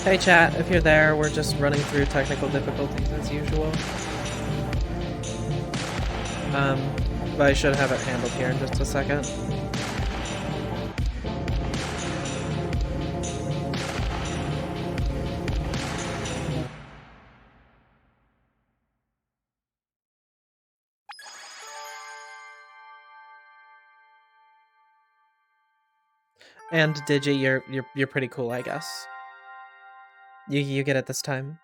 Hey chat, if you're there, we're just running through technical difficulties as usual. But I should have it handled here in just a second. And Digi, you're pretty cool, I guess. You get it this time.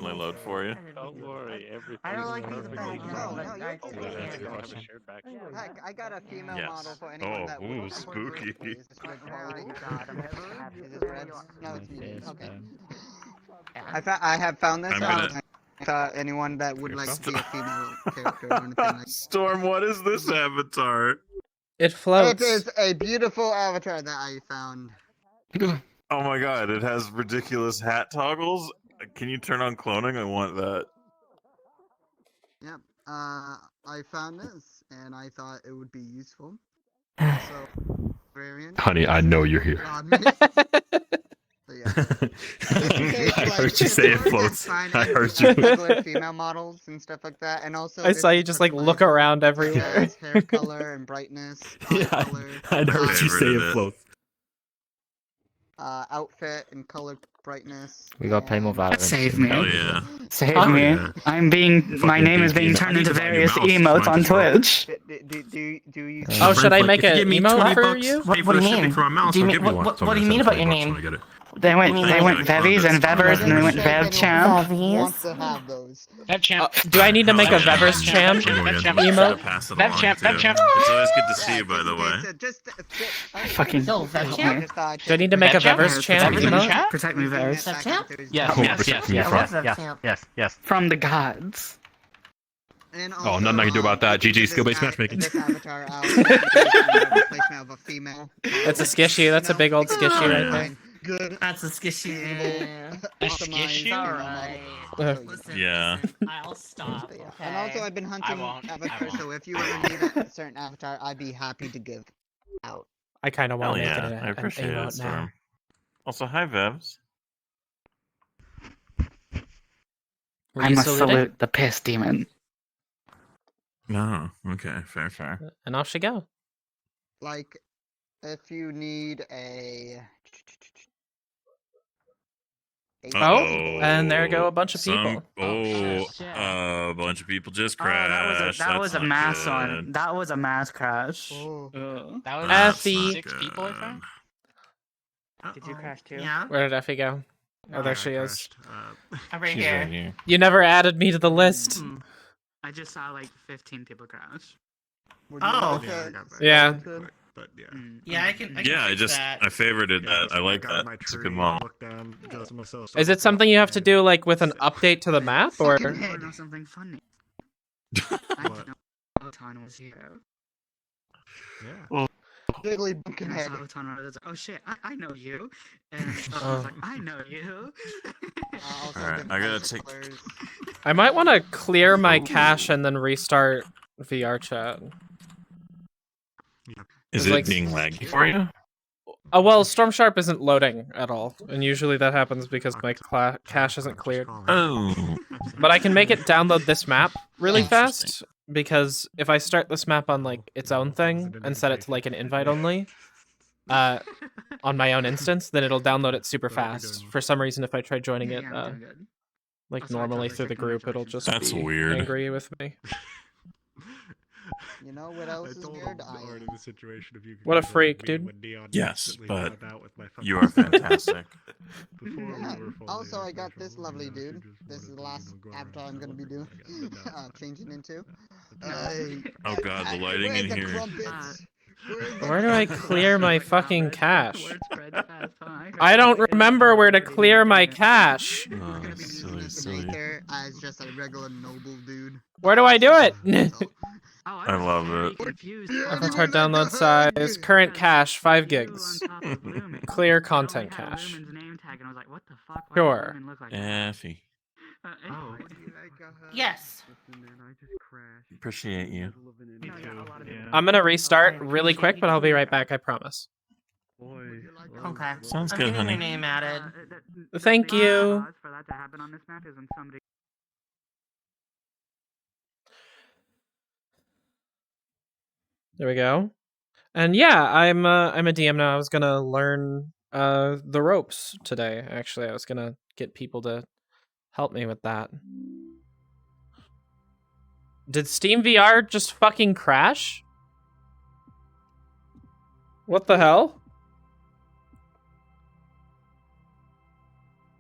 load for you. Don't worry, everything I don't is like these perfectly bags. fine. No, you're So okay. that's your question. Heck, I got a female Yes. model for anyone that would spooky. please. This good quality. Oh God, I'm so happy Is to this know red? you are. No, it's medium. Okay. Yeah. I have found this. I'm gonna- Anyone that would like to be a female character or anything like. Storm, what is this avatar? It floats. It is a beautiful avatar that I found. Oh my god, it has ridiculous hat toggles. Can you turn on cloning? I want that. Yep. I found this and I thought it would be useful. Also, variant. Honey, I know you're here. So yeah. I heard you say it floats. I heard you. Regular female models and stuff like that, and also I saw you just like look around everywhere. Hair color and brightness, eye Yeah, color, I heard you say it floats. outfit and color brightness. We got pay more value. Save me. Hell yeah. Save Huh? me. Yeah. I'm being. My name is being turned into various emotes on Twitch. Do you? Oh, should I make an emote for you? What do you mean? Do you mean what do you mean about your name? They went Vevies and Vevers and then they went Vev Champ. Want to have those? Vev Champ. Do I need to make a Vevers Champ emote? Vev Champ, Vev Champ. It's always good to see you, by the way. Fucking. Vev Champ. Do I need to make a Vevers Champ emote? Protect me, Vevers. Vev Champ? Yes. From the gods. Oh, nothing I can do about that. GG, skill-based matchmaking. This avatar out replacement of a female. That's a skishy. That's a big old skishy right there. Good. That's a skishy. A skishy? Alright. Yeah. I'll stop. Yeah. And also, I've been hunting avatars, so if you ever need a certain avatar, I'd be happy to give out. I kind of Hell want to make yeah. it I an appreciate it, emote now. Storm. Also, hi, Vevs. Were I you must saluting? salute the piss demon. No. Okay, fair. And off she go. Like, if you need a. Oh, and there go a bunch of people. A bunch of people just crashed. That was a That's mass not one. good. That was a mass crash. Oh. That was That's Effie. not 6 people, I think. good. Did you crash too? Yeah. Where did Effie go? Oh, there she is. I'm right She's here. right here. You never added me to the list. I just saw like 15 people crash. Oh. Yeah. But yeah. Yeah, I can Yeah, fix that. I favorited that. I like that. It's a good model. Is it something you have to do like with an update to the map, or? I know something funny. I didn't know Otan was here. Yeah. Jiggly And bumpkin I head. saw Otan, I was like, oh shit, I know you. And I was like, I know you. Also, Alright, been I gotta hunting take- colors. I might want to clear my cache and then restart VR chat. Is It's it like- being laggy for you? Oh well, Storm Sharp isn't loading at all, and usually that happens because my cache isn't cleared. Oh. But I can make it download this map really fast, because if I start this map on like its own thing and set it to like an invite only, on my own instance, then it'll download it super fast. For some reason, if I try joining it Yeah, I'm doing good. like That's why I normally tried through the checking my group, it'll directions. just That's be weird. angry with me. You know what else is weird? What a freak, dude. Yes, but you are fantastic. Also, I got this lovely dude. This is the last avatar I'm gonna be doing, changing into. Oh god, the lighting where's in the here. crumpets? Where do I clear my fucking cache? I don't remember where to clear my cache. Oh, silly. Nather as just a regular noble dude. Where do I do it? I love it. Avatar download size, current cache 5 gigs. Clear content cache. Sure. Effie. Yes. Appreciate you. I'm gonna restart really quick, but I'll be right back, I promise. Okay. Sounds I'm good, getting honey. your name added. Thank you. There we go. And yeah, I'm a DM now. I was gonna learn the ropes today. Actually, I was gonna get people to help me with that. Did Steam VR just fucking crash? What the hell?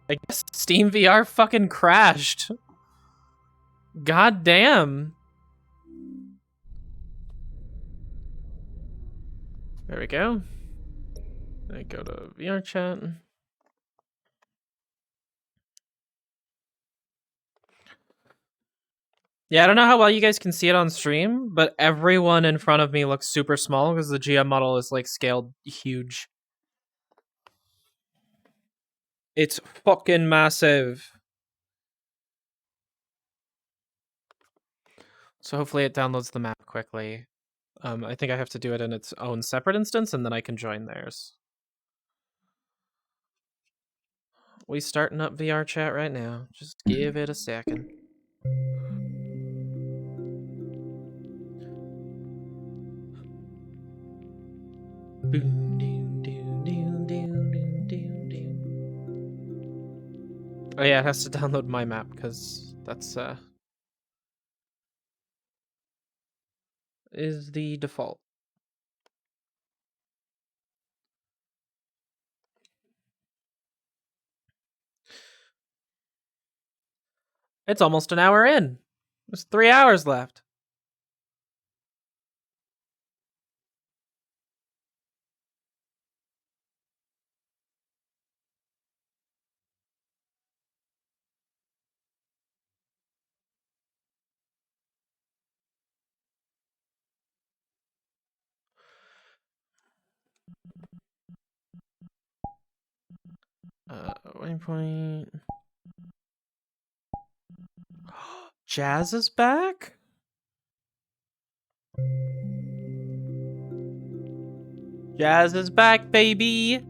I guess Steam VR fucking crashed. God damn. There we go. I go to VR chat. Yeah, I don't know how well you guys can see it on stream, but everyone in front of me looks super small because the GM model is like scaled huge. It's fucking massive. So hopefully it downloads the map quickly. I think I have to do it in its own separate instance, and then I can join theirs. We starting up VR chat right now. Just give it a second. Oh yeah, it has to download my map because that's is the default. It's almost an hour in. There's 3 hours left. Waypoint. Jazz is back? Jazz is back, baby!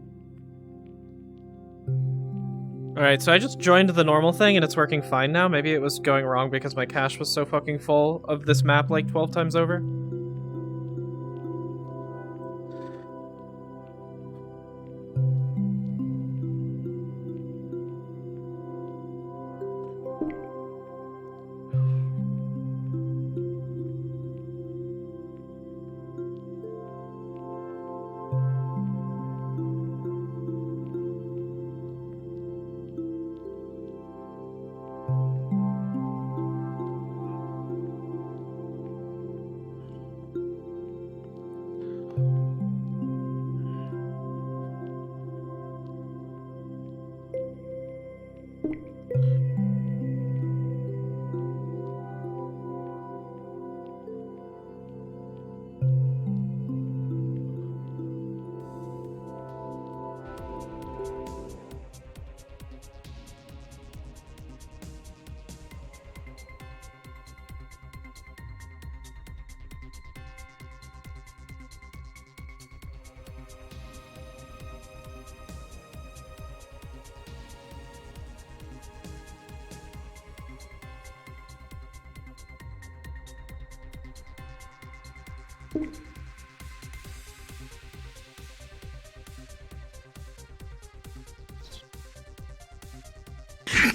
Alright, so I just joined the normal thing and it's working fine now. Maybe it was going wrong because my cache was so fucking full of this map like 12 times over.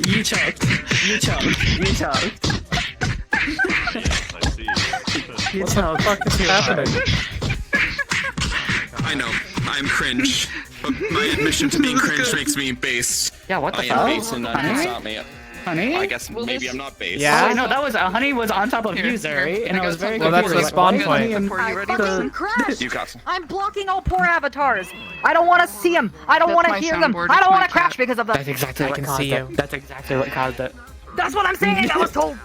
You choked. You choked. You choked. Yes, I see. You What the choked. fuck is happening? I know. I'm cringe. But my admission to being cringe makes me base. Yeah, what the I fuck? am base and Honey? that stop me. Honey? I guess maybe I'm not base. Yeah? Oh, wait, no, that was Honey was on top of you, Zuri, and I was very Well, that's confused. the spawn Why point. Honey and- I fucking crashed! You got I'm blocking all poor avatars. I don't want to see them. I don't That's want to my hear them. soundboard, I it's don't my want to crash cat. because of That's that. exactly I what can caused see it. you. That's exactly what caused it. That's what I'm saying. I was told.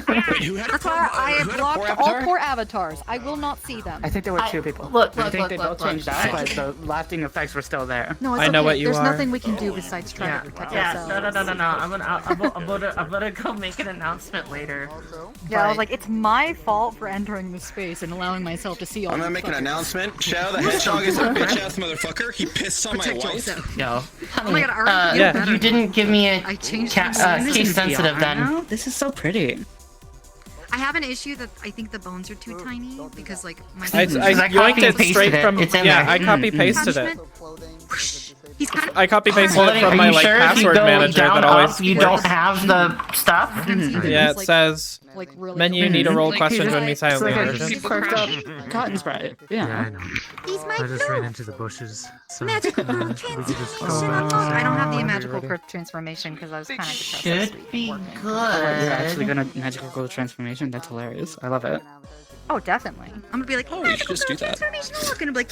Wait, who had That's why I who have had a blocked poor all avatar? poor avatars. I will not see them. I think there were two people. Look, I look, think look, they look, both changed look. that, but the lasting effects were still there. No, it's I know okay. what you There's are. nothing we can do besides try to protect ourselves. No. I'm gonna go make an announcement later. Also, Yeah, I was like, it's my fault for entering this space and allowing myself to see all I'm gonna these make an fuckers. announcement. Shadow the Hedgehog is a bitch ass motherfucker. He pissed on my wife. Yo. Oh my god, I already Yeah. feel better. You didn't give me a I changed case sensitive then. This is so pretty. I have an issue that I think the bones are too tiny because like my I Because I yoinked copy and it straight pasted it. from It's in yeah. there. I copy pasted it. also floating is a disabled He's kind of. I copy pasted Well, it from are my you like sure if you password go manager down that always up, you works. don't have the stuff? Yeah, it says Like really. menu need a roll Like, question he's when me like- silently like a emergent. quirked up cotton sprite. Yeah. I know. He's my I just ran blue. into the bushes. So, Magical growth we can just go transformation back. unlocked. I don't have the Ready, magical ready. growth transformation because I was kind of Should be working. good. You're actually gonna magical growth transformation? That's hilarious. I love it. Oh, definitely. I'm gonna be like, hey, Oh, you should magical just do growth that. transformation unlocked. And I'm like,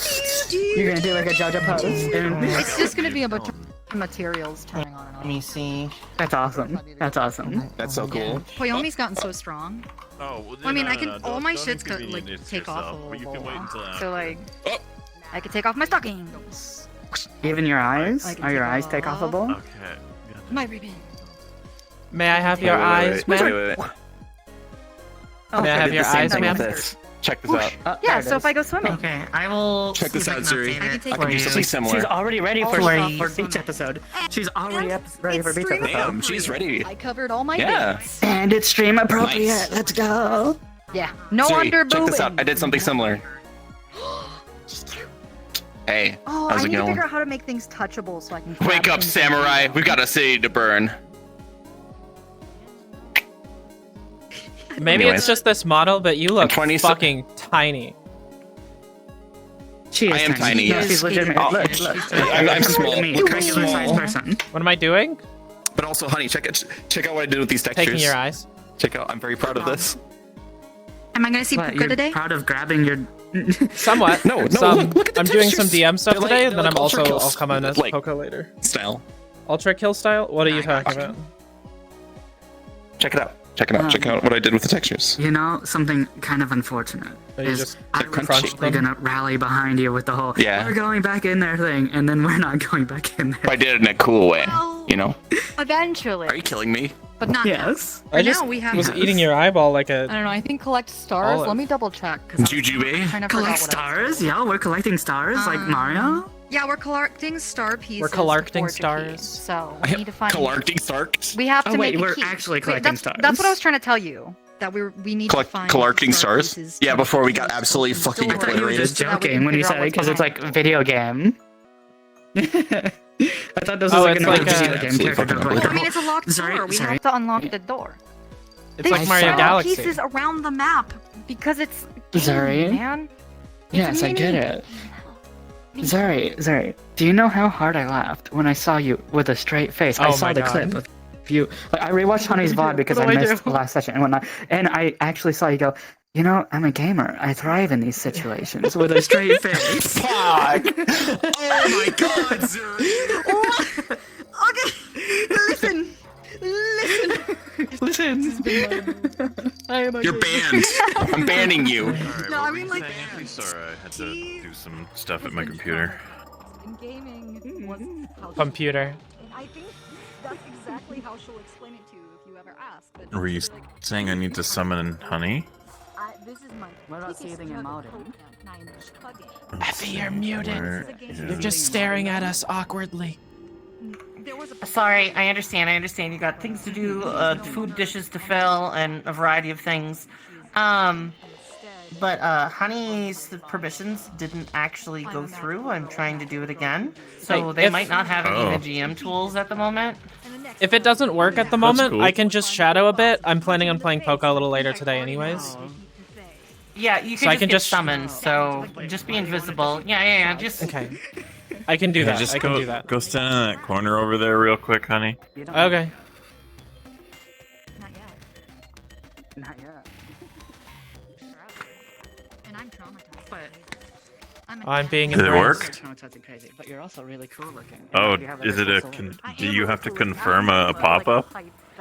You're gonna do like a JoJo pose. And It's just gonna be a bunch of materials turning on and let off. me see. That's awesome. That's awesome. That's so cool. Poyomi's gotten so strong. Oh, well, I mean, no, I no, can no, all don't- my don't shits could like inconvenience take off a yourself, but you little can wait until bit. after. So like, Oh. I could take off my stockings. Even your eyes? I can Are your take eyes take off. offable? Okay. My ribbon. May I have your eyes, ma'am? Wait. Oh, May I have your eyes, thing ma'am? with this. Check this out. Yeah. So if I go swimming, Okay, I will. Check this see if out, can Zuri. update I it can take I can do my- something She's similar. already ready Oh, for sorry. for beach episode. She's already And ready for it's beach stream episode. Damn, she's ready. I covered all my Yeah. bases. And it's stream appropriate. Nice. Let's go. Yeah. No Zuri, under check this out. boobing. I did something similar. Hey, Oh, how's I it need to going? figure out how to make things touchable so I can. Wake grab up, things samurai. and- We've got a city to burn. Maybe Anyways. it's just this model, but you look 20 fucking tiny. She is I am tiny, No, yes. she's legitimate. Oh, Look. I'm small. Look at me, Look regular sized small. person. What am I doing? But also, honey, check out what I did with these textures. Taking your eyes. Check out. I'm very proud of this. Am I gonna see What, Puka you're today? proud of grabbing your. Somewhat. No, Some. look at the I'm doing some textures. DM stuff They're like- today, they're then like I'm also ultra kills. I'll come on as Like- Poco later. Style. Ultra kill style? What are you talking about? Check it out. Check it out. Check out what I did with the textures. You know, something kind of unfortunate So you is just I crunchy. was probably gonna rally behind you with the whole Yeah. we're going back in there thing, and then we're not going back in there. But I did it in a cool way. Well, You know? eventually, Are you killing me? but not Yes. I now. just Now we have. was eating your eyeball like I a. don't know. I think collect stars. Olive. Let me double check. 'cause I Jujube? kind of Collect forgot what I was stars? Yeah, we're collecting stars like Mario. Yeah, we're collecting star pieces. We're collecting to forge a piece. stars. So we need to find. Collecting Sarked? We have to Oh, wait, make a we're key. actually Wait, collecting that's, stars. That's what I was trying to tell you. That we need to find. Collecting star stars? pieces Yeah, to before we make got this absolutely open fucking I door thought you were just so that we joking can when you figure out said it what's because it's like behind video game. I thought this was Oh, like it's another like a- video game Absolutely character. fucking Well, I mean, it's a locked Sorry, door. We sorry. have to unlock the door. It's There's like Mario several Galaxy. pieces around the map because it's game, Zari? man. Yes, I get it. Zari, do you know how hard I laughed when I saw you with a straight face? I Oh saw my the God. clip of you. Like, I rewatched Honey's VOD because I What do I missed do? the last session and whatnot. And I actually saw you go, you know, I'm a gamer. I thrive in these situations with a straight face. Fuck! Oh my god, Zuri! Okay, listen. You're banned. I'm banning you. Alright, No, what I were mean, you like, saying? Sorry, I had to do some stuff at my computer. in gaming was how Computer. I think that's exactly how she'll explain it to you if you ever ask. But Were you she'll be like, saying I need to summon honey? This is my What about biggest seething and struggle. mounting? I'm struggling. Effie, you're muted. Where You're is- just staring at us awkwardly. There was a Sorry, I understand. You got things to do, food dishes to fill, and a variety of things. But Honey's permissions didn't actually go through. I'm trying to do it again. So Hey, they if- might not have any Oh. of the GM tools at the moment. If it doesn't work at the moment, cool. I can just shadow a bit. I'm planning on playing Poco a little later today anyways. Yeah, you So can I just can get just- summoned, so just be invisible. Yeah, just... Okay. I can do Yeah, that. just I can go, do that. go stand in that corner over there real quick, honey. Okay. not yet, Not yet. and I'm traumatized. But I'm being Did it embraced. work? traumatizing crazy, but you're also really cool looking. Oh, You have, like, is it a? cool Con- I do am you a have to fool. confirm a pop-up?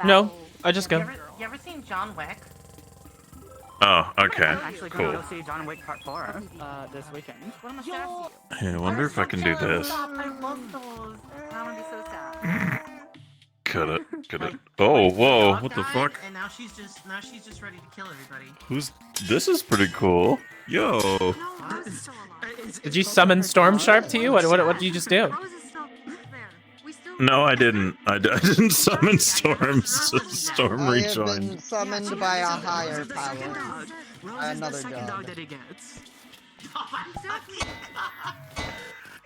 No, I just You go. ever seen John Wick? Oh, okay, I'm actually cool. gonna go see John Wick Part 4 this weekend. What am I supposed to Hey, I wonder if I can do this. I love those. I'm gonna be so sad. Could it? Could it? Oh, whoa! What the fuck? And now she's just ready to kill everybody. Who's? This is pretty cool. Yo. No, I was still alive. Did you summon Storm Sharp to you? What did you just do? How is it still there? We still. No, I didn't. I didn't summon Storm I have rejoin. been summoned by a higher power. Another dog. that he gets. Exactly.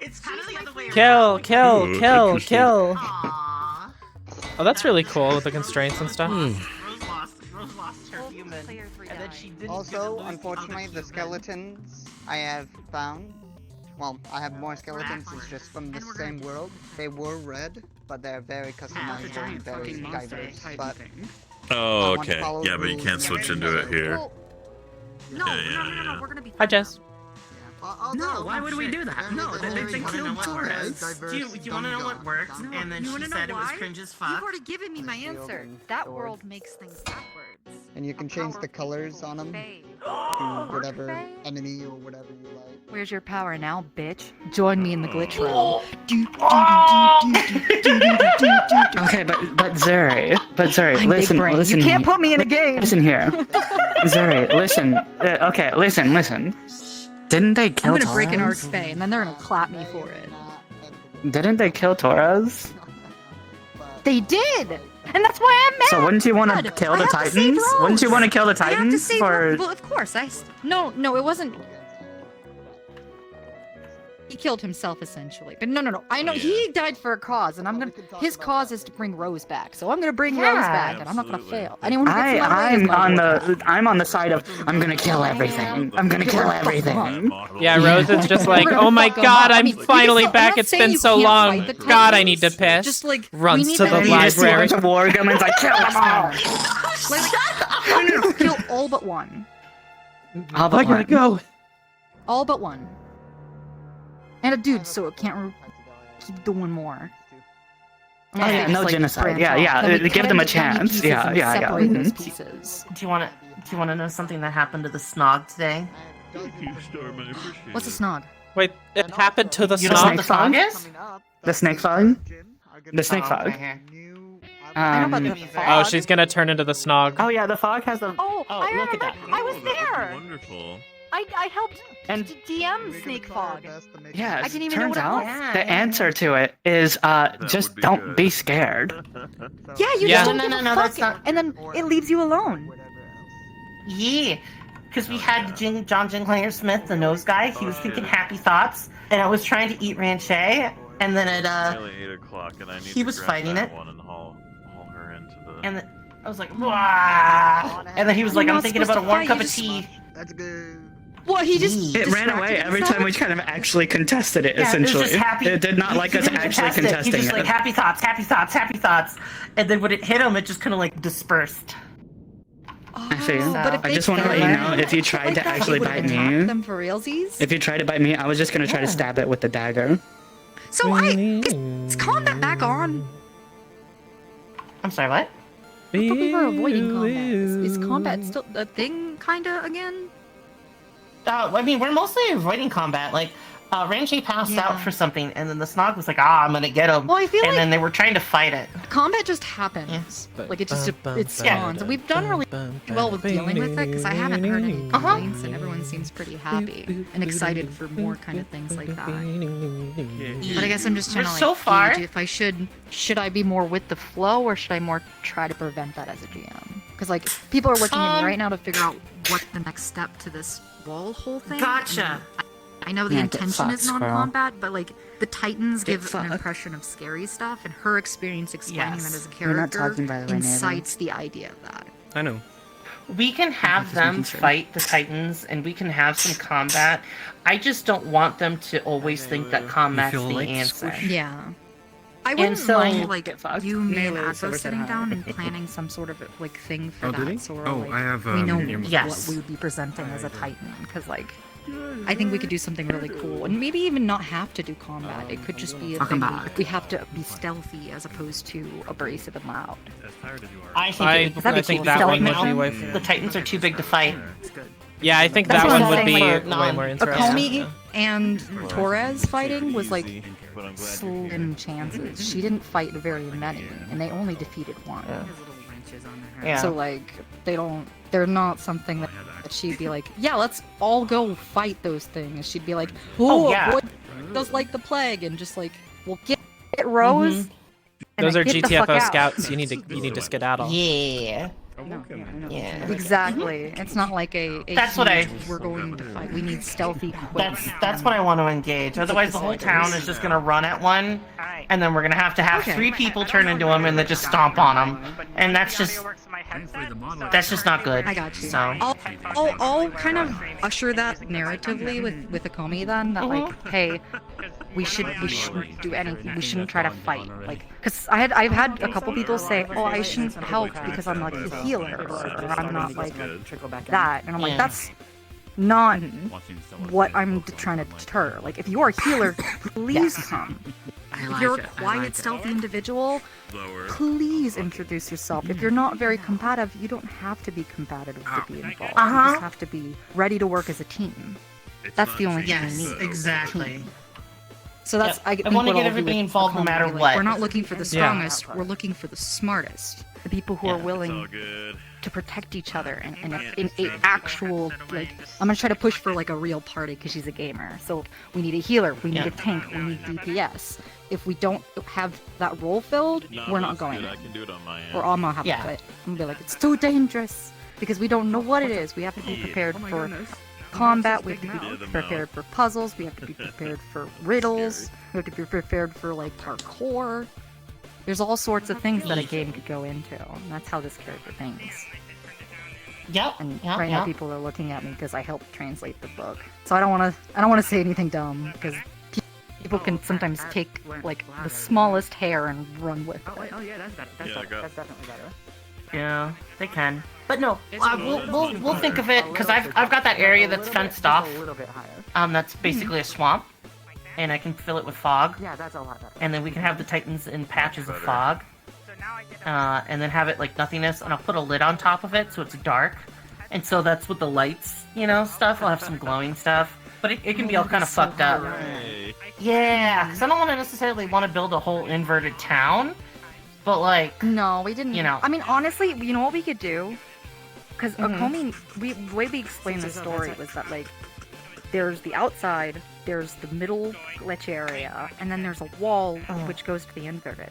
It's kind of the other way Kill, kill, Ooh, kill, interesting. kill. Aww. Oh, that's really cool with the constraints and stuff. Rose lost her human, and then she didn't Also, get to unfortunately, the skeletons I have found. Well, I have more skeletons. It's just from the same world. They were red, but they're very customizable and very diverse. But Oh, I want to okay. follow Yeah, but you rules can't and switch everything, into it so- here. Well, no, Yeah, no, yeah, no, no, yeah. no, we're gonna be Hi, fine. Jess. No, why would we do that? No, they think You wanna know what Torres. works? Do you wanna know what works? No. And then You she wanna know said it was why? cringe as You've fuck. already given me my answer. That world makes things backwards. And you can change the colors on them to whatever enemy or whatever you like. Where's your power now, bitch? Join me in the glitch realm. Okay, but Zuri, I'm listen, big brain. listen. You can't put me in a game. Listen here, Zuri, listen. Okay, listen. Didn't they I'm kill gonna break an Torres? Arc Bay, and then they're gonna clap me for it. Didn't they kill Torres? They did, and that's why I'm mad. So wouldn't you want to kill I the have to save Titans? Wouldn't you Rose. want to kill the I have to Titans save for? Rose. Well, of course. No, it wasn't. He killed himself essentially, but no. I know he died for a cause, and I'm gonna. His cause is to bring Rose back, so I'm gonna bring Rose back, and I'm not gonna absolutely. fail. Anyone who gets in my way is my I'm on the side of I'm gonna kill everything. I'm gonna kill everything. Yeah, Rose is just like, oh my god, I'm finally back. It's been so long. God, I need to piss. Just like Runs we need to the And you just see a library. bunch of war gummins like kill them all. no, kill all but one. All but I gotta one. go. All but one. And a dude, so it can't keep doing more. Oh, yeah, no genocide. Yeah, give them a chance. Yeah. Separate those Mhm. pieces. Do you wanna know something that happened to the snog today? What's a snog? Wait, it happened to the You don't know what snog? the snog is? The snake fog. The snake Oh, fog. okay, here. I know about Um, the fog. Oh, she's gonna turn into the snog. Oh yeah, the fog has a. Oh, I look at remember. that. I was there. Wonderful. I helped And- DM Snake Fog. Yeah, I it didn't even know turns what it out was. the answer to it is just would be don't good. be scared. Yeah, you Yeah. just don't No, give no, a no, fuck, that's not- and then it leaves you alone. Yeah, because we had John Jinklinger Smith, the nose guy. He was thinking happy thoughts, and I was trying to eat ranche, and then it Nearly 8 o'clock, and I need he to was grab fighting that it. one and haul her into the. and then I was like, wah! And then he was like, You're I'm not thinking about a supposed to warm fight, cup you of just- tea. That's good. What? He just It ran away distracted every himself? time we kind of actually contested it. Yeah, it was Essentially, just happy. it did not he- like he us didn't actually contest it. contesting He just it. like happy thoughts, happy thoughts, happy thoughts, and then when it hit him, it just kind of like dispersed. I see. Oh, but if I they just want to let you fail know if you like tried to that, actually it would bite attack me. them for realsies. If you tried to bite me, I was just gonna try to stab it with the dagger. So is combat back on? I'm sorry, what? I thought we were avoiding combat. Is combat still a thing, kinda again? I mean, we're mostly avoiding combat. Like, Ranchi passed Yeah. out for something, and then the Snog was like, I'm gonna get him. Well, I feel and like then they were trying to fight it. combat just happens. Like it just it spawns, and we've done really well with dealing with it because I haven't heard any complaints, and everyone seems pretty happy and excited for more kind of things like that. But I guess I'm just trying to But like so far- gauge if I should I be more with the flow or should I more try to prevent that as a GM? Because like people are working with me right now to figure out what the next step to this wall hole thing. Gotcha. I know the Yeah, get intention fucked, is squirrel. non-combat, but like the Titans give an fucked. impression of scary stuff, and her experience explaining Yes. that as a We're not character talking, by the way, Nathan. incites the idea of that. I know. We can have just them making sure. fight the Titans, and we can have some combat. I just don't want them to always think that combat's feel the like answer. squish? Yeah. I wouldn't so- mind like Get fucked. you, me, and Melee Advo silver sitting said down hi. and planning some sort of like thing for Oh, did he? that. So we're Oh, like, I have, we know Yes. what we would be presenting as a Titan, because like I think we could do something really cool, and maybe even not have to do combat. It could just be a thing we have to be stealthy as opposed to abrasive and loud. I think, I it would I be think cool. that Right one would now, be way the Titans are too big to fight. Yeah, I think That's that what one I'm would saying, be like, way more interesting. Okomi and Torres fighting was like Easy, but I'm glad you're slim chances. She didn't fight very many, and they only defeated one. Yeah. So like they're not something that she'd be like, yeah, let's all go fight those things. She'd be like, Oh, oh, yeah. boy, does like the plague, and just like, well, get Rose. and Those then are get the fuck GTFO out. scouts. You need to skedaddle. Yeah. Yeah. Exactly. It's not like a That's what we're going to fight. We need stealthy quick. That's what I want to engage. Otherwise, the whole town is just gonna run at one, and then we're gonna have to have 3 people turn into him and then just stomp on him, and that's just not good. I got you. So I'll kind of usher that narratively with Akomi then, that like, hey, we shouldn't do anything. We shouldn't try to fight. Like, cause I've had a couple people say, oh, I shouldn't help because I'm like a healer, or I'm not like that, and I'm like, that's not what I'm trying to deter. Like, if you are a healer, please come. If you're a quiet, stealthy individual, please introduce yourself. If you're not very combative, you don't have to be combative to be involved. You just have to be ready to work as a team. That's the only thing we need. Exactly. So that's I want to get everybody involved no matter what. We're not looking for the strongest. We're looking for the smartest. The people who are willing to protect each other in a actual, like, I'm gonna try to push for like a real party because she's a gamer. So we need a healer, we need a tank, we need DPS. If we don't have that role filled, we're not going. I can do it on my end. Or I'm gonna have to quit. I'm gonna be like, it's too dangerous because we don't know what it is. We have to be prepared for combat, we have to be prepared for puzzles, we have to be prepared for riddles, we have to be prepared for like parkour. There's all sorts of things that a game could go into, and that's how this character thinks. Yep. And right now people are looking at me because I helped translate the book. So I don't want to say anything dumb because people can sometimes take like the smallest hair and run with it. Oh yeah, that's definitely better. Yeah, they can. But no, we'll think of it because I've got that area that's fenced off. A little bit higher. That's basically a swamp, and I can fill it with fog. Yeah, that's a lot better. And then we can have the Titans in patches of fog, and then have it like nothingness, and I'll put a lid on top of it so it's dark, and so that's with the lights, stuff. I'll have some glowing stuff, but it can be all kind of fucked up. Yeah, because I don't want to necessarily want to build a whole inverted town, but like no, we didn't. I mean, honestly, you know what we could do? Because Akomi, the way we explained the story was that like there's the outside, there's the middle glitch area, and then there's a wall which goes to the inverted.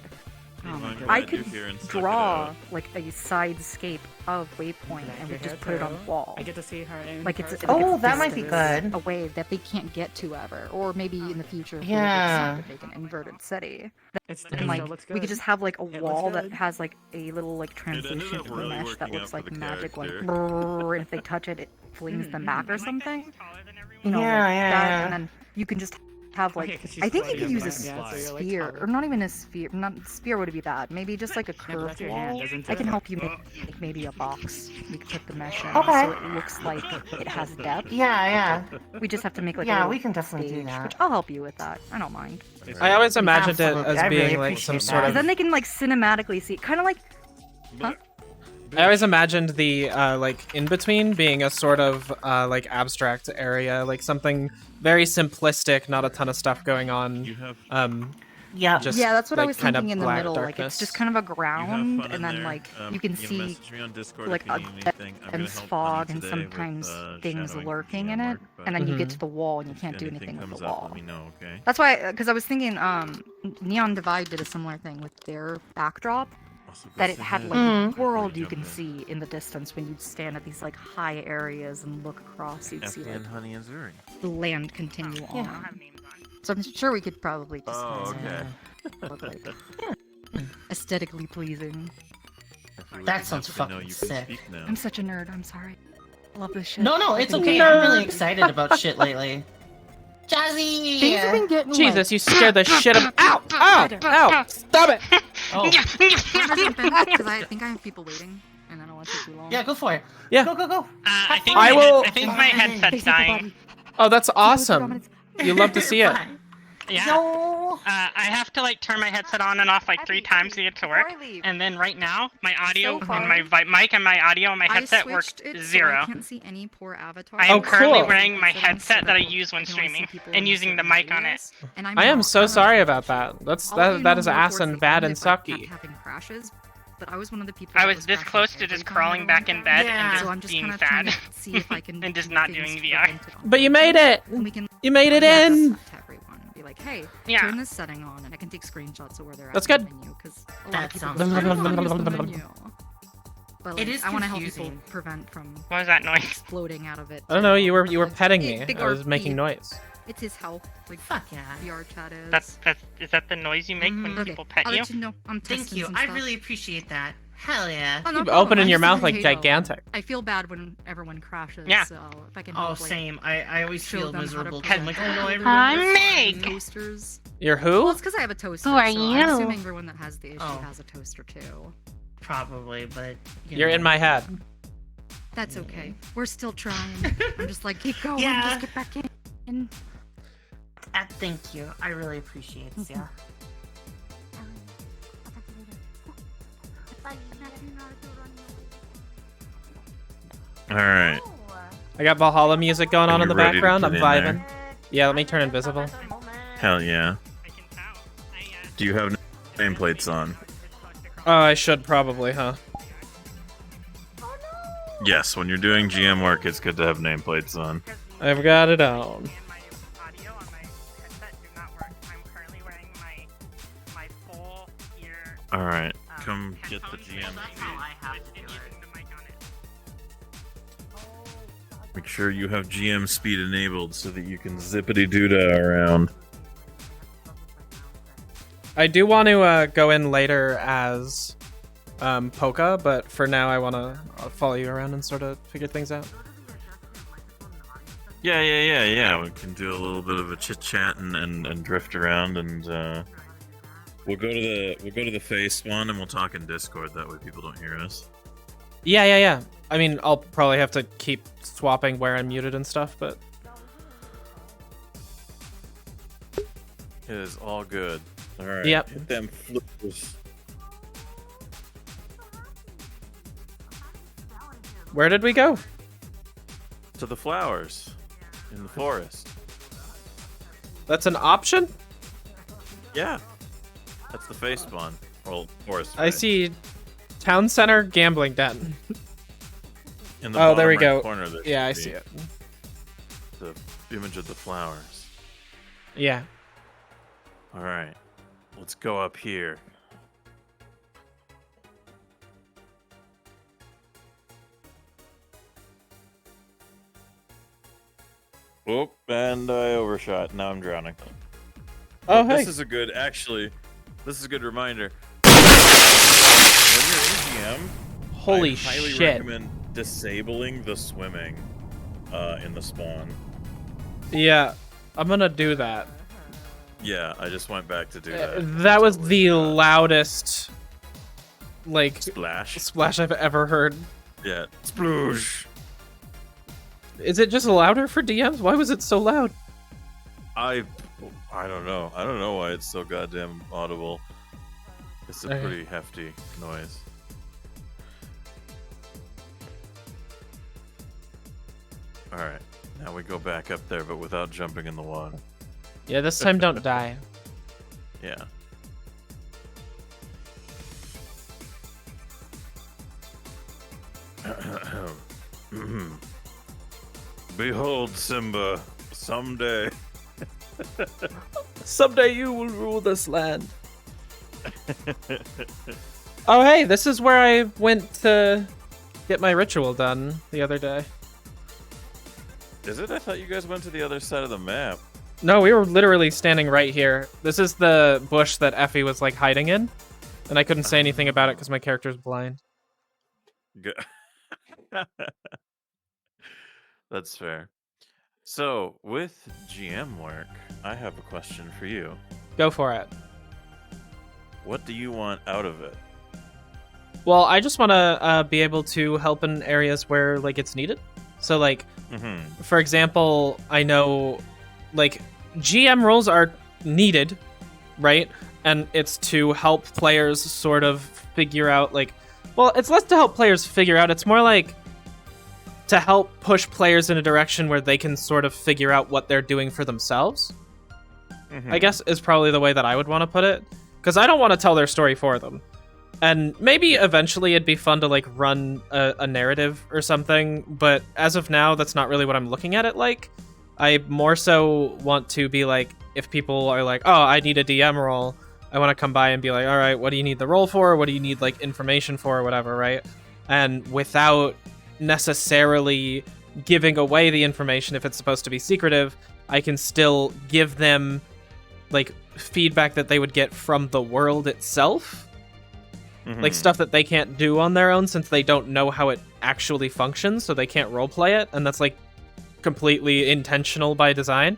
I could draw like a sidescape of Waypoint and we just put it on the wall. I get to see her in like it's that might be good. A way that they can't get to ever, or maybe in the future if we Yeah. decide to make an inverted city. It And like looks we could just have like a wall that has like a little like transition to the mesh that looks like magic, like brrrr, and if they touch it, it flings them back or something. That, and then you can just have like I think you could use a sphere, or not even a sphere. Not sphere would be bad. Maybe just like a curved wall. I can help you make maybe a box. You can put the mesh in so it looks like it has depth. Yeah. We just have to make like Yeah, a we can definitely stage, do that. which I'll help you with that. I don't mind. I always imagined it Absolutely. as I being really like some appreciate sort that. of. Then they can like cinematically see, kind of like, huh? I always imagined the like in between being a sort of like abstract area, like something very simplistic, not a ton of stuff going on. Yeah, just, yeah, that's what I like, was kind of thinking in the black middle. darkness. Like it's just kind of a ground, and then like you can see like a dense fog and sometimes things lurking in it, and then you get to the wall and you can't do anything with the wall. That's why, because I was thinking, Neon Divide did a similar thing with their backdrop. That it had like a world you can see in the distance when you'd stand at these like high areas and look across, you'd see like the land continue on. So I'm sure we could probably just look like aesthetically pleasing. That sounds fucking sick. I'm such a nerd. I'm sorry. I love this shit. No, it's okay. I'm really excited about shit lately. Jazzy! Things have been getting Jesus, you scared the shit out of Ow! Stop it! Oh. Because I think I have people waiting, and I don't want to take too long. Yeah, go for it. Yeah. Go. I think my headset's dying. Oh, that's awesome. You love to see it. Yeah. No. I have to like turn my headset on and off like 3 times to get to work. And then right now, my audio and my mic and my audio and my headset work 0. I can't see any poor avatar. I am currently wearing my headset that I use when streaming and using the mic on it. I am so sorry about that. That is ass and bad and sucky. But I was one of the people. I was this close to just crawling back in bed and just being sad see if I can and just not doing VR. But you made it. You made it in. Be like, hey, yeah. turn this setting on, and I can take screenshots of where they're at. That's good. Because That sounds good. But It like, is I want to help confusing. people prevent from What was that noise? exploding out of it. I don't know. You were petting me. Big I was RP. making noise. It's his health. Like, Fuck yeah. VR chat is. Is that the noise you make when Okay, people pet I'll you? let you know. I'm Thank testing you. some I stuff. really appreciate that. Hell yeah. Oh, no Keep problem. opening I'm your just a mouth like potato. gigantic. I feel bad when everyone crashes. Yeah. So if I can Oh, help, like, same. I always show feel them how to miserable. 'Cause I'm prevent like, oh no, it. everyone I'm gets Meg. Toasters. You're Well, who? it's because I have a toaster. Who are so you? I'm assuming everyone that has the issue Oh. has a toaster too. Probably, but You're know. in my head. That's okay. We're still trying. I'm just like, keep going. Yeah. Just get back in. And Thank you. I really appreciate it, yeah. All right. I got Valhalla music going on Are in the you ready to background. I'm get in there? vibing. Yeah, let me turn invisible. Hell yeah. Do you have nameplates on? Oh, I should probably, huh? Yes, when you're doing GM work, it's good to have nameplates on. I've got it on. All right, come get the GM. Make sure you have GM speed enabled so that you can zippity doodah around. I do want to go in later as Polka, but for now I want to follow you around and sort of figure things out. Yeah. We can do a little bit of a chit chat and drift around, and we'll go to the face one, and we'll talk in Discord. That way people don't hear us. Yeah. I mean, I'll probably have to keep swapping where I'm muted and stuff, but It is all good. All right. Yep. Hit them flippers. Where did we go? To the flowers in the forest. That's an option? Yeah. That's the face spawn. Well, forest. I face. see town center gambling den. In the Oh, there we bottom right go. corner, there Yeah, I should see be it. The image of the flowers. Yeah. All right. Let's go up here. Oh, and I overshot. Now I'm drowning. Oh, But hey. This is a good, actually, this is a good reminder. When you're in GM, Holy I highly shit. recommend disabling the swimming in the spawn. Yeah, I'm gonna do that. Yeah, I just went back to do that. That was the loudest, like, splash I've ever heard. Yeah, sploosh. Is it just louder for DMs? Why was it so loud? I don't know. I don't know why it's so goddamn audible. It's a Okay. pretty hefty noise. All right, now we go back up there, but without jumping in the water. Yeah, this time don't die. Yeah. Behold, Simba, someday. Someday you will rule this land. Oh, hey, this is where I went to get my ritual done the other day. Is it? I thought you guys went to the other side of the map. No, we were literally standing right here. This is the bush that Effie was, like, hiding in. And I couldn't say anything about it because my character's blind. Good. That's fair. So, with GM work, I have a question for you. Go for it. What do you want out of it? Well, I just want to be able to help in areas where, like, it's needed. So, like, for example, I know, like, GM roles are needed, right? And it's to help players sort of figure out, like, well, it's less to help players figure out. It's more like to help push players in a direction where they can sort of figure out what they're doing for themselves. I guess is probably the way that I would want to put it. Because I don't want to tell their story for them. And maybe eventually it'd be fun to, like, run a narrative or something. But as of now, that's not really what I'm looking at it like. I more so want to be like, if people are like, oh, I need a DM role, I want to come by and be like, all right, what do you need the role for? What do you need, like, information for or whatever, right? and without necessarily giving away the information if it's supposed to be secretive, I can still give them like feedback that they would get from the world itself. Like stuff that they can't do on their own since they don't know how it actually functions, so they can't roleplay it, and that's like completely intentional by design.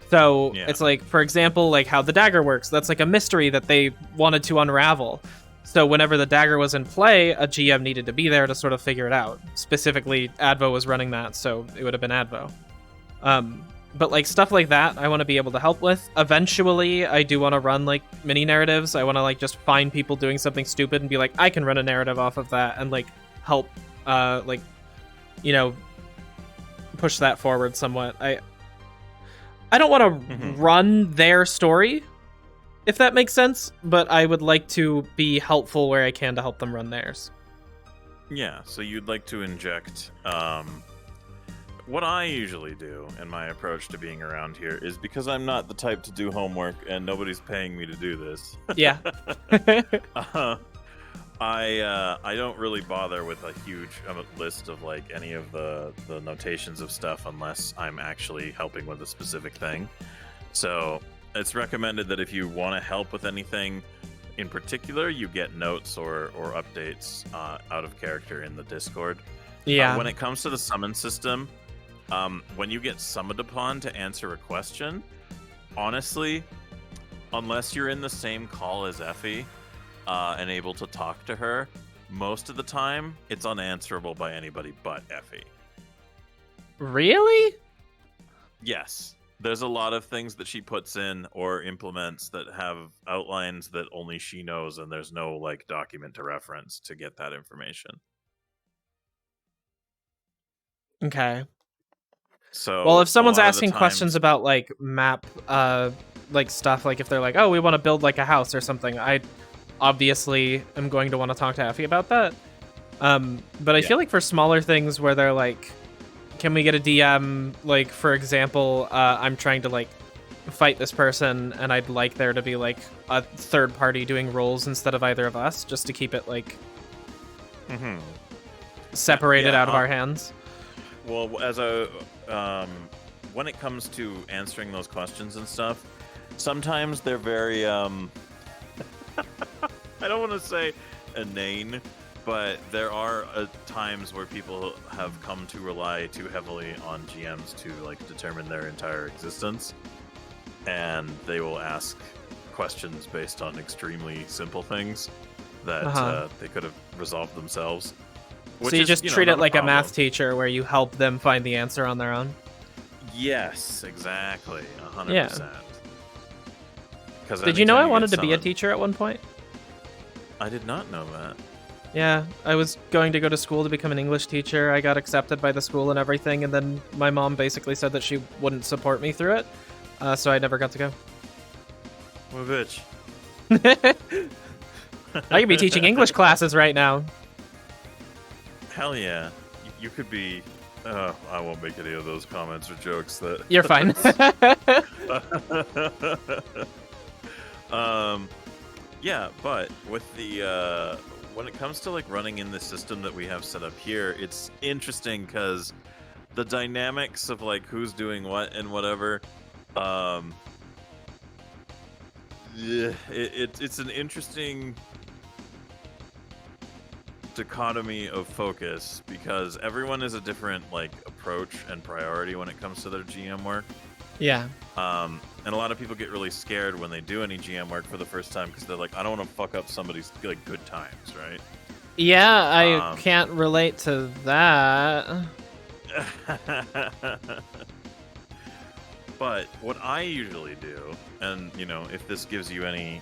So it's like, for example, like how the dagger works. That's like a mystery that they wanted to unravel. So whenever the dagger was in play, a GM needed to be there to sort of figure it out. Specifically, Advo was running that, so it would have been Advo. But like stuff like that, I want to be able to help with. Eventually, I do want to run like mini narratives. I want to like just find people doing something stupid and be like, I can run a narrative off of that and like help, like, you know, push that forward somewhat. I don't want to run their story, if that makes sense, but I would like to be helpful where I can to help them run theirs. Yeah, so you'd like to inject, what I usually do in my approach to being around here is, because I'm not the type to do homework and nobody's paying me to do this. Yeah. I don't really bother with a huge list of like any of the notations of stuff unless I'm actually helping with a specific thing. So it's recommended that if you want to help with anything in particular, you get notes or updates out of character in the Discord. Yeah. When it comes to the summon system, when you get summoned upon to answer a question, honestly, unless you're in the same call as Effie and able to talk to her, most of the time it's unanswerable by anybody but Effie. Really? Yes. There's a lot of things that she puts in or implements that have outlines that only she knows, and there's no like document to reference to get that information. Okay. So, well, if someone's a lot of asking questions about like map, like stuff, like if they're like, oh, we want to build like a house or something, I obviously am going to want to talk to Effie about that. But I feel like for smaller things where they're like, can we get a DM? Like, for example, I'm trying to like fight this person, and I'd like there to be like a third party doing roles instead of either of us, just to keep it like separated out of our hands. Well, as a when it comes to answering those questions and stuff, sometimes they're very I don't want to say inane, but there are times where people have come to rely too heavily on GMs to like determine their entire existence, and they will ask questions based on extremely simple things that they could have resolved themselves. So you just treat it like a math teacher where you help them find the answer on their own? Yes, exactly. 100%. Yeah. Did you know I wanted to be a teacher at one point? I did not know that. Yeah, I was going to go to school to become an English teacher. I got accepted by the school and everything, and then my mom basically said that she wouldn't support me through it, so I never got to go. What a bitch. I could be teaching English classes right now. Hell yeah. You could be... I won't make any of those comments or jokes that... You're fine. Yeah, but with the... when it comes to like running in the system that we have set up here, it's interesting because the dynamics of like who's doing what and whatever... it's an interesting dichotomy of focus because everyone is a different like approach and priority when it comes to their GM work. Yeah. And a lot of people get really scared when they do any GM work for the first time because they're like, I don't want to fuck up somebody's like good times, right? Yeah, I can't relate to that. But what I usually do, and you know, if this gives you any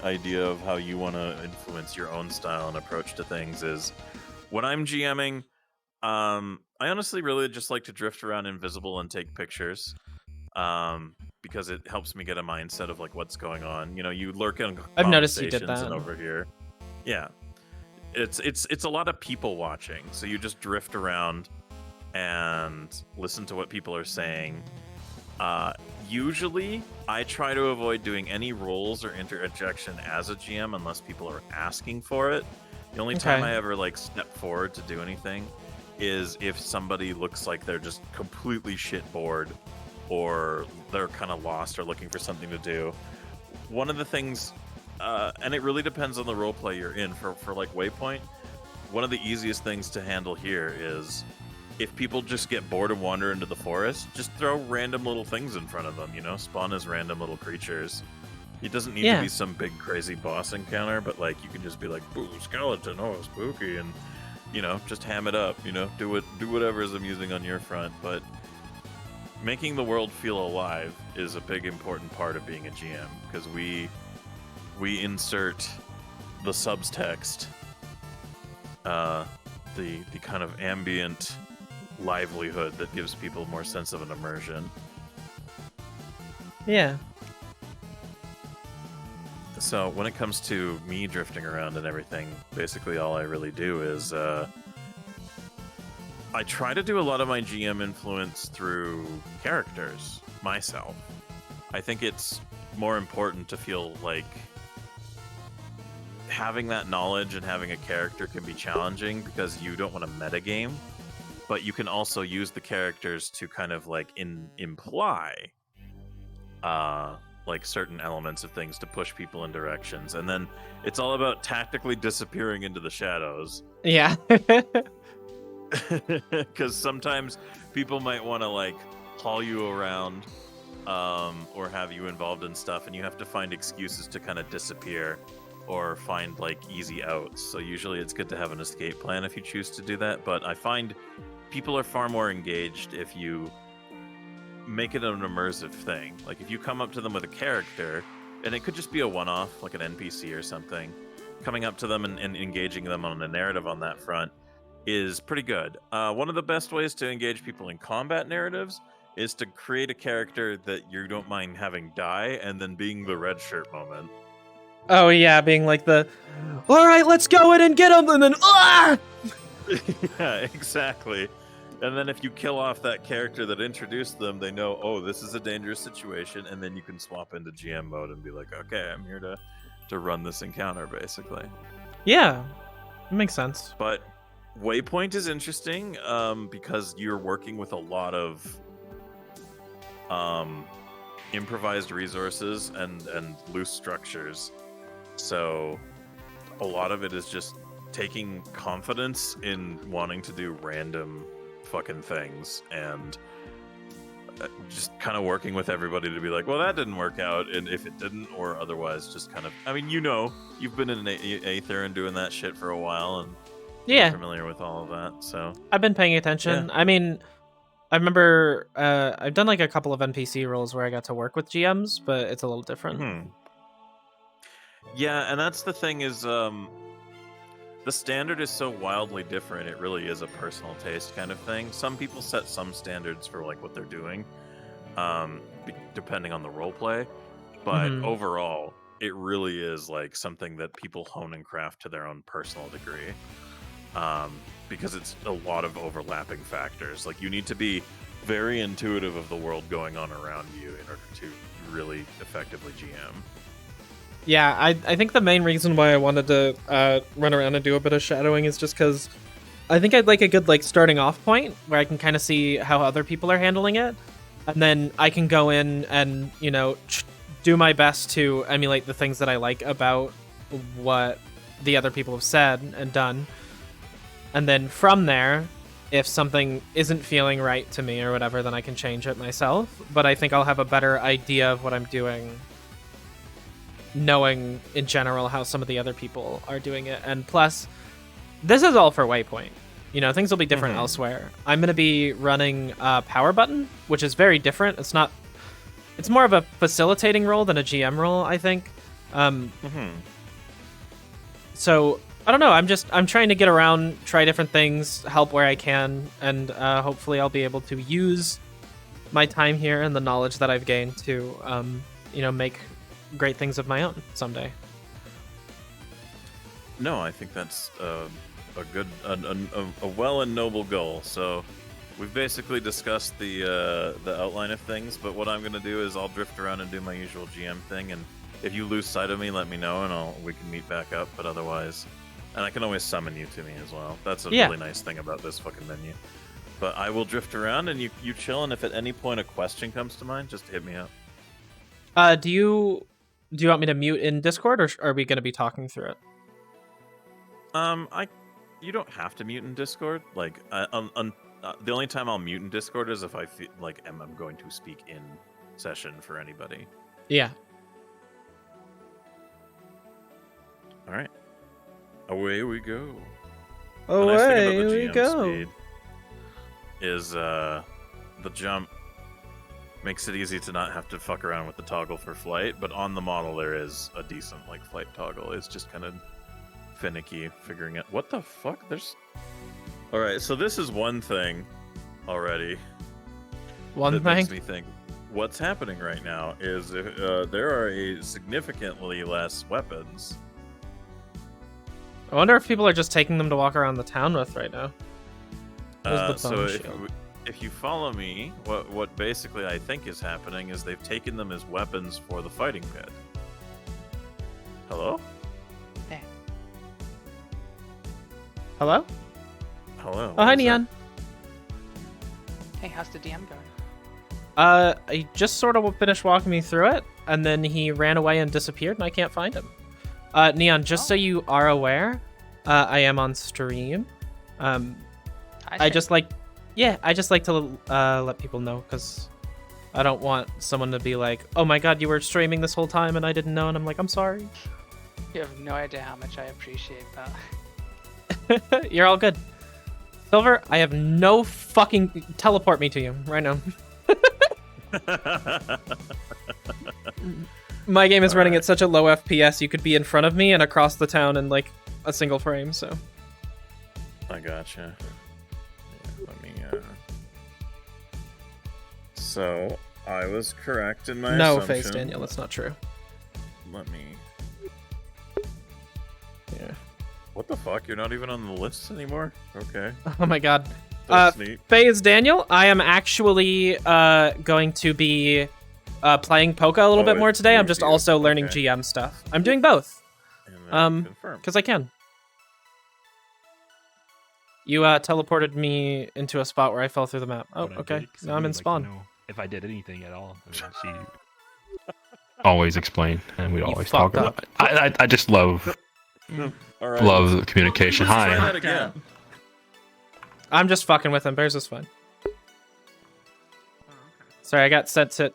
idea of how you want to influence your own style and approach to things, is when I'm GMing, I honestly really just like to drift around invisible and take pictures, because it helps me get a mindset of like what's going on. You know, you lurk in I've noticed you did conversations that. and over here, yeah, it's a lot of people watching, so you just drift around and listen to what people are saying. Usually, I try to avoid doing any roles or interjection as a GM unless people are asking for it, The only time I ever like step forward to do anything is if somebody looks like they're just completely shit bored, or they're kind of lost or looking for something to do. One of the things, and it really depends on the roleplay you're in. For like Waypoint, one of the easiest things to handle here is if people just get bored and wander into the forest, just throw random little things in front of them, you know, spawn as random little creatures. It doesn't need to be some big crazy boss encounter, but like you can just be like, boo, skeleton, oh, spooky, and you know, just ham it up, you know, do whatever is amusing on your front. But making the world feel alive is a big important part of being a GM, because we insert the subtext, the kind of ambient livelihood that gives people more sense of an immersion. Yeah. So when it comes to me drifting around and everything, basically all I really do is I try to do a lot of my GM influence through characters myself. I think it's more important to feel like having that knowledge and having a character can be challenging because you don't want to metagame, but you can also use the characters to kind of like imply like certain elements of things to push people in directions, and then it's all about tactically disappearing into the shadows. Yeah. Because sometimes people might want to like haul you around, or have you involved in stuff, and you have to find excuses to kind of disappear or find like easy outs. So usually it's good to have an escape plan if you choose to do that, but I find people are far more engaged if you make it an immersive thing. Like if you come up to them with a character, and it could just be a one-off, like an NPC or something, coming up to them and engaging them on a narrative on that front is pretty good. One of the best ways to engage people in combat narratives is to create a character that you don't mind having die, and then being the red shirt moment. Oh yeah, being like the, all right, let's go in and get him, and then Yeah, exactly. And then if you kill off that character that introduced them, they know, oh, this is a dangerous situation, and then you can swap into GM mode and be like, okay, I'm here to run this encounter, basically. Yeah, it makes sense. But Waypoint is interesting because you're working with a lot of improvised resources and loose structures. So a lot of it is just taking confidence in wanting to do random fucking things and just kind of working with everybody to be like, well, that didn't work out, and if it didn't, or otherwise just kind of, I mean, you know, you've been in Aether and doing that shit for a while, and you're familiar with all of that, so I've been paying attention. I mean, I remember I've done like a couple of NPC roles where I got to work with GMs, but it's a little different. Yeah, and that's the thing is the standard is so wildly different, it really is a personal taste kind of thing. Some people set some standards for like what they're doing, depending on the roleplay, but overall, it really is like something that people hone and craft to their own personal degree, because it's a lot of overlapping factors. Like you need to be very intuitive of the world going on around you in order to really effectively GM. Yeah, I think the main reason why I wanted to run around and do a bit of shadowing is just because I think I'd like a good like starting off point where I can kind of see how other people are handling it, and then I can go in and, you know, do my best to emulate the things that I like about what the other people have said and done. And then from there, if something isn't feeling right to me or whatever, then I can change it myself. But I think I'll have a better idea of what I'm doing, knowing in general how some of the other people are doing it. And plus, this is all for Waypoint. You know, things will be different elsewhere. I'm going to be running Power Button, which is very different. It's more of a facilitating role than a GM role, I think. So I don't know. I'm trying to get around, try different things, help where I can, and hopefully I'll be able to use my time here and the knowledge that I've gained to, you know, make great things of my own someday. No, I think that's a good, a well and noble goal. So we've basically discussed the outline of things, but what I'm going to do is I'll drift around and do my usual GM thing, and if you lose sight of me, let me know, and we can meet back up. But otherwise, And I can always summon you to me as well. That's a really nice thing about this fucking menu. But I will drift around and you chill, and if at any point a question comes to mind, just hit me up. Do you want me to mute in Discord, or are we going to be talking through it? You don't have to mute in Discord. Like, the only time I'll mute in Discord is if I feel like I'm going to speak in session for anybody. Yeah. All right. Away we go. Away we go. Speed is the jump makes it easy to not have to fuck around with the toggle for flight, but on the model there is a decent like flight toggle. It's just kind of finicky figuring out what the fuck. There's all right. So this is one thing already. That makes me think. What's happening right now is there are significantly less weapons. I wonder if people are just taking them to walk around the town with right now. So if you follow me, what basically I think is happening is they've taken them as weapons for the fighting pit. Hello? Hey. Hello? Hello. Oh, hi, Neon. Hey, how's the DM going? He just sort of finished walking me through it, and then he ran away and disappeared, and I can't find him. Neon, just so you are aware, I am on stream. I just like to let people know, because I don't want someone to be like, oh my god, you were streaming this whole time and I didn't know, and I'm like, I'm sorry. You have no idea how much I appreciate that. You're all good. Silver, I have no fucking... Teleport me to you right now. My game is running at such a low FPS, you could be in front of me and across the town in like a single frame, so... I gotcha. Let me, So, I was correct in my assumption. No, Face Daniel, that's not true. Let me... Yeah. What the fuck? You're not even on the list anymore? Okay. Oh my god. That's neat. Face Daniel, I am actually going to be playing Poké a little bit more today. I'm just also learning GM stuff. I'm doing both. Because I can. You teleported me into a spot where I fell through the map. Oh, okay. Now I'm in spawn. If I did anything at all, she always explain, and we always talk about it. I just love love communication. Hi. I'm just fucking with him. Bears is fine. Sorry, I got sent to...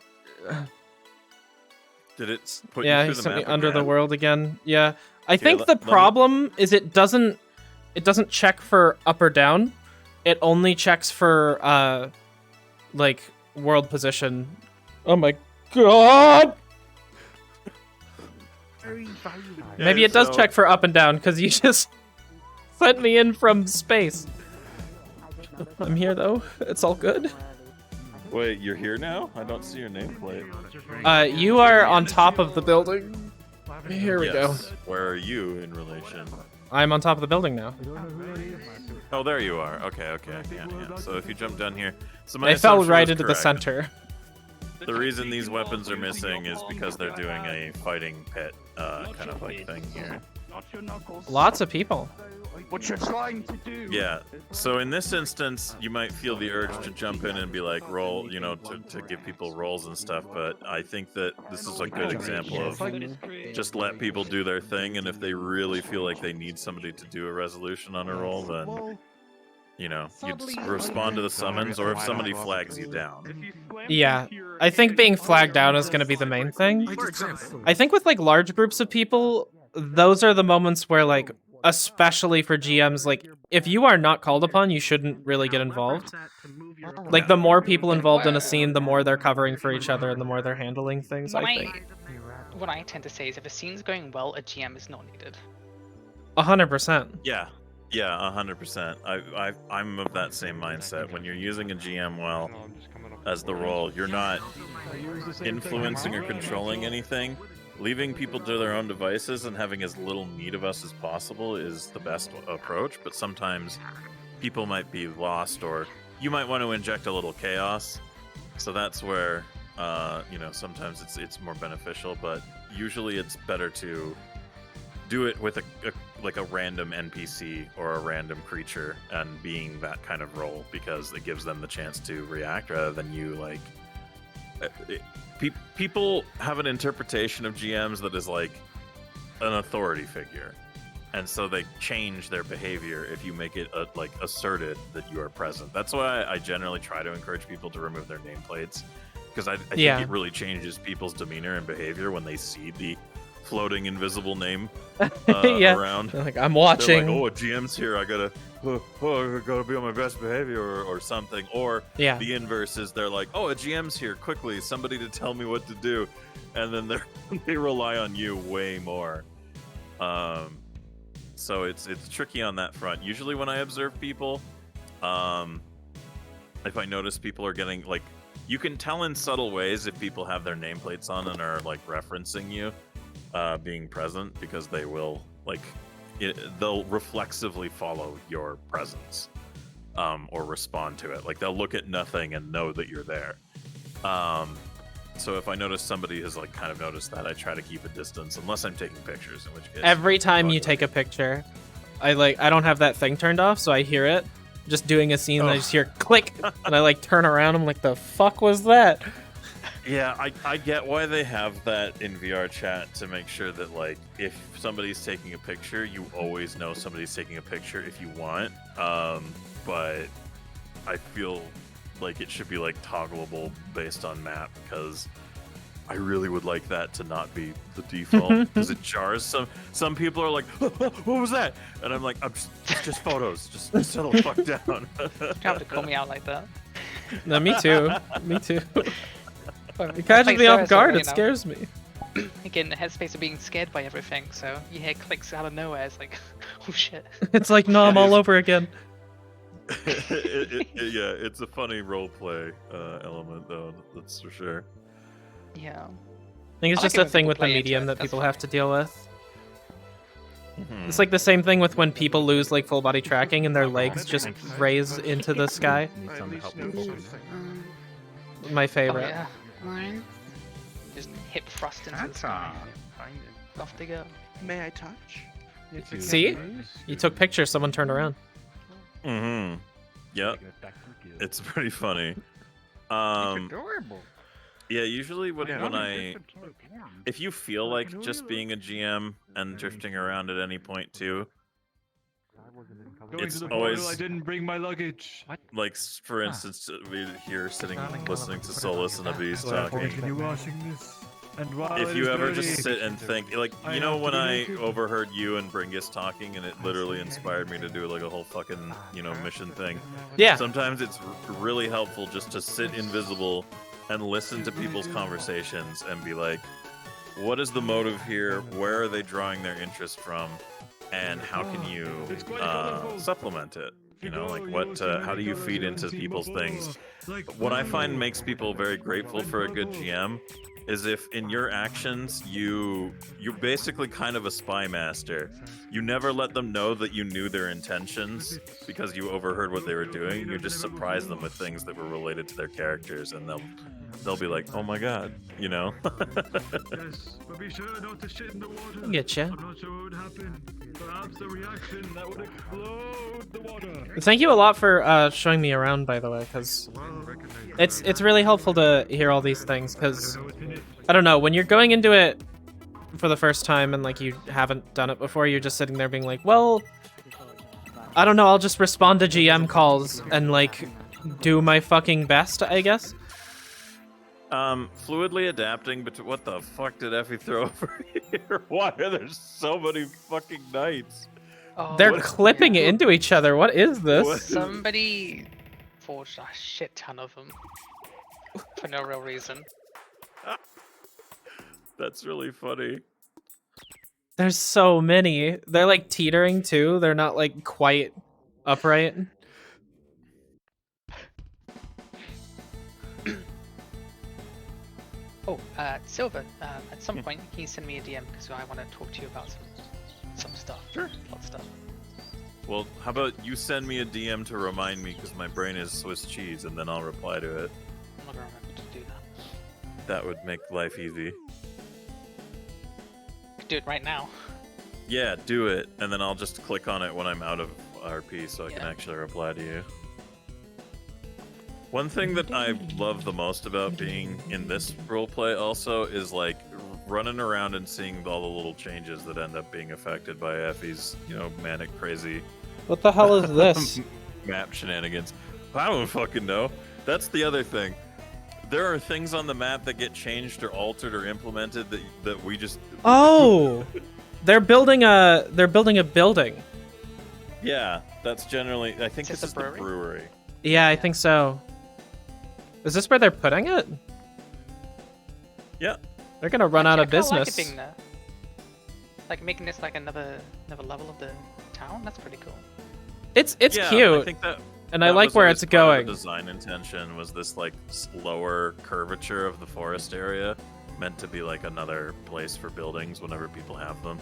Did it put yeah, you he through the sent me map under the again? world again. Yeah. I think the problem is it doesn't check for up or down. It only checks for like world position. Oh my god! Maybe it does check for up and down because you just sent me in from space. I'm here though. It's all good. Wait, you're here now? I don't see your nameplate. You are on top of the building. Here we go. Where are you in relation? I'm on top of the building now. Oh, there you are. Okay. Yeah. So if you jump down here, so my they fell assumption right was into the correct. center. The reason these weapons are missing is because they're doing a fighting pit kind of like thing here. Lots of people. What you're trying to do. Yeah. So in this instance, you might feel the urge to jump in and be like, roll, you know, to give people rolls and stuff. But I think that this is a good example of just let people do their thing. And if they really feel like they need somebody to do a resolution on a roll, then, you know, you respond to the summons, or if somebody flags you down. Yeah, I think being flagged down is going to be the main thing. I think with like large groups of people, those are the moments where like, especially for GMs, like if you are not called upon, you shouldn't really get involved. Like the more people involved in a scene, the more they're covering for each other and the more they're handling things, I think. What I tend to say is if a scene's going well, a GM is not needed. 100%. Yeah, 100%. I'm of that same mindset. When you're using a GM well as the role, you're not influencing or controlling anything. Leaving people to their own devices and having as little need of us as possible is the best approach, but sometimes people might be lost, or you might want to inject a little chaos. So that's where, you know, sometimes it's more beneficial, but usually it's better to do it with like a random NPC or a random creature and being that kind of role, because it gives them the chance to react rather than you like. People have an interpretation of GMs that is like an authority figure, and so they change their behavior if you make it like asserted that you are present. That's why I generally try to encourage people to remove their nameplates, because I think it really changes people's demeanor and behavior when they see the floating invisible name around. They're like, I'm watching. They're like, oh, a GM's here. I gotta be on my best behavior or something. Or the inverse is they're like, oh, a GM's here. Quickly, somebody to tell me what to do. And then they rely on you way more. So it's tricky on that front. Usually when I observe people, if I notice people are getting like, you can tell in subtle ways if people have their nameplates on and are like referencing you being present, because they will like they'll reflexively follow your presence or respond to it. Like they'll look at nothing and know that you're there. So if I notice somebody has like kind of noticed that, I try to keep a distance unless I'm taking pictures, in which case every time you take a picture, I don't have that thing turned off, so I hear it just doing a scene and I just hear click and I like turn around. I'm like, the fuck was that? Yeah, I get why they have that in VR chat, to make sure that like if somebody's taking a picture, you always know somebody's taking a picture if you want. But I feel like it should be like toggleable based on map, because I really would like that to not be the default, because it jars. Some people are like, what was that? And I'm like, I'm just photos. Just settle the fuck down. You have to call me out like that. No, me too. Me too. It catches me off guard. It scares me. You get in the headspace of being scared by everything, so you hear clicks out of nowhere. It's like, oh shit. It's like, no, I'm all over again. Yeah, it's a funny roleplay element, though. That's for sure. Yeah. I think it's just a thing with the medium that people have to deal with. It's like the same thing with when people lose like full body tracking and their legs just raise into the sky. My favorite. Oh, yeah. Just hip thrust into the sky. Off they go. May I touch? See? You took pictures, someone turned around. Mm-hmm. Yep. It's pretty funny. Adorable. Yeah, usually when if you feel like just being a GM and drifting around at any point too, it's always. I didn't bring my luggage. Like, for instance, we here sitting listening to Solus and Abiz talking. If you ever just sit and think, like, you know, when I overheard you and Bringus talking, and it literally inspired me to do like a whole fucking, mission thing. Yeah. Sometimes it's really helpful just to sit invisible and listen to people's conversations and be like, what is the motive here? Where are they drawing their interest from? And how can you supplement it? Like how do you feed into people's things? What I find makes people very grateful for a good GM is if in your actions you're basically kind of a spy master. You never let them know that you knew their intentions because you overheard what they were doing. You just surprise them with things that were related to their characters, and they'll be like, oh my god, Yes, but be sure not to shit in the water. Getcha. I'm not sure what would happen. Perhaps a reaction that would explode the water. Thank you a lot for showing me around, by the way, because it's really helpful to hear all these things, because I don't know, when you're going into it for the first time and like you haven't done it before, you're just sitting there being like, well, I don't know, I'll just respond to GM calls and like do my fucking best, I guess. Fluidly adapting, but what the fuck did Effie throw over here? Why are there so many fucking knights? Oh, they're clipping into each other. What is this? Somebody forged a shit ton of them for no real reason. That's really funny. There's so many. They're like teetering too. They're not like quite upright. Oh, Silver, at some point, can you send me a DM, because I want to talk to you about some stuff. Sure. A lot of stuff. Well, how about you send me a DM to remind me, because my brain is Swiss cheese, and then I'll reply to it. I'm not going to remember to do that. That would make life easy. Could do it right now. Yeah, do it, and then I'll just click on it when I'm out of RP so I can actually reply to you. One thing that I love the most about being in this roleplay also is like running around and seeing all the little changes that end up being affected by Effie's, manic, crazy. What the hell is this? Map shenanigans. I don't fucking know. That's the other thing. There are things on the map that get changed or altered or implemented that we just. Oh, they're building a building. Yeah, that's generally. I think this is the brewery. Yeah, I think so. Is this where they're putting it? Yeah. They're gonna run out of business. Like it being there. Like making this like another level of the town. That's pretty cool. It's yeah, cute. I think that. And I like where it's going. The design intention was this like slower curvature of the forest area, meant to be like another place for buildings whenever people have them.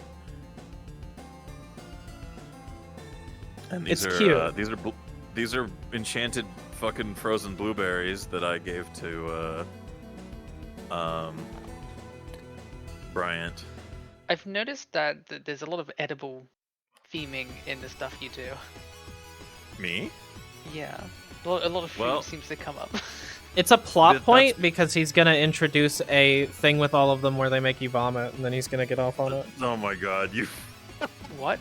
And these It's are cute. these are enchanted fucking frozen blueberries that I gave to Bryant. I've noticed that there's a lot of edible theming in the stuff you do. Me? Yeah, a lot of food seems to come up. It's a plot point because he's gonna introduce a thing with all of them where they make you vomit, and then he's gonna get off on it. Oh my god, you. What?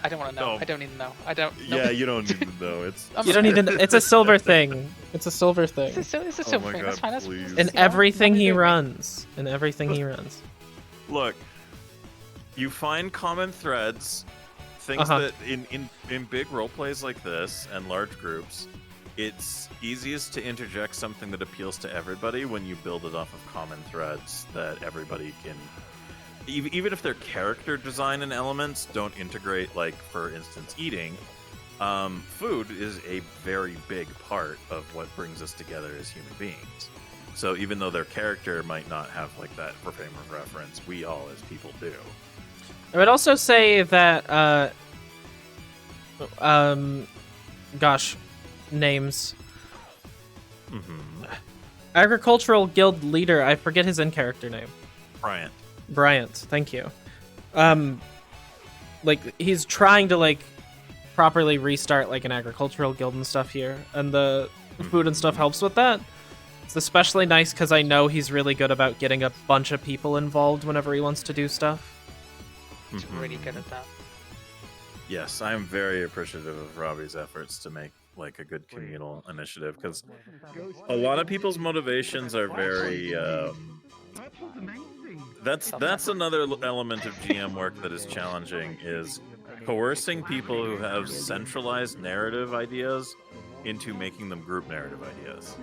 I don't want to know. No. I don't need to know. I don't. Yeah, you don't need to know. It's. You don't need to. It's a silver thing. It's a silver thing. It's a silver thing. That's fine. That's In everything he runs. In everything he runs. Look, you find common threads, things that in big role plays like this and large groups, it's easiest to interject something that appeals to everybody when you build it off of common threads that everybody can. Even if their character design and elements don't integrate, like for instance eating, food is a very big part of what brings us together as human beings. So even though their character might not have like that for frame of reference, we all as people do. I would also say that gosh, names. Agricultural guild leader, I forget his in-character name. Bryant, thank you. Like he's trying to like properly restart like an agricultural guild and stuff here, and the food and stuff helps with that. It's especially nice because I know he's really good about getting a bunch of people involved whenever he wants to do stuff. He's really good at that. Yes, I'm very appreciative of Robbie's efforts to make like a good communal initiative, because a lot of people's motivations are very. That's another element of GM work that is challenging, is coercing people who have centralized narrative ideas into making them group narrative ideas,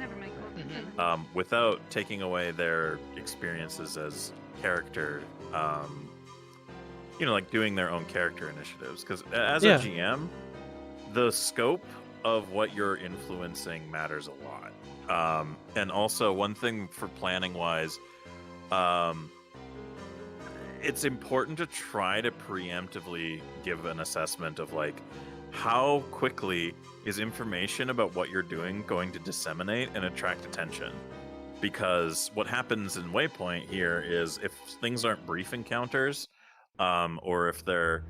without taking away their experiences as character, like doing their own character initiatives. Because as a GM, the scope of what you're influencing matters a lot. And also, one thing for planning wise, it's important to try to preemptively give an assessment of like how quickly is information about what you're doing going to disseminate and attract attention. Because what happens in Waypoint here is if things aren't brief encounters, or if they're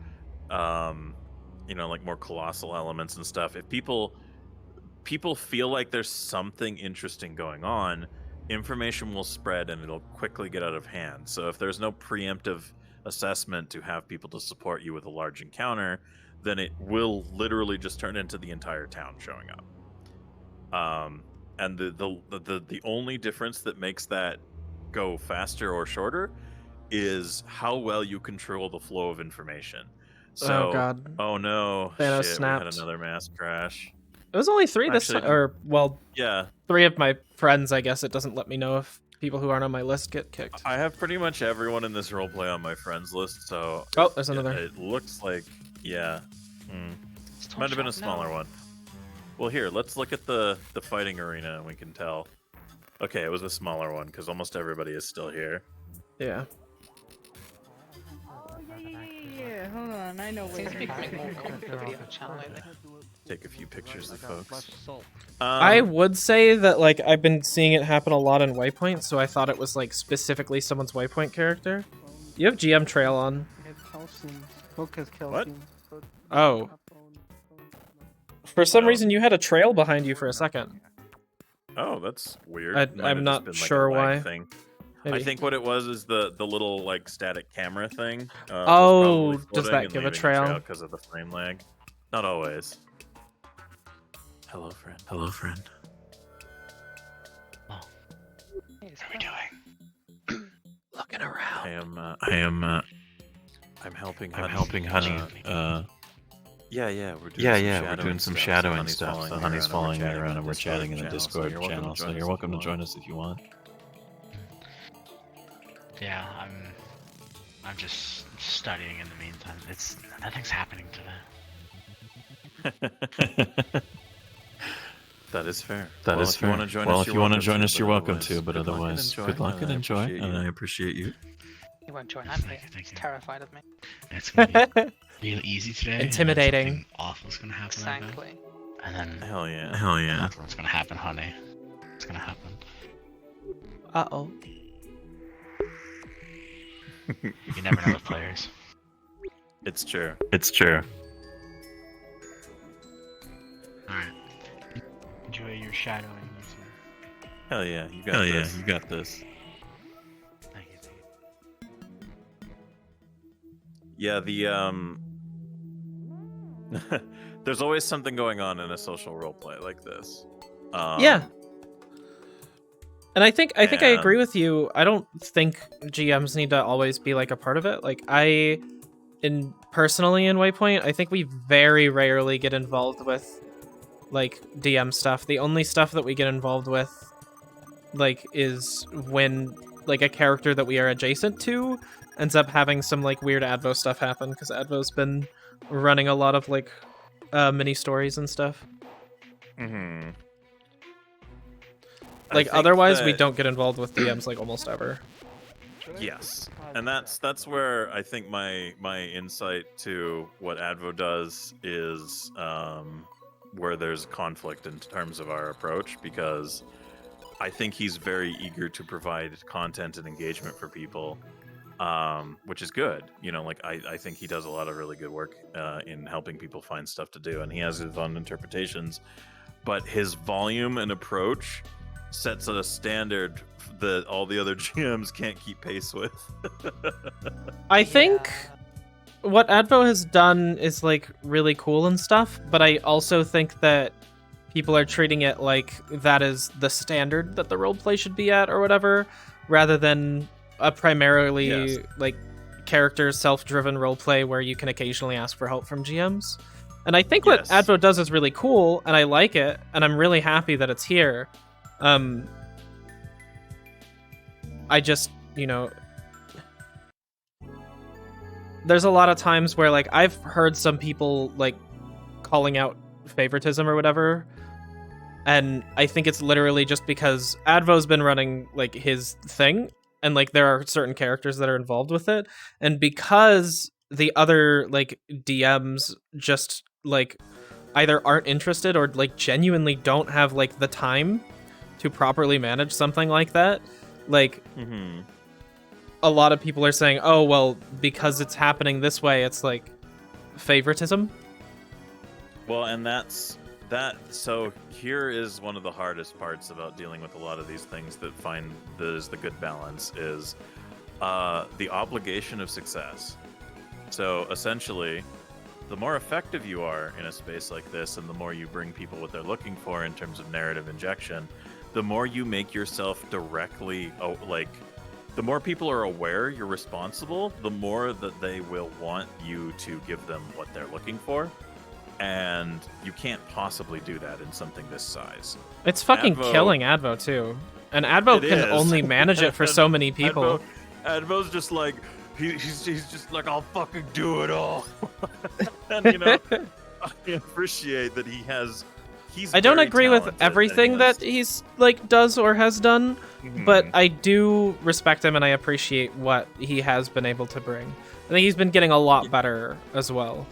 like more colossal elements and stuff, if people feel like there's something interesting going on, information will spread and it'll quickly get out of hand. So if there's no preemptive assessment to have people to support you with a large encounter, then it will literally just turn into the entire town showing up. And the only difference that makes that go faster or shorter is how well you control the flow of information. So, oh god. Oh no. Thanos shit, snapped. We had another mass crash. It was only 3 this time, or well, yeah, 3 of my friends. I guess it doesn't let me know if people who aren't on my list get kicked. I have pretty much everyone in this roleplay on my friends list, so oh, there's another. It looks like might have been a smaller one. Well, here, let's look at the fighting arena and we can tell. Okay, it was a smaller one because almost everybody is still here. Yeah. Yeah, hold on, I know Seems to be becoming more common for the video channel lately. Take a few pictures of folks. I would say that like I've been seeing it happen a lot in Waypoint, so I thought it was like specifically someone's Waypoint character. You have GM Trail on. What? Oh. For some reason, you had a trail behind you for a second. Oh, that's weird. I'm Might have not just been, sure like, a lag why. thing. Maybe. I think what it was is the little like static camera thing. Oh, was does probably that and give a leaving trail? because of the frame lag? Not always. Hello, friend. Hello, friend. What are you doing? Looking around. I'm helping. I'm helping Honey. Yeah, We're doing some shadowing stuff. So Honey's following me around, and we're chatting in the Discord channel. So you're welcome to join us if you want. Yeah, I'm just studying in the meantime. Nothing's happening today. That is fair. That is fair. Well, if you want to join us, you're welcome to. But good luck and otherwise, enjoy, good luck and and I enjoy. appreciate And you. I appreciate you. He won't join. I'm here. He's terrified of me. It's gonna be real easy today. Intimidating. And then something awful's gonna happen. Exactly. And then Hell yeah. That's what's gonna happen, honey. It's gonna happen. Uh-oh. You never know with players. It's true. It's true. Alright. Enjoy your shadowing. Hell yeah, you got this. You got this. Thank you. Yeah, there's always something going on in a social roleplay like this. Yeah. And I think I agree with you. I don't think GMs need to always be like a part of it. Like personally in Waypoint, I think we very rarely get involved with like DM stuff. The only stuff that we get involved with like is when like a character that we are adjacent to ends up having some like weird Advo stuff happen, because Advo's been running a lot of like mini stories and stuff. Mm-hmm. Like otherwise we don't get involved with DMs like almost ever. Yes, and that's where I think my insight to what Advo does is where there's conflict in terms of our approach, because I think he's very eager to provide content and engagement for people, which is good. You know, like I think he does a lot of really good work in helping people find stuff to do, and he has his own interpretations, but his volume and approach sets a standard that all the other GMs can't keep pace with. I think what Advo has done is like really cool and stuff, but I also think that people are treating it like that is the standard that the roleplay should be at or whatever, rather than a primarily like character self-driven roleplay where you can occasionally ask for help from GMs. And I think what Advo does is really cool, and I like it, and I'm really happy that it's here. I just, you know, there's a lot of times where like I've heard some people like calling out favoritism or whatever, and I think it's literally just because Advo's been running like his thing, and like there are certain characters that are involved with it, and because the other like DMs just like either aren't interested or like genuinely don't have like the time to properly manage something like that, like a lot of people are saying, oh well, because it's happening this way, it's like favoritism. Well, and so here is one of the hardest parts about dealing with a lot of these things that find there's the good balance is the obligation of success. So essentially, the more effective you are in a space like this, and the more you bring people what they're looking for in terms of narrative injection, the more you make yourself directly, the more people are aware you're responsible, the more that they will want you to give them what they're looking for. And you can't possibly do that in something this size. It's fucking killing Advo too. And Advo can only manage it for so many people. Advo's just like, he's just like, I'll fucking do it all. And you know, I appreciate that I don't agree with everything that he's like does or has done, but I do respect him and I appreciate what he has been able to bring. I think he's been getting a lot better as well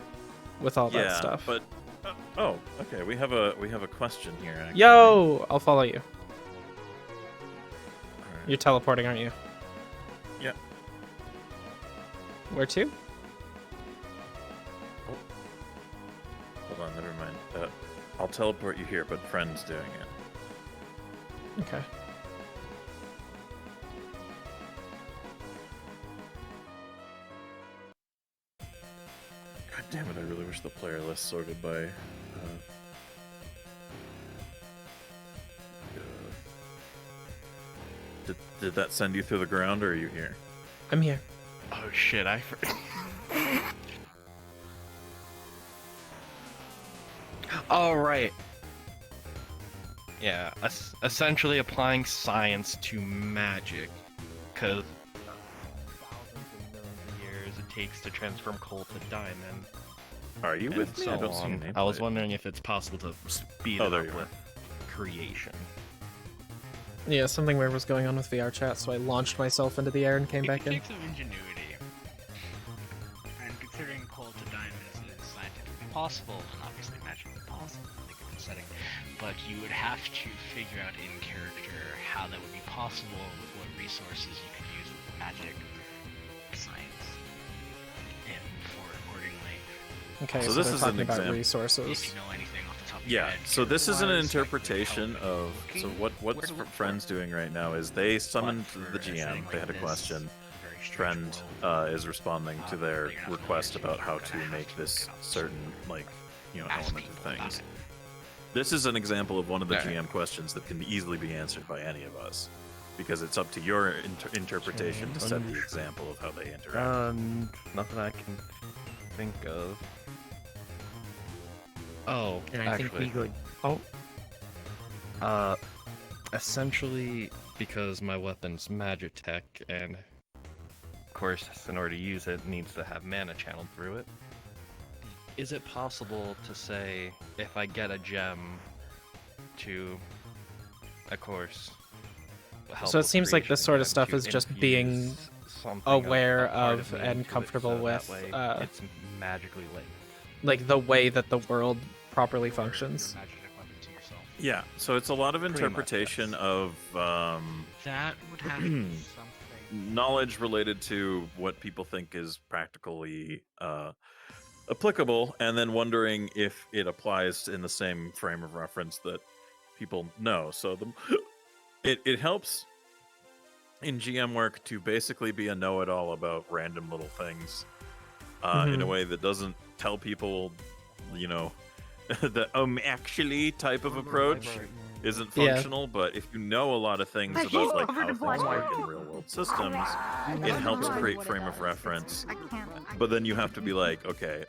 with all that stuff. But oh, okay, we have a question here. Actually. Yo, I'll follow you. Right. You're teleporting, aren't you? Yeah. Where to? on, never mind. I'll teleport you here, but friend's doing it. Okay. God damn it, I really wish the player list sorted by... Did that send you through the ground, or are you here? I'm here. Oh shit, All right. Yeah, essentially applying science to magic, because years it takes to transform coal to diamond. Are you with me? So I don't see your on. name I was plate. wondering if it's possible to speed it up with creation. Yeah, something weird was going on with VR chat, so I launched myself into the air and came back in. It takes some ingenuity, and considering coal to diamonds is scientifically possible, and obviously magically possible in a given setting, but you would have to figure out in character how that would be possible, with what resources you could use with magic, science, and for accordingly. Okay, So so this they're is talking an about example. resources. If you know anything off the top of Yeah, your head, so this is an character-wise, interpretation of... So what Friend's doing right now is they summoned the GM, they had a question. Friend is responding to their request about how to make this certain, like, element of things. This is an example of one of the GM questions that can easily be answered by any of us. Because it's up to your interpretation to set the example of how they interact. Nothing I can think of. Oh, And I think we actually. could. Oh. Essentially, because my weapon's Magitech, and of course, in order to use it, it needs to have mana channeled through it. Is it possible to say, if I get a gem to, of course, help So it with seems like this creation sort of gem stuff to is just infuse being something aware a part of me and into it, comfortable so with, that way it's magically linked. like the way that the world properly functions. Yeah, so it's a lot of Pretty much, interpretation of That would have something. knowledge related to what people think is practically applicable, and then wondering if it applies in the same frame of reference that people know. So it helps in GM work to basically be a know-it-all about random little things in a way that doesn't tell people, the actually type of approach isn't functional, but if you know a lot of things about like how things work in real world systems, it helps create frame of reference. But then you have to be like, okay,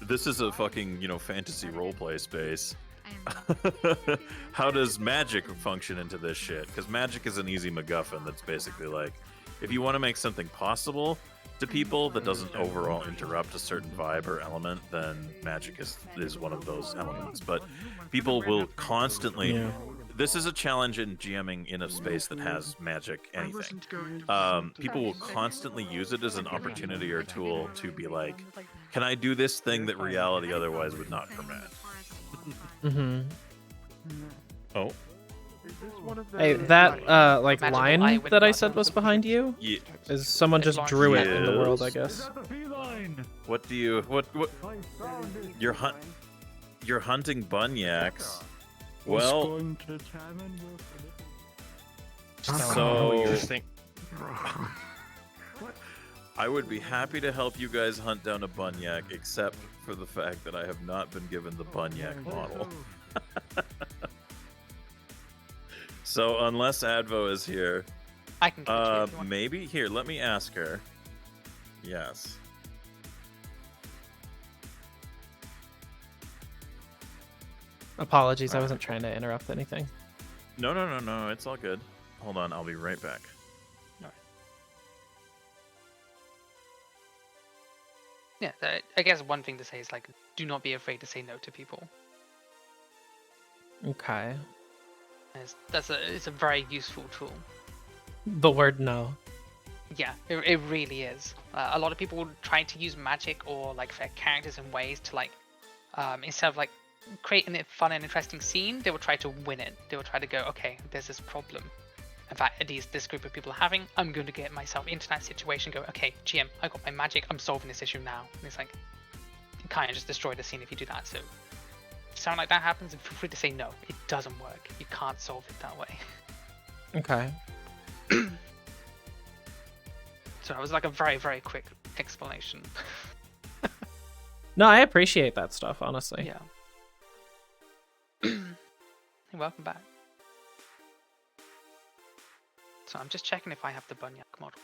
this is a fucking, fantasy roleplay space. How does magic function into this shit? Because magic is an easy MacGuffin that's basically like, if you want to make something possible to people that doesn't overall interrupt a certain vibe or element, then magic is one of those elements. But people will constantly... Yeah. This is a challenge in GMing in a space that has magic anything. People will constantly use it as an opportunity or tool to be like, can I do this thing that reality otherwise would not permit? Mm-hmm. Oh. Hey, that like line that I said was behind you? Yeah. Is someone just drew it in the world, I guess. What do you what you're hunting bunyaks. Well, so I would be happy to help you guys hunt down a bunyak, except for the fact that I have not been given the bunyak model. So unless Advo is here, I can catch you if you want. maybe here. Let me ask her. Yes. Apologies, I wasn't trying to interrupt anything. No. It's all good. Hold on, I'll be right back. Yeah, I guess one thing to say is like, do not be afraid to say no to people. Okay. It's a very useful tool. The word no. Yeah, it really is. A lot of people try to use magic or like their characters in ways to like, instead of like creating a fun and interesting scene, they will try to win it. They will try to go, okay, there's this problem. In fact, this group of people are having, I'm going to get myself into that situation. Go, okay, GM, I got my magic. I'm solving this issue now. And it's like, kind of just destroy the scene if you do that. So, if something like that happens, feel free to say no. It doesn't work. You can't solve it that way. Okay. So that was like a very, very quick explanation. No, I appreciate that stuff, honestly. Yeah. Welcome back. So I'm just checking if I have the Bunyak model.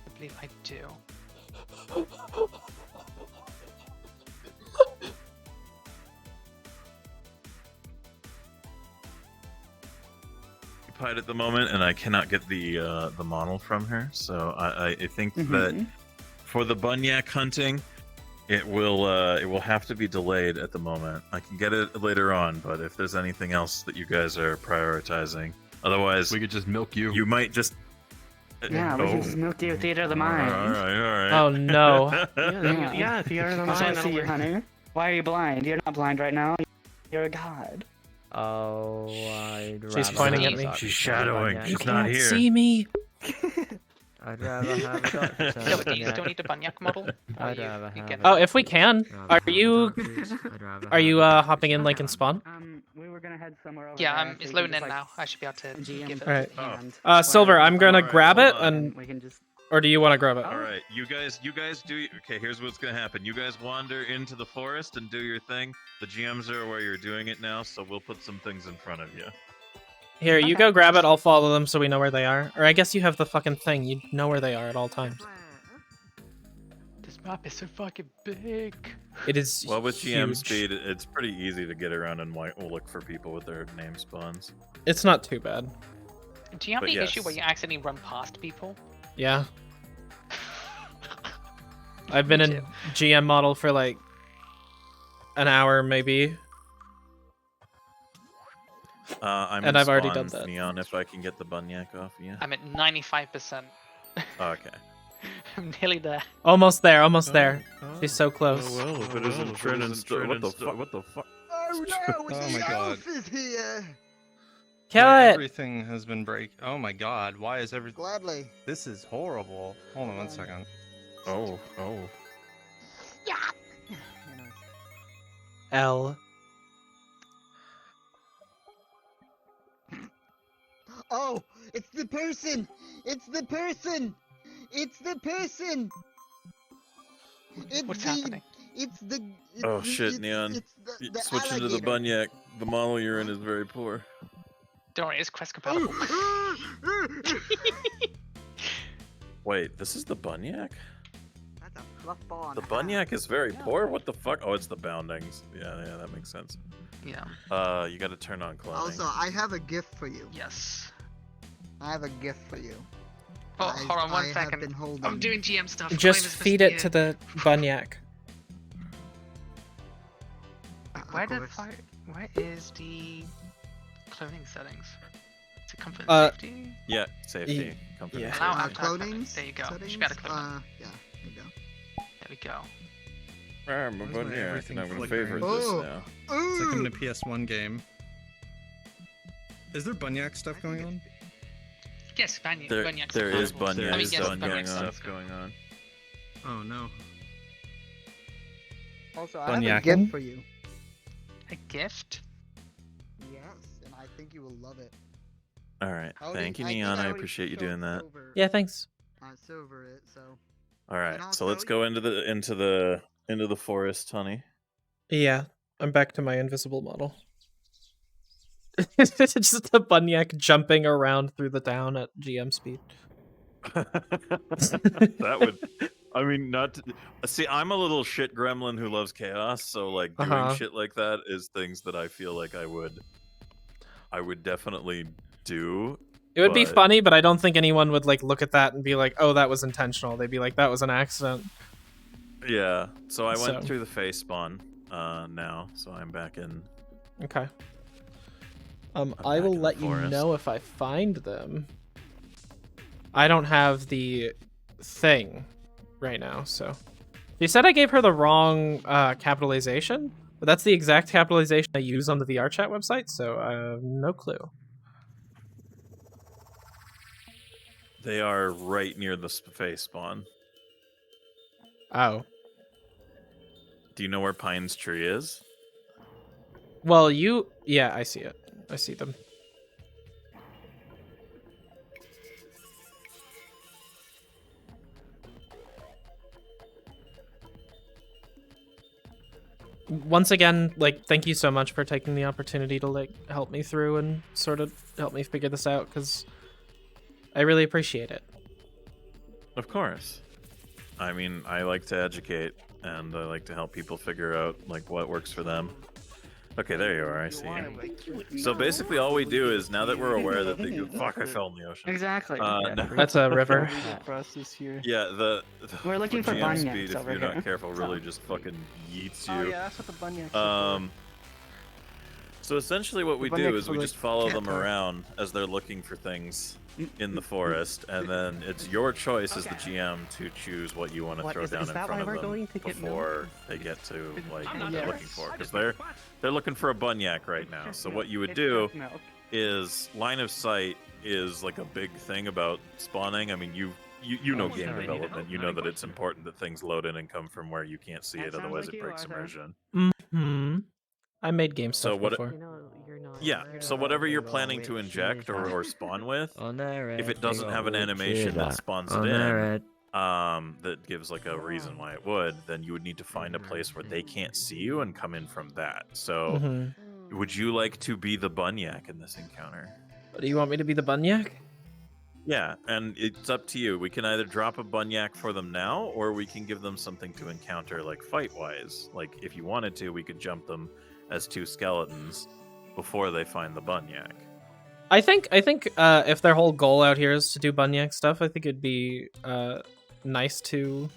I believe I do. Occupied at the moment, and I cannot get the model from her. So I think that for the Bunyak hunting, it will have to be delayed at the moment. I can get it later on, but if there's anything else that you guys are prioritizing, otherwise we could just milk you. You might just. Yeah, we can just milk you theater of the mind. All right. Oh no. Yeah, theater of the mind. I see you, honey. Why are you blind? You're not blind right now. You're a god. Oh, She's pointing at me. She's shadowing. You She's can't not here. see me. I'd rather have a doctor. No, do you still need the Bunyak model? I'd rather have. Oh, if we can. Are you hopping in like in spawn? We were gonna head somewhere over Yeah, there, so it's you loading can in just, now. I should be able to give it. All right. Silver, I'm gonna grab it, and we can just. or do you want to grab it? All right, you guys do. Okay, here's what's gonna happen. You guys wander into the forest and do your thing. The GMs are where you're doing it now, so we'll put some things in front of you. Here, you go grab it. I'll follow them so we know where they are. Or I guess you have the fucking thing. You know where they are at all times. This map is so fucking big. It is. Well, with GM huge. speed, it's pretty easy to get around and look for people with their name spawns. It's not too bad. Do you have But the yes. issue where you accidentally run past people? Yeah. I've been in GM model for like an hour, maybe. I'm And in I've already spawn, done that. Neon, if I can get the Bunyak off you. I'm at 95%. Okay. I'm nearly there. Almost there. Almost there. She's so close. Oh, well, if it isn't Trin and stuff, what the fuck? What the fuck? Oh no, Oh my god. is here. Kill Yeah, it. Everything has been break. Oh my god. Why is everything? Gladly. This is horrible. Hold on one second. Oh. Yeah. L. Oh, it's the person. It's the person. It's the person. It's What's the, happening? It's the. It's Oh the, shit, it's, Neon. It's the Switch into the alligator. Bunyak. The model you're in is very poor. Don't worry, it's quest compatible. Wait, this is the Bunyak? That's a fluff ball on The a hat. Bunyak is very poor? What the fuck? Oh, it's the boundings. Yeah, that makes sense. Yeah. You gotta turn on cloning. Also, I have a gift for you. Yes. I have a gift for you. Oh, hold on one I have second. been holding. I'm doing GM stuff. Just Claim is feed it to the Bunyak. Where is the cloning settings? Is it comfort Uh, and safety? Yeah, safety. Comfort. yeah. Allow Uh, avatar cloning There you go. settings? You gotta clone it. Yeah, there you go. There we go. I'm a Where's my Bunyak, everything and I'm gonna flickering? favorite this Oh. now. It's like I'm in a PS1 game. Is there Bunyak stuff going on? Yes, Bunyak's There is compatible. Bunyak I mean, yes, Bunyak Bunyak's stuff going on. Oh no. Also, I have a Bunyakin? gift for you. A gift? Yes, and I think you will love it. Alright, I thank you, think Neon. I already appreciate you showed doing that. Silver, Yeah, thanks. Silver it, so. Alright, And so also, let's go into the forest, honey. Yeah, I'm back to my invisible model. It's just a Bunyak jumping around through the town at GM speed. That would, I mean, not to, see. I'm a little shit gremlin who loves chaos, so like doing shit like that is things that I feel like I would definitely do. It would be but- funny, but I don't think anyone would like look at that and be like, "Oh, that was intentional." They'd be like, "That was an accident." Yeah, so I went So- through the face spawn now, so I'm back in. Okay. I will let you forest. know if I find them. I don't have the thing right now, so. You said I gave her the wrong capitalization, but that's the exact capitalization I use on the VR chat website, so I have no clue. They are right near the face spawn. Oh. Do you know where Pine's tree is? Well, yeah, I see it. I see them. Once again, like, thank you so much for taking the opportunity to, like, help me through and sort of help me figure this out, because I really appreciate it. Of course. I mean, I like to educate, and I like to help people figure out, like, what works for them. Okay, there you are, I see you. So basically all we do is, now that we're aware that fuck, I fell in the ocean. Exactly. That's a river. Yeah, We're looking for GM bunyaks speed, over if you're here. not careful, really just fucking yeets you. Oh yeah, that's what the bunyaks are for. So essentially what we do bunyaks is are we like just follow cat them park. around as they're looking for things in the forest, and then it's your choice as the GM to choose what you want to throw down in front of them before they get to like what they're looking for, because they're looking for a bunyak right now. So what you would do is line of sight is like a big thing about spawning. I mean, you know game development. You know that it's important that things load in and come from where you can't see it, otherwise it breaks immersion. Mm-hmm. I made game stuff before. Yeah, so whatever you're planning to inject or spawn with, if it doesn't have an animation that spawns it in, that gives like a reason why it would, then you would need to find a place where they can't see you and come in from that. So, would you like to be the bunyak in this encounter? Do you want me to be the bunyak? Yeah, and it's up to you. We can either drop a bunyak for them now, or we can give them something to encounter, like fight-wise. Like, if you wanted to, we could jump them as 2 skeletons before they find the bunyak. I think if their whole goal out here is to do bunyak stuff, I think it'd be nice to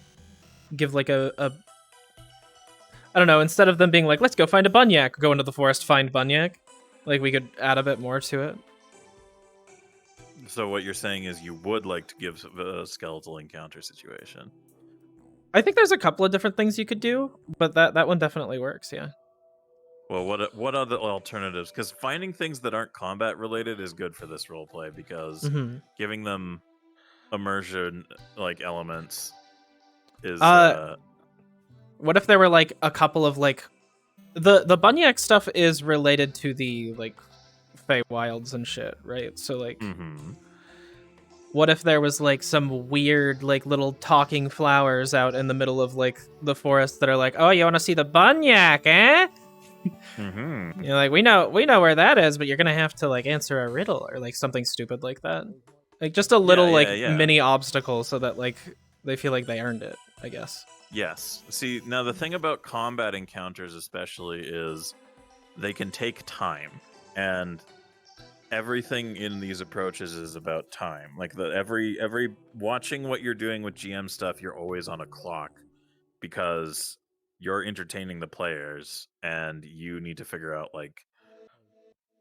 give like a I don't know, instead of them being like, let's go find a bunyak, go into the forest, find bunyak, like we could add a bit more to it. So what you're saying is you would like to give a skeletal encounter situation. I think there's a couple of different things you could do, but that one definitely works, yeah. Well, what other alternatives? Because finding things that aren't combat related is good for this roleplay, because giving them immersion like elements is. What if there were like a couple of like the bunyak stuff is related to the like Feywilds and shit, right? So like, what if there was like some weird like little talking flowers out in the middle of like the forest that are like, oh, you want to see the bunyak, eh? You're like, we know where that is, but you're gonna have to like answer a riddle or like something stupid like that. Like just a little mini obstacle so that like they feel like they earned it, I guess. Yes. See, now the thing about combat encounters especially is they can take time, and everything in these approaches is about time. Like every watching what you're doing with GM stuff, you're always on a clock, because you're entertaining the players and you need to figure out like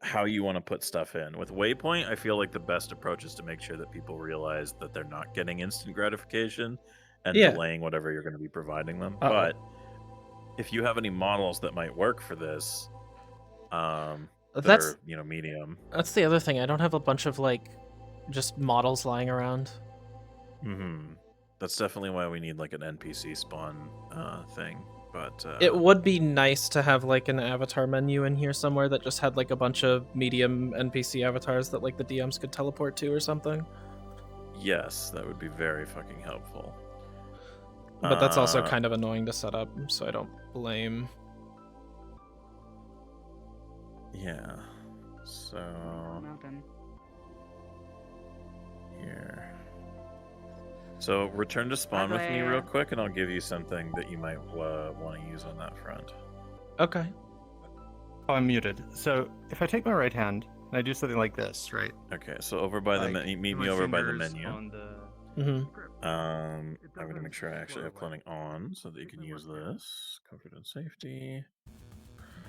how you want to put stuff in. With Waypoint, I feel like the best approach is to make sure that people realize that they're not getting instant gratification and delaying whatever you're going to be providing them. But if you have any models that might work for this, that's are, medium. That's the other thing. I don't have a bunch of like just models lying around. That's definitely why we need like an NPC spawn thing. But it would be nice to have like an avatar menu in here somewhere that just had like a bunch of medium NPC avatars that like the DMs could teleport to or something. Yes, that would be very fucking helpful. But that's also kind of annoying to set up, so I don't blame. Yeah. So here. So return to spawn with me real quick, and I'll give you something that you might want to use on that front. Okay. Oh, I'm muted. So if I take my right hand and I do something like this, right? Okay. So over by the meet me over by the menu. On I'm gonna make sure I actually have cloning on so that you can use this. Comfort and safety.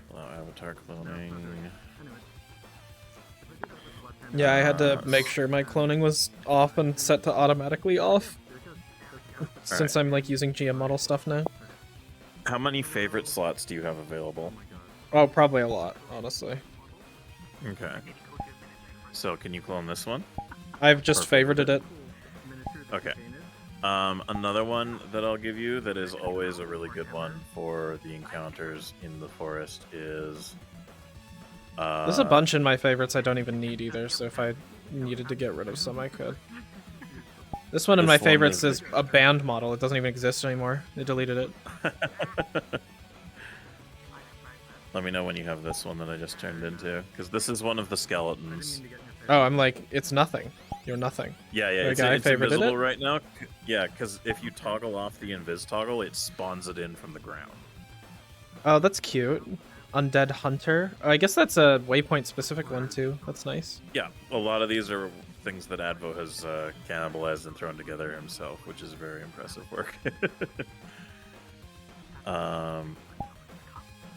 Allow avatar cloning. Yeah, I had to make sure my cloning was off and set to automatically off. Since I'm like using GM model stuff now. How many favorite slots do you have available? Oh, probably a lot, honestly. Okay. So can you clone this one? I've just favorited it. Okay. Another one that I'll give you that is always a really good one for the encounters in the forest is... There's a bunch in my favorites I don't even need either, so if I needed to get rid of some, I could. This one in my favorites is a band model. It doesn't even exist anymore. They deleted it. Let me know when you have this one that I just turned into, because this is one of the skeletons. Oh, I'm like, it's nothing. You're nothing. Yeah, it's invisible right now. Yeah, because if you toggle off the invis toggle, it spawns it in from the ground. Oh, that's cute. Undead Hunter. Oh, I guess that's a Waypoint specific one too. That's nice. Yeah, a lot of these are things that Advo has cannibalized and thrown together himself, which is very impressive work.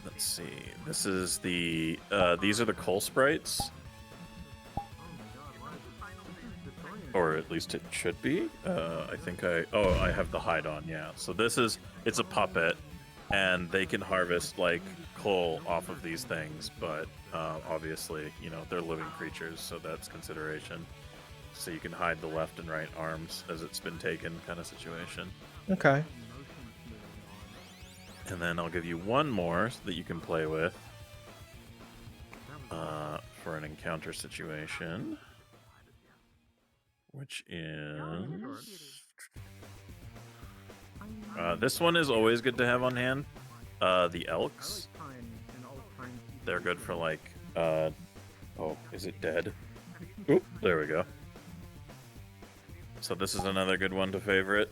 Let's see. This is the these are the coal sprites, or at least it should be. I think I have the hide on. Yeah. So it's a puppet, and they can harvest like coal off of these things, but obviously, they're living creatures, so that's consideration. So you can hide the left and right arms as it's been taken, kind of situation. Okay. And then I'll give you one more that you can play with for an encounter situation, which is... this one is always good to have on hand. The elks. They're good for like... oh, is it dead? Oop, there we go. So this is another good one to favorite.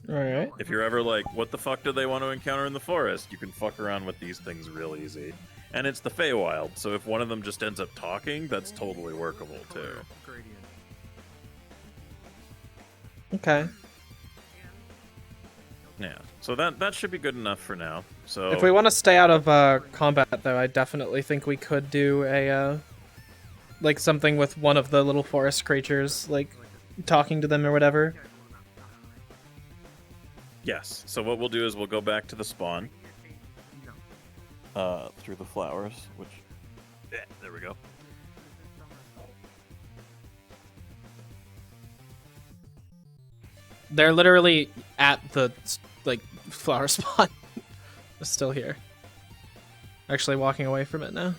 Alright. If you're ever like, what the fuck do they want to encounter in the forest? You can fuck around with these things real easy. And it's the Feywild, so if one of them just ends up talking, that's totally workable too. Okay. Yeah, so that should be good enough for now. So if we want to stay out of combat, though, I definitely think we could do a like something with one of the little forest creatures, like talking to them or whatever. Yes. So what we'll do is we'll go back to the spawn through the flowers, which there we go. They're literally at the flower spawn. They're still here. Actually walking away from it now.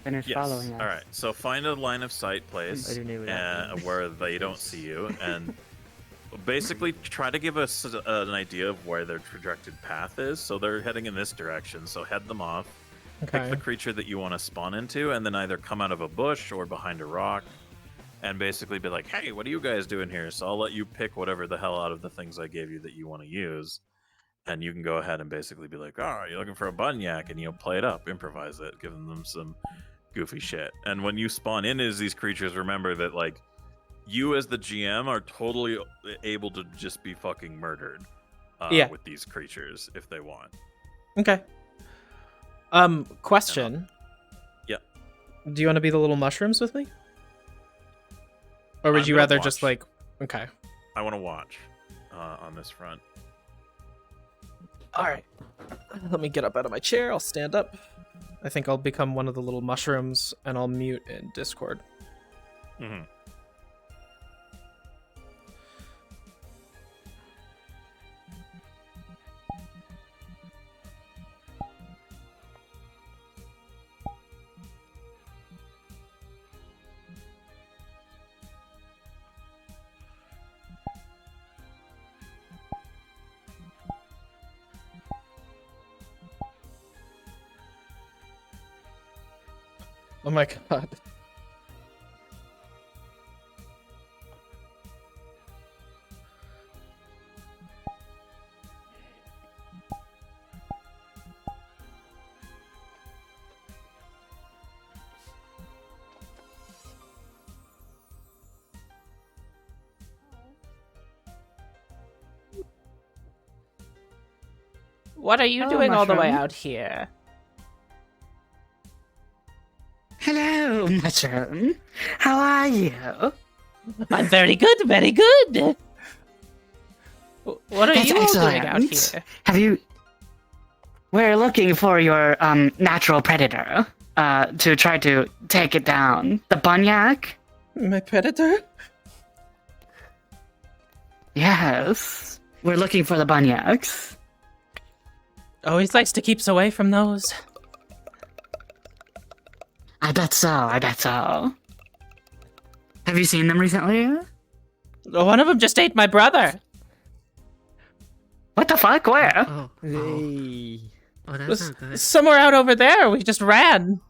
Finish following us. All right. So find a line of sight place where they don't see you, and basically try to give us an idea of where their projected path is. So they're heading in this direction. So head them off. Okay. Pick the creature that you want to spawn into, and then either come out of a bush or behind a rock, and basically be like, "Hey, what are you guys doing here?" So I'll let you pick whatever the hell out of the things I gave you that you want to use. And you can go ahead and basically be like, "Oh, you're looking for a bunyak," and play it up, improvise it, giving them some goofy shit. And when you spawn in as these creatures, remember that like you as the GM are totally able to just be fucking murdered with these creatures if they want. Okay. Question. Yeah. Do you want to be the little mushrooms with me? Or would you rather just like... Okay. I want to watch on this front. Alright. Let me get up out of my chair. I'll stand up. I think I'll become one of the little mushrooms, and I'll mute in Discord. Mm-hmm. Oh my god. What are you doing all the way out here? Hello, Mushroom. How are you? I'm very good, very good. What are you all doing out here? Have you... We're looking for your natural predator to try to take it down. The bunyak? My predator? Yes. We're looking for the Bunyaks. Always likes to keep us away from those. I bet so, I bet so. Have you seen them recently? One of them just ate my brother. What the fuck? Where? Oh, hey. Oh, that's not good. Somewhere out over there. We just ran.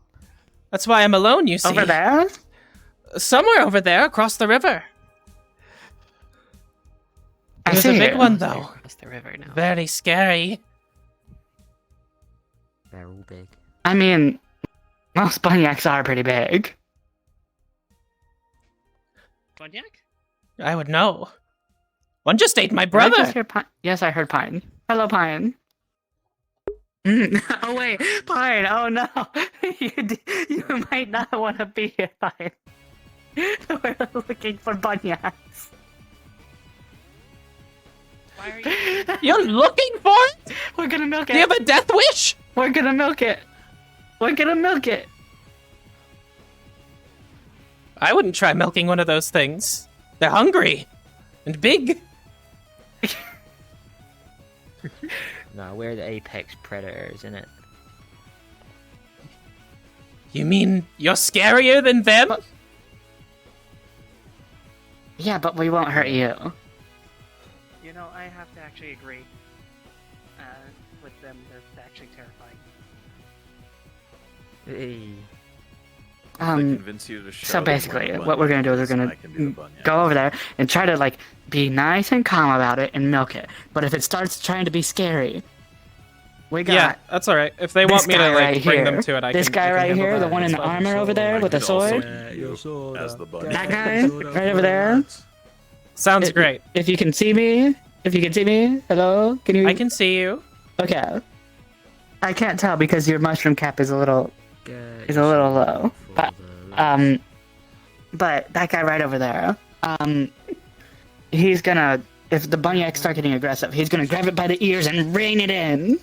That's why I'm alone, you see. Over there? Somewhere over there, across the river. There's a big one, though. Across the river now. Very scary. They're all big. I mean, most Bunyaks are pretty big. Bunyak? I would know. One just ate my Did I just brother. hear Pine? Yes, I heard Pine. Hello, Pine. Oh wait, Pine. Oh no, you might not want to be here, Pine. We're looking for Bunyaks. Why are you? You're looking for it? We're gonna milk it. Do you have a death wish? We're gonna milk it. We're gonna milk it. I wouldn't try milking one of those things. They're hungry. And big. No, we're the apex predators, innit? You mean you're scarier than them? Yeah, but we won't hurt you. You know, I have to actually agree. With them, they're actually terrifying. Hey. Convince you to show So them basically, what a what we're gonna do is we're Bunyak gonna I can do the Bunyak. go over there and try to like be nice and calm about it and milk it. But if it starts trying to be scary, we got Yeah, that's all right. If they this want me to guy like right bring here. them to it, I this can. guy I can right handle here, that. the one in the That's fine. armor over there with the could also sword. as the Bunyak. That guy right over there. Sounds great. If you can see me, hello, can you? I can see you. Okay. I can't tell because your mushroom cap is a little low. But that guy right over there, he's gonna, if the Bunyaks start getting aggressive, he's gonna grab it by the ears and rein it in.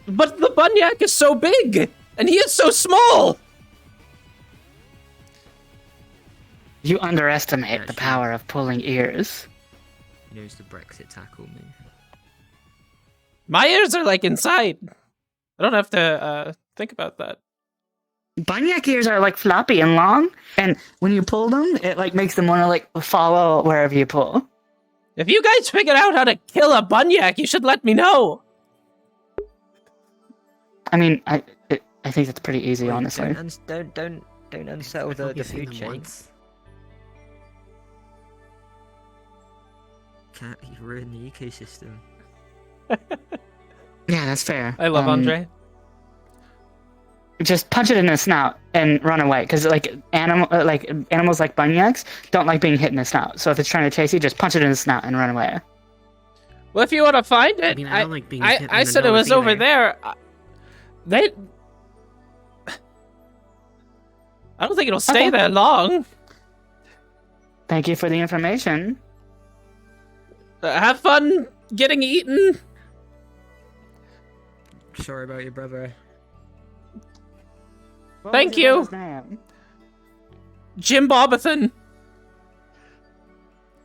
But the Bunyak is so big, and he is so small. You underestimate the power of pulling ears. He knows the Brexit tackle move. My ears are like inside. I don't have to think about that. Bunyak ears are like floppy and long, and when you pull them, it like makes them want to like follow wherever you pull. If you guys figured out how to kill a Bunyak, you should let me know. I mean, I think that's pretty easy, honestly. Don't unsettle the food chain. Can't ruin the ecosystem. Yeah, that's fair. I love Andre. Just punch it in the snout and run away, because animals like Bunyaks don't like being hit in the snout. So if it's trying to chase you, just punch it in the snout and run away. Well, if you want to find it, I mean, I don't like being hit in I the said it nose was over either. there. They. I don't think it'll stay Okay. there long. Thank you for the information. Have fun getting eaten. Sorry about your brother. What Thank was your you. brother's name? Jim Bobathan.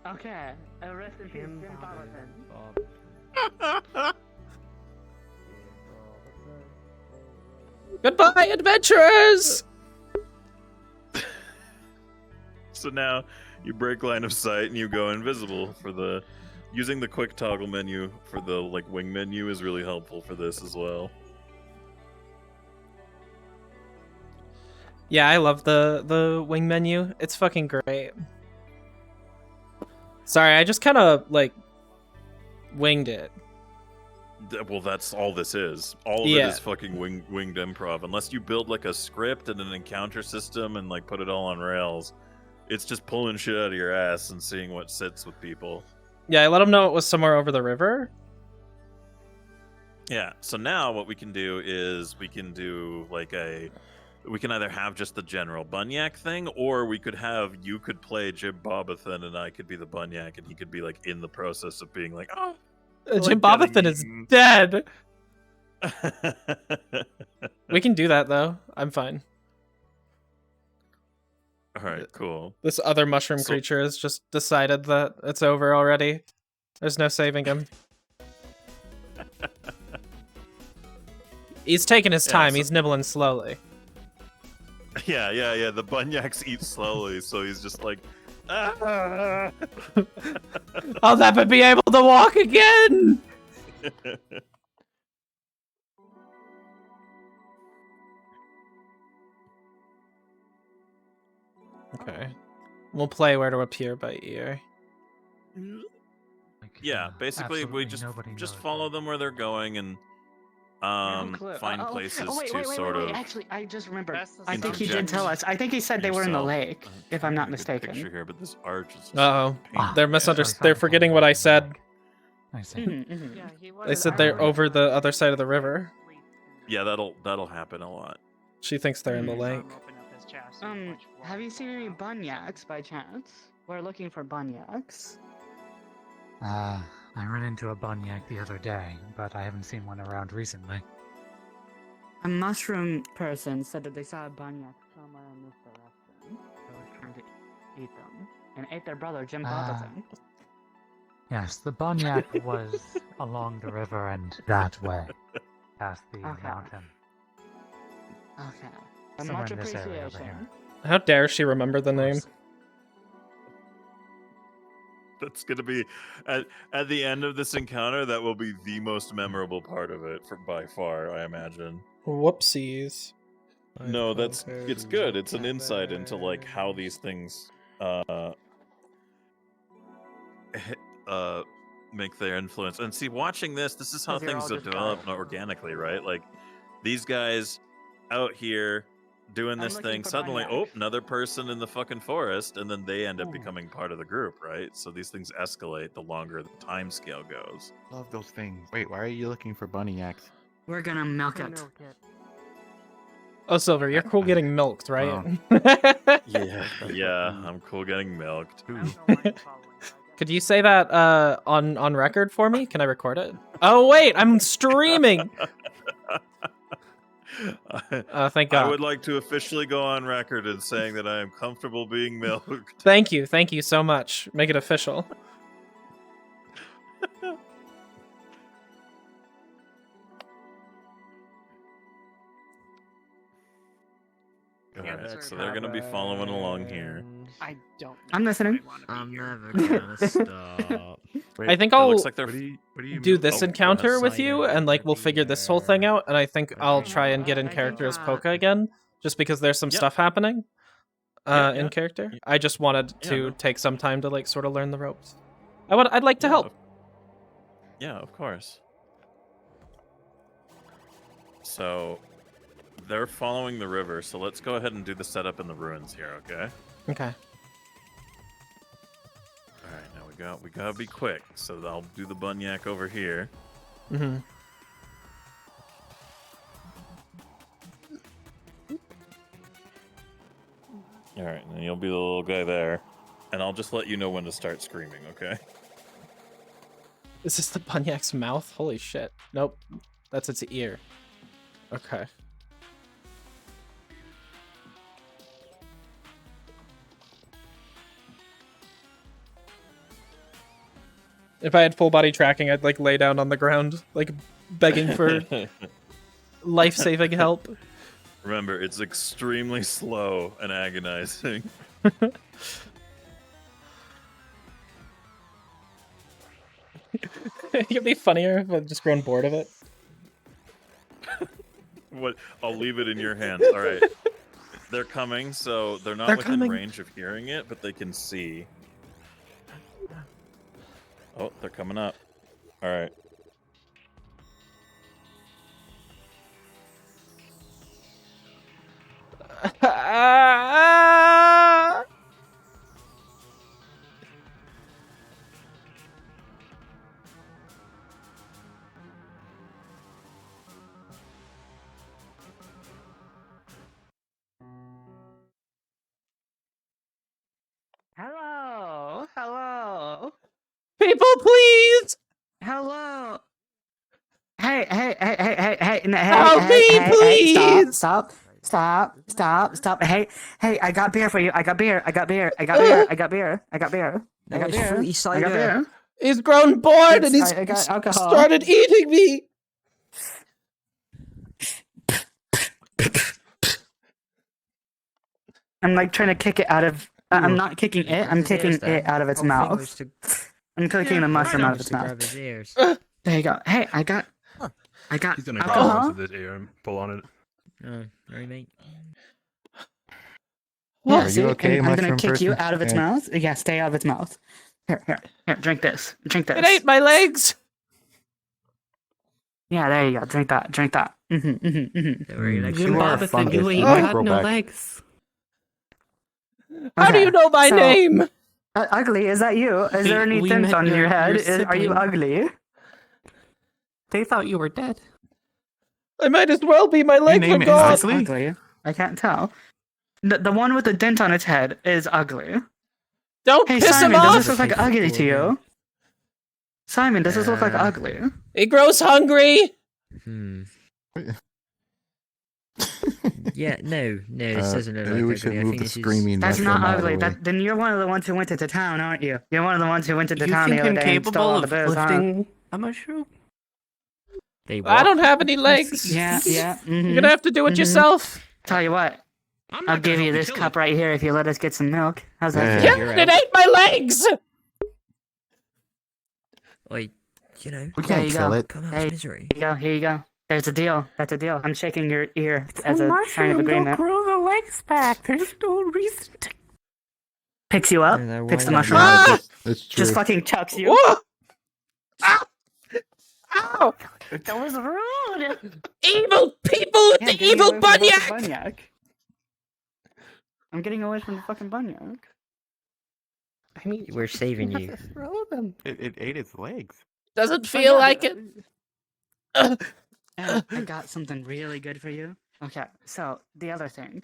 Okay. Rest in peace, Jim Bobathan. Goodbye, adventurers. So now you break line of sight and you go invisible for the. Using the quick toggle menu for the like wing menu is really helpful for this as well. Yeah, I love the wing menu. It's fucking great. Sorry, I just kind of like winged it. Well, that's all this is. All of it is fucking winged improv. Unless you build like a script and an encounter system and like put it all on rails, it's just pulling shit out of your ass and seeing what sits with people. Yeah, I let them know it was somewhere over the river. Yeah, so now what we can do is we can do like we can either have just the general Bunyak thing, or we could have you could play Jim Bobathan and I could be the Bunyak and he could be like in the process of being like, oh, Jim Bobathan is dead. We can do that though. I'm fine. All right, cool. This other mushroom So- creature has just decided that it's over already. There's no saving him. He's taking his time. He's nibbling slowly. Yeah. The bunyaks eat slowly, so he's just like, ah. I'll never be able to walk again! Okay. We'll play where to appear by ear. Yeah, basically we just follow them where they're going and find places to sort of. Actually, I just remembered. I think interject. he did tell us. I think he said they were in the yourself. lake, if I'm not Picture mistaken. here, but this arch is just Uh-oh. painful. They're misunderstanding. They're forgetting what I said. I see. They said they're over the other side of the river. Yeah, that'll happen a lot. She thinks they're in the lake. Have you seen any bunyaks by chance? We're looking for bunyaks. I ran into a bunyak the other day, but I haven't seen one around recently. A mushroom person said that they saw a bunyak somewhere in this direction. They were trying to eat them. And ate their brother, Jim Bobbleton. Yes, the bunyak was along the river and that way, past the mountain. Okay. Somewhere Much in this area over appreciation. here. How dare she remember the name? That's gonna be at the end of this encounter. That will be the most memorable part of it, by far, I imagine. Whoopsies. No, it's good. It's an insight into like how these things make their influence. And see, watching this is how Because they're things all just develop guys. organically, right? Like these guys out here doing I'm this looking thing, for suddenly, Bunyak. another person in the fucking forest, and then they end up becoming part of the group, right? So these things escalate the longer the time scale goes. Love those things. Wait, why are you looking for bunyaks? We're gonna milk it. Oh, Silver, you're cool getting milked, right? Yeah, I'm cool getting milked. Could you say that on record for me? Can I record it? Oh wait, I'm streaming. Thank God. I would like to officially go on record in saying that I am comfortable being milked. Thank you so much. Make it official. Alright, so they're gonna be following along here. I don't. I'm listening. I'm never gonna stop. I think It I'll looks like they're do this encounter with you, and like we'll figure this whole thing out. And I think I'll try and get in character as Polka again, just because there's some stuff happening in character. I just wanted to take some time to like sort of learn the ropes. I'd like to help. Yeah, of course. So they're following the river, so let's go ahead and do the setup in the ruins here, okay? Okay. Alright, now we gotta be quick, so I'll do the bunyak over here. Mm-hmm. Alright, and then you'll be the little guy there. And I'll just let you know when to start screaming, okay? Is this the bunyak's mouth? Holy shit. Nope. That's its ear. Okay. If I had full body tracking, I'd like lay down on the ground, like begging for life-saving help. Remember, it's extremely slow and agonizing. It'd be funnier if I'd just grown bored of it. What? I'll leave it in your hands. All right. They're coming, so they're not within range of hearing it, but they can see. Oh, they're coming up. All right. Hello. Hello. People, please. Hello. Hey. Help me, please. Stop. Stop. Hey, I got beer for you. I got beer. I got beer. I got beer. I got beer. I got beer. I got beer. I got beer. He's grown bored and he's I got alcohol. started eating me. I'm like trying to kick it out of. I'm not kicking it. I'm kicking it out of its mouth. I'm kicking the mushroom out of its mouth. There you go. Hey, I got He's gonna grab alcohol. onto the ear and pull on it. Oh, sorry, mate. Yeah, Are see? you okay, I'm gonna mushroom kick you person? out of its Yeah. mouth. Yeah, stay out of its mouth. Here, drink this. Drink this. It ate my legs. Yeah, there you go. Drink that. Don't worry, like, You are a fungus, you ain't a got no microbac. legs. How do you know my so- name? Ugly, is that you? Is there any things met on your head? Are you sibling. ugly? They thought you were dead. I might as well be. My legs are name is gone. It's ugly. I can't tell. The one with the dent on its head is ugly. Don't Hey, piss Simon, him does off. this look like ugly to you? Simon, does this look like ugly? He grows hungry. Yeah, no, this doesn't look maybe like we should ugly. I move think the this is... screaming That's mushroom not out of the ugly. way. Then you're one of the ones who went into town, aren't you? You're one of the ones who went into You town think the I'm other day and stole capable all the of booze, huh? lifting a mushroom? They I what? don't have any legs. Yeah. You're gonna have to do it yourself. Tell you what, I'll give you this cup right here if you let us get some milk. How's that Yeah. feel? Yeah, it ate my legs. Like, you know, We There can't you kill go. it. come out Hey, of misery. Here you go. There's a deal. That's a deal. I'm shaking your ear as a sign of agreement. grow the legs back. There's no reason to. Picks you up. No, Picks the why mushroom not? up. It's true. Just fucking chucks you. Whoa! Ow! Ow! That was rude. Evil people with the evil bunyak. Bunyak. I'm getting away from the fucking bunyak. I mean, We're saving you. throw them. It ate its legs. Doesn't feel like it. And I got something really good for you. Okay, so the other thing,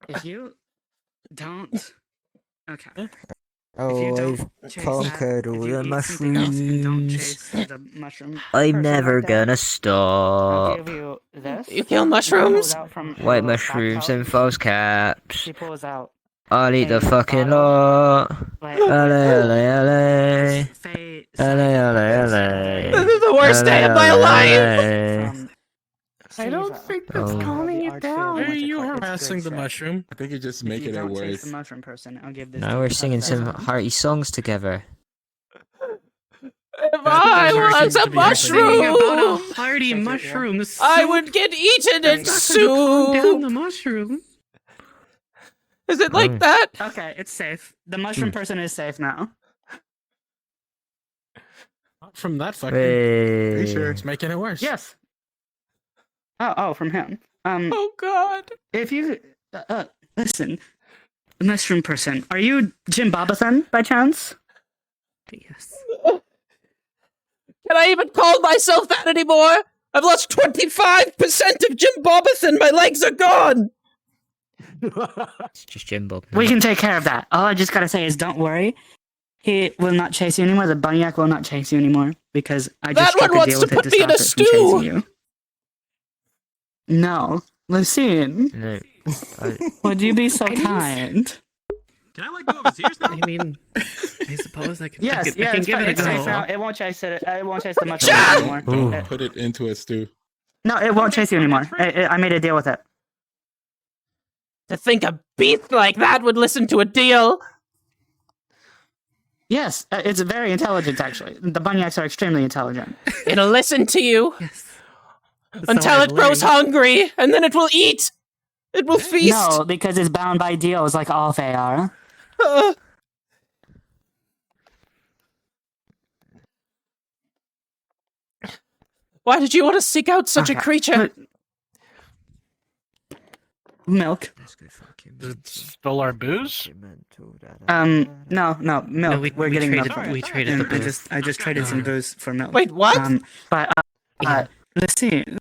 if you don't, okay. Oh, I've conquered all the mushrooms. Don't chase the mushroom. I'm person never like that. gonna I'll stop. give you this. You kill He mushrooms? pulls out from his White little mushrooms backpack. and false caps. He pulls out. I'll eat the a fucking bottle. lot. Wait, LA. Faye, This is the worst day of my life. from I don't Caesar. think that's Oh. calming it down. Why Why are you harassing the mushroom? I think you're just If making you it don't chase worse. the mushroom person, I'll give this. Now to we're you. singing How's that some sound? hearty songs together. That If I never was seems a to be happening. About mushroom, a hearty mushroom I soup. would get eaten in Calm down soup. the mushroom. Is it like that? Okay, it's safe. The mushroom person is safe now. Not from that fucker. Hey. Are you sure? It's making it worse. Yes. Oh, from him. Oh God. If you listen, mushroom person, are you Jim Bobathan by chance? Yes. Can I even call myself that anymore? I've lost 25% of Jim Bobathan. My legs are gone. It's just Jim Bob. We can take care of that. All I just gotta say is, don't worry. He will not chase you anymore. The bunyak will not chase you anymore because I just That struck one a wants deal to with it put to me in stop a it from stew. chasing you. No, Lucine. No. Would you be so kind? Can I let go of his ears now? I mean, I suppose I can. Yes, I can it's give fine. it a It's safe now. go. It won't chase it. It won't chase the mushroom anymore. Don't It- put it into a stew. no, it won't chase you anymore. I made a deal with it. To think a beast like that would listen to a deal. Yes, it's very intelligent actually. The bunyaks are extremely intelligent. It'll listen to you Yes. until it grows hungry, and then it will eat. It will feast. No, because it's bound by deals like all Fae are. Why did you want to seek out such a creature? Milk. Stole our booze? No, milk. No, We're getting traded, milk. we traded the booze. I just traded some booze for milk. Wait, what? But listen.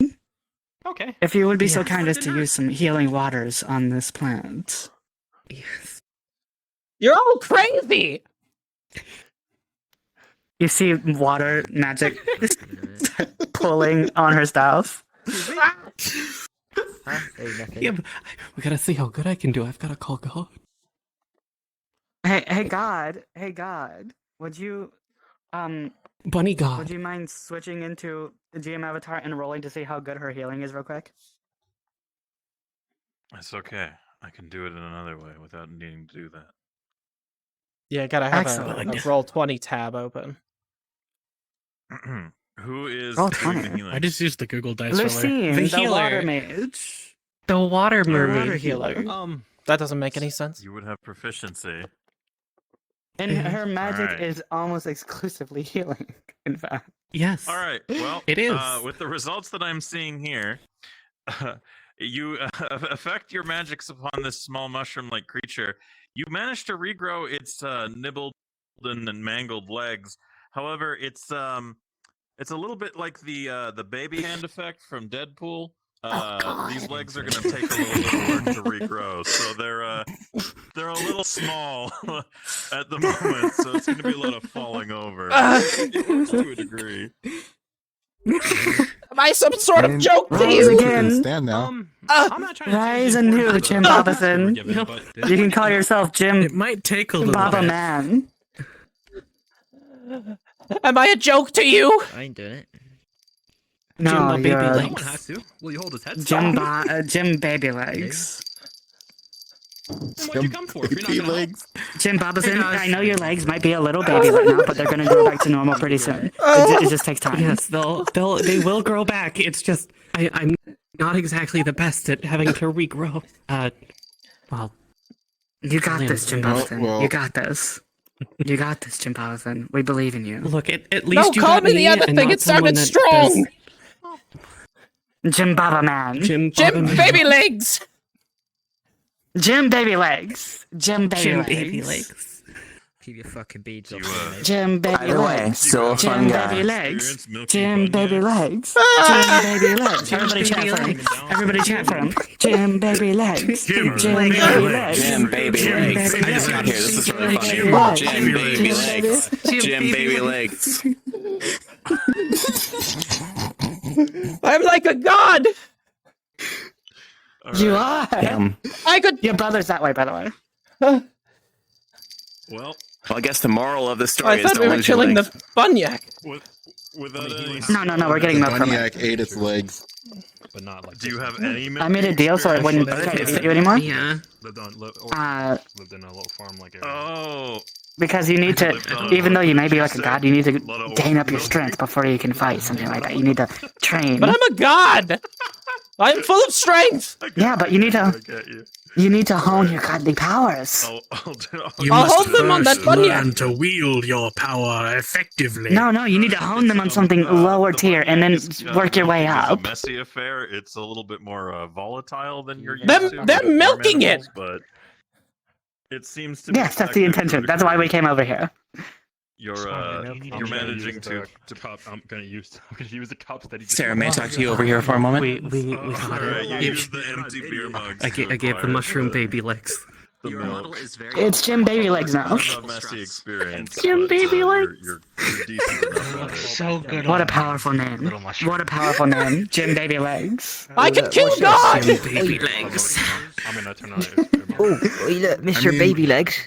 Okay. If you would be so kind as to use some healing waters on this plant. Yes. You're all crazy. You see water magic pulling on her staff. Say nothing. Yeah, but we gotta see how good I can do. I've gotta call God. Hey, God. Would you, Bunny God. would you mind switching into the GM avatar and rolling to see how good her healing is real quick? It's okay. I can do it in another way without needing to do that. Yeah, gotta have Excellent. a roll 20 tab open. Who is Roll doing the 20. healing? I just used the Google Dice Lucine, roller. the water mage. The water mermaid water healer. healer. That doesn't make any sense. You would have proficiency. And her magic Alright. is almost exclusively healing, in fact. Yes. All right. Well, It is. With the results that I'm seeing here, you affect your magics upon this small mushroom-like creature. You manage to regrow its nibbled and mangled legs. However, it's a little bit like the baby hand effect from Deadpool. These legs are going to take a little bit of work to regrow, so they're a little small at the moment. So it's going to be a lot of falling over. It works to a degree. Am I some sort of joke to Rise you? again. Stand now. I'm not trying to Rise anew, Jim Bobison. You can call yourself Jim. It might take a little Baba bit. Man. Am I a joke to you? I ain't doing it. No, Jim, my baby you're legs. Has to. Will you hold his head? Jim Baby Legs. What'd you come for? If you're not Baby gonna help? legs. Jim Bobison, Hey, guys. I know your legs might be a little baby right now, but they're gonna grow back to normal pretty soon. It just takes time. Yes, they will grow back. It's just I'm not exactly the best at having to regrow. Well, You got this, Jim Well, Bobison. well. You got this. You got this, Jim Bobison. We believe in you. look, at No, least you call got me the other and thing. not It sounded someone that strong. Jim Baba Man. Jim Jim Baby Legs. Jim Baby Legs. Jim Baby Legs. Baby Legs. Keep your fucking beads off. You, Jim Baby Either way, Legs. still a Jim fun Baby guy. Legs. Experience milking Jim Baby bunions. Legs. Jim Baby Legs. Everybody chant for him. Everybody chant for him. Jim Baby Legs. Jim Baby Legs. Jim Baby Jim Legs. Baby I just got here. This is really Baby funny. Legs. Jim Baby Legs. Jim Baby Legs. I'm like a god. You are. Damn. I could. Your brother's that way, by the way. Well, I guess the moral of the story I is thought don't we were lose your killing legs. the bunyak. without any. No, we're getting milk from it. Bunyak ate its legs. But not like. Do you have any? I made a deal so it wouldn't try to eat you anymore. Yeah. Lived in a little farm like area. Oh. Because you need to, even though you may be like a god, you need to gain up your strength before you can fight, something like that. You need to train. But I'm a god. I'm full of strength. Yeah, but you need to. I get you. You need to hone your godly powers. I'll hold them on that bunyak. to wield your power effectively. No, you need to hone them on something lower tier and then work your way It's a up. messy affair. It's a little bit more volatile than you're used They're to. they're with milking it. animals, but it seems to. Yes, that's the intention. That's why we came over here. You're managing to. I'm gonna use the cups that he. Sarah, may I talk to you over here for a moment? We got Alright, it. you use the empty beer mugs. I to gave the acquire mushroom baby legs. The milk. It's Jim Baby Legs now. It's a messy experience. Jim but, Baby you're- Legs. You're decent enough at it. So good. What a on powerful name. Little mushroom. What a powerful name. Jim Baby Legs. I can kill God. Jim baby legs. I'm gonna turn on it. Oh, look, Mr. mean- Baby Legs.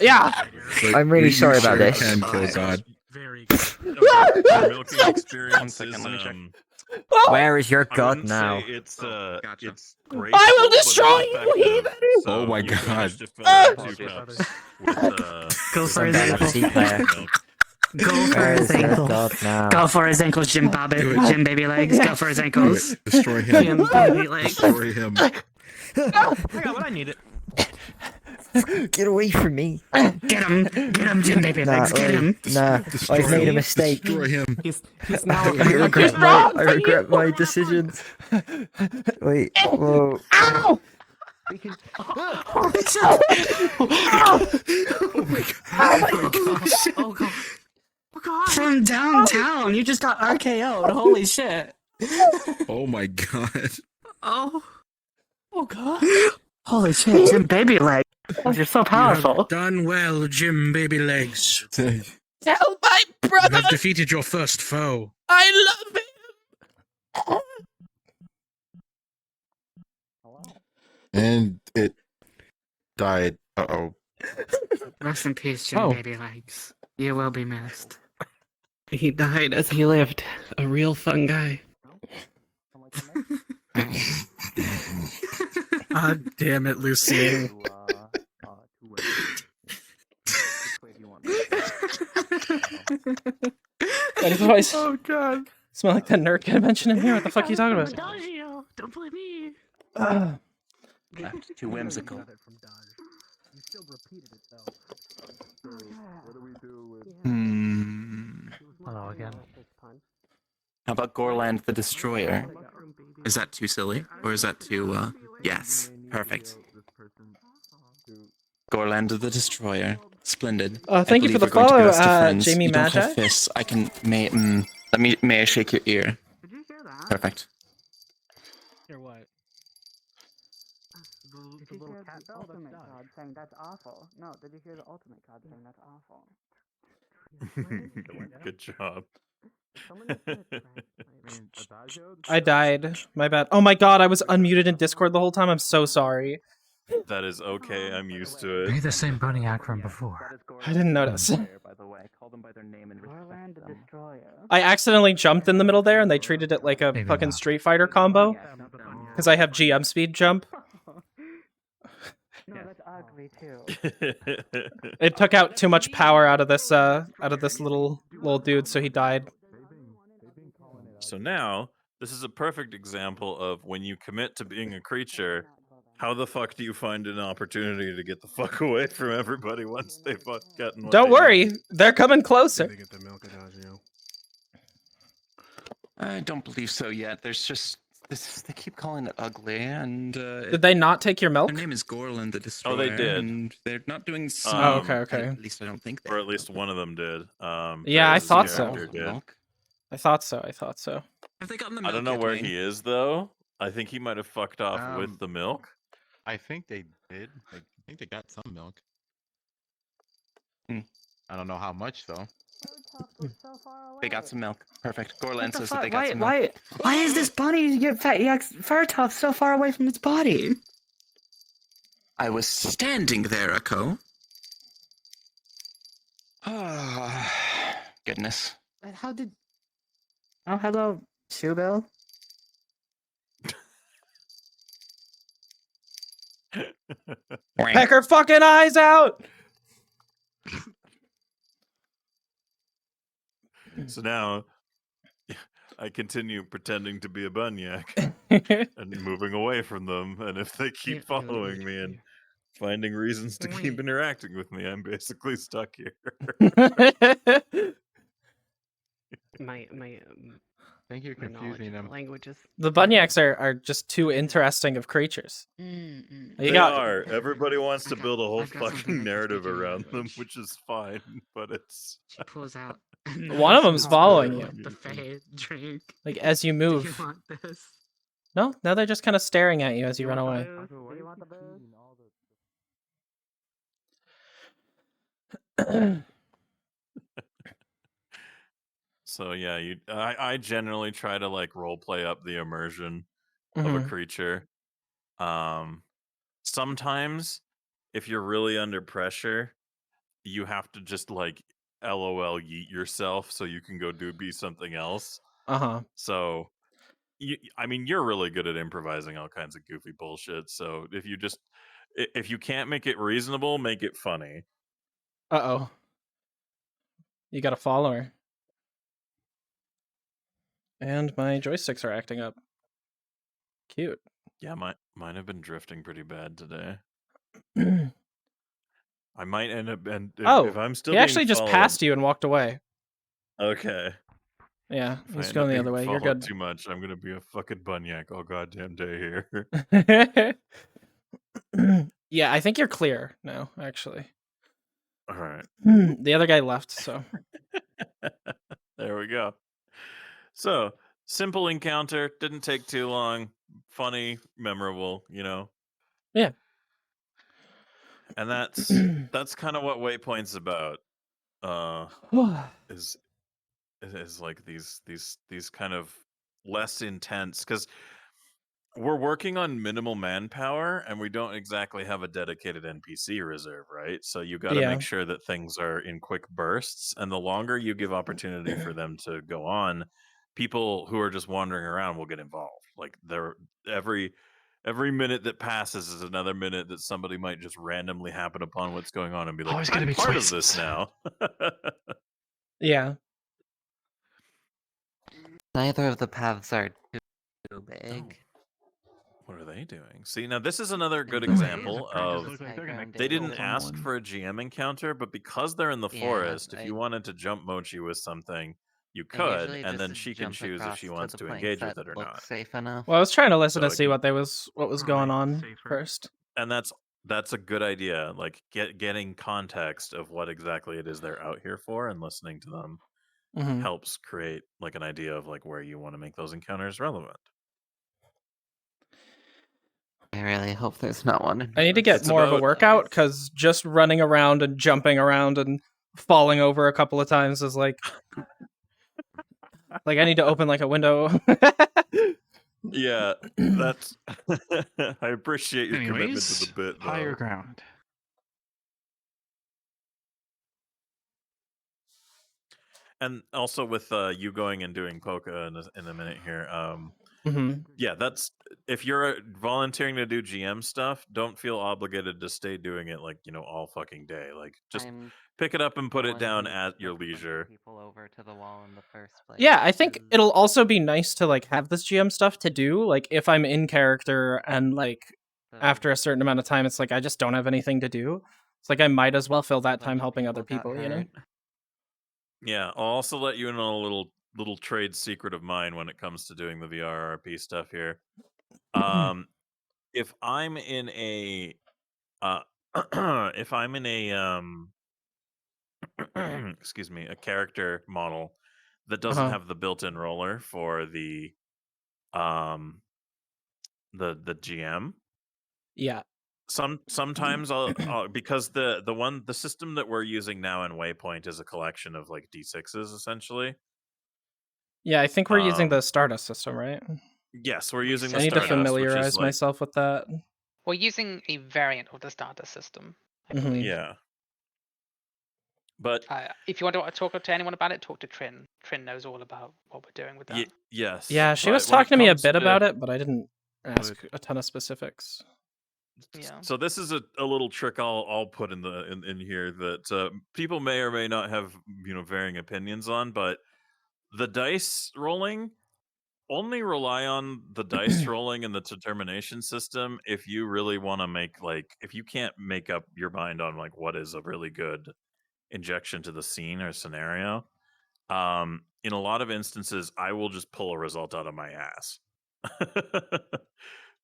Yeah. But I'm really you sorry sure about this. Can kill God. Your milking experience second, is, let me check. Where is your I god wouldn't now? say it's great. I will destroy you, heathen. Oh my God. Go for his Some ankle. fantasy player. Go for Where his is your ankle. god now? Go for his ankles, Jim Bobby. Jim Baby Legs. Go for his Do ankles. it. Destroy him. Jim baby legs. Destroy him. I got what I needed. Get away from me. Get him, Jim Baby Legs. Get him. Nah, Destroy I've made a him. mistake. Destroy him. He's now. I regret my decisions. Wait, whoa. Ow! Oh god. From downtown, you just got RKO'd. Holy shit. Oh my God. Oh god. Holy shit, Jim Baby Legs. You're so powerful. Done well, Jim baby legs. Tell my brother defeated your first foe. I love him. And it died. Uh-oh. Rest in peace, Jim Baby Legs. You will be missed. He died as he lived. A real fun guy. God damn it, Lucine. That voice. Oh god. Smell like that nerd convention in here. What the fuck are you talking about? Adagio! Don't blame me! That's too whimsical. Hello again. How about Gorland the Destroyer? Is that too silly? Or is that too, yes. Perfect. Gorland the Destroyer. Splendid. Thank you for the I believe we're going to be follow, best of friends. Jamie You don't have Magi. fists. I can, may I shake your ear? Perfect. Or what? Did you hear the ultimate card saying that's awful? No, did you hear the ultimate card saying that's awful? Good job. I died. My bad. Oh my god, I was unmuted in Discord the whole time. I'm so sorry. That is okay. I'm used to Be it. the same Bunyak from before. I didn't notice. By the way, call them by their name and Gorland the Destroyer. I accidentally jumped in the middle there, and they treated it like a fucking Street Fighter combo. Because I have GM speed jump. No, that's ugly too. It took out too much power out of this little dude, so he died. So now, this is a perfect example of when you commit to being a creature, how the fuck do you find an opportunity to get the fuck away from everybody once they've gotten what Don't they worry, need? they're coming closer. I don't believe so yet. There's just they keep calling it ugly, and Did they not take your milk? their name is Gorland the Destroyer. Oh, they did. And they're not doing. Oh, okay. At least I don't think they. Or at least one of them did. Yeah, I Perez's thought so. character did. I thought so. Have they gotten the I milk don't know yet, where Dwayne? he is though. I think he might have fucked off with the milk. I think they did. I think they got some milk. Hmm. I don't know how much though. They got some milk. Perfect. Gorland What the says that fuck? they got some milk. Why is this bunny get Fartoff so far away from its body? I was standing there, Echo. Ah, goodness. How did? Oh, hello, Shoebill. Peck her fucking eyes out! So now, I continue pretending to be a bunyak and moving away from them. And if they keep following me and finding reasons to keep interacting with me, I'm basically stuck here. I think you're confusing them. Languages. The bunyaks are just too interesting of creatures. They are. Everybody wants to build a whole fucking narrative around them, which is fine, but it's... She pulls out. One of them's following you. The Fae drink. Like, as you move. Do you want this? No, they're just kind of staring at you as you run away. Do you want the booze? So yeah, I generally try to like role play up the immersion of a Mhm. creature. Sometimes if you're really under pressure, you have to just like LOL yeet yourself so you can go be something else. Uh-huh. So I mean, you're really good at improvising all kinds of goofy bullshit. So if you can't make it reasonable, make it funny. Uh-oh. You got a follower. And my joysticks are acting up. Cute. Yeah, mine have been drifting pretty bad today. I might end up if I'm still he actually being just followed, passed you and walked away. Okay. Yeah, If I he's end going up the being other way. You're followed good. too much, I'm gonna be a fucking bunyak all goddamn day here. Yeah, I think you're clear now, actually. All right. The other guy left, so. There we go. So, simple encounter, didn't take too long, funny, memorable, you know. Yeah. And that's kind of what Waypoint's about. Is like these kind of less intense, because we're working on minimal manpower, and we don't exactly have a dedicated NPC reserve, right? So you got to Yeah. make sure that things are in quick bursts, and the longer you give opportunity for them to go on, people who are just wandering around will get involved. Like every minute that passes is another minute that somebody might just randomly happen upon what's going on and be like, Always gonna I'm be part of this twists. now. Yeah. Neither of the paths are too big. What are they doing? See, now this is another good And example the of Look like they're gonna they kill didn't ask someone. for a GM encounter, but because they're in the Yeah, forest, if I- you wanted to jump Mochi with something, you I could, usually and just then she can jump choose if across she to wants the to points engage that with it or look not. safe enough. Well, I was trying to listen So to see what was going on first. And that's a good idea. Like getting context of what exactly it is they're out here for, and listening to them Mhm. helps create like an idea of like where you want to make those encounters relevant. I really hope there's not one. I need to get It's more of a about- workout because just running around and jumping around and falling over a couple of times is like I need to open like a window. Yeah, that's. I appreciate your commitment to the Anyways, bit. Though. higher ground. And also with you going and doing Poke in a minute here. Mhm. Yeah, that's if you're volunteering to do GM stuff, don't feel obligated to stay doing it like all fucking day. Like just pick it up and put it down at your leisure. People over to the wall in the first place. Yeah, I think it'll also be nice to have this GM stuff to do. Like if I'm in character and after a certain amount of time, it's I just don't have anything to do. It's I might as well fill that time helping other people. Yeah, I'll also let you in on a little trade secret of mine when it comes to doing the VRRP stuff here. If I'm in a if I'm in a excuse me, a character model that doesn't have the built-in roller for the GM. Yeah. Sometimes I'll because the system that we're using now in Waypoint is a collection of D6s essentially. Yeah, I think we're using the Stardust system, right? Yes, we're using the I need Stardust, to which is familiarize myself with that. We're using a variant of the starter system. Yeah. But if you want to talk to anyone about it, talk to Trin. Trin knows all about what we're doing with that. Yes. Yeah, she was but when it talking to me a comes bit about it, but I didn't ask a ton of specifics. Yeah. So this is a little trick I'll put in here that people may or may not have varying opinions on, but the dice rolling, only rely on the dice rolling and the determination system if you really want to make if you can't make up your mind on what is a really good injection to the scene or scenario. In a lot of instances, I will just pull a result out of my ass.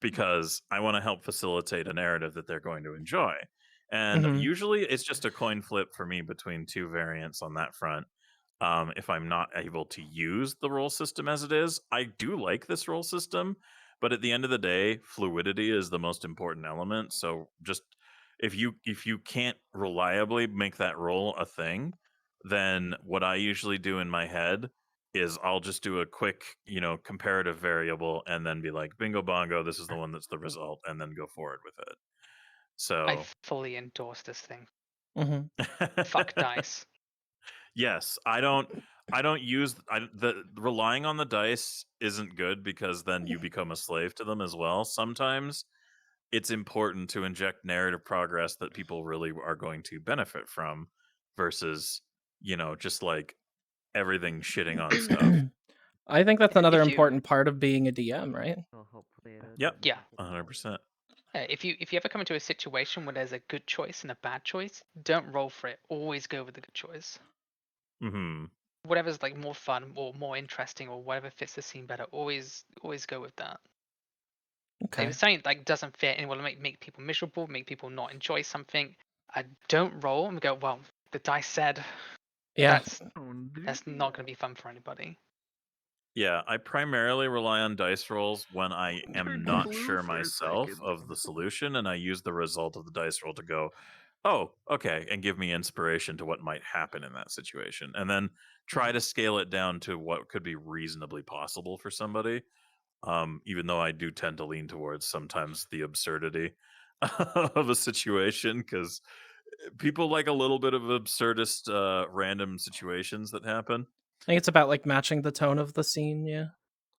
Because I want to help facilitate a narrative that they're going to enjoy. And usually it's just a coin flip for me between two variants on that front. If I'm not able to use the roll system as it is, I do like this roll system, but at the end of the day, fluidity is the most important element. So just if you can't reliably make that roll a thing, then what I usually do in my head is I'll just do a quick, comparative variable and then be like, bingo bongo, this is the one that's the result, and then go forward with it. So I fully endorse this thing. Mm-hmm. Fuck dice. Yes, I don't use the relying on the dice isn't good because then you become a slave to them as well. Sometimes it's important to inject narrative progress that people really are going to benefit from versus, just everything shitting on stuff. I think that's another important part of being a DM, right? Yep. Yeah. 100%. If you ever come into a situation where there's a good choice and a bad choice, don't roll for it. Always go with the good choice. Mm-hmm. Whatever's more fun or more interesting or whatever fits the scene better, always go with that. Okay. If something doesn't fit and will make people miserable, make people not enjoy something, I don't roll and go, well, the dice said that's not going to be fun for anybody. Yeah, I primarily rely on dice rolls when I am not sure myself of the solution, and I use the result of the dice roll to go, oh, okay, and give me inspiration to what might happen in that situation, and then try to scale it down to what could be reasonably possible for somebody. Even though I do tend to lean towards sometimes the absurdity of a situation, because people like a little bit of absurdist random situations that happen. I think it's about like matching the tone of the scene, yeah.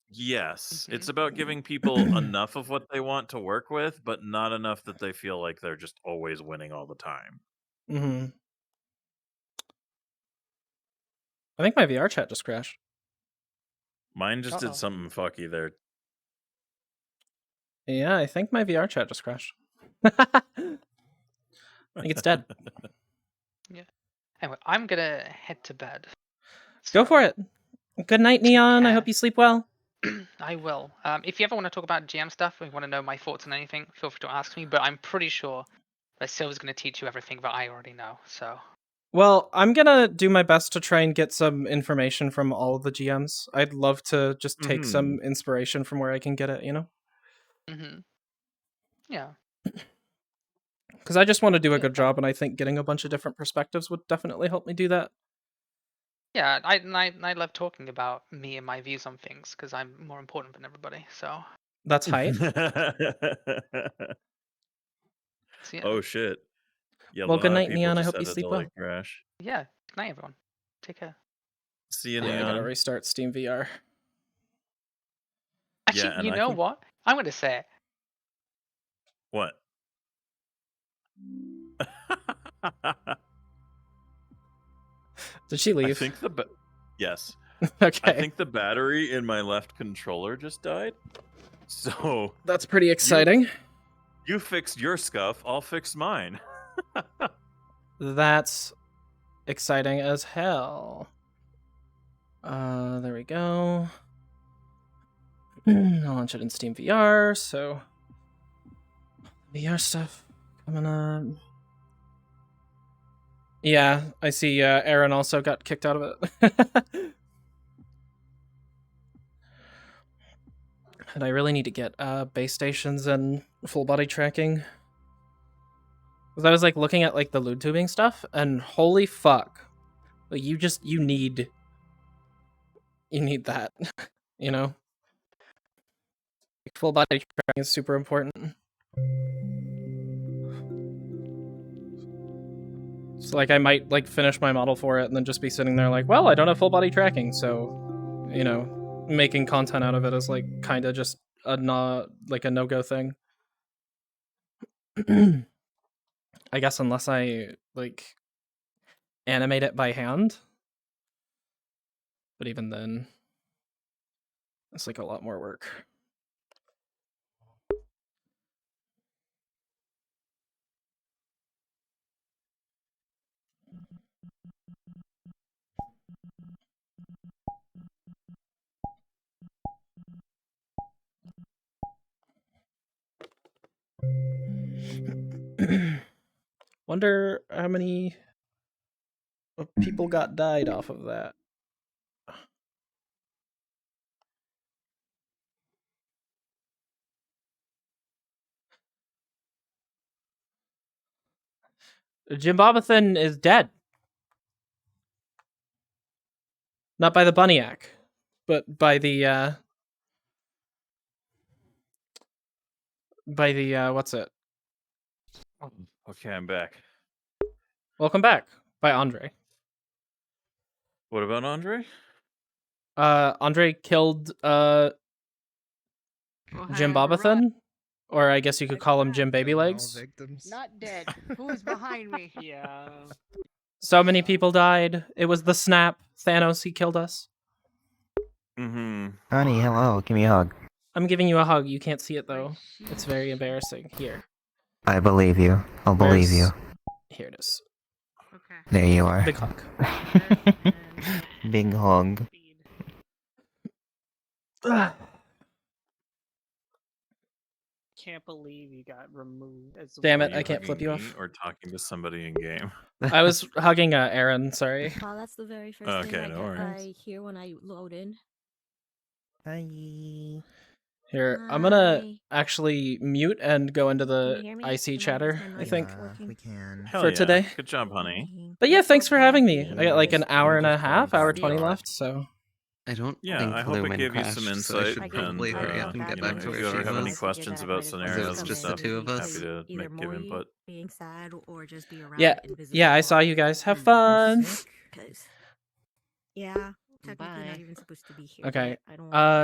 Yes, it's about giving people enough of what they want to work with, but not enough that they feel like they're just always winning all the time. Mm-hmm. I think my VR chat just crashed. Mine just did something fucky there. Yeah, I think my VR chat just crashed. I think it's dead. Yeah. Anyway, I'm gonna head to bed. Go for it. Good night, Neon. I hope you sleep well. I will. If you ever want to talk about GM stuff or you want to know my thoughts on anything, feel free to ask me. But I'm pretty sure that Silver's going to teach you everything that I already know. So. Well, I'm gonna do my best to try and get some information from all of the GMs. I'd love to just take some inspiration from where I can get it, you know? Yeah. Because I just want to do a good job, and I think getting a bunch of different perspectives would definitely help me do that. Yeah, I love talking about me and my views on things because I'm more important than everybody. So. That's hype. Oh shit. Yeah, well, a good lot of night, people Neon. I just hope you had it sleep to, well. like, crash. Yeah. Good night, everyone. Take care. See you, Yeah, I gotta Neon. restart Steam VR. Actually, Yeah, and you I know think- what? I'm going to say it. What? Did she leave? I think yes. Okay. I think the battery in my left controller just died. So that's pretty exciting. You fixed your scuff, I'll fix mine. That's exciting as hell. There we go. I'll launch it in Steam VR, so VR stuff coming up. Yeah, I see Aaron also got kicked out of it. And I really need to get base stations and full body tracking. Because I was like looking at like the lewd tubing stuff, and holy fuck. Like you need that. You know? Like, full body tracking is super important. So like I might like finish my model for it and then just be sitting there like, well, I don't have full body tracking, so you know, making content out of it is like kind of just a no-go thing. I guess unless I like animate it by hand. But even then it's like a lot more work. Wonder how many people got died off of that. Jim Bobathan is dead. Not by the Bunyak, but by the what's it? Okay, I'm back. Welcome back by Andre. What about Andre? Andre killed Jim Bobathan, or I guess you could call him Jim Baby Legs. Not dead. Who's behind me? Yeah. So many people died. It was the snap. Thanos, he killed us. Honey, hello. Give me a hug. I'm giving you a hug. You can't see it though. It's very embarrassing. Here. I believe you. I'll believe you. Here it is. There you are. Big hug. Big hug. Can't believe you got removed. As Damn it! Are you I can't flip hugging you me off. or talking to somebody in game. I was hugging Aaron. Sorry. Well, that's the very first Okay, thing no worries. I hear when I load in. Hi. Here, I'm gonna actually mute and go into Can you the hear me? IC chatter, I think, We can. Hell for yeah. today. Good job, honey. But yeah, thanks for having me. I got like an hour and a half, hour 20 left, so I don't Yeah, think I hope it Lumen gave you crashed, some so I insight, should and probably hurry up and get you know, back to if where you she ever have any was. questions about scenarios It's and just the stuff, two of us. happy to give input. being sad or just be around Yeah, yeah, I saw you guys. Have fun. Because, yeah, technically not even supposed to be here. Okay. But I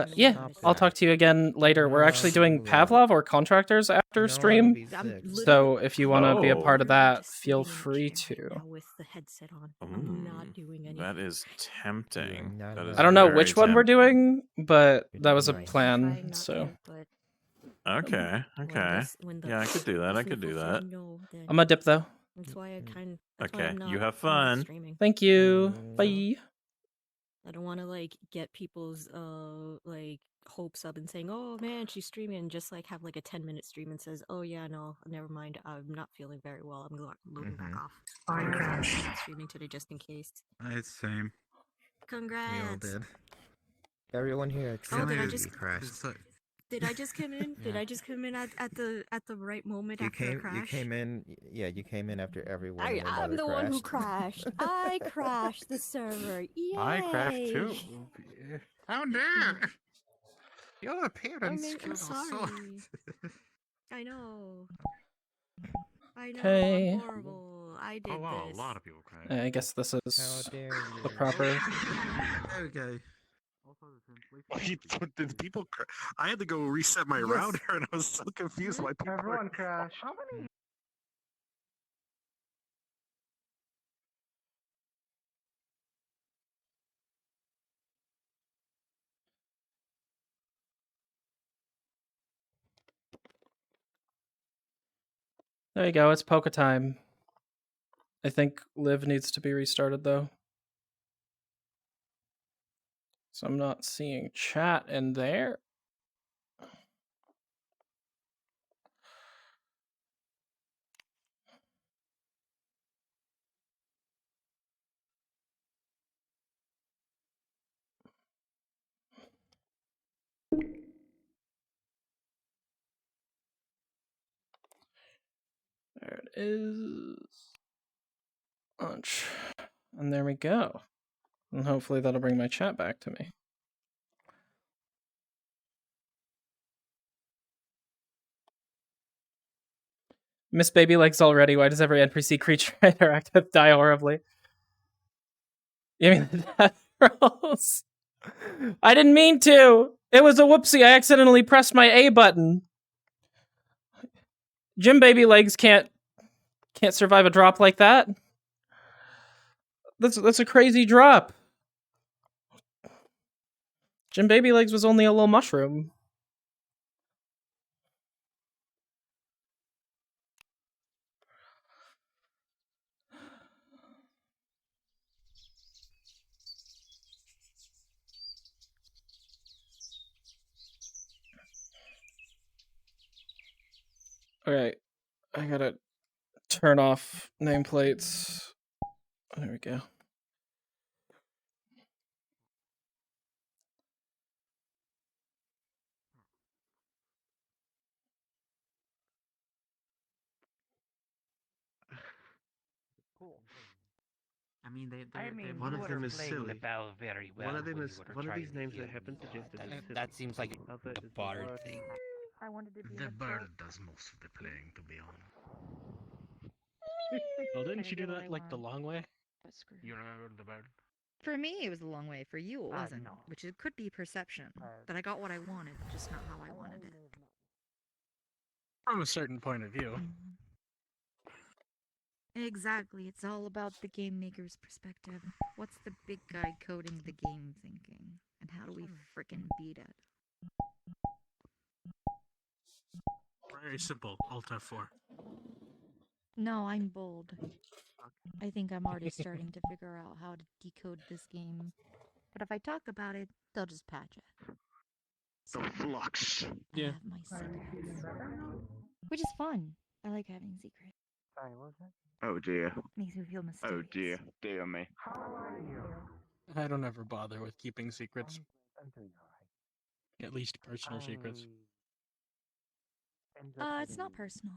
don't Yeah, I'll talk to you again later. We're actually doing Pavlov or Contractors after stream. So if you want to be a part of that, feel free to. with the headset on. I'm not doing anything. That is tempting. That is I don't know very which one we're tempting. doing, but that was a plan. So Okay, okay. Yeah, I could do that. I could do that. I'm gonna dip though. That's why I kind. Okay, you have fun. Thank you. Bye. I don't want to like get people's like hopes up and saying, "Oh man, she's streaming," and just like have like a 10-minute stream and says, "Oh yeah, no, never mind. I'm not feeling very well. I'm loading back off." I'm not streaming today just in case. It's same. Congrats. We all did. Everyone here Oh, except did I you just crashed. Did I just come in? Did I just come in at the right moment after the crash? You came in. Yeah, you came in after everyone. I'm the one who crashed. I crashed the server. Yay! I crashed too. How dare! Your appearance I'm killed us all. sorry. I know. I know. Okay. I'm horrible. I did wow, this. a lot of people crashed. I guess this is the proper. There we go. Did people I had to go reset my router, and I was so confused why people Everyone crashed. How many? There you go. It's Poke time. I think Liv needs to be restarted though. So I'm not seeing chat in there. There it is. Launch. And there we go. And hopefully that'll bring my chat back to me. Miss Baby Legs already. Why does every NPC creature I interact with die horribly? You mean the death rolls? I didn't mean to. It was a whoopsie. I accidentally pressed my A button. Jim Baby Legs can't survive a drop like that. That's a crazy drop. Jim Baby Legs was only a little mushroom. Okay, I gotta turn off nameplates. There we go. I mean, one of them is silly. very One of them is one of these names that happen to just That seems like a bard thing. I wanted to be the bird does most of the playing, to be honest. Well, didn't you do that like the long way? You remember the bird? For me, it was a long way. For you, it wasn't. No. Which it could be perception. But I got what I wanted, just not how I wanted it. From a certain point of view. Exactly. It's all about the game maker's perspective. What's the big guy coding the game thinking? And how do we frickin' beat it? Very simple. Alt F4. No, I'm bold. I think I'm already starting to figure out how to decode this game. But if I talk about it, they'll just patch it. The flux. I have my secrets. Which is fun. I like having secrets. Sorry, what was that? Oh dear. Makes me feel mysterious. Oh dear. Dear me. I don't ever bother with keeping secrets. I'm doing alright. At least personal secrets. It's not personal.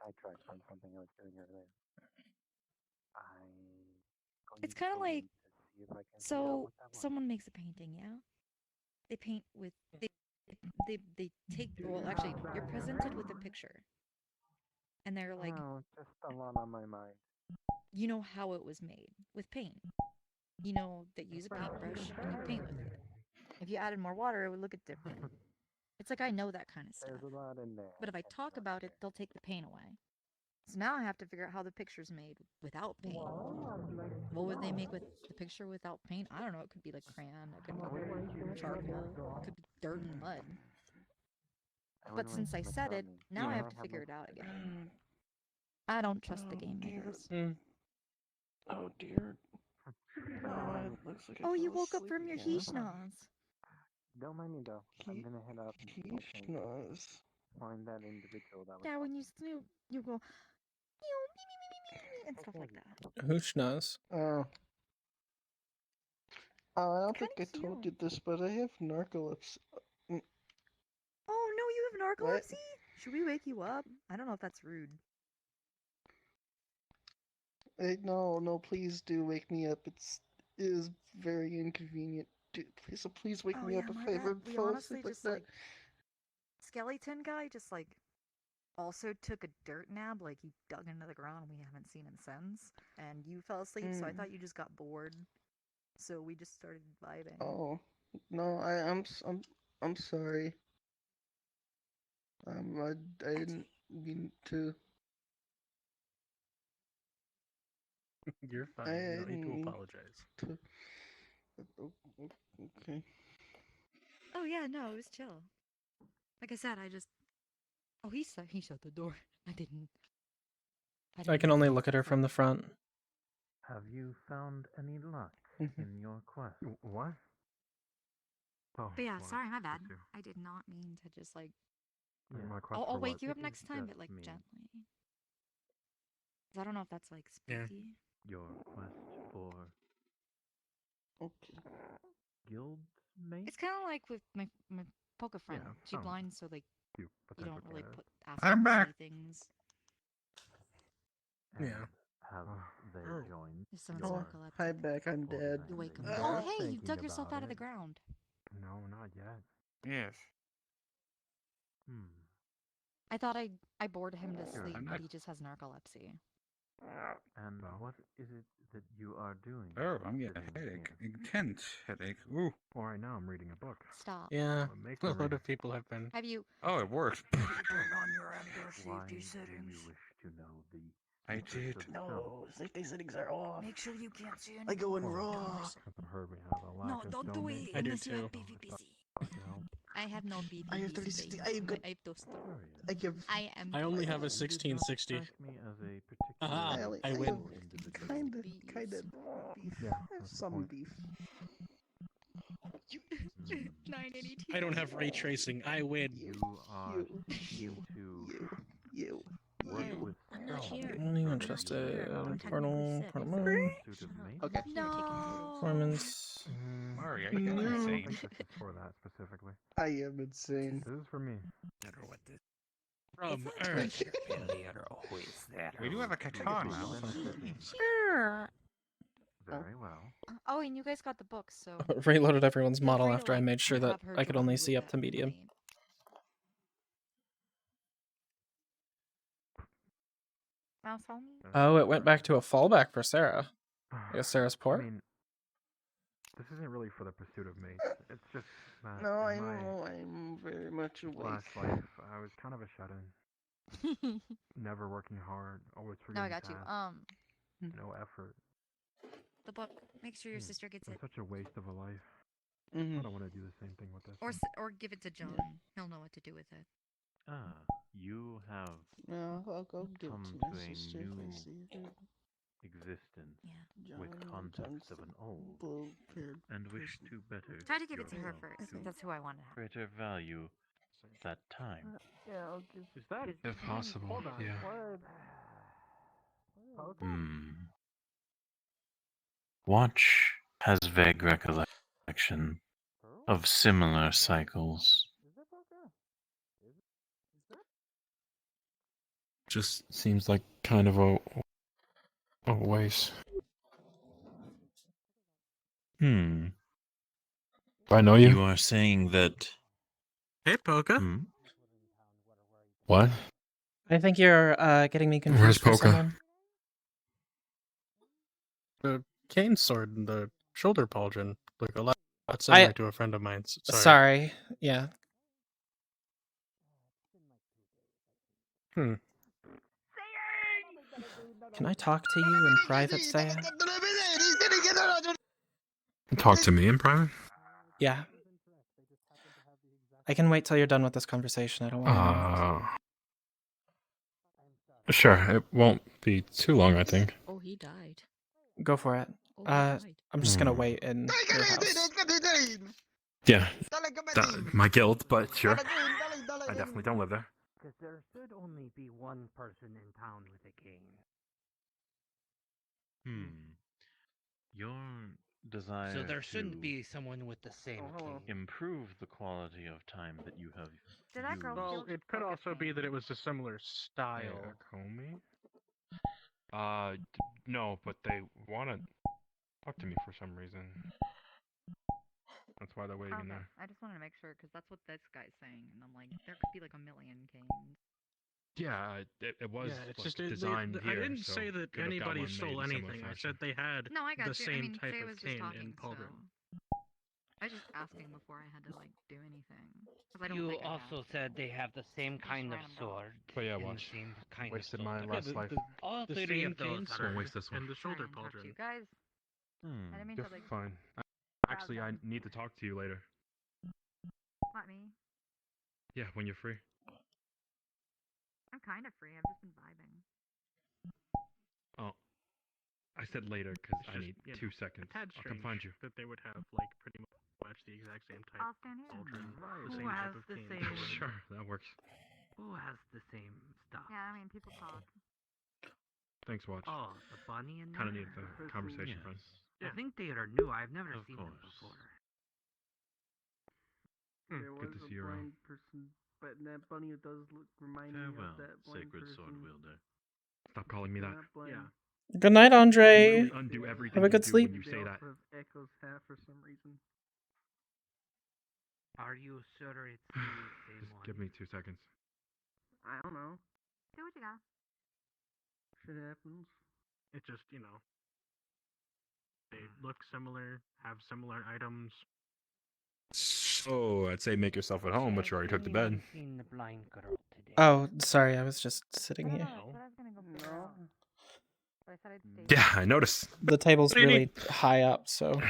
I tried something I was doing earlier. It's kind of like So someone makes a painting, yeah? They paint with they take well actually you're presented with a picture. And they're like just a lot on my mind. you know how it was made with paint. You know that you use a paintbrush and you paint with it. If you added more water, it would look different. It's like I know that kind of stuff. There's a lot in there. But if I talk about it, they'll take the paint away. So now I have to figure out how the picture's made without paint. What would they make with the picture without paint? I don't know. It could be like crayon. It could be charcoal. It could be dirt and mud. But since I said it, now I have to figure it out again. I don't trust the game makers. Oh dear. It looks like I Oh, you fell woke up asleep from your again. he-schnoz. Don't mind me though. I'm gonna head up and He-schnoz. find that individual that was. Yeah, when you snoop, you go and stuff like that. Who knows? Oh. I don't think I told you this, but I have narcolepsy. Oh no, you have narcolepsy? What? Should we wake you up? I don't know if that's rude. No, please do wake me up. It is very inconvenient. Please wake Oh me yeah, up if my I bad. ever We fall honestly asleep like just that. like skeleton guy just like also took a dirt nap, like he dug into the ground. We haven't seen him since, and you fell asleep, so I thought you just got bored. So we just started vibing. Oh no, I'm sorry. I didn't mean to. You're I fine. You don't need didn't to mean apologize. to. Okay. Oh yeah, no, it was chill. Like I said, I just. Oh, he shut the door. I didn't. I can only look at her from the front. Have you found any luck in your quest? What? Oh, But yeah, well, sorry, my bad. just you. I did not mean to just like. My quest I'll for wake what? you up It next is time, just but like me. gently. 'Cause I don't know if that's like Yeah. spooky. Your quest for Okay. guild mate? It's kind of like with my poker friend. Yeah, She found blind, so like few you potential don't really candidates. ask I'm her to back. say things. And Yeah. have they Oh. joined If someone's your narcoleptic, Hi, back. I'm dead. you wake them. organization? Oh, You're hey, you thinking dug yourself about out of the it. ground. No, not yet. Yes. I thought I bored him to Sure. sleep, I'm but not- he just has narcolepsy. And what is it that you are doing? Oh, I'm getting a sitting headache. here? Intense headache. Ooh. Well, right now I'm reading a book. Stop. Yeah. It makes A me lot read. of people have been. Have you? Oh, it works. Turn on your outdoor safety settings. Do you wish to know the I secrets did. of the film? No, safety settings are off. Make sure you can't see I go in anymore. raw. I've heard we have a lack of don't do filmmaking. it. I do Unless you have too. BVPC. You know? I have no BVPC. I have 360. I have good. I have those. I give. I am. I only have a You did not 1660. strike me as a particularly Aha, I win. capable individual. Kind of beef. Yeah, I have that's the some point. beef. 982. I don't have ray tracing. I win. You are seeking to work with Not film. here. I don't even trust it. Portal mode. Pursuit of mate? Okay. No. Performance. Mario, you're I don't insane. think this is for that specifically. I am insane. This is for me. From Earth. Who is that? We do have a katana. Sure. Very well. Oh, and you guys got the books, so. Reloaded everyone's Feel model free to, after I like, made sure that have her I could draw only you see with up to that medium. name. Mouse home? Oh, it went back to a fallback for Sarah. I guess Sarah's poor. I mean, this isn't really for the pursuit of mates. It's just that No, in I'm very much my awake. last life, I was kind of a shut-in. Never working hard, always No, I forgetting got you. tasks, no effort. The book. Make sure your sister gets it, It's such a waste of a life. Mhm. I don't want to do the same thing with this. or give it to John. He'll know what to do with it. Ah, you have No, I'll go give come it to to my a sister if I new see her. existence with John context becomes of an old, blue-haired and wish person. to better Try to give it to her yourself first. to That's who I want to have. greater value that time. Yeah, I'll give. Is that If possible, Hold on. yeah. What? Watch has vague recollection of similar cycles. Just seems like kind of a waste. Do I know you? You are saying that. Hey, Polka. What? I think you're getting me confused Where's for Polka? someone. The cane sword and the shoulder pauldron look a lot similar to a friend of mine's. Sorry. Yeah. Hmm. Can I talk to you in private, Saya? Talk to me in private? Yeah. I can wait till you're done with this conversation. I don't want to interrupt. Sure. It won't be too long, I think. Oh, he died. Go for it. I'm just gonna wait in your house. Yeah. My guild, but sure. I definitely don't live there. Because there should only be one person in town with a cane. Your desire So there shouldn't to be someone with the same cane. improve the quality of time that you have used. Well, it could also be that it was a similar style. Comey? No, but they want to talk to me for some reason. That's why they're waiting in there. I just wanted to make sure because that's what this guy's saying, and I'm like, there could be like a million canes. Yeah, it was It's like, just designed here. I didn't so say that could have got anybody one stole made in similar anything. I fashion. said they had No, I got the you. same I mean, type Say of was just cane talking, in Pauldron. I was just asking before I had to like do anything. 'Cause I don't You think I also have to. said they have the same kind of sword. But yeah, and watch. the same kind Wasted of my sword. last life. All the three same of those cane are. Won't waste this one. and the shoulder Trying to talk to pauldron. you guys. I didn't mean You're to like. fine. Actually, I need to talk to you later. Not me. Yeah, when you're free. I'm kind of free. I've just been vibing. Oh, I said later because I need 2 seconds. A tad I'll come strange find you. that they would have like pretty much the exact same type I'll stand here. pauldron, the Who same type has of the cane. same? Sure, that works. Who has the same stuff? Yeah, I mean, people talk. Thanks, Watch. Oh, the bunny in there. Kind of needed the conversation, friend. I think they are new. I've never seen them before. There was Good to a see you around. blind person, but that bunny does remind me Farewell, of that blind sacred person. sword wielder. Stop calling me that. Not blind. Yeah. Good night, Andre. Literally undo everything Have a you good do sleep. when you They say also that. have echoes half for some reason. Are you sure it's the same Just one? give me 2 seconds. I don't know. Do what you got. Shit happens. It just, they look similar, have similar items. So I'd say make yourself at home, but you already took the bed. Seen the blind girl today. Oh, sorry. I was just sitting here. I was gonna go figure out. But I said I'd stay. Yeah, I noticed. The table's What do you really need? high up, so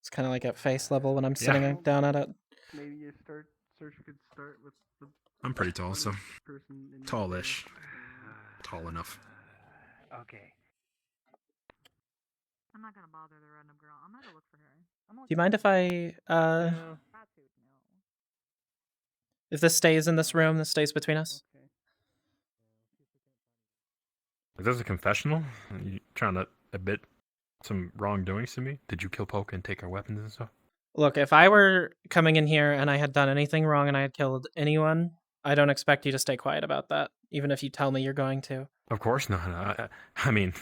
it's kind of like at face level when I'm sitting down at it. Maybe your search could start with the. I'm pretty tall, so Person in tallish. Tall enough. Okay. I'm not gonna bother the random girl. I'm gonna go look for her. Do you mind if I if this stays in this room, this stays between us? Is this a confessional? Are you trying to admit some wrongdoings to me? Did you kill Polka and take our weapons and stuff? Look, if I were coming in here and I had done anything wrong and I had killed anyone, I don't expect you to stay quiet about that, even if you tell me you're going to. Of course not. I mean,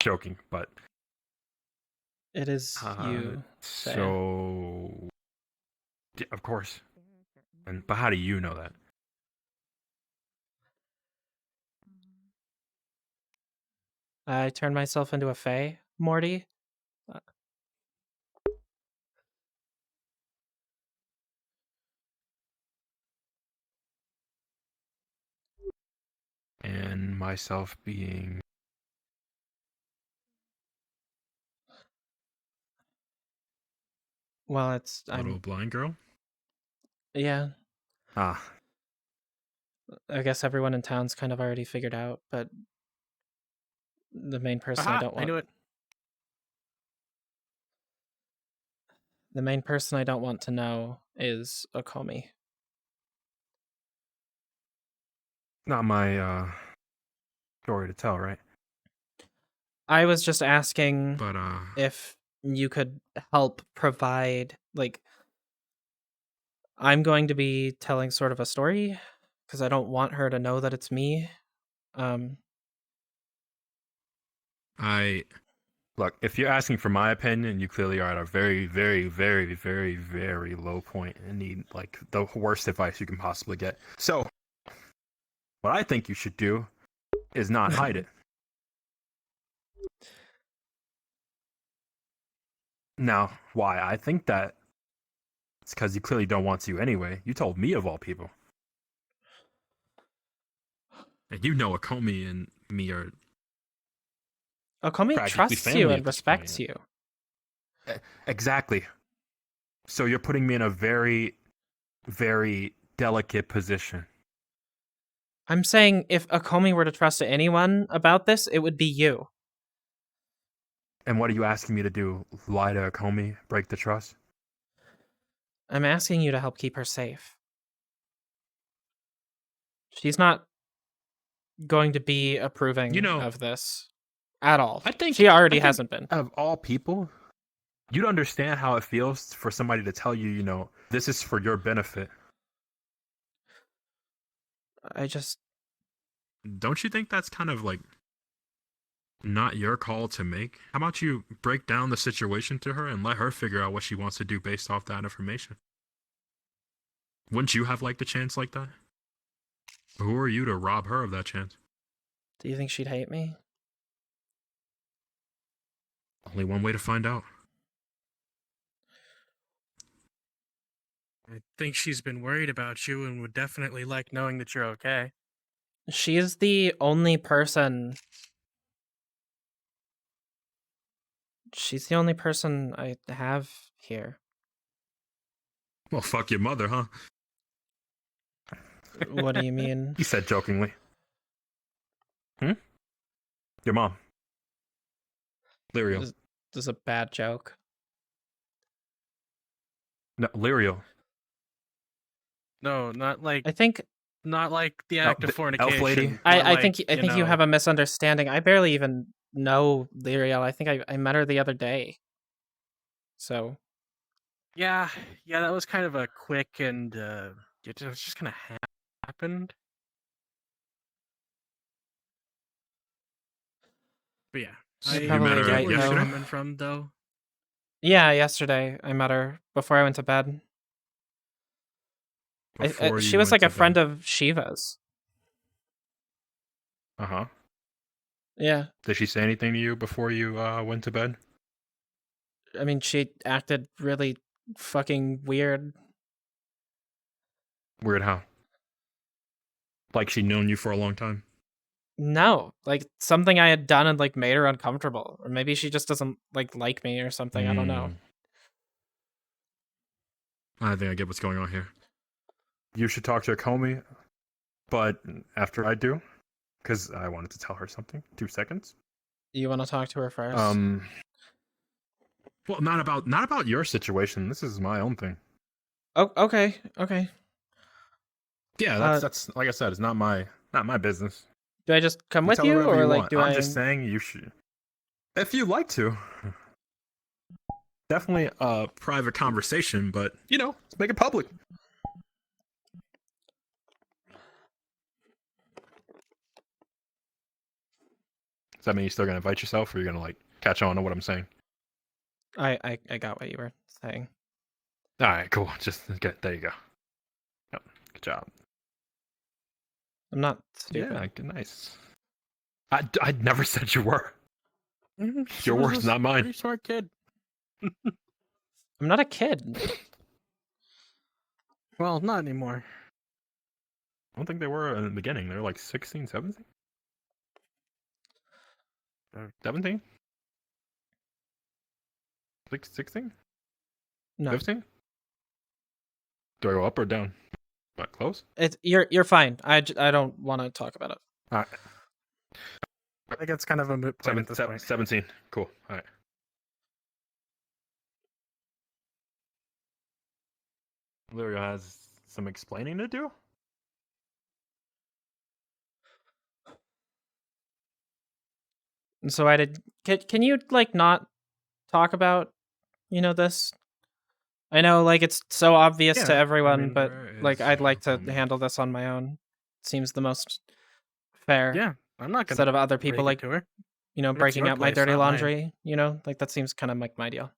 joking, but It is you. Saya. So, yeah, of course. But how do you know that? I turned myself into a fae, Morty. And myself being Well, it's little blind girl. Yeah. Ah, I guess everyone in town's kind of already figured out, but the main person I Aha, don't want. I knew it. The main person I don't want to know is Okomi. not my story to tell, right? I was just asking But if you could help provide, like, I'm going to be telling sort of a story because I don't want her to know that it's me. I Look, if you're asking for my opinion, you clearly are at a very, very, very, very, very low point and need like the worst advice you can possibly get. So, what I think you should do is not hide it. Now, why I think that it's because you clearly don't want to anyway. You told me of all people. And you know Akomi and me are Okomi practically trusts family you at and this respects point. you. Exactly. So you're putting me in a very, very delicate position. I'm saying if Akomi were to trust anyone about this, it would be you. And what are you asking me to do? Lie to Akomi? Break the trust? I'm asking you to help keep her safe. She's not going to be approving of this at all. I think she already hasn't been. Of all people, you'd understand how it feels for somebody to tell you, this is for your benefit. Don't you think that's kind of like not your call to make? How about you break down the situation to her and let her figure out what she wants to do based off that information? Wouldn't you have liked a chance like that? Who are you to rob her of that chance? Do you think she'd hate me? Only one way to find out. I think she's been worried about you and would definitely like knowing that you're okay. She's the only person. She's the only person I have here. Well, fuck your mother, huh? What do you mean? He said jokingly. Your mom. Lyrio. This is a bad joke. No, Lyrio. No, not like. I think. Not like the act of fornication. Elf lady. I think you have a misunderstanding. I barely even know Lyriel. I think I met her the other day. So. Yeah, that was kind of a quick and it was just kind of happened. But yeah, You met her get where yesterday? you're coming from, though. Yeah, yesterday I met her before I went to bed. She was like a friend of Shiva's. Uh-huh. Yeah. Did she say anything to you before you went to bed? I mean, she acted really fucking weird. Weird how? Like she'd known you for a long time? No, like something I had done and like made her uncomfortable. Or maybe she just doesn't like me or something. I don't know. I think I get what's going on here. You should talk to Akomi, but after I do, because I wanted to tell her something. 2 seconds. You want to talk to her first? Well, not about your situation. This is my own thing. Oh, okay. Yeah, that's like I said, it's not my business. Do I just come with you, or like do I'm just saying you should, if you like to. Definitely a private conversation, but let's make it public. Does that mean you're still gonna invite yourself, or you're gonna like catch on to what I'm saying? I got what you were saying. All right, cool. Just get there. You go. Yep, good job. I'm not stupid. Yeah, nice. I never said you were. Your words, not mine. Pretty smart kid. I'm not a kid. Well, not anymore. I don't think they were in the beginning. They were like 16, 17? 17? 16? No. 15? Do I go up or down? What, close? You're fine. I don't want to talk about it. All right. I think it's kind of a moot point at this point. 17. Cool. All right. Lyria has some explaining to do? So can you like not talk about this? I know like it's so obvious to everyone, but like I'd like to handle this on my own. Seems the most fair. Yeah, I'm not gonna instead of other people break it like to her. you know, It's breaking your out my place, dirty not mine. laundry. You know, like that seems kind of like my deal.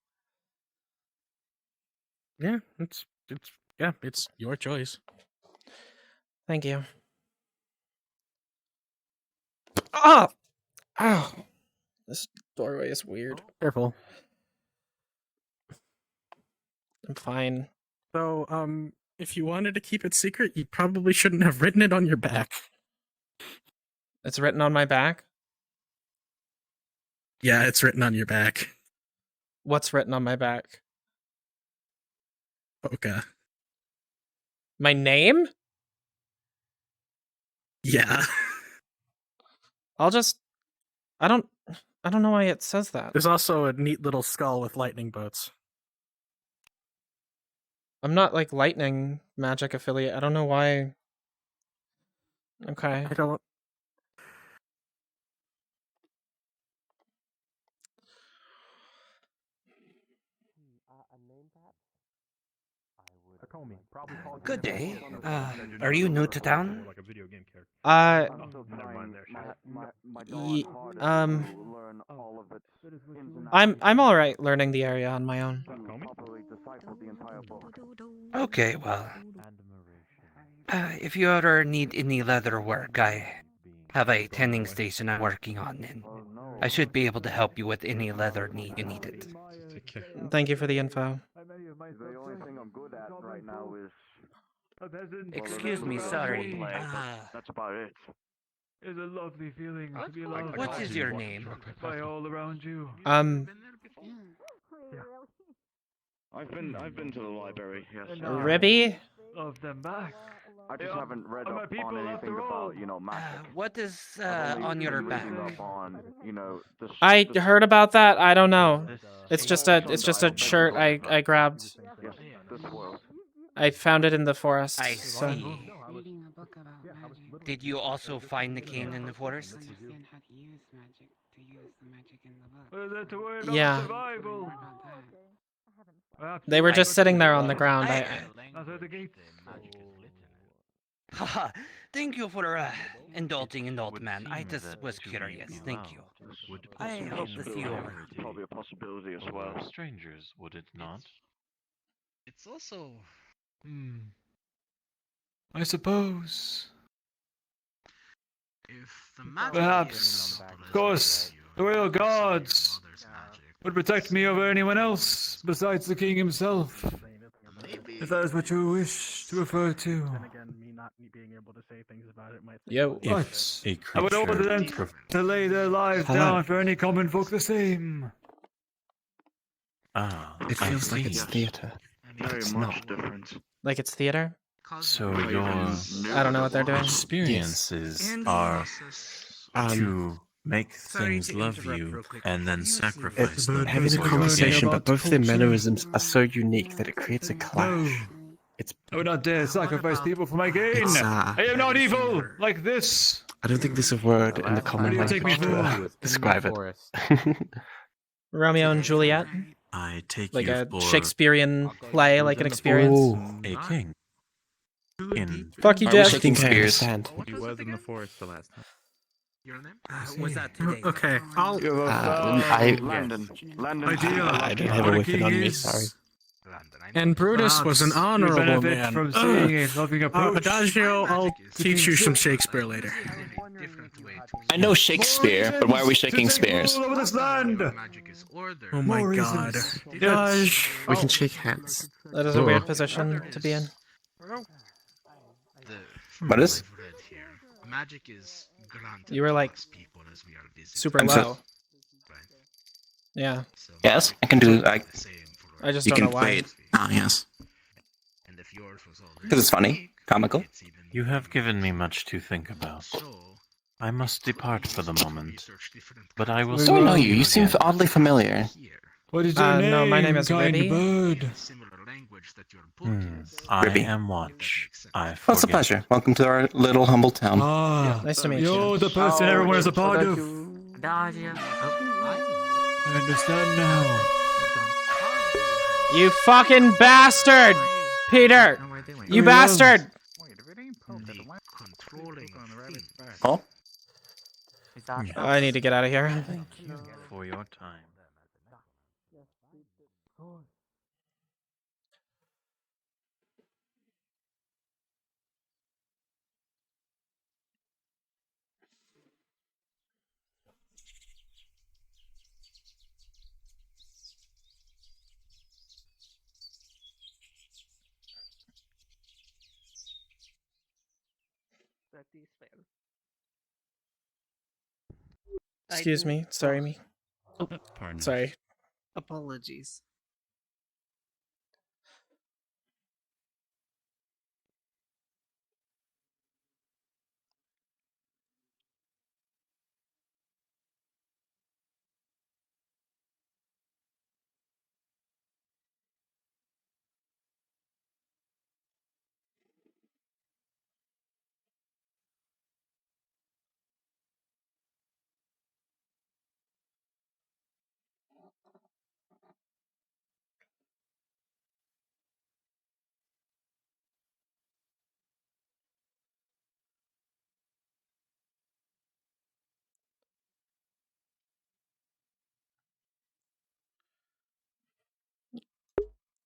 Yeah, it's your choice. Thank you. Ah! Oh! This doorway is weird. Careful. I'm fine. So, if you wanted to keep it secret, you probably shouldn't have written it on your back. It's written on my back? Yeah, it's written on your back. What's written on my back? Okay. My name? Yeah. I'll just... I don't know why it says that. There's also a neat little skull with lightning bolts. I'm not like lightning magic affiliate. I don't know why. Okay. I don't. Good day. Are you new to town? I'm all right learning the area on my own. Okay, well, if you ever need any leather work, I have a tending station I'm working on, and I should be able to help you with any leather need you needed. Thank you for the info. The only thing I'm good at right now is... Excuse me, sorry. That's about it. It's a lovely feeling to be loved. What is your name? By all around you. I've been to the library, yes. Ribby? Love them back. I just haven't read up on anything about, you know, magic. What is on your back? I heard about that. I don't know. It's just a shirt I grabbed. I found it in the forest. I so- see. Did you also find the cane in the forest? Yeah. They were just sitting there on the ground. Haha, thank you for indulging an old man. I just was curious. Thank you. I hope to see you over. Probably a possibility as well. Strangers, would it not? It's also... I suppose... If the magic Perhaps, of course, the royal guards would protect me over anyone else besides the king himself. If that is what you wish to refer to. Yo. But I would order them to lay their lives down for any common folk the same. It feels like it's theater. Very much different. Like it's theater? So your I don't know what they're doing. experiences are to make things love you and then sacrifice It's them. having a conversation, but both their mannerisms are so unique that it creates a clash. I would not dare sacrifice people for my gain. It's, I am not evil like this. I don't think there's a word in the common Where do you take language me to describe it. Romeo and Juliet? I take like you a for Shakespearean play, like an experience. a king. Fuck you, I wish Jeff. I think I understand. He was in the forest the last time. Your name? Was that today? Okay, I'll... I don't have a weapon on me, sorry. And Brutus was an honorable benefit man. from seeing a loving approach. Adagio, I'll teach you some Shakespeare later. I know Shakespeare, but why are we shaking spears? All over this land. Oh my More god. reasons. Daj. We can shake hands. That is a weird position to be in. What is? Magic is granted You were like people as we are super I'm low. so- Yeah. Yes, I can do. I just you don't can know why. wait. Ah, yes. Because it's funny, comical. You have given me much to think about. I must depart for the moment, but I will. So I know you. You seem oddly familiar. What is your name? No, my name is kind Ribby. bird? I Ribby. am Watch. I Well, it's a forget. pleasure. Welcome to our little humble town. Ah, Nice to meet you're you. the person everyone is a part of. Adagio. I understand now. You fucking bastard! Peter! You bastard! Oh? I need to get out of here. Thank you for your time. Excuse me. Sorry, me. Pardon. Sorry. Apologies.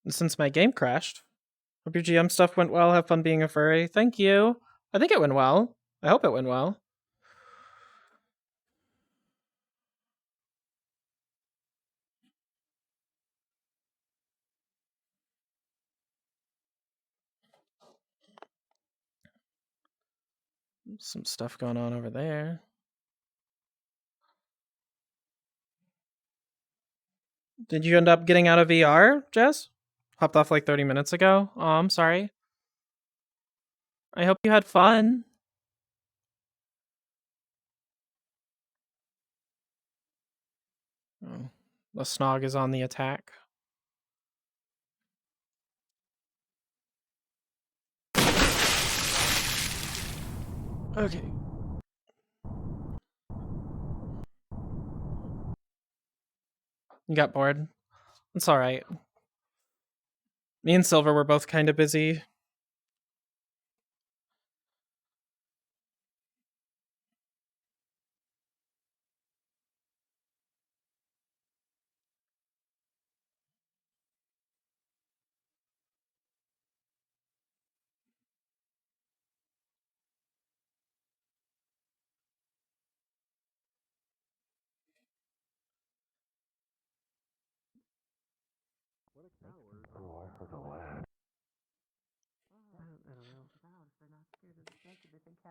Since my game crashed, hope your GM stuff went well. Have fun being a furry. Thank you. I think it went well. I hope it went well. Some stuff going on over there. Did you end up getting out of VR, Jess? Hopped off like 30 minutes ago. Oh, I'm sorry. I hope you had fun. Oh, the snog is on the attack. Okay. You got bored? It's alright. Me and Silver were both kind of busy.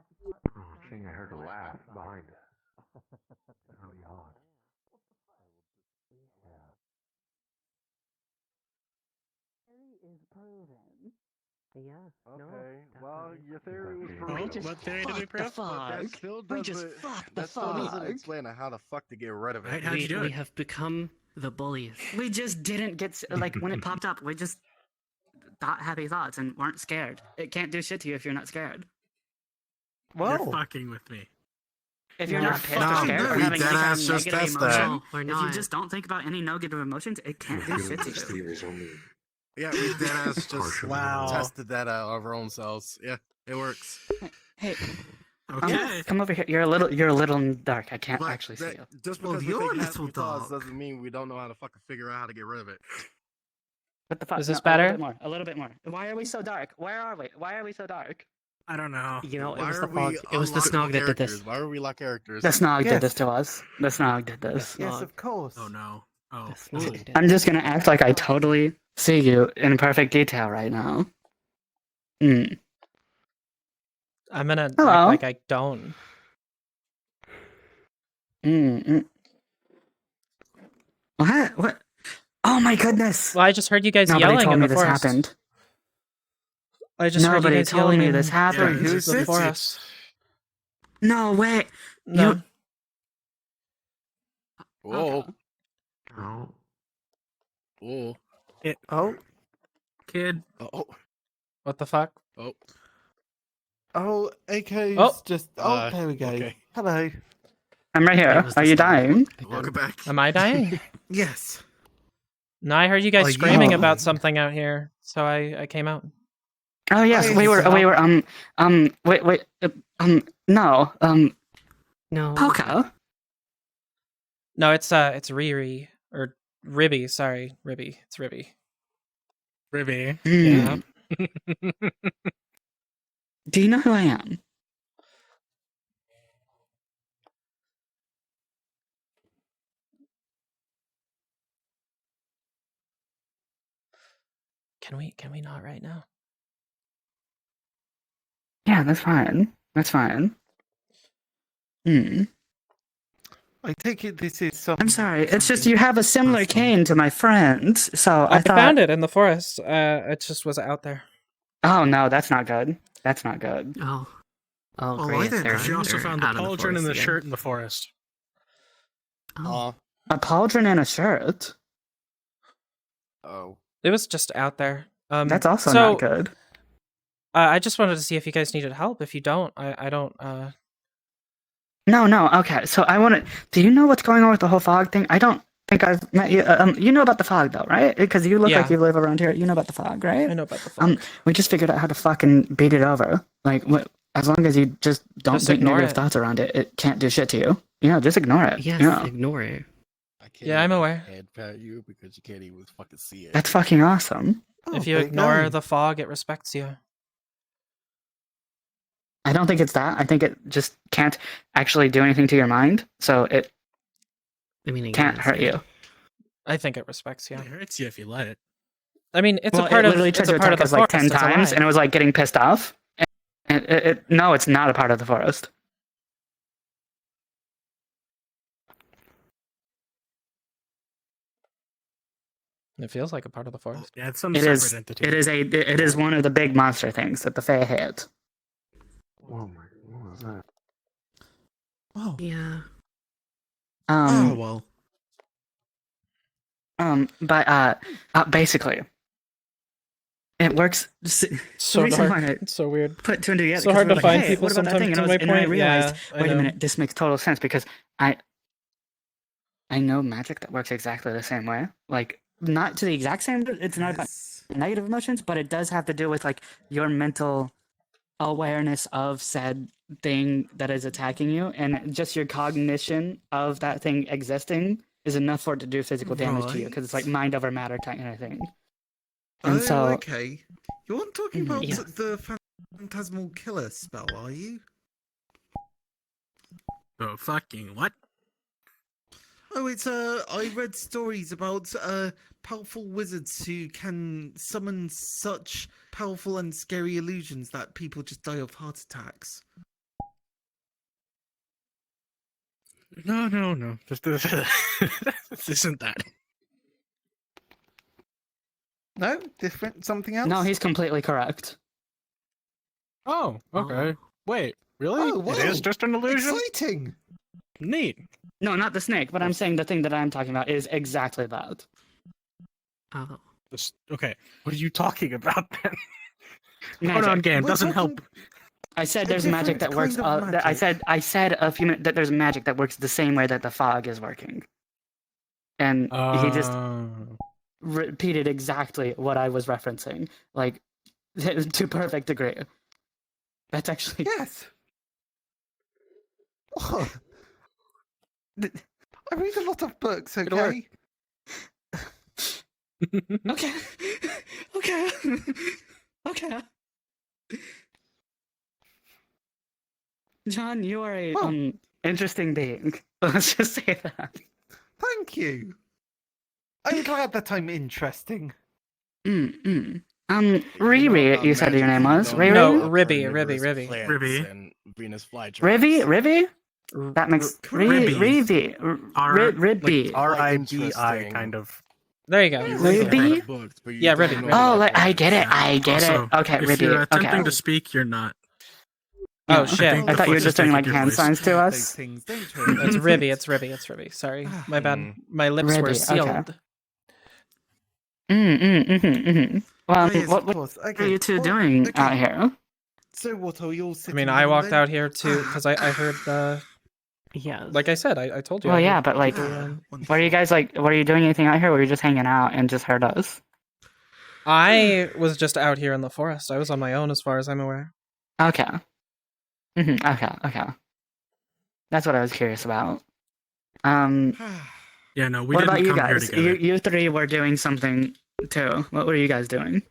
I think I heard a laugh behind us. Really odd. Is proven. Yeah. Okay. Well, your theory was We proven. just What theory did we prove? fuck. That still We just doesn't. fucked the That still doesn't fuck. explain how the fuck to get rid of it. We have become the bullies. We just didn't get like when it popped up. We just thought happy thoughts and weren't scared. It can't do shit to you if you're not scared. You're fucking with me. If you're not pissed or scared or having any kind of negative emotion, if you just don't think about any negative emotions, it can't do shit to you. Yeah, we deadass just Wow. tested that out of our own selves. Yeah, it works. Hey, Okay. come over here. You're a little dark. I can't actually see you. Just Well, because you're we a think little happy thoughts dog. doesn't mean we don't know how to fucking figure out how to get rid of it. What the fuck? Is this No, better? A little bit more. A little bit more. Why are we so dark? Where are we? Why are we so dark? I don't know. You know, Why are we unlockable characters? Why are we lock characters? The Snog did this to us. The Snog did this. Yes, of course. Oh no. Oh. I'm just gonna act like I totally see you in perfect detail right now. Mm. I'm gonna act Hello. like I don't. Mm. What? What? Oh my goodness! Well, I just heard you guys Nobody yelling told in me the this forest. happened. I just heard you Nobody guys told yelling me in this happened. the forest. No way. No. Whoa. Oh. Whoa. Oh. Kid. Oh. What the fuck? Oh. Oh, AK's Oh. just. Uh, there we go. okay. Hello. I'm right here. Are you dying? Welcome back. Am I dying? Yes. No, I heard you guys Are you screaming dying? about something out here, so I came out. Oh yes, Why we is were. this We were. out? No. No. Polka. No, it's Riri or Ribby. Sorry, Ribby. It's Ribby. Ribby. Yeah. Do you know who I am? Can we not right now? Yeah, that's fine. That's fine. Hmm. I take it this is some. I'm sorry. It's just you have a similar cane to my friend, so I thought. found it in the forest. It just was out there. Oh no, that's not good. That's not good. Oh. Oh, Oh, great. she also found the pauldron and the shirt in the forest. A pauldron and a shirt. Oh. It was just out there. That's also so, not good. I just wanted to see if you guys needed help. If you don't, I don't. No. Okay, so I want to. Do you know what's going on with the whole fog thing? I don't think I've met you. You know about the fog though, right? Because you look like you live around here. You know about the fog, right? I know about the fog. We just figured out how to fucking beat it over. Like, as long as you just don't think ignore negative it. thoughts around it, it can't do shit to you. Just ignore it. Yes, Yeah. ignore it. Yeah, I'm aware. Head pat you because you can't even fucking see it. That's fucking awesome. If you ignore the fog, it respects you. I don't think it's that. I think it just can't actually do anything to your mind, so it can't hurt you. I think it respects you. It hurts you if you let it. I mean, it's Well, a part it of. literally It's tried a to part of attack the us like forest. 10 times, and it was like getting pissed off. And no, it's not a part of the forest. It feels like a part of the forest. Yeah, it's some It separate is. entity. It is one of the big monster things that the Fae hate. Oh my, what was that? Oh. Yeah. Um, well. But basically, it works. So the reason dark. why I It's so weird. put two and two together. So hard because we to were find hey, people what about that sometimes thing? in And I Waypoint. realized, Yeah, I wait a know. minute, this makes total sense because I know magic that works exactly the same way. Like, not to the exact same. It's not about negative emotions, but it does have to do with like your mental awareness of said thing that is attacking you, and just your cognition of that thing existing is enough for it to do physical damage to you because it's like mind over matter kind of thing. And so, okay. You aren't talking about yeah. the phantasmal killer spell, are you? Oh, fucking what? Oh, it's I read stories about powerful wizards who can summon such powerful and scary illusions that people just die of heart attacks. No. This isn't that. No, different, something else. No, he's completely correct. Oh, okay. Wait, really? Oh, wow. It is just an illusion? Exciting. Neat. No, not the snake, but I'm saying the thing that I'm talking about is exactly that. Oh. Okay, what are you talking about then? Hold Magic. on, game. Doesn't help. I said there's magic that works. I said a few minutes that there's magic that works the same way that the fog is working, and he just repeated exactly what I was referencing, like to perfect degree. That's actually yes. Oh. I read a lot of books. Okay. Okay. Okay. Okay. John, you are a interesting being. Let's just say that. Thank you. I'm glad that I'm interesting. Riri, you said your name was Riri. No, Ribby. And Venus flytraps. Ribby. That makes Ribby. Ribby, R-I-B-I, kind of. There you go. Ribby. Yeah, Ribby. Oh, like I get it. Also, Okay, if Ribby. you're attempting Okay. to speak, you're not. Oh shit! I thought you were just doing like hand signs to us. It's Ribby. It's Ribby. Sorry, my bad. My lips were Ribby, sealed. Okay. Well, yes, what of course. are you two doing out here? So what are you all I sitting mean, I down walked then? out here too because I heard the. Yeah. Like I said, I told you. Well, I yeah, heard but like, people, what are you guys like? What are you doing anything out here? Or were you just hanging out and just heard us? I was just out here in the forest. I was on my own, as far as I'm aware. Okay. Okay. That's what I was curious about. Yeah, no, we what didn't about you come here guys? together. You three were doing something too. What were you guys doing?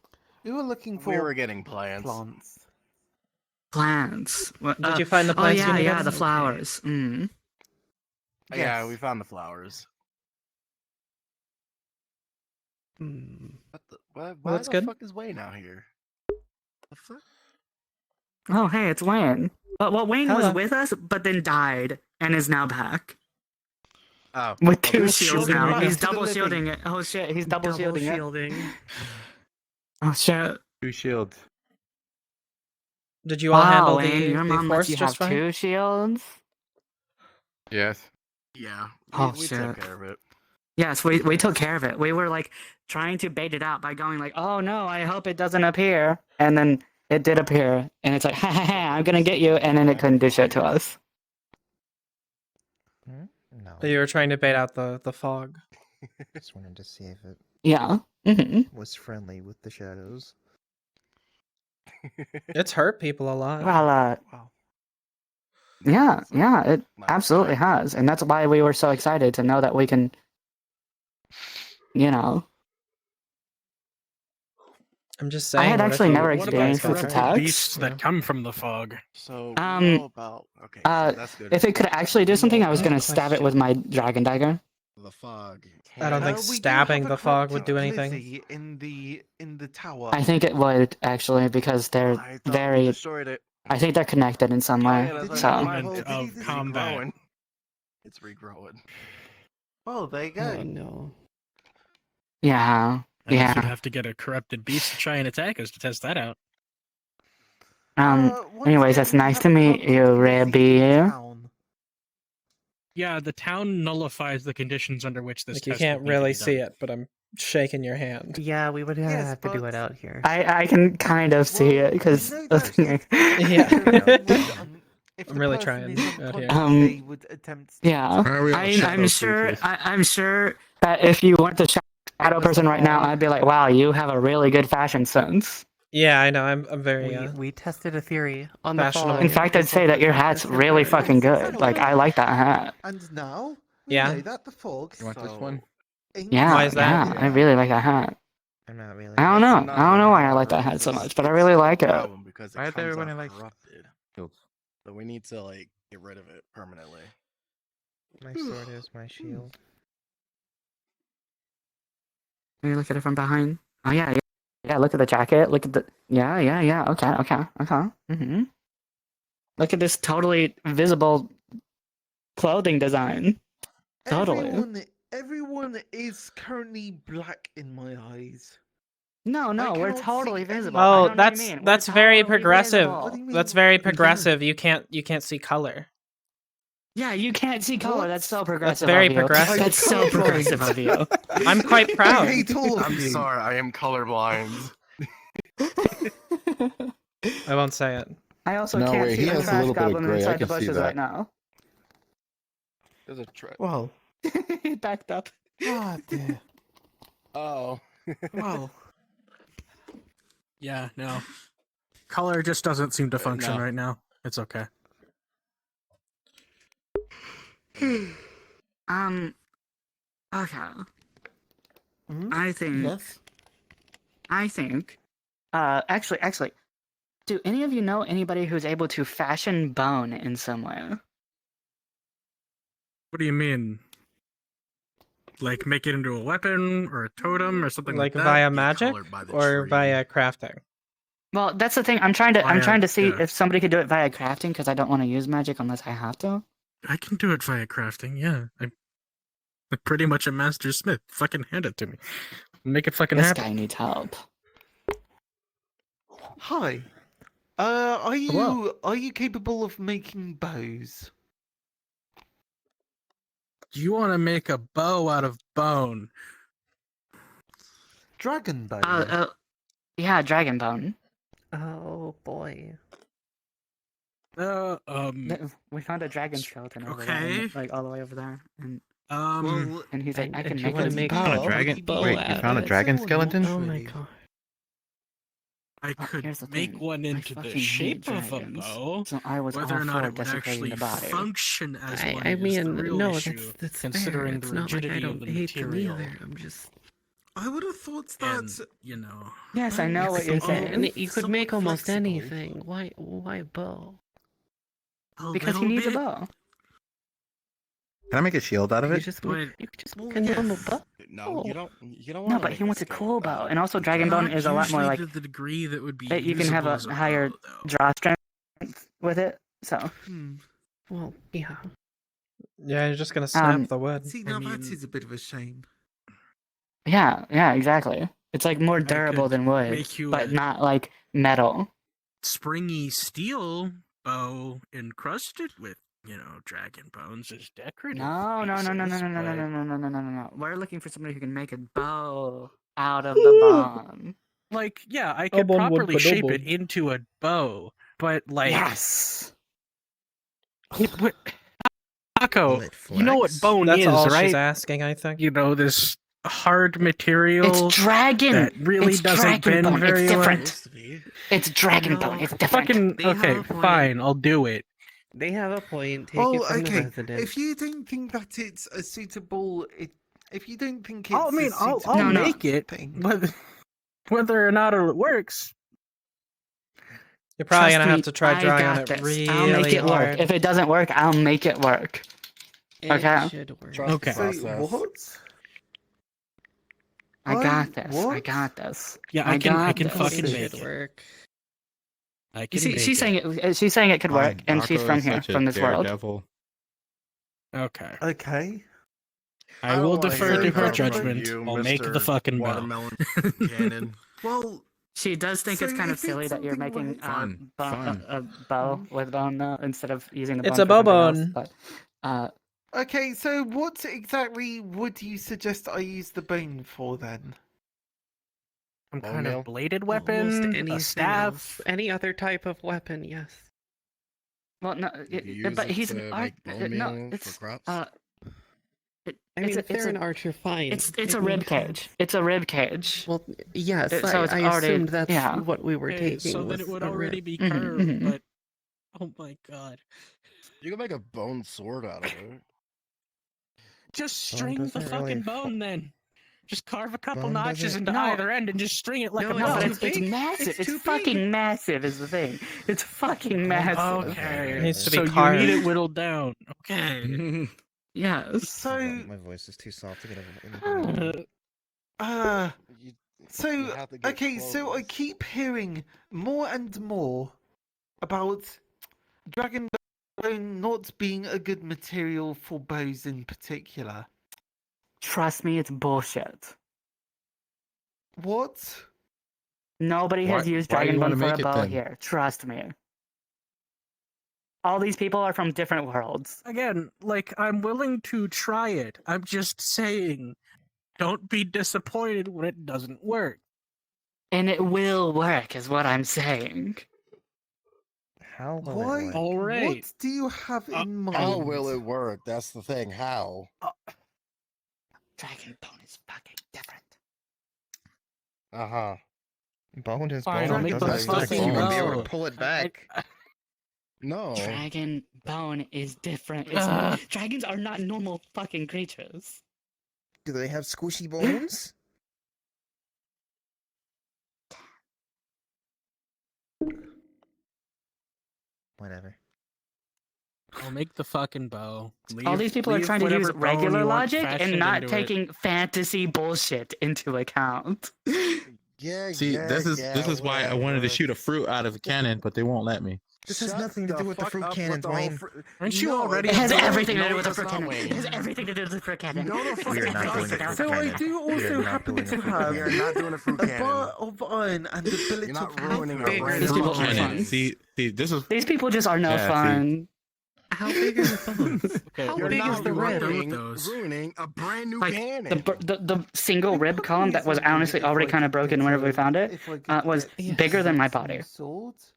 We were looking for We were getting plants. Plants. What, Did you find the oh plants yeah, you needed? yeah, the flowers. Mm. Yeah, we found the flowers. What the, why Well, that's the good. fuck is Wayne out here? The fuck? Oh hey, it's Wayne. Well, Wayne Hello. was with us, but then died and is now back. Oh, With okay. two shields now. back He's to the double living. shielding it. Oh shit, he's double shielding it. Oh shit. 2 shields. Did you all Wow, handle Wayne, your the mom force lets you just have fine? 2 shields? Yes. Yeah, Oh, we shit. took care of it. Yes, we took care of it. We were like trying to bait it out by going like, oh no, I hope it doesn't appear. And then it did appear. And it's like, ha ha ha, I'm gonna get you. And then it couldn't do shit to us. No. You were trying to bait out the fog. Just wanted to see if it Yeah. Mm-hmm. was friendly with the shadows. It's hurt people a lot. Well, yeah, it absolutely has. And that's why we were so excited to know that we can, you know. I'm just I saying. had what if actually you- never What about experienced its corrupted attacks. beasts that come from the fog? So we know about okay, so that's good. If it could actually do something, I was gonna stab it with my dragon dagger. The fog. I don't think We do stabbing have a the fog would corrupted do anything. glizzy in the tower. I think it would actually because they're I thought we very. destroyed it. I think they're connected in some way. Yeah, that's So element of combat. regrowing. It's regrowing. Oh, there you go. Oh no. yeah, I yeah. should have to get a corrupted beast to try and attack us to test that out. Anyways, it's nice to meet you, Ribby. Yeah, the town nullifies the conditions under which this Like you test can't would need to really be see done. it, but I'm shaking your hand. Yeah, we would Yes, have to do but- it out here. I can kind of see it because you know that Yeah. If I'm the really person trying is out here. unconscious, they would attempt to yeah. Why are we all shadow I'm sure that if you weren't the shadow person right now, I'd be like, wow, you have a really good fashion sense. Yeah, I know. I'm very. We tested a theory on the fashionable. fog. In fact, I'd say that your hat's really fucking good. Like, I like that hat. And now we Yeah. know that the fog. You want this one? Yeah, Why is that? yeah, I really like that hat. I'm not really. I don't know. I don't know why I like that hat so much, but I really like it. Problem because it Why is comes everybody out like corrupted. shields? So we need to like get rid of it permanently. My sword is my shield. Can you look at it from behind? Oh yeah, yeah. Yeah, look at the jacket. Look at the yeah. Okay. Mm-hmm. Look at this totally visible clothing design. Totally. Everyone is currently black in my eyes. No, we're cannot totally see visible. I Oh, don't know what you mean. We're that's very totally progressive. visible. What do you mean? That's very progressive. You can't see color. Yeah, you can't see color. What? That's so progressive. very of you. progressive. That's so progressive of you. I'm quite proud. I hate all of I'm you. sorry, I am colorblind. I won't say it. I also No, can't wait, see he the has a trash little bit of goblin gray. I inside the can see bushes that. right now. There's a trap. Well, He backed up. Ah, dear. Oh. Wow. Yeah, no. Color just doesn't seem to function no. right now. It's okay. Okay. Hmm? I think. Yes. Actually, do any of you know anybody who's able to fashion bone in some way? What do you mean? Like make it into a weapon or a totem or something like Like that? via magic or via crafting? Well, that's the thing. I'm trying to see yeah. if somebody could do it via crafting because I don't want to use magic unless I have to. I can do it via crafting, yeah. I'm pretty much a master smith. Fucking hand it to me. Make it fucking This happen. guy needs help. Hi. Hello. Are you capable of making bows? You want to make a bow out of bone? Dragon bow. Yeah, dragon bone. oh boy. We found a dragon skeleton over Okay. there, like all the way over there, and Well, and he's like, I can you make wanna it. make You found a bow? dragon? Bow Wait, you out found a of it. dragon skeleton? Oh my god. I could here's the make thing, one I into the fucking hate shape of a dragons, bow. so I was Whether all or not for it would desecrating actually the body. function as I one is the mean, real no, issue, that's considering fair. the It's not like I rigidity of don't the hate them material. either. I'm just. I would have thought And, that. you know. Yes, I know what you're saying. And you could make somewhat almost flexible. anything. Why a bow? Because he needs a bow. Can I make a shield out of You it? just But- you could just make a normal bow. No, you don't. You don't No, want. but he wants a cool bow, and also Dragon Not Bone is a lot more usually like to the degree that would be that you can have usable as a higher bow, though. draw strength with it. So Well, yeah. Yeah, you're just gonna snap the wood. See, now that is a bit of a shame. yeah, exactly. It's like more durable than wood, make you but a- not like metal. Springy steel bow encrusted with, dragon bones is decorative. No. pieces, No. We're looking for somebody who can make a bow out of the bone. Like, yeah, I could Obon would properly shape badobon. it into a bow, but like, Yes. Taco, you know what bone That's is, all right? she's asking, I think. You know, this hard material. It's dragon. That really It's doesn't dragon bend bone. very It's well. different. It's dragon bone. It's different. Fucking okay, fine, I'll do it. They have a point. Take Oh, it from the okay. resident. If you don't think that it's a suitable, if you don't think it's, I mean, a I'll suitable make it, thing. but whether or not it works, You're probably Trust gonna have me, to try I drawing on got it this. really I'll make it hard. work. If it doesn't work, I'll make it work. Okay. It should work. Okay. So what? I got this. I What? got this. yeah, I can this. fucking It make should it. work. I You can see, make she's it. saying it. She's saying it could work, and she's Marco from is here, such a from this world. daredevil. Okay. Okay. I will don't wanna defer hear to it her from judgment. you, I'll make Mr. the fucking bow. Watermelon Cannon. Well, She does think So it's kind of if silly it's that you're something making like- Fun. a bow with bone instead of using the bone. It's a for something bow else, bone. But okay. So what exactly would you suggest I use the bone for then? Some Bone kind meal? of bladed Almost weapon, anything a else. staff. Any other type of weapon, yes. well, no, You but use he's it an to art. make bone No, meal for it's crops? I it's mean, a- if they're it's an a- archer, fine. it's It a rib makes cage. sense. It's a rib cage. Well, yes, So it's I already- assumed that's yeah. what we were Okay, taking. so that was it would a already rib. be Mhm, curved, mhm. but oh my god. You can make a bone sword out of it. Just Bone string the doesn't fucking really bone then. Just carve a couple Bone notches doesn't- into No. either end and just string it like No, a it's No, bow. but too it's big. massive. It's It's too fucking massive is the thing. It's fucking massive. Okay. It needs to be so you carved. need it whittled down. Okay. Yes. So, My voice is too soft to get anything. You so have to get okay. So I clothes. keep hearing more and more about dragon bone not being a good material for bows in particular. Trust me, it's bullshit. What? Nobody has Why- used why do you dragon wanna bone for make a it bow then? here. Trust me. All these people are from different worlds. Again, like, I'm willing to try it. I'm just saying, don't be disappointed when it doesn't work. And it will work, is what I'm saying. How will Why? it work? All right. What do you have in mind? How will it work? That's the thing. How? Dragon bone is fucking different. Uh huh. Bone is Fine, bone. I'll make It the doesn't fucking stick. You won't be able bow. to pull it back. No. Dragon bone is different. Dragons are not normal fucking creatures. Do they have squishy bones? Whatever. I'll make the fucking bow. All these people are trying to use whatever bone regular you want logic and fashioned not into it. taking fantasy bullshit into account. Yeah. See, yeah, this is yeah, this is why I wanted to whatever. shoot a fruit out of a cannon, but they won't let me. This has Shut nothing to do with the fuck fruit up with cannons, the whole Wayne. Aren't you No, already? It has No, everything to no, do with the it fruit does not, cannon. Wayne. It has everything to do with the fruit cannon. No, the It has fuck We are not everything doing to a do with fruit So I cannon. do We are also not happen doing a to fruit have We are not doing a fruit a cannon. bar of iron and a billet You're not of ruining our alchemy. brand These new people are Cannon. fun. See, this is These people just are no Yeah, see. fun. How big are the bones? Okay, How You're big not is the rib? ruining a brand new Like cannon. the single rib column that was honestly already kind of broken whenever we found it was bigger than my body. Swords.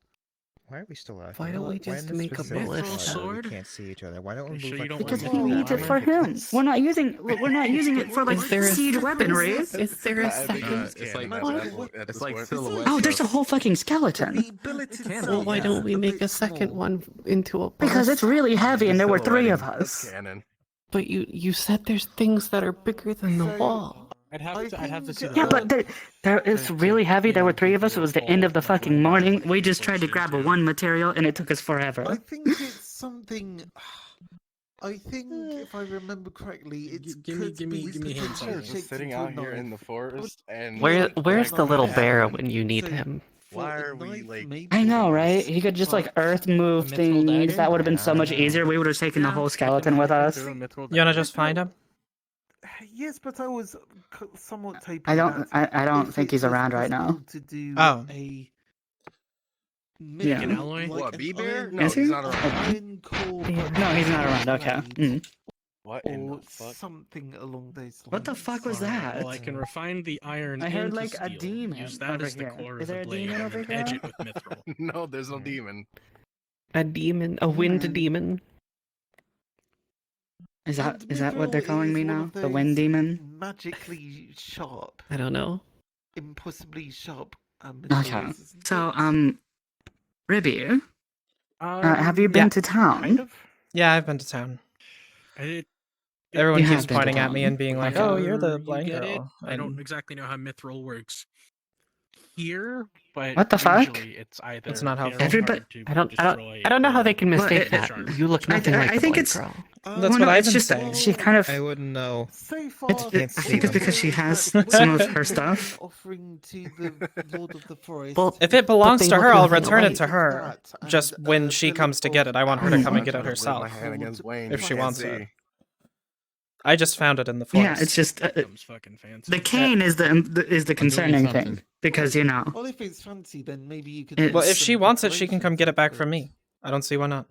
Why are we still out Why here? don't we Why just in this make a specific ballista? spot where we Sword? can't see each other? Why don't we You move sure you like don't Because want he to needs it for him. We're not using it for like Is there a siege weaponry. Is there a second? it's like What? silhouette. Oh, there's a whole fucking skeleton. Well, why don't we make a second one into a Because it's ballista? really heavy and there were 3 of us. But you said there's things that are bigger than the wall. I'd have to see the Yeah, but it's really heavy. There were 3 of us. It was the end of the fucking morning. We just tried to grab one material and it took us I forever. think it's something. I think, if I remember correctly, it's give me hints on potentially this. shaped Sitting into a out here knife. in the forest and Where's the little bear Yeah. when you need So, him? why are we like I know, right? He could just like earth move things. That would have been so much easier. We would have taken the whole skeleton with us. You wanna just find him? Yes, but I was somewhat taping. I don't think he's around right now. To do Oh. a Yeah. An alloy? what, an B-Bear? iron- No, Is he? he's not around. iron core No, he's not around. Okay. blade What in or the fuck? something along those lines. What the fuck was that? Well, I can refine the iron. I heard into like a steel, demon Use that over as the here. core Is of there the a blade, demon and over then edge here? it with mithril. No, there's no demon. A demon, a wind demon. Is that And what they're mithril calling is me one now? of The wind those demon? Magically sharp, I don't know. impossibly sharp. Okay. materials, isn't So it? Ribby, have you been to town? Kind of. Yeah, I've been to town. It, Everyone You keeps have been to pointing at me town. and being like, Okay. "Oh, you're the you blind get it. girl." I don't and- exactly know how mithril works here, but What the fuck? usually it's either It's not very helpful. Everybody- hard to I don't destroy know how they can Well, mistake it- that. You look I- nothing like I the think blind it's- girl. That's well, what no, I've it's been just saying. she kind of. I wouldn't know. So far, It's, Can't I see think it's them. because she has that some of when her you stuff. offering to the Lord of the Forest. Well, If it belongs they to look her, I'll nothing return it alike. to her. That Just and, when she comes to get it, I want her to come and get it herself. My hand against Wayne. If she Can't wants see. it. I just found it in the forest. Yeah, it's just Becomes fucking fancy. the cane is the concerning thing something. because Well, if it's fancy, then maybe you could. It's- Well, do if she some wants it, she can come get it back decorations from me. I don't see why not.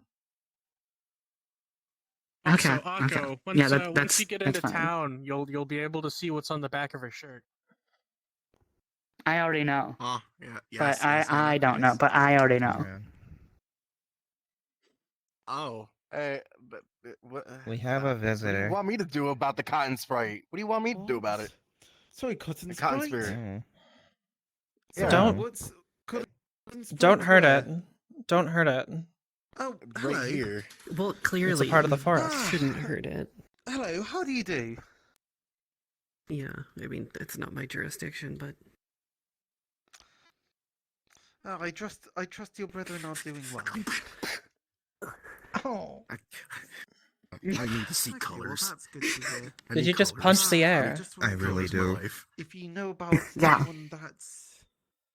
Okay, So, Akko, okay. once, Yeah, once that's you get that's into fine. town, you'll be able to see what's on the back of her shirt. I already know, Oh, yeah, yes, but yes, yeah, I don't know, nice. but I already know. Yeah. Oh, hey, what? We have a What do visitor. you want me to do about the cotton sprite? What do you want me to do about it? Sorry, cotton The cotton Sprite? spirit. Oh. Yeah. Don't- What's cotton Don't Sprite hurt where? it. Don't hurt it. Oh, Right hello. here. Well, clearly, It's a part of the forest. Ah. Shouldn't hurt it. Hello, how do you do? Yeah, I mean it's not my jurisdiction, but Oh, I trust your brethren are doing well. Oh. I need to see colors. That's good to hear. I Did need you just colors. punch the air? I really Colors my do. life. If you know about Yeah. someone that's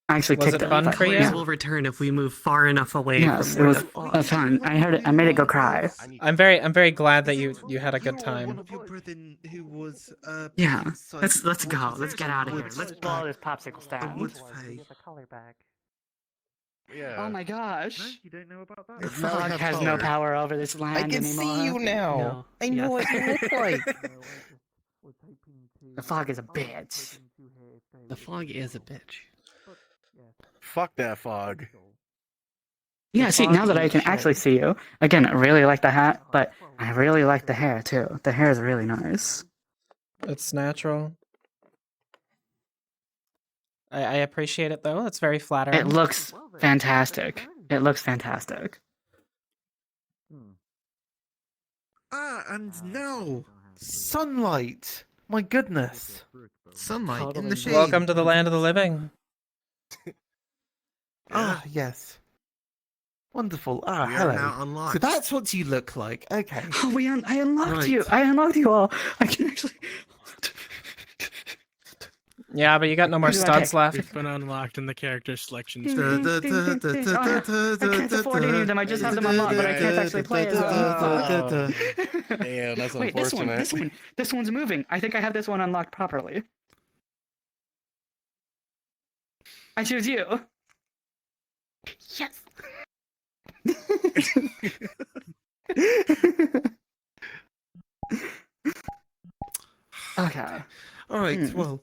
I actually Was kicked it it. fun but- for you? colors Yeah. will return if we move far enough away Yes, from it where was fun. I made it go cry. I'm very glad that you had a good One time. of your brethren who was Yeah, inside let's go. Wood- Let's get out of here. Wood- Let's blow this popsicle the stand. Wood Fae. Yeah. Oh my gosh. You don't know about that? The Now I fog have has no color. power over this I land can anymore. see you now. No. I know Yes. what you look like. The fog is a bitch. the fog is a bitch. Fuck that fog. Yeah, see, now that I can actually see you, again, I really like the hat, but I really like the hair too. The hair is really nice. It's natural. I appreciate it though. It's very flattering. It looks fantastic. It looks fantastic. Ah, and now sunlight. My goodness. Sunlight in the shade. Welcome to the land of the living. Ah, yes. Wonderful. Ah, We are hello. now unlocked. So that's what you look like. Okay. Oh, I unlocked Right. you. I unlocked you all. I can actually. Yeah, but you got no more Who do I studs pick? left. It's been unlocked in the character selection. Ding, ding, ding, ding, ding. Oh, no. I can't afford any of them. I just have them unlocked, but I can't actually play as them. Damn, that's Wait, unfortunate. this one's moving. I think I have this one unlocked properly. I choose you. Yes. Okay. All right. Hmm. Well,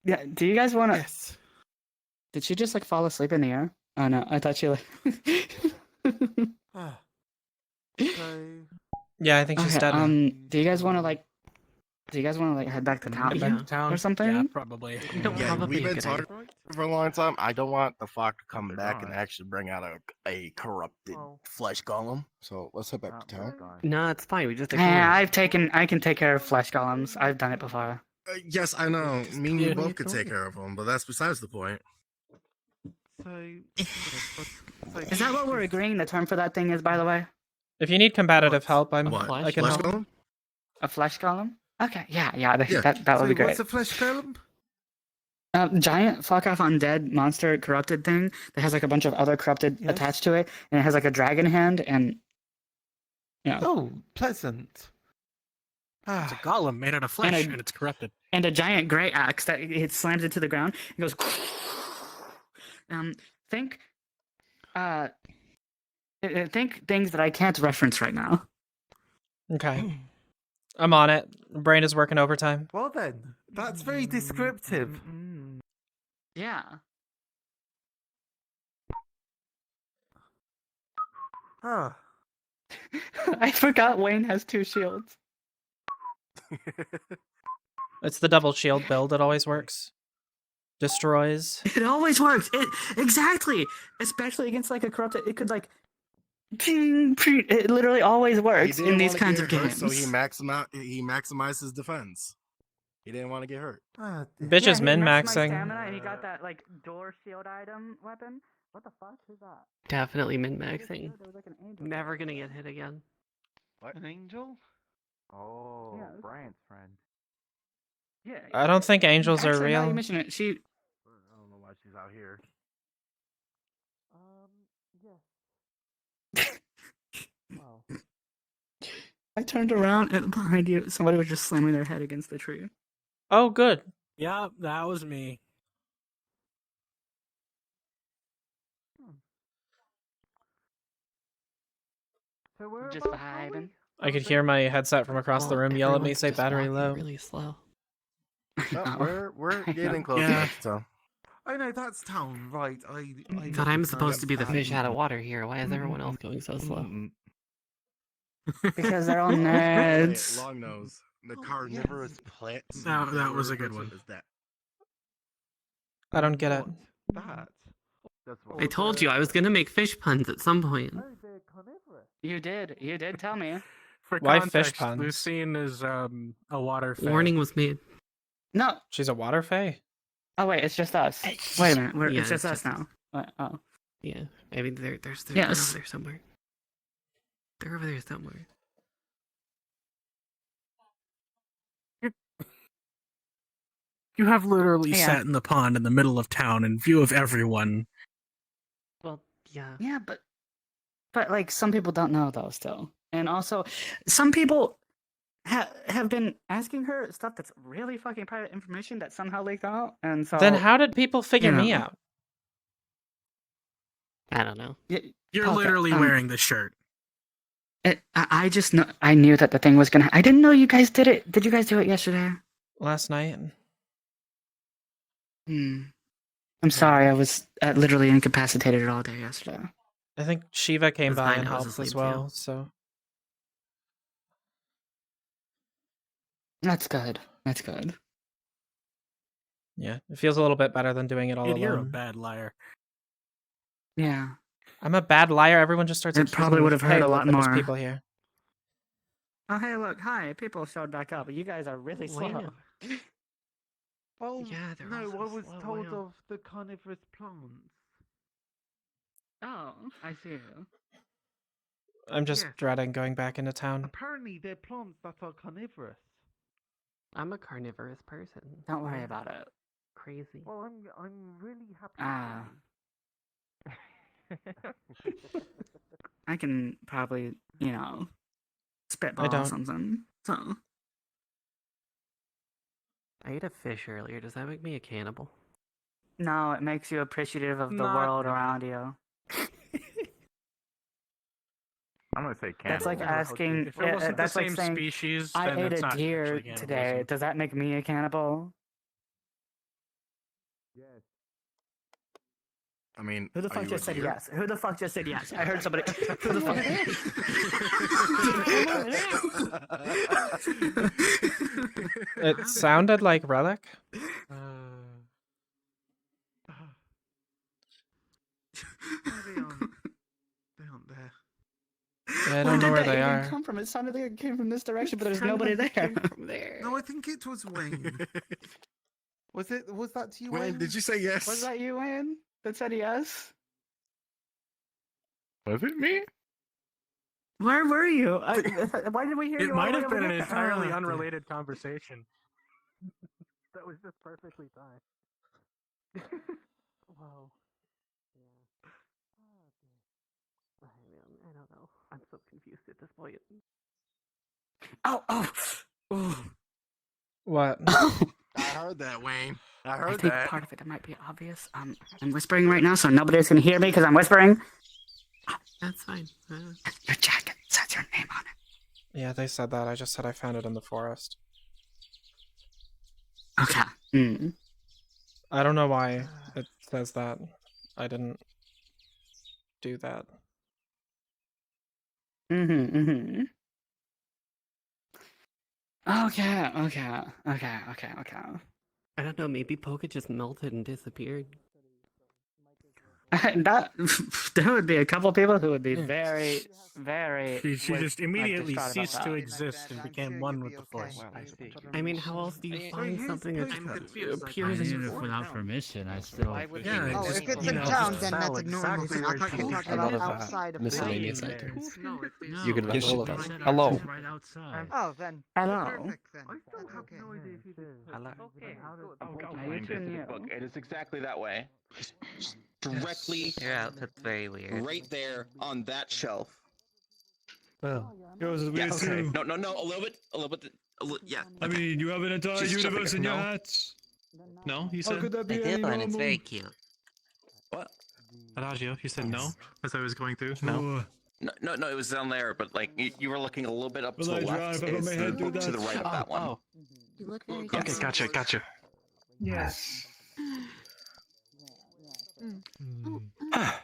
Yeah. Do you guys want to? yes. Did she just like fall asleep in the air? Oh no, I thought she. Yeah, I think she's Okay, dead now. do you guys want to like? Do you guys want to like head back to town? Head back to town or something? Yeah, probably. Yeah, we've been talking for a long time. I don't want the flock to come back and actually bring out a corrupted flesh golem. So let's head back to town. No, it's fine. We just Yeah, I can take care of flesh golems. I've done it before. Yes, I know. Me and you both could take care of them, but that's besides the point. Is that what we're agreeing the term for that thing is, by the way? If you need combative help, I can Flesh help. golem? A flesh golem? Okay, yeah, that would be Sorry, great. what's a flesh golem? Giant fuck off undead monster corrupted thing that has like a bunch of other corrupted attached to it, and it has like a dragon hand, and yeah. Oh, pleasant. It's a golem made out of flesh, and it's corrupted. And a giant gray axe that it slams into the ground and goes. Think things that I can't reference right now. Okay. I'm on it. Brain is working overtime. Well then, that's very descriptive. Yeah. Ah. I forgot Wayne has 2 shields. It's the double shield build. It always works. Destroys. It always works. Exactly. Especially against like a corrupted. It could like. It literally always works in these kinds of games. So he maximized his defense. He didn't want to get hurt. Bitch is min-maxing. Stamina, and he got that like door shield item weapon. What the fuck? Who's that? Definitely min-maxing. Never gonna get hit again. What? An angel? Oh, Yeah. Brian's friend. Yeah. I don't think angels are Actually, now real. you mention it. She. I don't know why she's out here. Wow. I turned around and behind you, somebody was just slamming their head against the tree. Oh, good. Yeah, that was me. Just vibing. I could hear my headset from across the room yell at me, say battery low. Really slow. We're getting close to town. I know that's town, right? God, I'm supposed to be the fish out of water here. Why is everyone else going so slow? Because they're all nerds. Long nose. The carnivorous plants. That was a good one. Is that? I don't get it. I told you I was gonna make fish puns at some point. You did tell me. For Why context, fish puns? Lucine is a water fae. Warning was made. No. She's a water fae? Oh wait, it's just us. Wait a minute, Yeah, it's just us now. Oh. Yeah, I mean there's Yes. one over there somewhere. They're over there somewhere. You have literally Yeah. sat in the pond in the middle of town in view of everyone. Well, yeah. Yeah, but like some people don't know though still, and also some people have been asking her stuff that's really fucking private information that somehow leaked out, and so Then how did people figure me out? I don't know. You're Okay, literally wearing the shirt. I just know I knew that the thing was gonna. I didn't know you guys did it. Did you guys do it yesterday? Last night. I'm sorry. I was literally incapacitated all day yesterday. I think Shiva came That's by fine, and I was helped as asleep, well, too. so. That's good. That's good. Yeah, it feels a little bit better than doing it all Kid, you're a alone. bad liar. Yeah. I'm a bad liar. Everyone just starts. It accusing probably me. would have hurt Hey, a look, lot there's more. people here. Oh hey, look, hi. People showed back up, but you guys are really slow. Oh, Yeah, they're no, all so I was slow, told wow. of the carnivorous plants. Oh, I see you. I'm just Yes. dreading going back into town. Apparently, they're plants that are carnivorous. I'm a carnivorous person. Don't worry about it. Crazy. Well, I'm really happy. Ah. I can probably, spitball don't. something. So I ate a fish earlier. Does that make me a cannibal? no, it makes you appreciative of the Not world around you. I'm gonna say cannibal. That's like asking. If it wasn't the that's like same saying, species, I then ate it's a not deer actually today. cannibalism. Does that make me a cannibal? Yes. I mean, Who the are fuck you just a said deer? yes? Who the fuck just said yes? I heard somebody. Who the fuck? It sounded like Relic. They aren't there. Yeah, I Where don't know did where that they even are. come from? It sounded like it came from this direction, but there's nobody there. No, I think it was Wayne. Was that to you, Wayne, Wayne? did you say yes? Was that you, Wayne? That said yes? Was it me? Where were you? Why did we hear you? It all the might way have over been an there? entirely unrelated conversation. That was just perfectly timed. Whoa. I don't know. I'm so confused at this point. Oh. What? I heard that, Wayne. I I heard think that. part of it might be obvious. I'm whispering right now, so nobody's gonna hear me because I'm whispering. That's fine. Your jacket says your name on it. Yeah, they said that. I just said I found it in the forest. Okay. Mm. I don't know why it says that. I didn't do that. Mm-hmm. Okay. I don't know. Maybe Poke just melted and disappeared. That there would be a couple people who would be very, very. She just immediately distraught about ceased to that. exist and became one with the force. I mean, how else do you find something that appears in your without permission, I still. Yeah, Oh, just, if it's you in know, town, just then fell that's a normal exactly thing. I where thought you were she talking should about have outside of the miscellaneous building. items. No, You can Yes, all of you us. said Hello. Right outside. Oh, then. Hello. Perfect then. I still That's have okay. no idea if you did. Hello. Okay, good. You two knew. It is exactly that way. Directly Yeah, that's very weird. right there on that shelf. Well, yours is weird Yes. too. No, a little bit, yeah. I mean, you have an entire Just universe in your no. hats. No, you How said. could that I be do, any and it's very normal? cute. What? Adagio, you said no as I was going through. No. Sure. No, it was down there, but like you were looking a little bit up Will to I the drown left. if I put It's my head through to that? the right of that one. You look very Okay, confused. gotcha. Yes.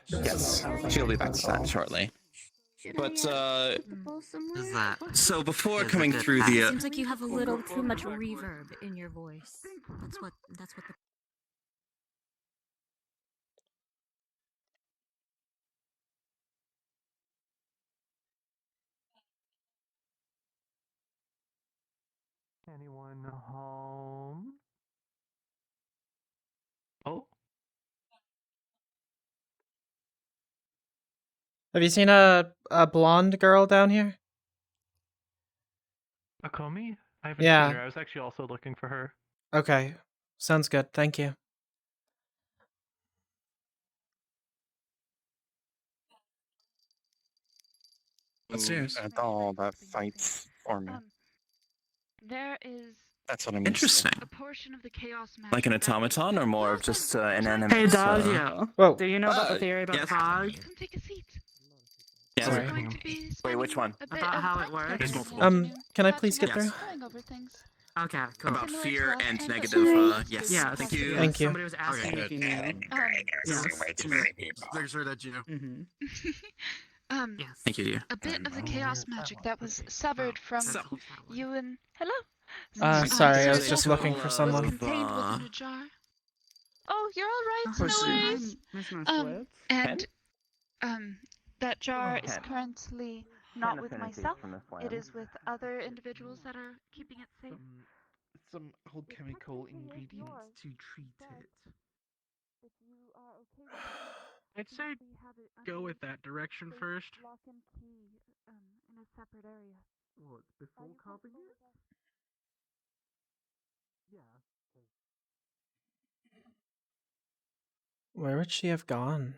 Yes, she'll be back to that shortly. But Is that? so before Is coming it through that- the Seems like you have a little too much reverb in your voice. That's what the Anyone home? Oh. Have you seen a blonde girl down here? Akomi? I haven't Yeah. seen her. I was actually also looking for her. Okay. Sounds good. Thank you. Upstairs. And all that fights for me. There is That's what I mean. Interesting. a portion of the chaos magic. Like an automaton, or more of just an animate? Hey, Dazio. Whoa. Do you know about the theory about yes. the fog? Come take a seat. Yes. Sorry. Going to be Wait, which one? a bit About of how it time works. together There's this multiple. afternoon, Can I catching please get up, through? going over things. Okay, cool. About Similar fear to last and time, negative. but Yes. Yes. Thank you. Thank you. Somebody was asking Okay, if you knew. Yes. Yes. Make sure that you. Mm-hmm. Yes. Thank you, dear. A bit of the chaos magic that was severed from you and Sorry, I was Sir just Joshua looking for was someone. contained within a jar. Oh, you're all right. Oh, No worries. Miss my And Pen? that jar is Pen. currently not with affinity myself. from this It land. is with other individuals that are keeping it safe. Some whole chemical ingredients to treat it. I'd say go with that direction first. Lock and key in a separate area. What, before carving it? Yeah. Where would she have gone?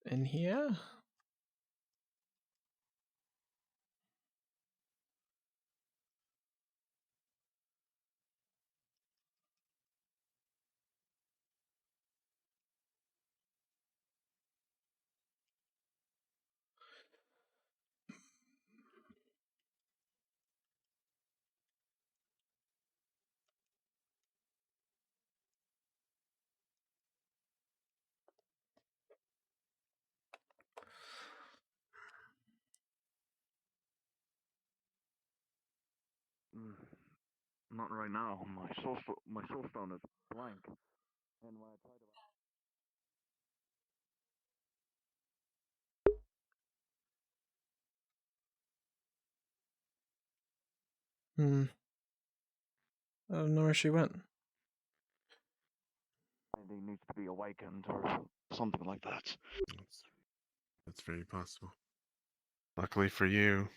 In here? Not right now. My soul stone is blank. And when I try to. I don't know where she went. They needs to be awakened or something like that. That's very possible. Luckily for you,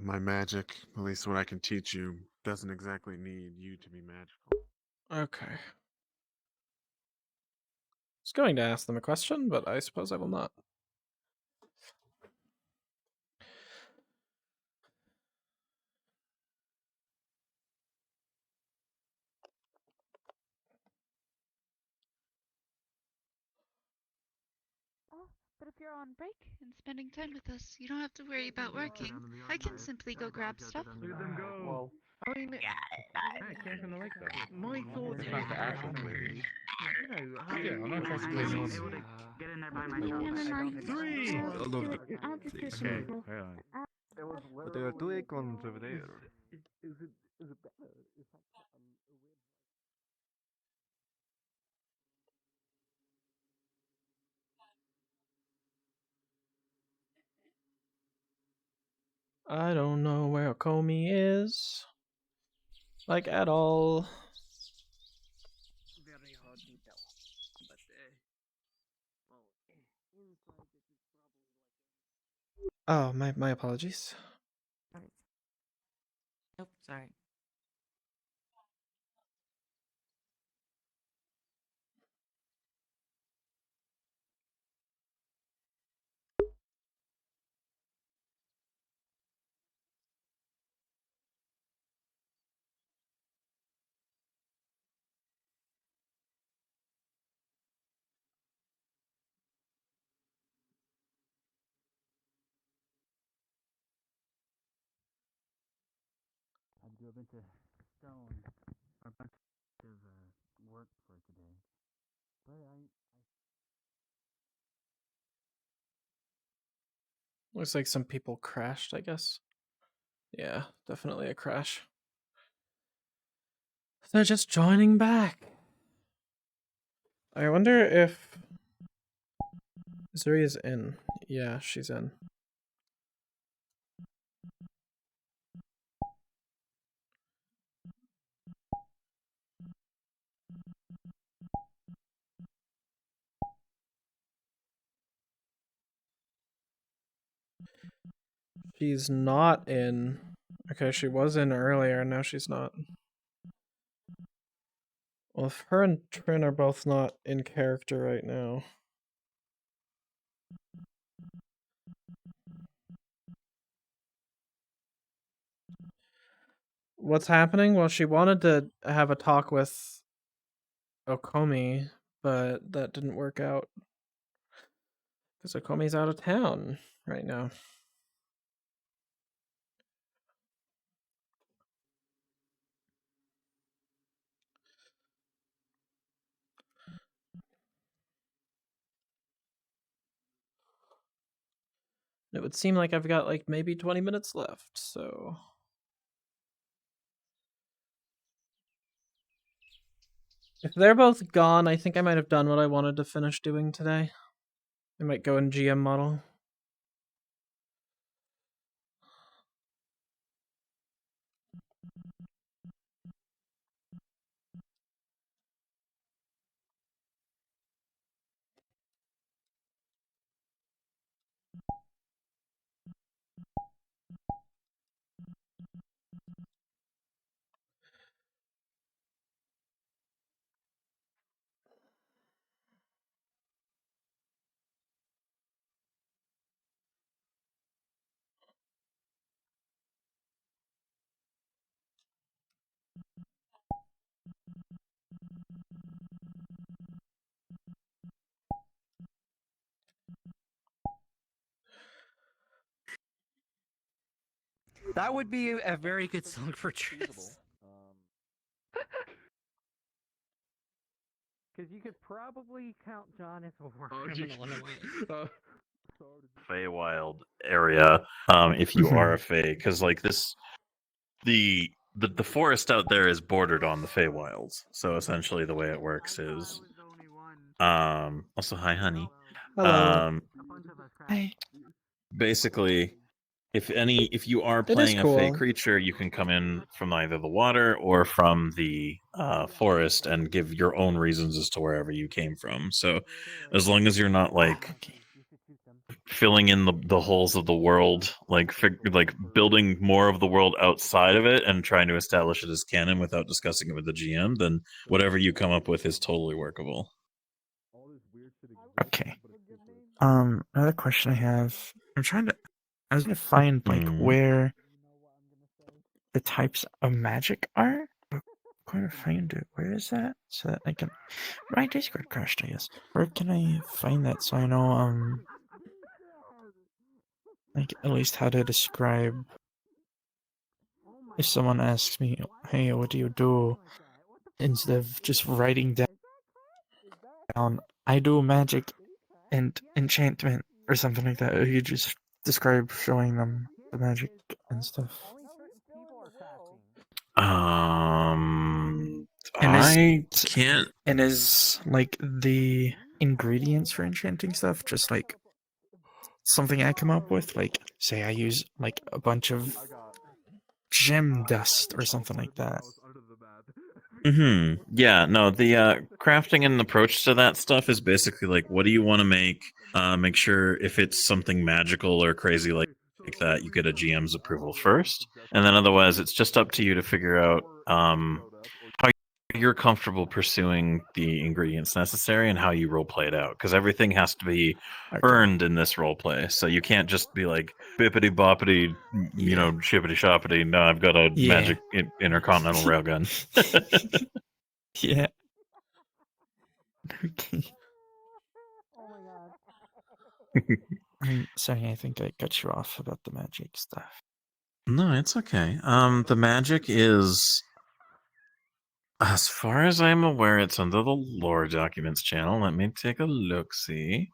my magic, at least what I can teach you, doesn't exactly need you to be magical. Okay. I was going to ask them a question, but I suppose I will not. But if you're on break and spending time with us, you don't have to worry about working. I can simply go grab stuff. Look at them go. Well, I mean, I came from the lake though. my thoughts. It's not the actual place. You know, how Yeah, I'm not trying to able play to get in there by myself. Three. Okay, hang on. But there are two icons over there. Is it better? Is that I don't know where Comey is. Like, at all. Very hard to tell. But, well, inside this is probably like Oh, my apologies. Nope, sorry. I do a bunch of stone, a bunch of work for today. But Looks like some people crashed, I guess. Yeah, definitely a crash. They're just joining back. I wonder if Zuri's in. Yeah, she's in. She's not in. Okay, she was in earlier, now she's not. Well, if her and Trin are both not in character right now. What's happening? Well, she wanted to have a talk with Okomi, but that didn't work out. Because Okomi's out of town right now. It would seem like I've got like maybe 20 minutes left, so... If they're both gone, I think I might have done what I wanted to finish doing today. I might go in GM model. That would be a very good song for Tris. Because you could probably count John as a war Oh, criminal in a way. Feywild area, if you are a Fey, because like the the forest out there is bordered on the Feywilds. So essentially, the way it works is, also hi, honey. Hello. Hi. Basically, if you are It is playing a Fey cool. creature, you can come in from either the water or from the forest and give your own reasons as to wherever you came from. So, as long as you're not like filling in the holes of the world, like building more of the world outside of it and trying to establish it as canon without discussing it with the GM, then whatever you come up with is totally workable. Okay. Another question I have. I was trying to find like where the types of magic are. I'm going to find it. Where is that? So that I can. My Discord crashed, I guess. Where can I find that so I know like at least how to describe if someone asks me, hey, what do you do? Instead of just writing down, I do magic and enchantment or something like that. You just describe showing them the magic and stuff. I can't. And is like the ingredients for enchanting stuff just like something I come up with? Like, say I use like a bunch of gem dust or something like that. Yeah, no, the crafting and approach to that stuff is basically like, what do you want to make? Make sure if it's something magical or crazy like that, you get a GM's approval first. And then otherwise, it's just up to you to figure out how you're comfortable pursuing the ingredients necessary and how you role play it out. Because everything has to be earned in this role play. So you can't just be like, bippity boppity, you know, shippity shoppity. No, I've got a magic intercontinental railgun. Yeah. Okay. Sorry, I think I cut you off about the magic stuff. No, it's okay. The magic is, as far as I'm aware, it's under the lore documents channel. Let me take a look-see.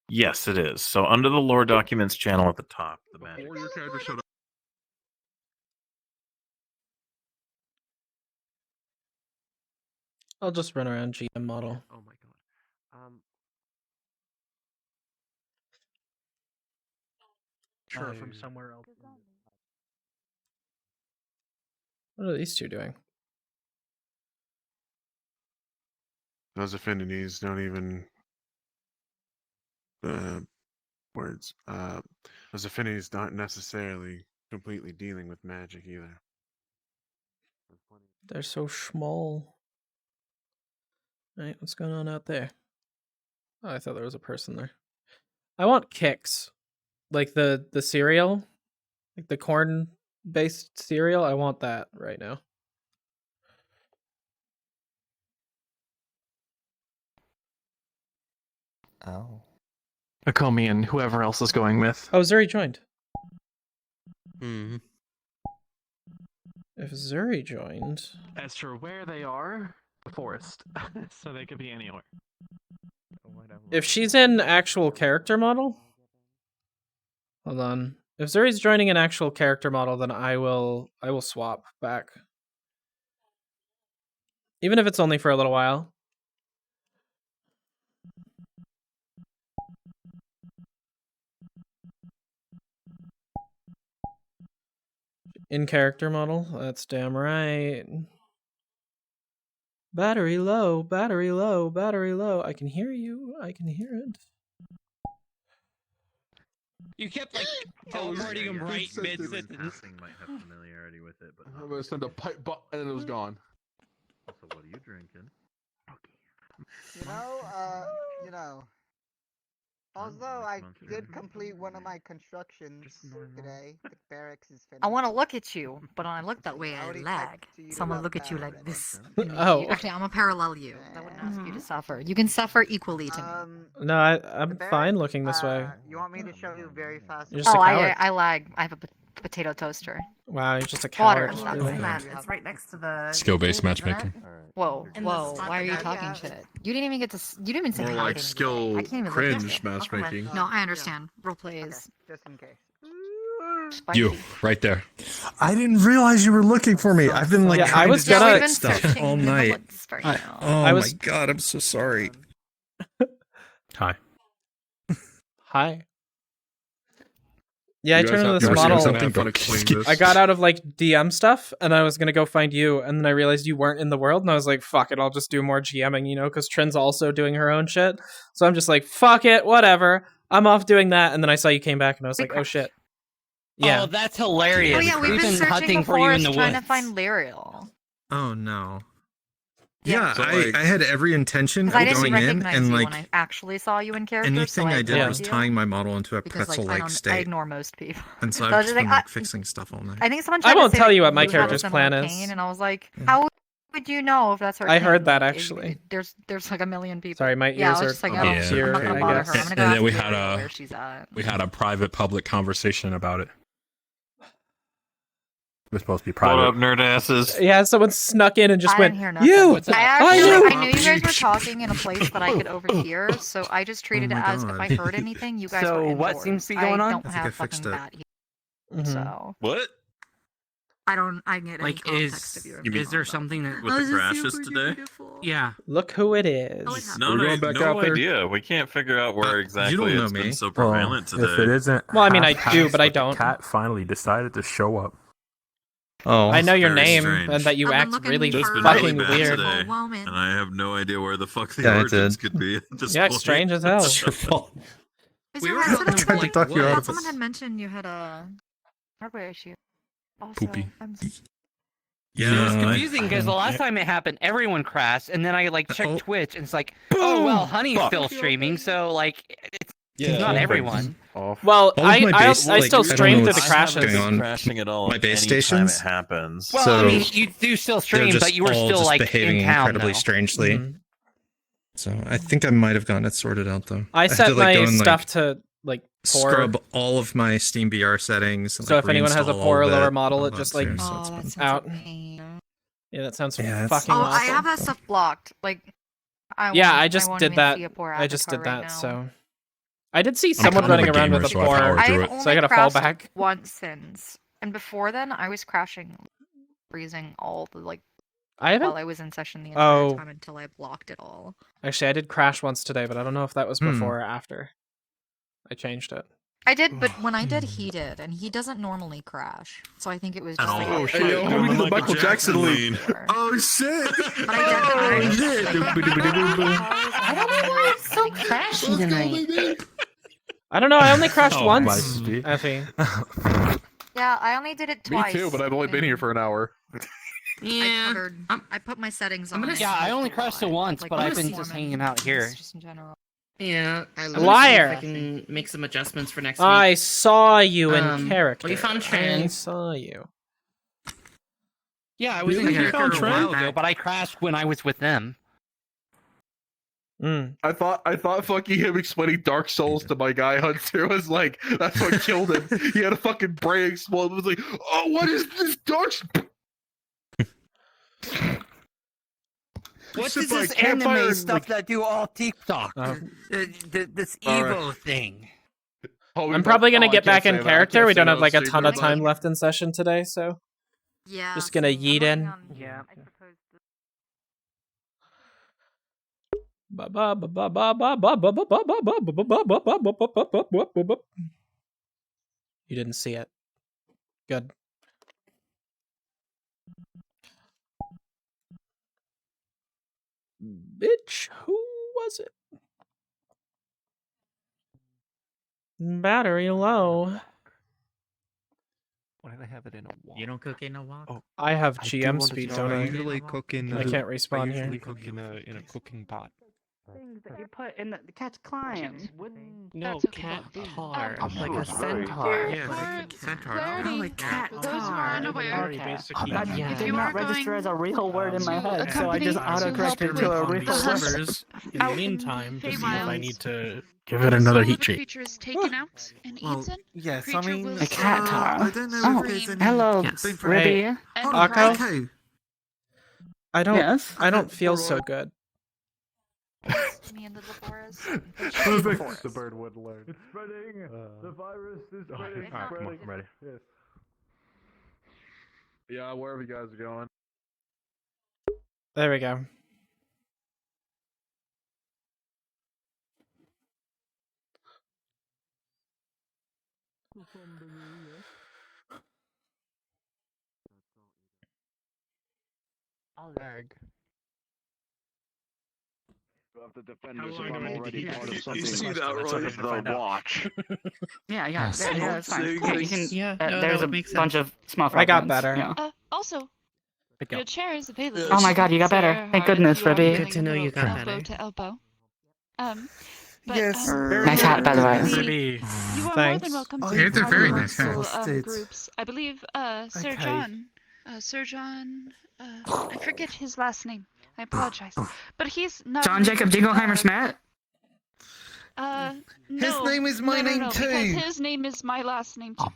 Yes, it is. So under the lore documents channel at the top, the magic. Before your character showed up. I'll just run around GM model. Oh my god. Sure, from somewhere else. What are these two doing? Those affinities don't even words. Those affinities aren't necessarily completely dealing with magic either. They're so small. Right, what's going on out there? Oh, I thought there was a person there. I want kicks. Like the cereal. Like the corn-based cereal. I want that right now. Oh. Akomi and whoever else is going with. Oh, Zuri joined. Hmm. If Zuri joined... As for where they are, the forest. So they could be anywhere. If she's in actual character model... Hold on. If Zuri's joining an actual character model, then I will swap back. Even if it's only for a little while. In character model, that's damn right. Battery low, battery low, battery low. I can hear you. I can hear it. You kept like teleporting him right mid-sentence. Might have familiarity with it, but I'm gonna send a pipe and then it was gone. So what are you drinking? You know. Although I did complete one of my constructions today, the barracks is finished. I want to look at you, but when I look that way, I lag. So I'm gonna look at you like this. Oh. Actually, I'm gonna parallel you. I wouldn't ask you to suffer. You can suffer equally to me. No, I'm fine looking this way. You want me to show you very fast? You're just a coward. I lag. I have a potato toaster. Wow, you're just a Water. coward. Stop Really. saying that. It's right next to the Skill-based matchmaking. Whoa, In the whoa! spot Why are you that- talking shit? You didn't even get to. You didn't even say More hi like to me. skill I can't even look cringe at you. matchmaking. No, I understand. Role play is. Just in case. You, right there. I didn't realize you were looking for me. I've been like Yeah, I trying was to gonna- check stuff all night. Oh I was- my god, I'm so sorry. Hi. Hi. Yeah, I You guys turned into have this to model. something to explain this. I got out of like DM stuff, and I was gonna go find you, and then I realized you weren't in the world, and I was like, "Fuck it, I'll just do more GMing," you know, because Trin's also doing her own shit. So I'm just like, "Fuck it, whatever." I'm off doing that, and then I saw you came back, and I was like, "Oh shit." Yeah. Oh, that's hilarious. Oh yeah, we've been searching hunting the for you in forest the trying woods. to find Lyriel. Oh no. Yeah. Yeah, So, I had every intention of Because I didn't going in recognize and you like when I actually saw you in character. anything so I had did no was idea. tying my model into a Because, like, pretzel-like I state. ignore most people. And so So I I've was just just been like, like fixing stuff all night. I think someone I tried to won't say tell that you what my had a character's similar plan is. pain, and I was like, how would you know if that's her? I heard pain? that, Like, actually. there's like a million people. Sorry, my Yeah, I ears was are just like, up oh, here, I'm not gonna I bother guess. her. I'm gonna And go then we ask had Lyriel a where she's at. private public conversation about it. It was supposed to be What private. up, nerd asses? Yeah, someone snuck in and just I went, didn't hear nothing. "You!" I knew you guys were talking in a place that I could overhear, so I just treated Oh it my as if I God. heard anything, you guys So were what indoors. seems to be going on? I I don't think have I fixed fucking it. that here, Mhm. so What? I don't. I get any Like, context of your. is there something that With the crashes today? Yeah. Look who it is. No, We're going back no out there? idea. We can't figure out where exactly know it's me. been so prevalent today. If it isn't, Well, I mean, I half-past, do, but I the don't. cat finally decided to show up. Oh, I know your very name strange. and that you I've been act looking really It's been fucking really bad weird. today, Woman. and I have no idea where the fuck the Yeah, I origins did. could be at this Yeah, it's point. strange as hell. It's your fault. Is We there were accident talking trying to today? talk you I out thought of someone it. had mentioned you had a hardware issue. Also, Poopy. Yeah, It's confusing because the last time it happened, everyone crashed, and then I like checked Twitch, and it's like, oh well, Honey's Fuck. still streaming, so like, it's Yeah. not everyone. Well, All of I my base, I like, still I don't stream know through the what's crashes. going on. Crashing at all. My base anytime stations? it happens. Well, So, I mean, you do still They're stream, just but you were all still just like behaving in town. incredibly though. strangely. Mhm. So I think I might have gotten it sorted out though. I had set to, like, my go and, stuff like, to like poor. scrub all of my Steam VR settings. And, So like, if anyone has a reinstall all poor of lower it, model, all it that just like too, so it's Oh, been- that sounds out. like a pain. Yeah, that sounds Yeah, it's- fucking Oh, awful. I have that stuff blocked. Like, Yeah, I just won't did even that. see a poor I just avatar did right that. now. So I did see I'm someone kind of running a around gamer, with a so I powered poor, through I've it. only so I gotta fall crashed back. once since, and before then I was crashing, freezing all the like I haven't. while I was in session the entire Oh, time until I blocked it all. actually, I did crash once today, but I don't know if that was Hmm. before or after. I changed it. I did, but when I did, he did, and he doesn't normally crash. So I think it was At just like. all. Oh Oh, shit! shit, Yo, doing we the did the Michael Michael Jackson Jackson lean. lean. Oh shit! But I definitely. Oh shit! I don't know why it's so crashy tonight. I don't know. I only crashed Oh, once. might be. Effie. Yeah, I only did it Me twice. too, but I've only been here for an hour. I covered. I put my settings on. Yeah, I only crashed it once, Like, but I've been performance, just hanging out here. Just in general. Yeah. I'm gonna Liar. see if I can make some adjustments for next I week. saw you in character. We found I Trin. saw you. Yeah, I was in Really? You character found a Trent? while ago, but I crashed when I was with them. I thought fucking him explaining Dark Souls to my guy Hunter was like that's what killed him. He had a fucking brain explode. It was like, oh, what is this Dark? What Sit is by this a campfire anime and, stuff like- that do all TikTok? This All right. Evo thing. Oh, I'm probably gonna I get can't back say in that. I character. can't We say don't that have on like a stream, ton of but- time left in session today, so Yeah. just gonna so yeet I'm in. working on- Yeah. I proposed this. You didn't see it. Good. Bitch, who was it? Battery low. Why did I have it in a wok? You don't cook in a wok? Oh, I have I do GM all the speed, time. don't I? I usually cook in. I can't respawn I here. usually cook in a cooking pot. Things that you put in the cat's climb. No, cat tar. Like a centaur. Yeah, like a centaur. Oh, like cat Those who are unaware, That if did you not are register going as a real word in my to head, so I accompany just to help auto-corrected with to a the real hunt word. In the out meantime, to see if I Feywilds, need to when give it the another soul heat of a treat. creature is taken out and eaten, Yes, creature I mean, will A cat scream, tar. I don't know Oh, if there's any. hello, Yes. Ribby. and Akko? cry. Echo. I don't. Yes? I don't feel so good. me and the laboras. Perfect. The bird would learn. It's spreading. The virus is Oh, spreading. alright, come on, I'm ready. Yes. Yeah, wherever you guys are going. There we go. Lag. The defenders How are long do we already need? part of You something. see that, right? The watch. Yeah, Yes. yeah, it's fine. Yeah, you can, Yeah, no, there's that a would make bunch sense. of small I got fragments. better. Yeah. Also, your chair is available. Oh my god, you got better. Sir, Thank or if goodness, you are Ribby. willing Good to a know you little got elbow better. to elbow. But, Yes, Nice hat, by the way. You are more Thanks. than welcome to I be It's a part very of nice multiple, hat. groups. I believe Sir Okay. John, I forget his last name. I apologize, but he's not. John Jacob Jingleheimer Schmidt? No. His name is my name no, too. Because his name is my last name too.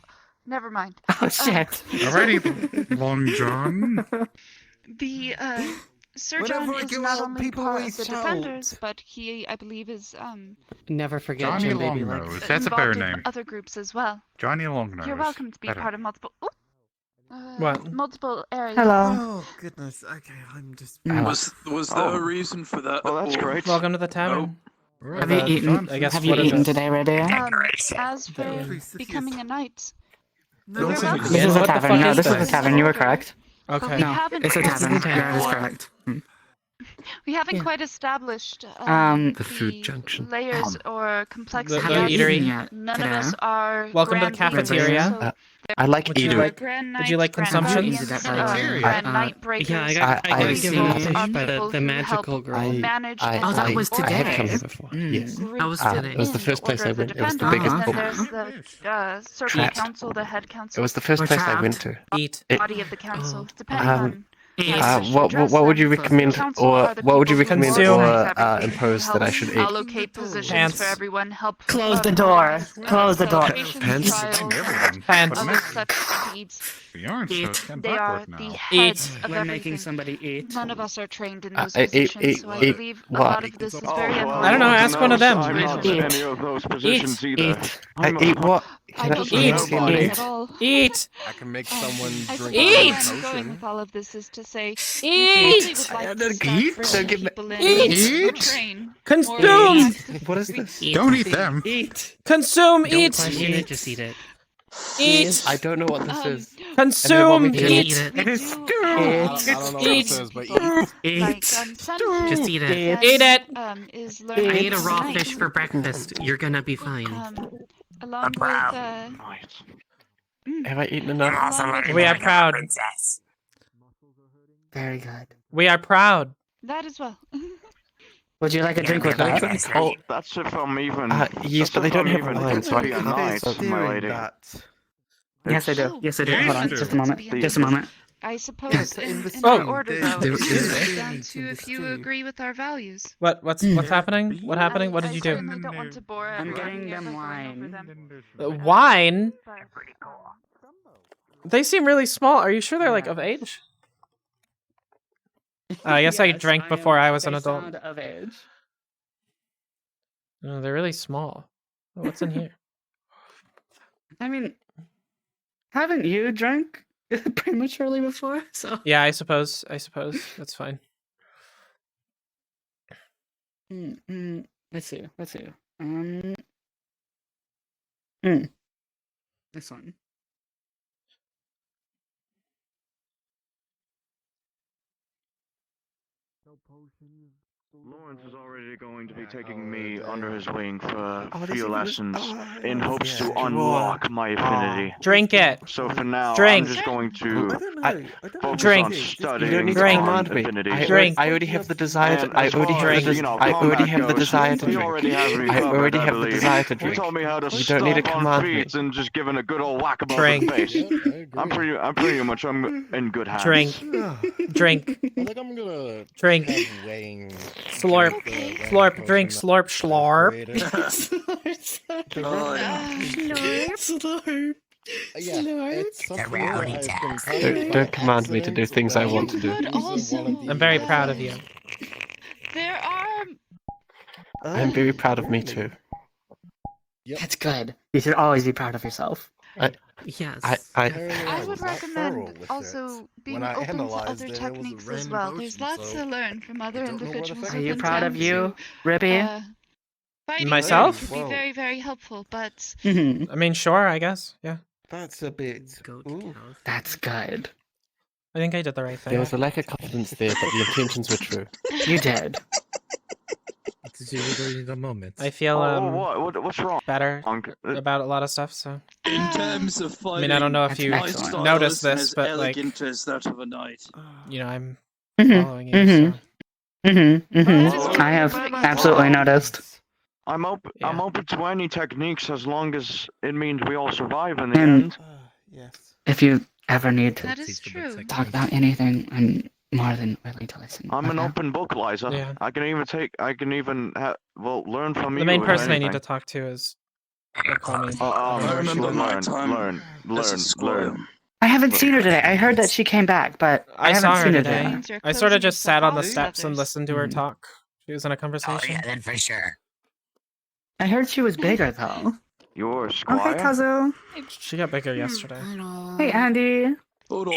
Never mind. Oh, shit. Alrighty, Long John. The Sir Whenever John I is go not out, only people part of always the shout. Defenders, but he, I believe, is Never forget Johnny Jim Baby Legs. Longnose. That's a better involved in name. other groups as well. Johnny Longnose. You're welcome to be Better. part of multiple. What? Multiple areas. Hello. Oh goodness. Okay, I'm just. Was there a reason for that? Oh, that's or- great. Welcome to the tavern. Have you eaten? I guess Have you what is eaten it? today, Ribby? As for becoming a knight, No, you're welcome. This is a What the tavern. fuck No, is this is a this? tavern. You were correct. Okay. No, it's a tavern. That is correct. We haven't quite established The food junction. layers or complexity. The yet. eatery. Yet None today. of us are. Welcome to the grand leaders, cafeteria. so I like Would you eating. like? grand Would you like knights, consumption? grand Eated it, guardians, by the way. grand night breakers. Yeah, I got I given a see. fish are by people the who magical help girl. manage I, and Oh, that was organize I have come today. here before. Mm. Yes. That was groups today. It was the in first place order I of the went. It was the defenders, biggest. and then there's the circle Trapped. council, the head council, It was the first We're place I trapped. went to. Eat. It, body of the council, depending um, on how you wish to what address would you them. recommend, Council or are the what would you people who recommend, Consume. or organize everything, impose that help I should eat? allocate positions Pants. for everyone, help Close the door. Close the door. celebrations, Pants. trials, Pants. and other such deeds. Beyonce, They are backward the now. heads of We're everything. making somebody eat. None of us are trained in those eat- positions, eat- so I eat believe a what? lot of this is very I don't know, unhelpful. ask one of them. I'm not in any of those positions either. Eat. I eat what? I Can don't can eat. know see about me? it at all. Eat. I can make someone I drink suppose Eat. where I'm going with all of this is to say, Eat. we really would like to start Eat. bringing Don't give me- people in Eat. to train. Consume. more active- What is this? Don't eat them. Eat. Consume. Don't Eat. question it, just eat it. Eat. I don't know what this is. Consume. to Just Eat. eat it. We do It's I don't know what Eat. this is, but like some Just eat it. Eat it. is I learning ate a raw tonight. fish for breakfast. You're gonna be fine. Along with Have I eaten enough? We are proud. Very good. We are proud. that as well. Would you like a drink with Can I that? drink? Oh, That's if I'm even. yes, that's but they if don't I'm have even wine, so I be a can't knight, do my lady. Yes, I do. Yes, I do. Hold on. Just a moment. Just a moment. I suppose in Oh. our order though, There- it is comes down to if you agree with our values. What's happening? What happening? What did you I do? certainly don't want to bore I'm everyone getting here them by going over wine. them. Wine? But, They seem really small. Are you sure they're like of age? I guess I Yes, drank am. before I was an They adult. sound of age. No, they're really small. What's in here? I mean, haven't you drank prematurely before? So Yeah, I suppose. That's fine. Let's see. Let's see. This one. Lawrence is already going to be taking me under his wing for a Oh, few this is- lessons oh, in hopes yeah, to sure. unlock my affinity. Drink it. So for now, Drink. I'm just going I to don't know. I don't know. focus Drink. on You You studying don't need to Drink. on command me. affinity. Drink. I already have the desire. And I as already far have as, the. you know, I already combat have the goes, desire to he drink. already has me I covered, already I have the believe. desire to He drink. told me how to You don't need to stomp on command me. feet and just giving a good old whack above Drink. the face. I'm pretty much in good hands. Drink. Drink. I think I'm gonna Drink. have Wayne Slurp. drink the Wayne Slurp. potion Drink. that Slurp. I've Slurp. created. Slurp. Yeah, it's something that I've been Don't command me to do things I want to do. could also, I'm very proud of you. there are I'm very proud of me too. That's good. You should always be proud of yourself. Yes. I would recommend also being When I open to analyzed other it, it was a techniques as random well. potion, There's lots so to learn from other don't know what individuals effect Are you within proud of town you, to, Rippy? fighting Myself? lurks would be very, very helpful, but Mhm. I mean, sure, I guess. Yeah. That's a bit. Ooh. That's good. I think I did the right thing. There was a lack of confidence there, but the intentions were true. You did. It's usually the moment. I feel what's wrong? better about a lot of stuff. So In terms of fighting, I mean, I don't know if you my style noticed isn't this, as but like, elegant as that of a knight. you know, I'm Mhm, following you. mhm. So I have absolutely noticed. I'm open to any techniques as long as it means we all survive in the And end. if you ever need to that is true. talk about anything, I'm more than willing to listen. I'm an okay? open book, Liza. Yeah. I can even learn from you. the main if person I need anything. to talk to is Nakomi. I remember my time as a learn. squire. I haven't seen her today. I heard that she came back, but I I haven't saw her seen her today. today. Means you're I sort of closing just sat on the yourself off to steps and others. listened to her talk. She was in a conversation. then for sure. I heard she was bigger though. You're a Okay, squire. Kazu. She got bigger yesterday. Hey, Andy. Hold on.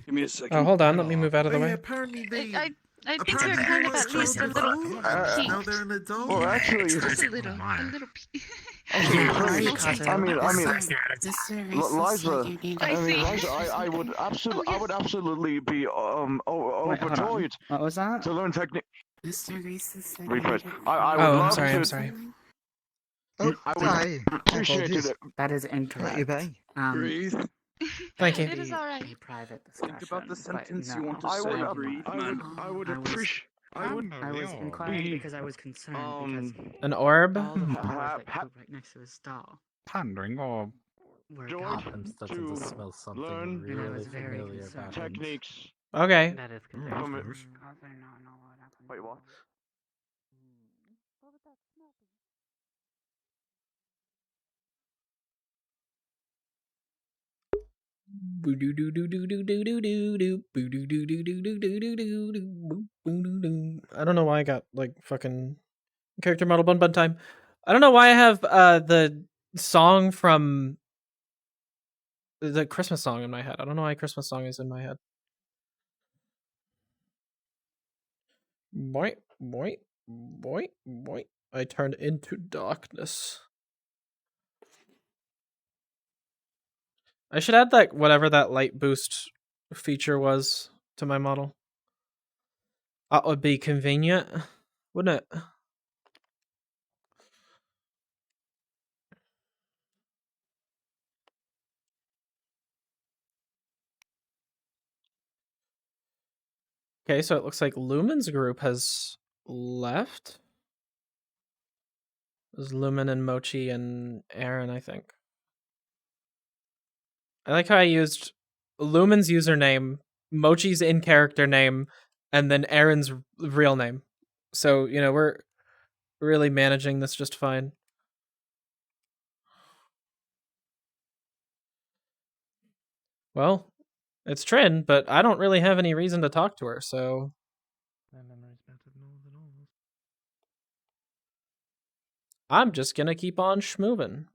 Give me a second. Oh, hold on. Let me move out of the way. Apparently they. I think you're kind of at least a little Now peaked. they're an adult. Well, actually, Just a little peaked. I mean, Liza. I see. Liza, I would absolutely be overjoyed What was that? to learn technique. Mr. Reese is Rephrase. I would Oh, I'm love sorry. to. I'm sorry. Oh, I would sorry. appreciate it. That is incorrect. Breathe. Thank you. It is alright. A private discussion. Think about the sentence but you no. want to I say. would, Breathe, man. I would I was- appreciate. I would. I was inquiring because I was concerned because An orb? all the flowers that grew right next to his stall Pondering or were Joy gone. to learn And I was very concerned. techniques. Okay. That is From concerned. it. Wait, what? I don't know why I got like fucking character model bun time. I don't know why I have the song from the Christmas song in my head. I don't know why Christmas song is in my head. Boy, boy, boy, boy. I turned into darkness. I should add that whatever that light boost feature was to my model. That would be convenient, wouldn't it? Okay, so it looks like Lumen's group has left. It was Lumen and Mochi and Aaron, I think. I like how I used Lumen's username, Mochi's in-character name, and then Aaron's real name. So, you know, we're really managing this just fine. Well, it's Trin, but I don't really have any reason to talk to her, so... I'm just gonna keep on schmovin'.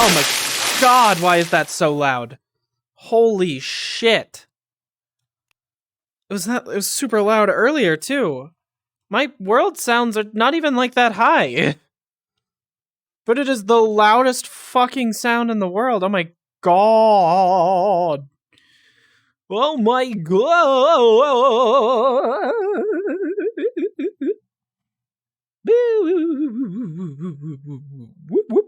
Oh my god, why is that so loud? Holy shit. It was super loud earlier too. My world sounds are not even like that high. But it is the loudest fucking sound in the world. Oh my god. Oh my god. Whoop, whoop.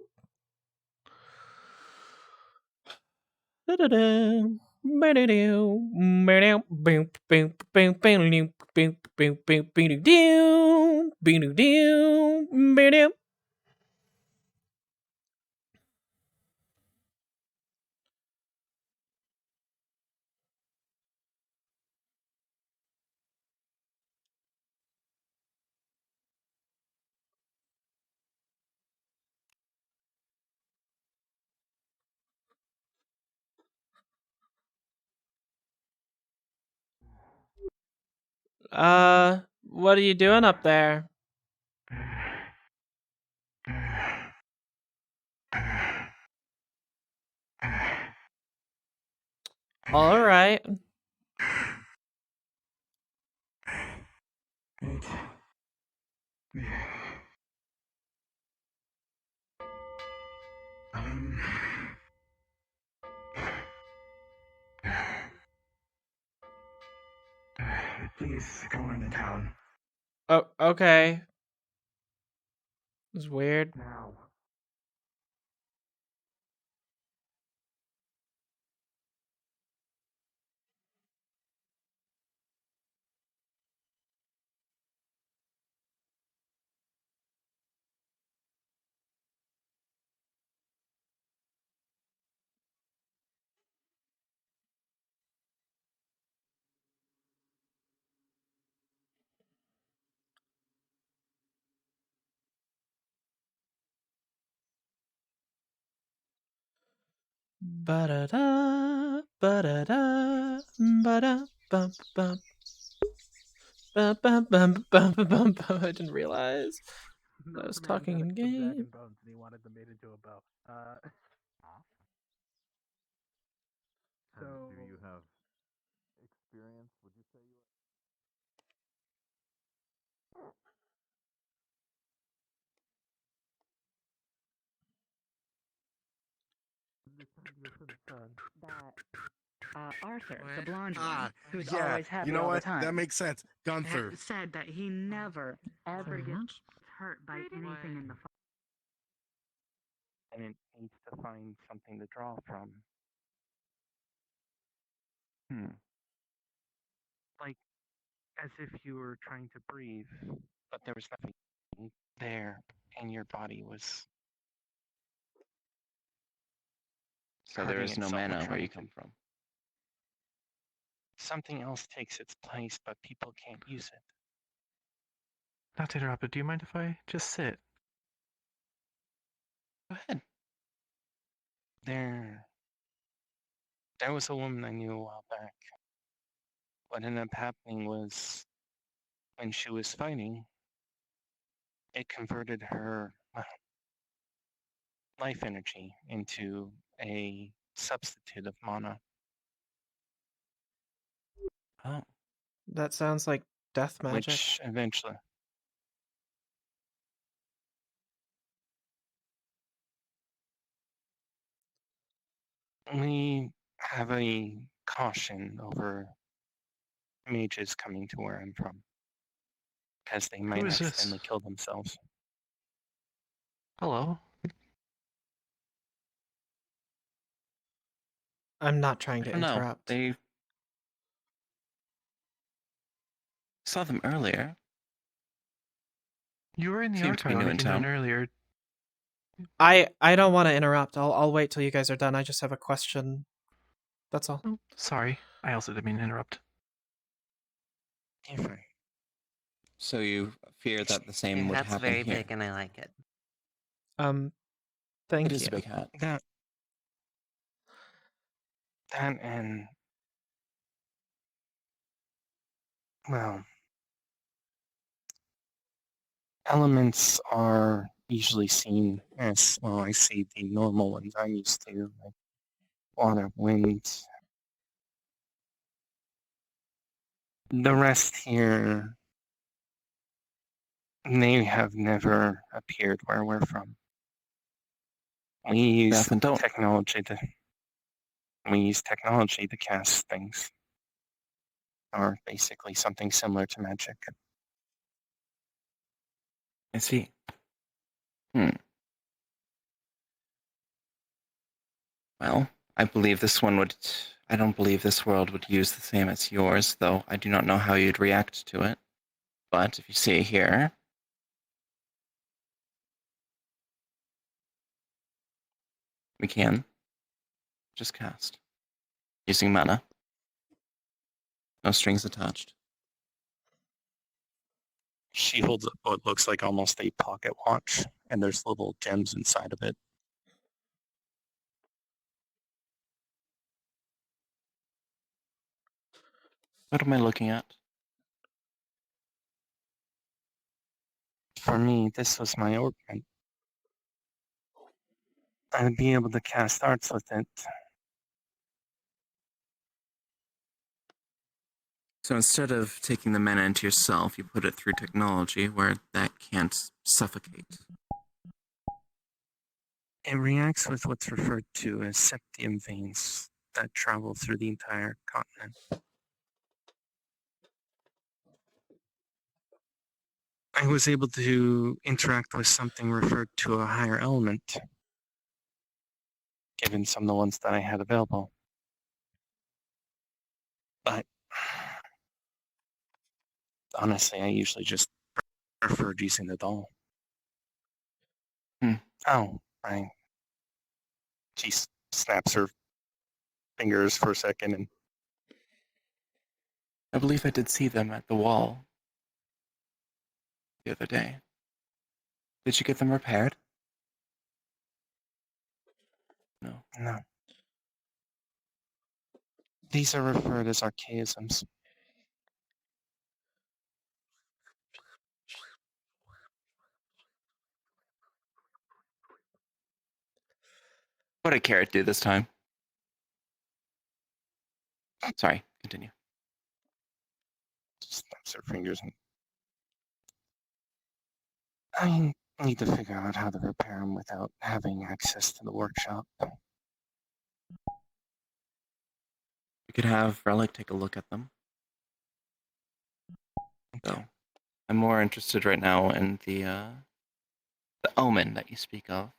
What are you doing up there? All right. Please go into town. Oh, okay. It's weird. Now. Ba-da-da, ba-da-da, ba-da, bum, bum. Bum, bum, bum, bum, bum, bum, bum. I didn't realize I was talking in game. Bones and he wanted them made into a bow. So do you have experience? Would you say you? That Arthur, the blonde one, who's yeah. always happy You know all what? the time. That makes sense. Gunther. Said that he never ever gets hurt by anything in the fight. And it needs to find something to draw from. Like as if you were trying to breathe, but there was nothing there, and your body was. So there is no mana where you come from. Something else takes its place, but people can't use it. Not to interrupt, but do you mind if I just sit? Go ahead. There was a woman I knew a while back. What ended up happening was when she was fighting, it converted her life energy into a substitute of mana. Oh. That sounds like death magic. Which eventually. We have a caution over mages coming to where I'm from. Because they might is this? accidentally kill themselves. Hello? I'm not trying to No, interrupt. they saw them earlier. You were in the Seemed to be new in archive town. earlier. I don't want to interrupt. I'll wait till you guys are done. I just have a question. That's all. Oh, sorry. I also didn't mean to interrupt. So you fear that the same And would that's happen very here. big, and I like it. Thank It is you. a big hat. That and well, elements are usually seen as, well, I see the normal ones I'm used to, like water, wind. The rest here, they have never appeared where we're from. We use technology to cast things, or basically something similar to magic. I see. Well, I believe this one would. I don't believe this world would use the same as yours, though I do not know how you'd react to it. But if you see here, we can just cast using mana. No strings attached. She holds up what looks like almost a pocket watch, and there's little gems inside of it. What am I looking at? For me, this was my ornament. I'd be able to cast arts with it. So instead of taking the mana into yourself, you put it through technology where that can't suffocate. It reacts with what's referred to as septium veins that travel through the entire continent. I was able to interact with something referred to a higher element, given some of the ones that I had available. But honestly, I usually just preferred using the doll. Oh, right. She snaps her fingers for a second and I believe I did see them at the wall the other day. Did you get them repaired? No. no. These are referred as archaisms. What did Carrot do this time? Sorry, continue. Snaps her fingers and I need to figure out how to repair them without having access to the workshop. You could have Relic take a look at them. So, I'm more interested right now in the omen that you speak of.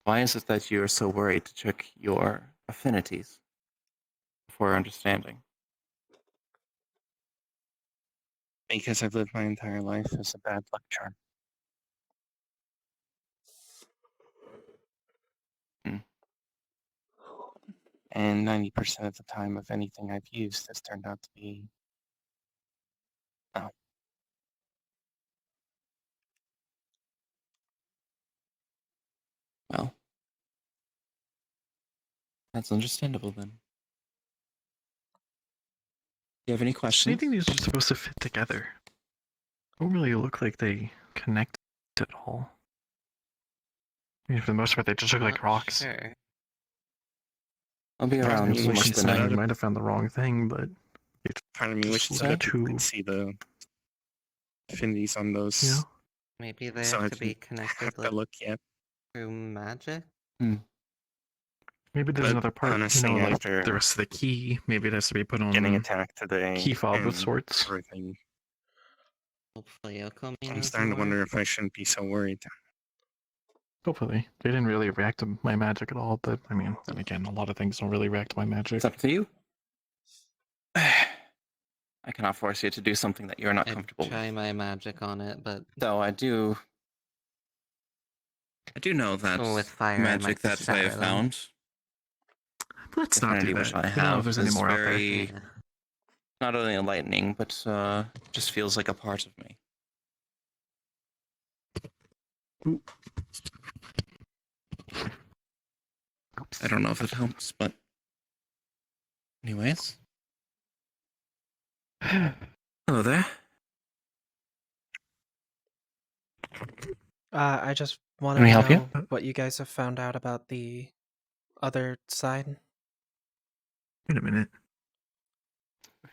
Why is it that you are so worried to check your affinities before understanding? Because I've lived my entire life as a bad luck charm. And 90% of the time of anything I've used has turned out to be... Oh. Well, that's understandable then. Do you have any Do questions? you think these are supposed to fit together? Don't really look like they connect at all. I mean, for the most part, they just look like rocks. Sure. I'll be around Maybe most of the night. you might have found the wrong thing, but Part of me wishes look that too. you could see the affinities on those. Yeah. Maybe they So have I to be can connected have to like, look yet. through magic. Maybe there's But another part, honestly, like after the rest of the key. Maybe it has to be put on getting attacked today, key fob of and sorts. everything, Hopefully Okami I'm knows starting to more. wonder if I shouldn't be so worried. Hopefully. They didn't really react to my magic at all, but I mean, then again, a lot of things don't really react to my magic. It's up to you. I cannot force you to do something that you're not comfortable Try with. my magic on it, but So I do know that with fire, I might magic that I shatter have them. found, Let's not do affinity that. which I We don't know if have, there's any is more out there. very not only enlightening, but just feels like a part of me. I don't know if it helps, but anyways. Hello there. I just wanted Can we to help you? know what you guys have found out about the other side. Wait a minute.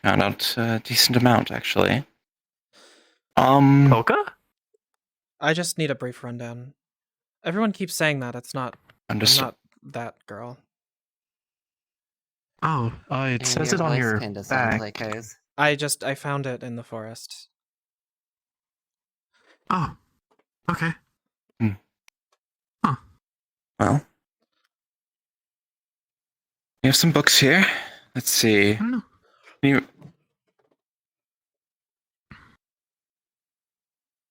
Found out a decent amount, actually. Polka? I just need a brief rundown. Everyone keeps saying that. It's not. Understood. I'm not that girl. Oh, it And says your it on voice your kinda sounds back. like hers. I found it in the forest. Oh, okay. Well, we have some books here. Let's see. You...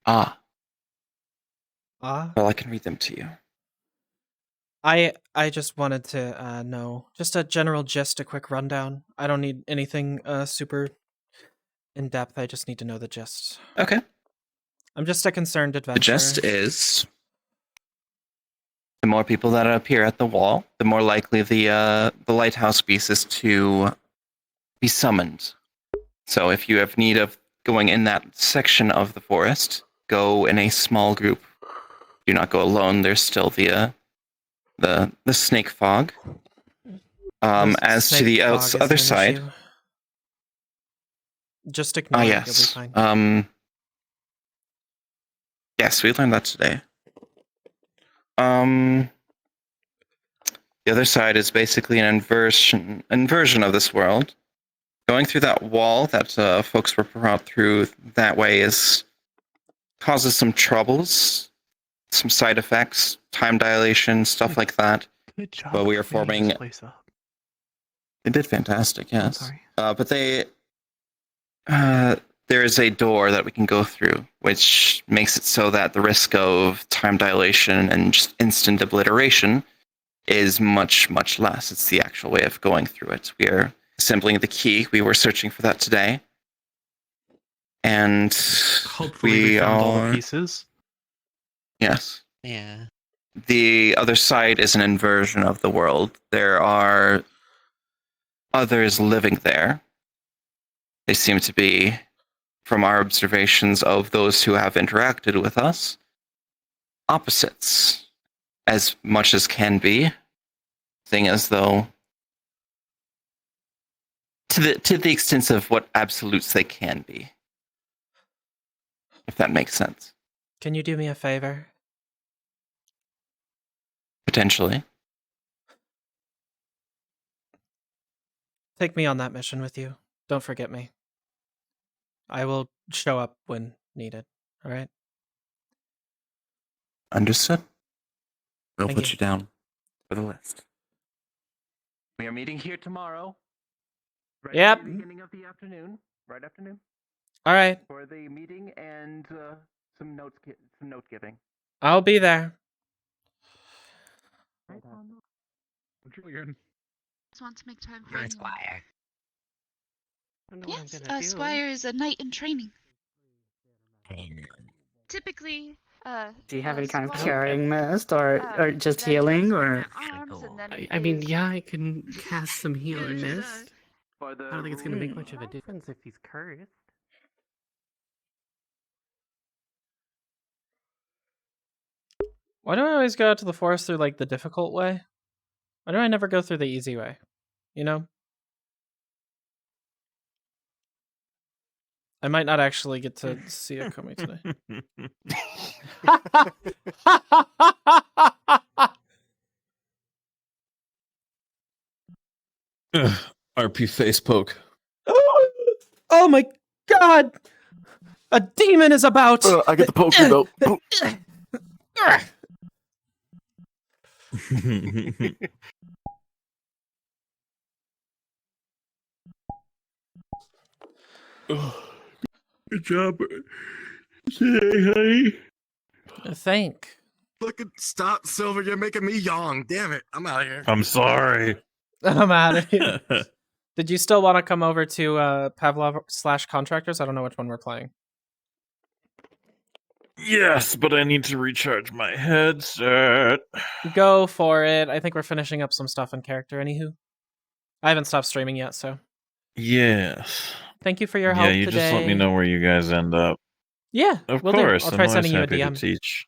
Ah. Ah? Well, I can read them to you. I just wanted to know just a general gist, a quick rundown. I don't need anything super in depth. I just need to know the gist. Okay. I'm just a concerned The adventurer. gist is the more people that appear at the wall, the more likely the lighthouse beast is to be summoned. So if you have need of going in that section of the forest, go in a small group. Do not go alone. There's still the snake fog. As to the other side, just ignore it. yes. You'll be fine. Yes, we learned that today. The other side is basically an inversion of this world. Going through that wall that folks were brought through that way causes some troubles, some side effects, time dilation, stuff like that. Good job. But we are cleaning forming. this place up. They did fantastic, yes. sorry. But there is a door that we can go through, which makes it so that the risk of time dilation and just instant obliteration is much, much less. It's the actual way of going through it. We are assembling the key. We were searching for that today. And Hopefully we found all the pieces. Yes. Yeah. The other side is an inversion of the world. There are others living there. They seem to be, from our observations of those who have interacted with us, opposites as much as can be. Thing as though, to the extent of what absolutes they can be, if that makes sense. Can you do me a favor? Potentially. Take me on that mission with you. Don't forget me. I will show up when needed. All right? Understood. We'll Thank put you. you down for the list. We are meeting here tomorrow. Right Yep. at the beginning of the afternoon. Right afternoon. All right. For the meeting and some note giving. I'll be there. Julian. Just want to make time for anyone. Squire. Yes, Squire is a knight in training. Typically, Do you have any kind of Squire- curing mist or just healing or? I mean, yeah, I can cast some healer mist. I don't think it's gonna make much of a difference if he's cursed. Why do I always go out to the forest through like the difficult way? Why do I never go through the easy way? You know? I might not actually get to see it coming today. RP face poke. Oh my god! A demon is about! I get the poke though. Good job. Say honey. Thank. Look at stop, Silver. You're making me yawn. Damn it. I'm out of here. I'm sorry. I'm out of here. Did you still want to come over to Pavlov/Contractors? I don't know which one we're playing. Yes, but I need to recharge my headset. Go for it. I think we're finishing up some stuff in character. Anywho, I haven't stopped streaming yet, so Yes. thank you for your help Yeah, you today. just let me know where you guys end up. Yeah, Of will do. course. I'll I'm try always sending you a happy to DM. teach.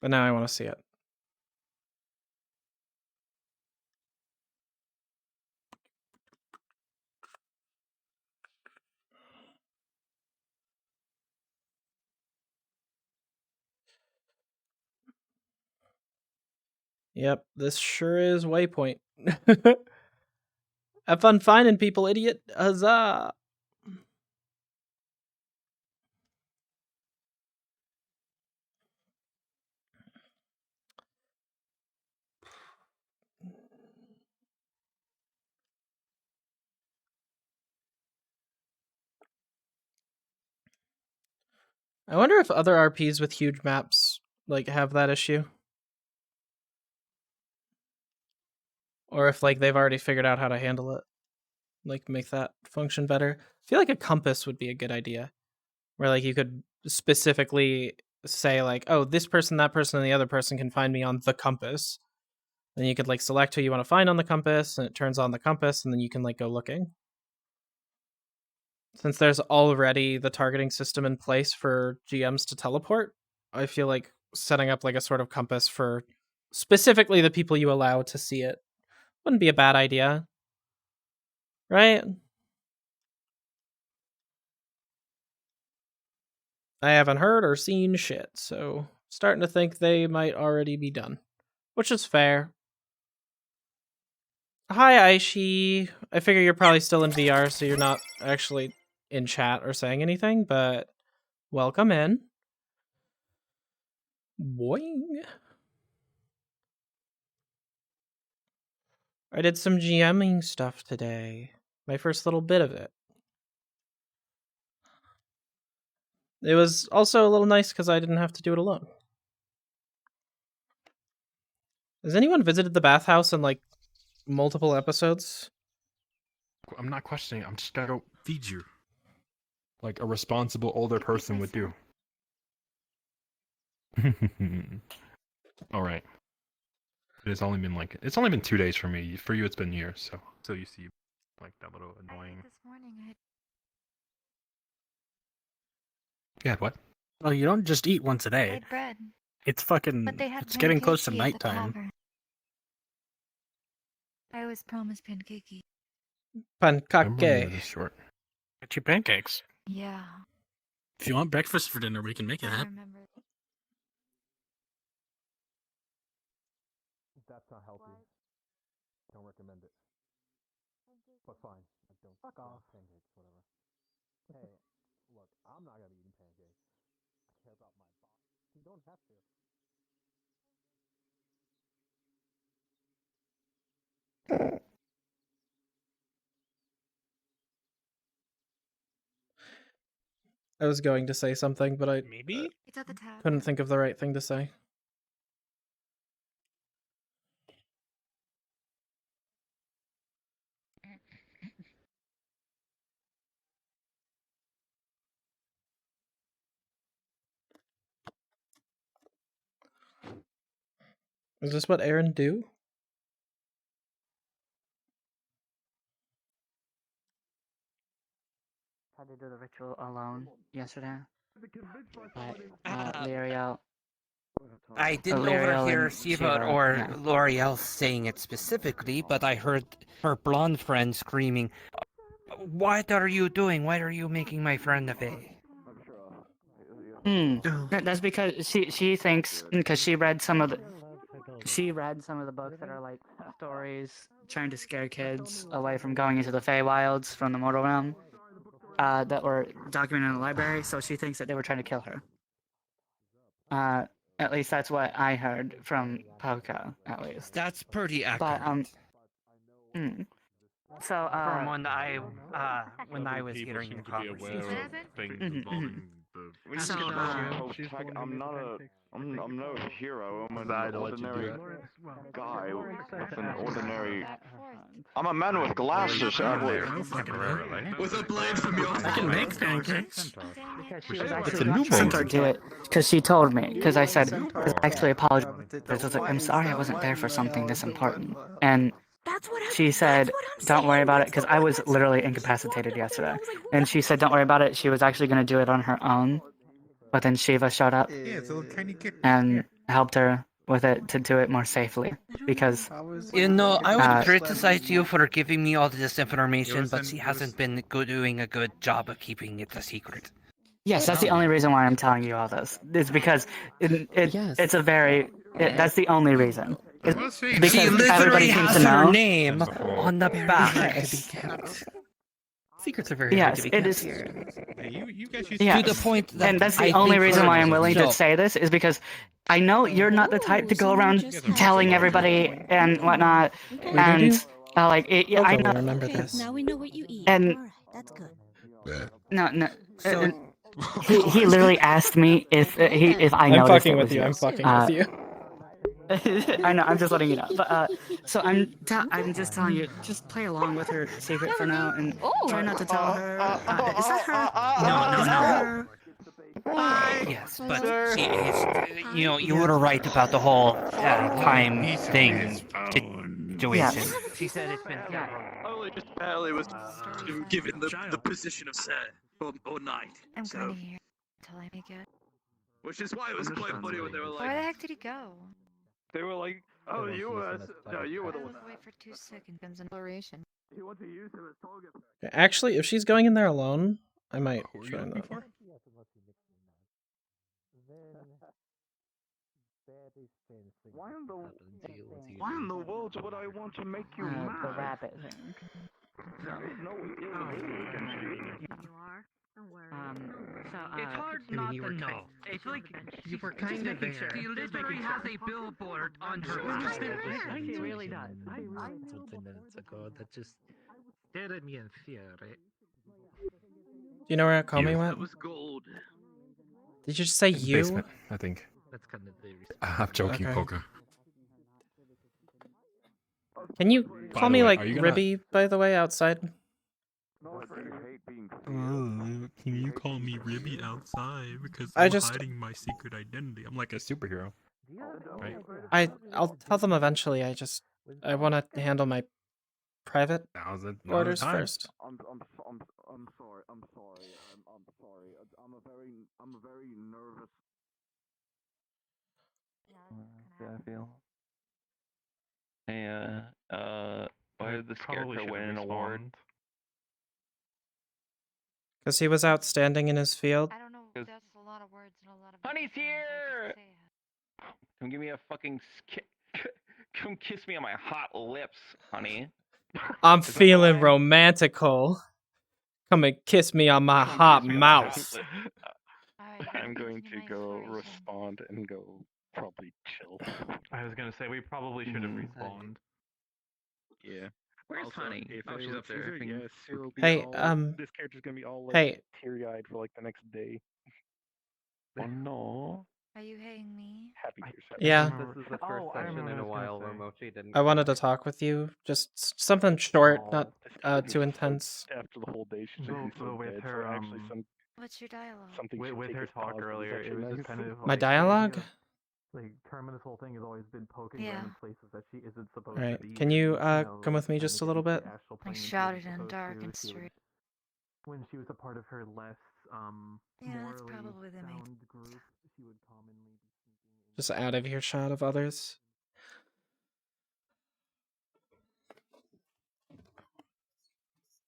But now I want to see it. Yep, this sure is Waypoint. Have fun finding people, idiot. Huzzah! I wonder if other RPs with huge maps like have that issue. Or if like they've already figured out how to handle it. Like make that function better. I feel like a compass would be a good idea. Where like you could specifically say like, oh, this person, that person, and the other person can find me on the compass. Then you could like select who you want to find on the compass, and it turns on the compass, and then you can like go looking. Since there's already the targeting system in place for GMs to teleport, I feel like setting up like a sort of compass for specifically the people you allow to see it wouldn't be a bad idea. Right? I haven't heard or seen shit, so starting to think they might already be done. Which is fair. Hi, Aishi. I figure you're probably still in VR, so you're not actually in chat or saying anything, but welcome in. Boing. I did some GMing stuff today. My first little bit of it. It was also a little nice because I didn't have to do it alone. Has anyone visited the bathhouse in like multiple episodes? I'm not questioning. I'm just gonna go feed you, like a responsible older person would do. All right. It's only been 2 days for me. For you, it's been years. So you see, like that little annoying. This morning I had Yeah. What? Well, you don't just eat once a I day. had bread. It's fucking. But they had It's getting close to pancakey at the nighttime. tavern. I was promised pancakey. I remember you were Pancake. this short. Get you pancakes. Yeah. If you want breakfast for dinner, we can make it I happen. remember. That's not healthy. Don't recommend it. But fine. I don't. Fuck off. Pancakes, whatever. Hey, look, I'm not gonna be eating pancakes. I care about my body. You don't have to. I was going to say something, but I Maybe? It's at the tavern. couldn't think of the right thing to say. Is this what Aaron do? Tried to do the ritual alone yesterday. But L'Oreal. I didn't L'Oreal overhear and Shiva Shiva, or yeah. L'Oreal saying it specifically, but I heard her blonde friend screaming, "What are you doing? Why are you making my friend a fae?" That's because she thinks because she read some of the books that are like stories trying to scare kids away from going into the Feywilds from the mortal realm that were documented in the library. So she thinks that they were trying to kill her. At least that's what I heard from Poco. At least that's pretty accurate. But so from when I was hearing your conversation. I'm no hero. I'm an ordinary guy with an ordinary. I'm a man with glasses. With a blade from your. I can make pancakes. it's a new moment. Do it because she told me. Because I said, I actually apologized. I was like, I'm sorry I wasn't there for something this important. And she said, don't worry about it, because I was literally incapacitated yesterday. And she said, don't worry about it. She was actually going to do it on her own. But then Shiva showed up. Yeah, it's a little tiny kid. And helped her with it to do it more safely because You know, I Uh, would criticize you for giving me all this information, but she hasn't been doing a good job of keeping it a secret. yes, that's the only reason why I'm telling you all this. It's because it's a very that's the only reason. It's because She everybody literally seems has to know. her name on the back. Secrets are very hard Yes, to be it kept is. here. Yes. To the point that and that's the I only think reason her- why I'm willing so- to say this is because I know you're not the type to go around telling everybody and whatnot, and like I know. remember this. Now we know what you eat. And Alright, that's good. no. So- He literally asked me if I I'm noticed fucking it with was you. I'm fucking with you. I know. I'm just letting you know. But so I'm just telling you, just play along with her secret for now, and try not to tell her. Is that her? No. Yes, but she is, you were right about the whole time thing situation. She said it's been only just barely was given the position of sir or knight. I'm So, going to hear until I make it. which is why it was quite funny when they were Where the like, heck did he go? they were like, oh, you were the I one. was away for 2 seconds. Comes exploration. You want to use him as target. Actually, if she's going in there alone, I might try that. Why in the world would I want to make you mad? The rabbit thing. There is no ill will against you. You are? Don't worry. It's hard not to know. It's like You were kind of there. She literally has a billboard on her back. She really does. I knew 20 minutes ago that just stared at me in fear, right? Do you know where Comey went? was gold. Did you just say you? Basement, I think. That's kind of the I'm joking, Okay. Poker. Can you By call the me way, like are you gonna- Ribby, by the way, outside? Can you call me Ribby outside because I'm just- hiding my secret identity? I'm like a superhero. Right? I'll tell them eventually. I want to handle my private Now's the orders time. first. I'm sorry. I'm sorry. I'm a very nervous. I feel. Hey, why did the Scarecrow win an award? Because he was outstanding in his field. I don't know. That's a lot of words and a lot of. Honey's here! Come give me a fucking come kiss me on my hot lips, honey. I'm feeling romantical. Come and kiss me on my hot mouth. I'm going to go respond and go probably chill. I was gonna say we probably should have respawned. Yeah. Where's Also, Honey? if Oh, it she's was up there. either yes, it'll be Hey, all, this character's gonna be all like hey. teary-eyed for like the next day. Oh no. Are you hating me? Happy tears. Yeah. This is the first session in a while where Mochi didn't. I wanted to talk with you. Just something short, not too intense. After the whole day, she's So, like, so with dead. her, so actually, What's your dialogue? something with should her take talk pause, but earlier, it's it was actually just kind of My like, dialogue? Like Carmen, this whole thing has always been poking Yeah. random places that she isn't supposed Right. to be. Can you and, come with me just a little bit? I shouted in dark and straight. When she was a part of her less Yeah, that's morally probably the main. sound group, she would commonly be sneaking in. Just out of earshot of others.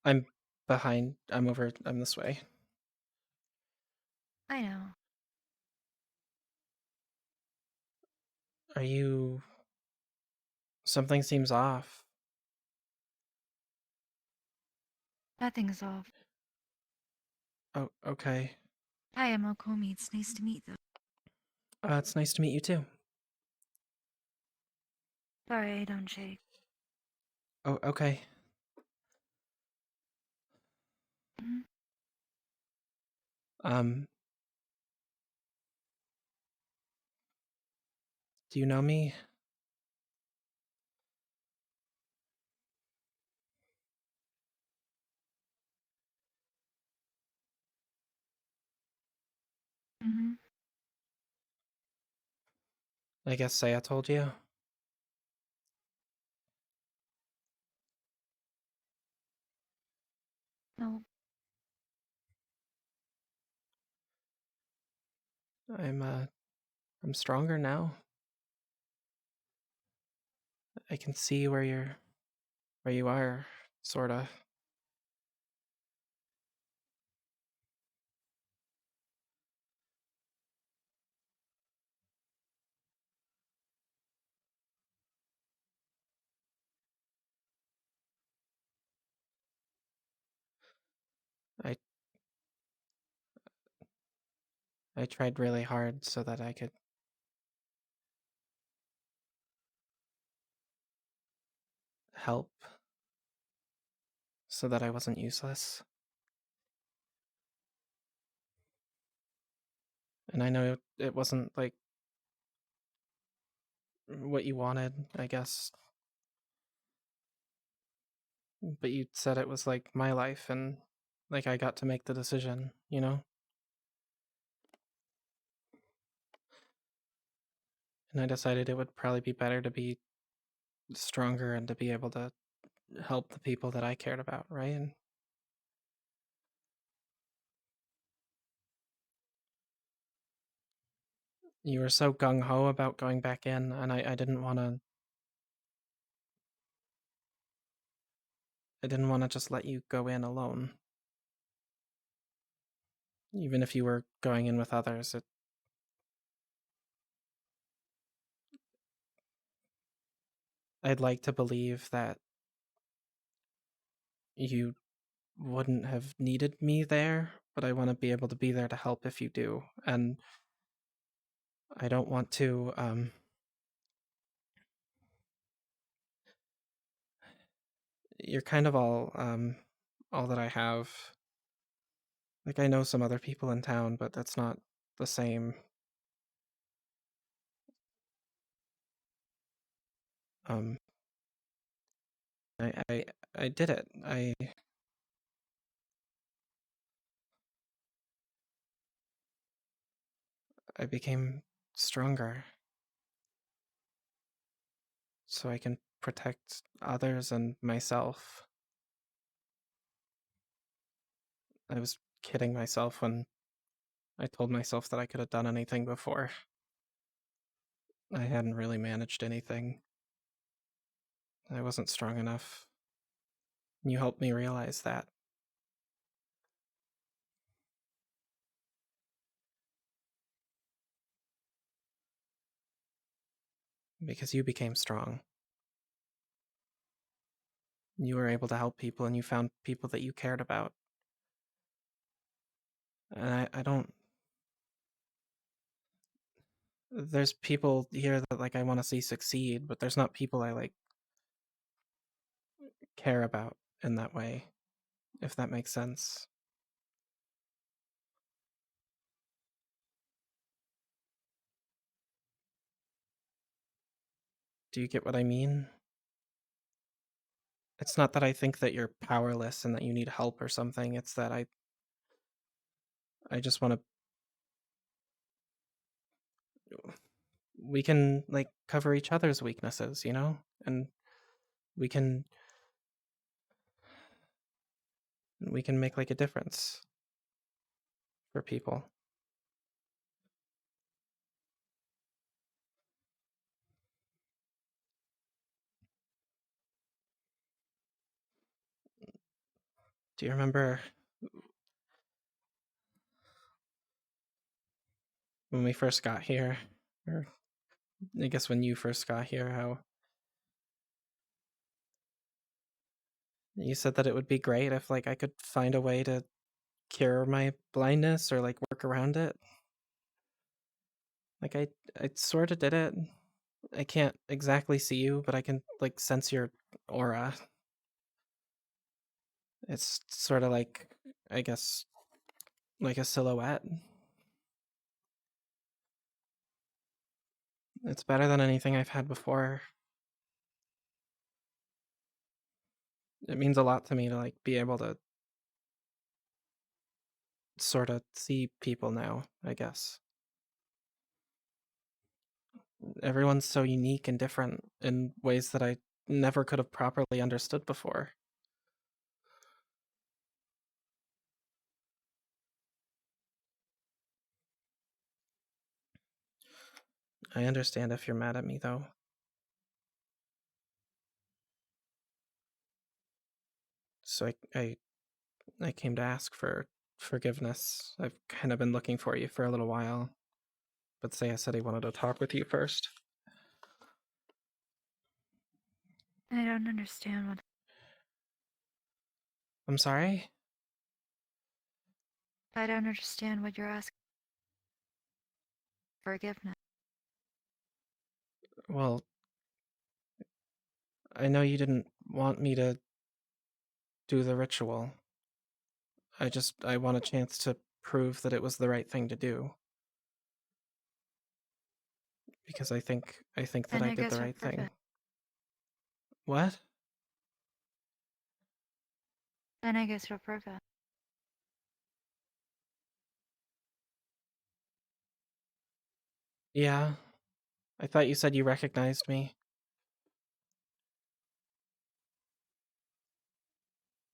I'm behind. I'm this way. I know. Are you... Something seems off. Nothing's off. Oh, okay. Hi, I'm Okomi. It's nice to meet you. It's nice to meet you too. Sorry, I don't shake. Oh, okay. Mhm. Do you know me? Mhm. I guess Saya told you. No. I'm stronger now. I can see where you are, sorta. I tried really hard so that I could help, so that I wasn't useless. And I know it wasn't like what you wanted, I guess. But you said it was like my life and like I got to make the decision, you know? And I decided it would probably be better to be stronger and to be able to help the people that I cared about, right? And you were so gung-ho about going back in, and I didn't want to... I didn't want to just let you go in alone. Even if you were going in with others, I'd like to believe that you wouldn't have needed me there, but I want to be able to be there to help if you do. And I don't want to, you're kind of all that I have. Like, I know some other people in town, but that's not the same. I did it. I became stronger so I can protect others and myself. I was kidding myself when I told myself that I could have done anything before. I hadn't really managed anything. I wasn't strong enough. You helped me realize that. Because you became strong. You were able to help people and you found people that you cared about. And I don't... There's people here that like I want to see succeed, but there's not people I like care about in that way, if that makes sense. Do you get what I mean? It's not that I think that you're powerless and that you need help or something. It's that I just want to... We can like cover each other's weaknesses, you know? And we can make like a difference for people. Do you remember when we first got here? Or I guess when you first got here, how you said that it would be great if like I could find a way to cure my blindness or like work around it. Like I sort of did it. I can't exactly see you, but I can like sense your aura. It's sort of like, I guess, like a silhouette. It's better than anything I've had before. It means a lot to me to like be able to sort of see people now, I guess. Everyone's so unique and different in ways that I never could have properly understood before. I understand if you're mad at me, though. so I came to ask for forgiveness. I've kind of been looking for you for a little while, but Saya said he wanted to talk with you first. I don't understand what. I'm sorry? I don't understand what you're asking. Forgiveness. Well, I know you didn't want me to do the ritual. I want a chance to prove that it was the right thing to do. Because I think that And I I did guess the we'll right prove thing. it. What? Then I guess we'll prove it. Yeah. I thought you said you recognized me.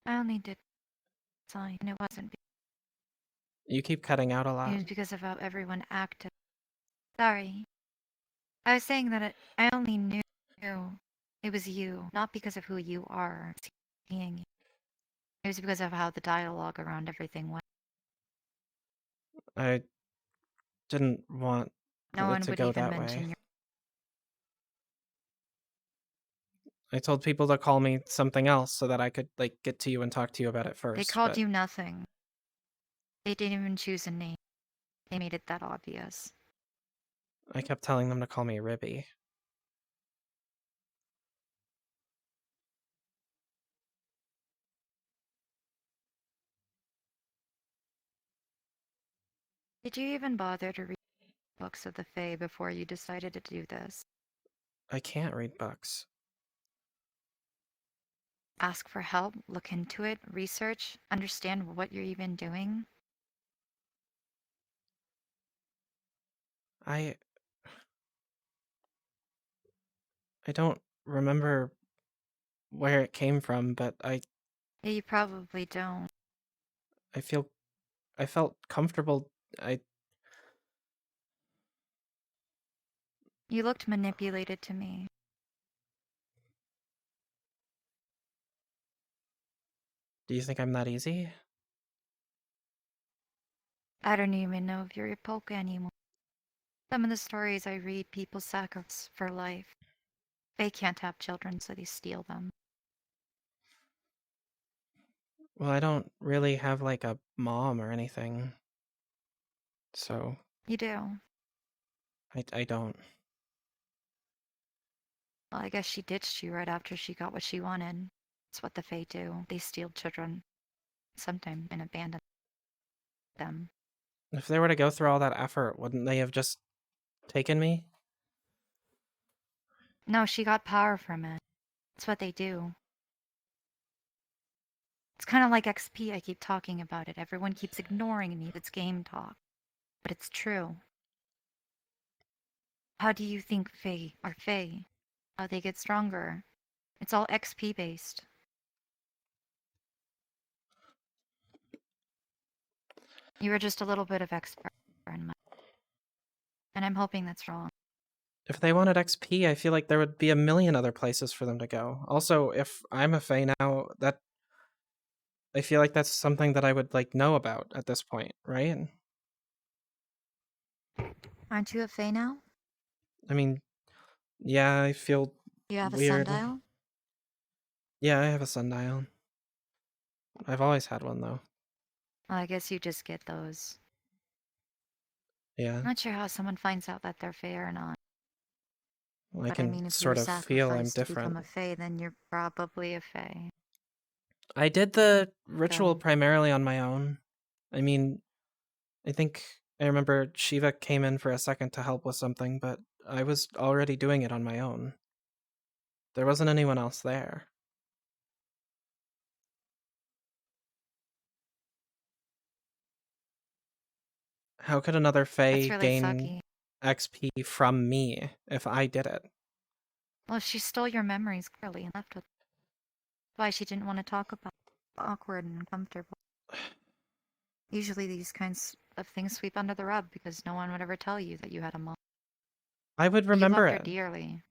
I only did sign, and it wasn't. You keep cutting out a It lot. was because of how everyone acted. Sorry. I was saying that I only knew it was you, not because of who you are. Seeing you. It was because of how the dialogue around everything went. I didn't want No it one to would go even that mention way. your. I told people to call me something else so that I could get to you and talk to you about it first. They called but you nothing. They didn't even choose a name. They made it that obvious. I kept telling them to call me Ribby. Did you even bother to read books of the Fae before you decided to do this? I can't read books. Ask for help, look into it, research, understand what you're even doing? I don't remember where it came from, but Yeah, you probably don't. I felt comfortable. You looked manipulated to me. Do you think I'm that easy? I don't even know if you're a poke anymore. Some of the stories I read, people sacrifice for life. They can't have children, so they steal them. Well, I don't really have a mom or anything. So You do. I don't. Well, I guess she ditched you right after she got what she wanted. It's what the Fae do. They steal children. Sometimes and abandon them. If they were to go through all that effort, wouldn't they have just taken me? No, she got power from it. That's what they do. It's kind of like XP. I keep talking about it. Everyone keeps ignoring me. It's game talk. But it's true. How do you think Fae are Fae? How they get stronger? It's all XP based. You were just a little bit of expert in my. And I'm hoping that's wrong. If they wanted XP, I feel like there would be a million other places for them to go. Also, if I'm a Fae now, I feel like that's something that I would know about at this point, right? Aren't you a Fae now? I mean, yeah, I feel You have weird. a sundial? Yeah, I have a sundial. I've always had one though. Well, I guess you just get those. Yeah. Not sure how someone finds out that they're Fae or not. Well, I But can I mean, if you were sort of feel I'm sacrificed to become different. a Fae, then you're probably a Fae. I did the ritual Go. primarily on my own. I mean, I think I remember Shiva came in for a second to help with something, but I was already doing it on my own. There wasn't anyone else there. How could another Fae That's really gain sucky. XP from me if I did it? Well, she stole your memories clearly and left with. Why she didn't want to talk about awkward and uncomfortable. Usually these kinds of things sweep under the rug because no one would ever tell you that you had a mom. I would You remember loved her it. dearly.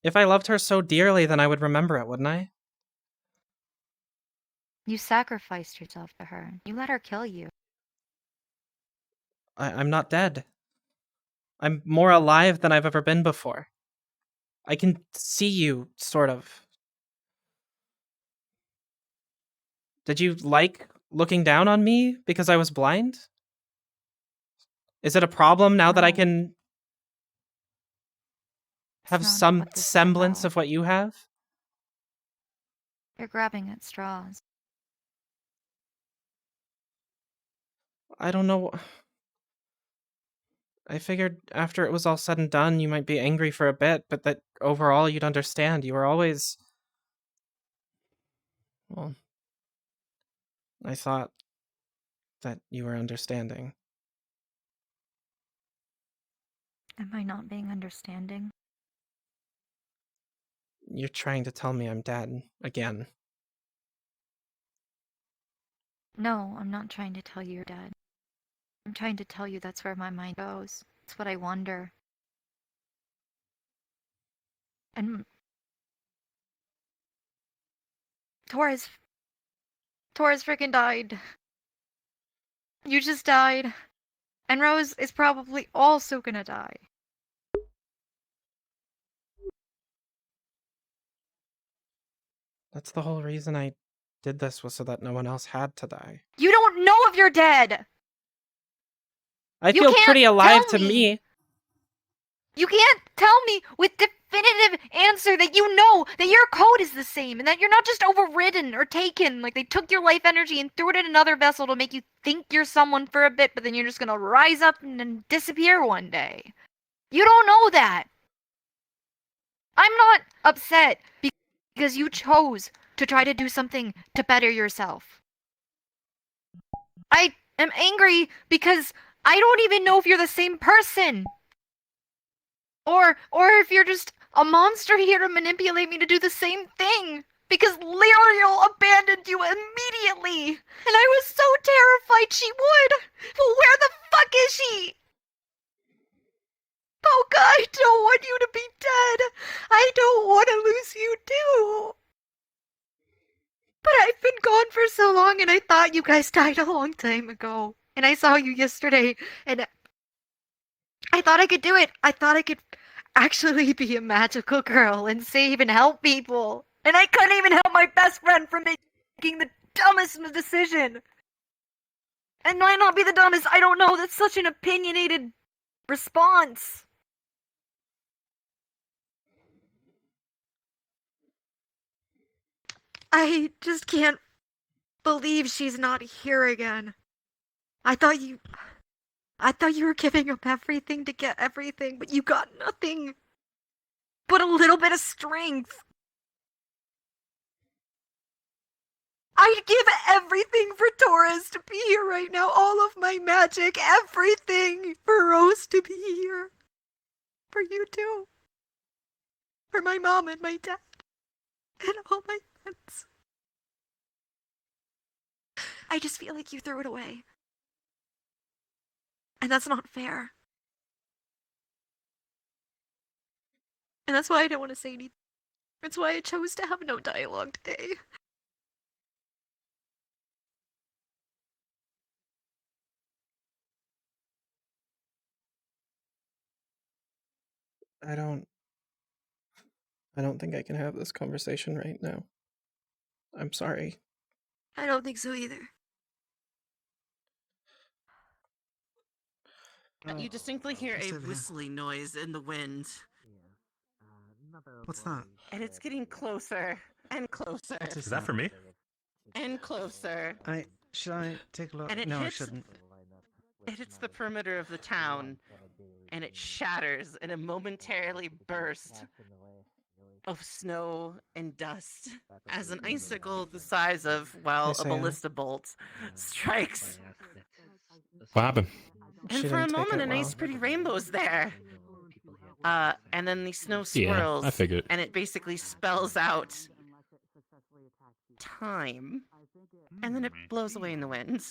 If I loved her so dearly, then I would remember it, wouldn't I? You sacrificed yourself to her. You let her kill you. I'm not dead. I'm more alive than I've ever been before. I can see you, sort of. Did you like looking down on me because I was blind? Is it a problem now that I No. can have not some what this is semblance about. of what you have? You're grabbing at straws. I don't know. I figured after it was all said and done, you might be angry for a bit, but that overall you'd understand. You were always... Well, I thought that you were understanding. Am I not being understanding? You're trying to tell me I'm dead again. No, I'm not trying to tell you you're dead. I'm trying to tell you that's where my mind goes. It's what I wonder. And Torres freaking died. You just died. And Rose is probably also gonna die. That's the whole reason I did this, was so that no one else had to die. You don't know if you're dead! I You feel can't pretty alive tell to me. You can't tell me with definitive answer that you know that your code is the same and that you're not just overridden or taken, like they took your life energy and threw it in another vessel to make you think you're someone for a bit, but then you're just gonna rise up and then disappear one day. You don't know that. I'm not upset because you chose to try to do something to better yourself. I am angry because I don't even know if you're the same person. Or if you're just a monster here to manipulate me to do the same thing. Because Liriel abandoned you immediately. And I was so terrified she would. But where the fuck is she? Poca, I don't want you to be dead. I don't want to lose you too. But I've been gone for so long and I thought you guys died a long time ago. And I saw you yesterday and I thought I could do it. I thought I could actually be a magical girl and save and help people. And I couldn't even help my best friend from making the dumbest decision. And might not be the dumbest, I don't know. That's such an opinionated response. I just can't believe she's not here again. I thought you were giving up everything to get everything, but you got nothing but a little bit of strength. I'd give everything for Torres to be here right now. All of my magic, everything for Rose to be here. For you too. For my mom and my dad. And all my friends. I just feel like you threw it away. And that's not fair. And that's why I don't want to say anything. That's why I chose to have no dialogue today. I don't think I can have this conversation right now. I'm sorry. I don't think so either. You distinctly hear a whistling noise in the wind. What's that? And it's getting closer and closer. Is that for me? And closer. Should I take a look? And it No, I hits, shouldn't. It hits the perimeter of the town, and it shatters in a momentarily burst of snow and dust as an icicle the size of, well, a ballista bolt strikes. What happened? And for a moment, a nice pretty rainbow's there. And then the snow Yeah, swirls, I figured. and it basically spells out time. And then it blows away in the wind.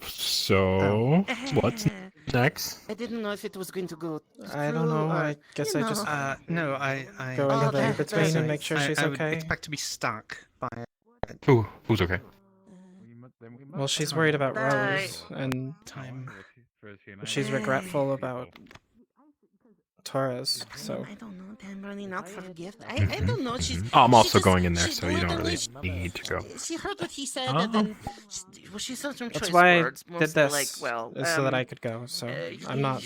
So, what's next? I didn't know if it was going to go. I don't know. I guess I just no, I go into the okay, in-between and sorry. make sure she's I would okay. expect to be stuck by it. Who's okay? Well, she's worried about Bye. Rose, and Time. she's regretful about Torres. I So don't know. I'm running out for a gift. I don't know. She's. Oh, I'm she also just- going in there, she's so you don't really literally- need to go. She heard what he said, and then she said some that's choice why words. I did Mostly this, like, well, is so that I could go. So I'm not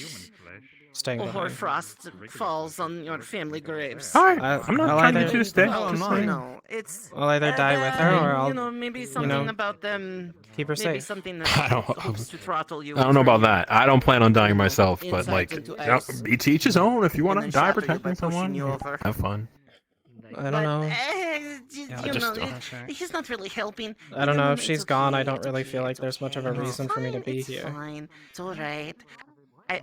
staying Or behind. frost falls on your family graves. Hi, I'm not I'll trying to either- get you to stay. No, Just no, saying. no. It's. I'll either die with her or I'll, you know, maybe something about them. keep her maybe safe. something I that don't- hopes to throttle you. I don't know about that. I don't plan on dying know, myself, but insight like, into you know, ice. each his own. If you want to then die shatter you by protecting pushing someone, you over. have fun. I don't know. You just know, don't. he's not really helping. I don't know if It's she's okay, gone. I it's don't really okay, feel like it's there's much of a okay. reason It's for me to fine, be it's here. Fine. It's all right.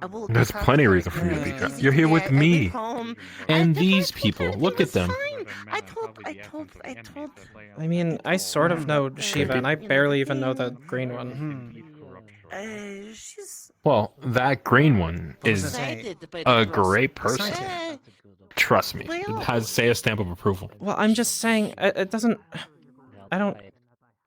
I will There's talk plenty to of her. reason for you to be It's here. easy. You're here with I me. went home. And these people, look at them. I told. I mean, I sort of know Shiva, and I barely even know the green one. She's Well, that green one is excited by a the great process. person. Trust me, it has say a stamp of approval. Well, I'm just saying, it doesn't. I don't.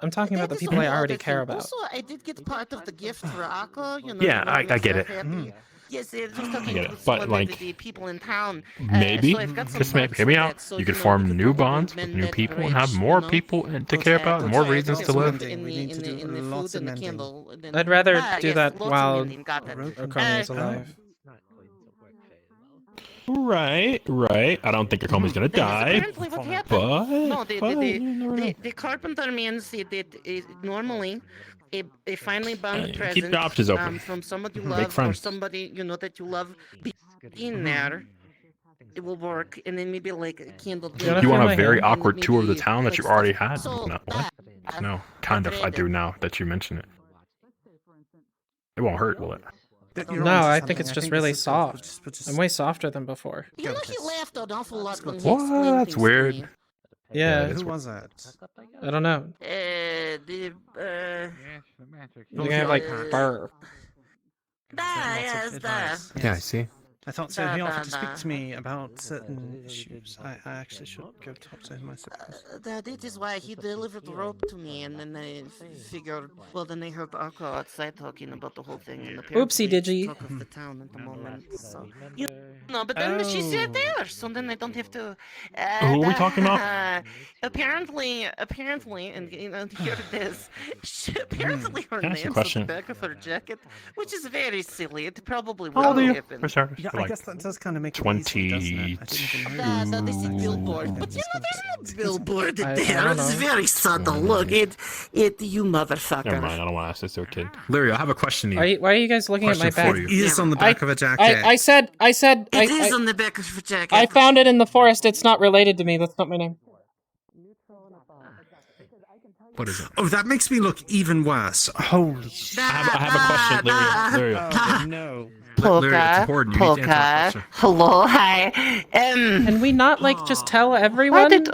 I'm talking about the That is people I the already other care thing. about. Also, I did get part of the gift for Akko. You know, Yeah, the I one get that's it. happy. Yes, just talking get to it, but, some like, of the people in town. Maybe, so I've got some just parts hear me for out. that, so, You could know, form we could new probably bonds with mend new that people and bridge, have you more know? people to care about, and more reasons to live. In the food and the candle. Then, I'd rather do yes, that lots of while mending, got that. Okomi is alive. Right. I don't think Akomi's gonna die, Apparently what happened? but No, you never know. the carpenter man said that normally a finely bound keep present your options open. from somebody you Make love or friends. somebody you know that you love be in there. It will work, and then maybe like a candle. You want a very and awkward tour of the maybe, town that like, you already stuff. had? So No, that, what? No, kind of. I do now that you mention it. It won't hurt, will it? No, I think it's just really soft. I'm way softer than before. you know, he laughed an awful lot when he What? explained That's things to weird. me. Yeah. Who was that? I don't know. The You're gonna have like burr. yes, Yeah, I see. I thought so. He offered to speak to me about certain issues. I actually should go talk to him myself. That is why he delivered the rope to me, and then I figured. Well, then I heard Akko outside talking about the whole thing. And Oopsie, did you? Talk of the town at the moment. So you know, but then she's there, so then I don't have to. Who are we talking about? Apparently, and you know, here it is. Apparently, her Can I ask a name's on question? the back of her jacket, which is very silly. It probably How old are will you? happen. For sure. Yeah, I Like guess that does kind of make it 20. easy, doesn't it? I didn't even know. This is billboard, but you know, there's no billboard I there. don't It's know. very subtle. Look, you motherfucker. Never mind. I don't want to ask this to a kid. Larry, I have a question to you. Why are you guys looking at my Question bag? for you. It is on the back of a jacket. I said. It is on the back of your jacket. I found it in the forest. It's not related to me. That's not my name. What is it? Oh, that makes me look even worse. Holy shit. I have a question, Larry. Oh, no. Larry, it's important. You need to answer that question. Hello, hi. Can we not like just tell everyone?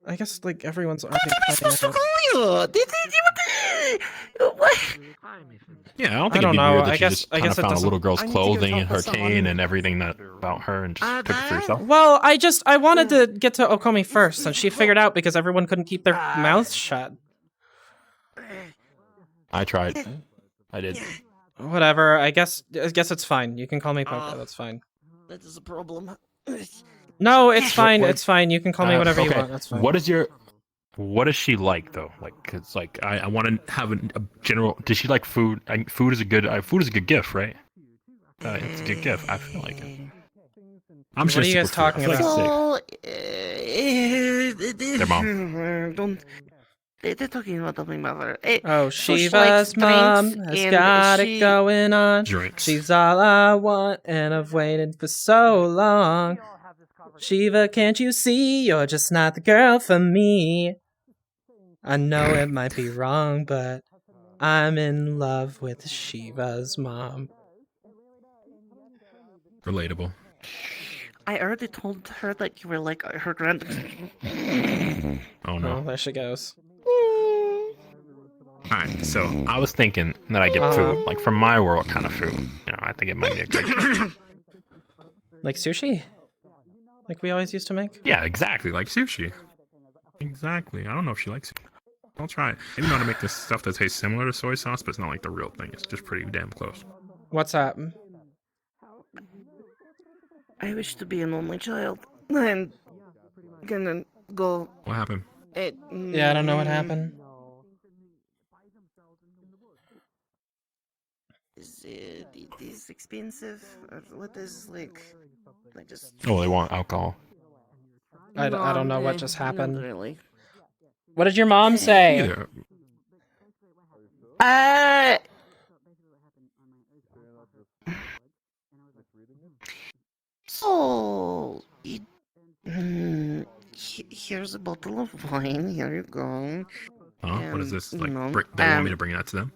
I guess like everyone's already. What am I supposed to out. call you? What? Yeah, I don't I think don't it'd be know. weird that I you guess- just I kind guess of it found a doesn't- little girl's I need to go clothing and talk her with someone. cane and everything that about her and just took it for yourself. Well, I wanted to get to Okomi first, and she figured out because everyone couldn't keep their mouths shut. I tried. I did. Whatever. I guess it's fine. You can call me Poco. That's fine. That is a problem. No, it's fine. what- It's fine. You can call me whatever you okay. want. That's fine. What is she like though? Like, cause like I want to have a general. Does she like food? Food is a good gift, right? It's a good gift. I feel like it. I'm What are you guys talking about? So, Their mom. Don't. They're talking about my mother. Oh, So she Shiva's likes mom drinks, has and got she- it going on. Drinks. She's all I want, and I've waited for so long. Shiva, can't you see you're just not the girl for me? I know it might be wrong, but I'm in love with Shiva's mom. Relatable. I already told her that you were like her grand. Oh no. Oh, there she goes. Alright, so I was thinking that I get food, like from my world kind of food. You know, I think it might be a good. Like sushi? Like we always used to make? Yeah, exactly, like sushi. Exactly. I don't know if she likes it. I'll try it. Maybe know how to make this stuff that tastes similar to soy sauce, but it's not like the real thing. It's just pretty damn close. What's up? I wish to be an only child. I'm gonna go. What happened? Yeah, I don't know what happened. Is this expensive? Or what is like? I just. Oh, they want alcohol. I don't know what just happened. Not really. What did your mom say? Either. So, here's a bottle of wine. Here you go. Huh? What is this? Like, know, they want me to bring that to them?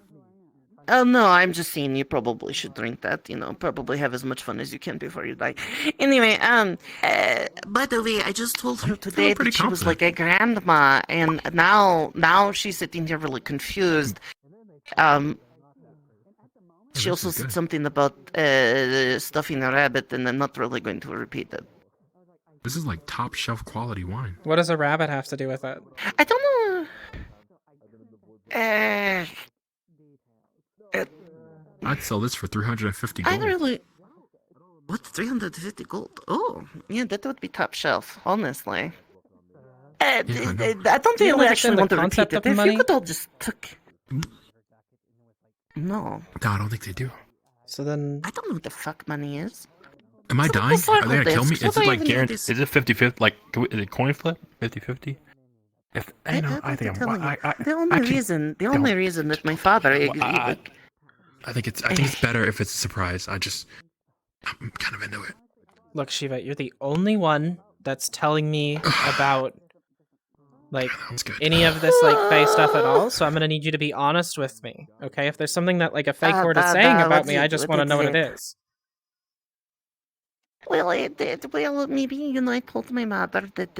Oh no, I'm just saying you probably should drink that. You know, probably have as much fun as you can before you die. Anyway, by the way, I just told her today that she was like a grandma, and now she's sitting here really confused. She also said something about stuffing a rabbit, and I'm not really going to repeat it. This is like top shelf quality wine. What does a rabbit have to do with it? I don't know. I'd sell this for 350 gold. I really. What, 350 gold? Oh, yeah, that would be top shelf, honestly. I don't really actually want to repeat it. If you could all just took. No. No, I don't think they do. So then. I don't know what the fuck money is. Am I dying? Are they gonna kill me? Is it like guaranteed? Is it 50-50? Like, is it coin flip? 50-50? If I know, I think the only reason that my father. I think it's better if it's a surprise. I'm kind of into it. Look, Shiva, you're the only one that's telling me about like any of this like fake stuff at all. So I'm gonna need you to be honest with me, okay? If there's something that like a fake word is saying about me, I just want to know what it is. Well, maybe, I told my mother that,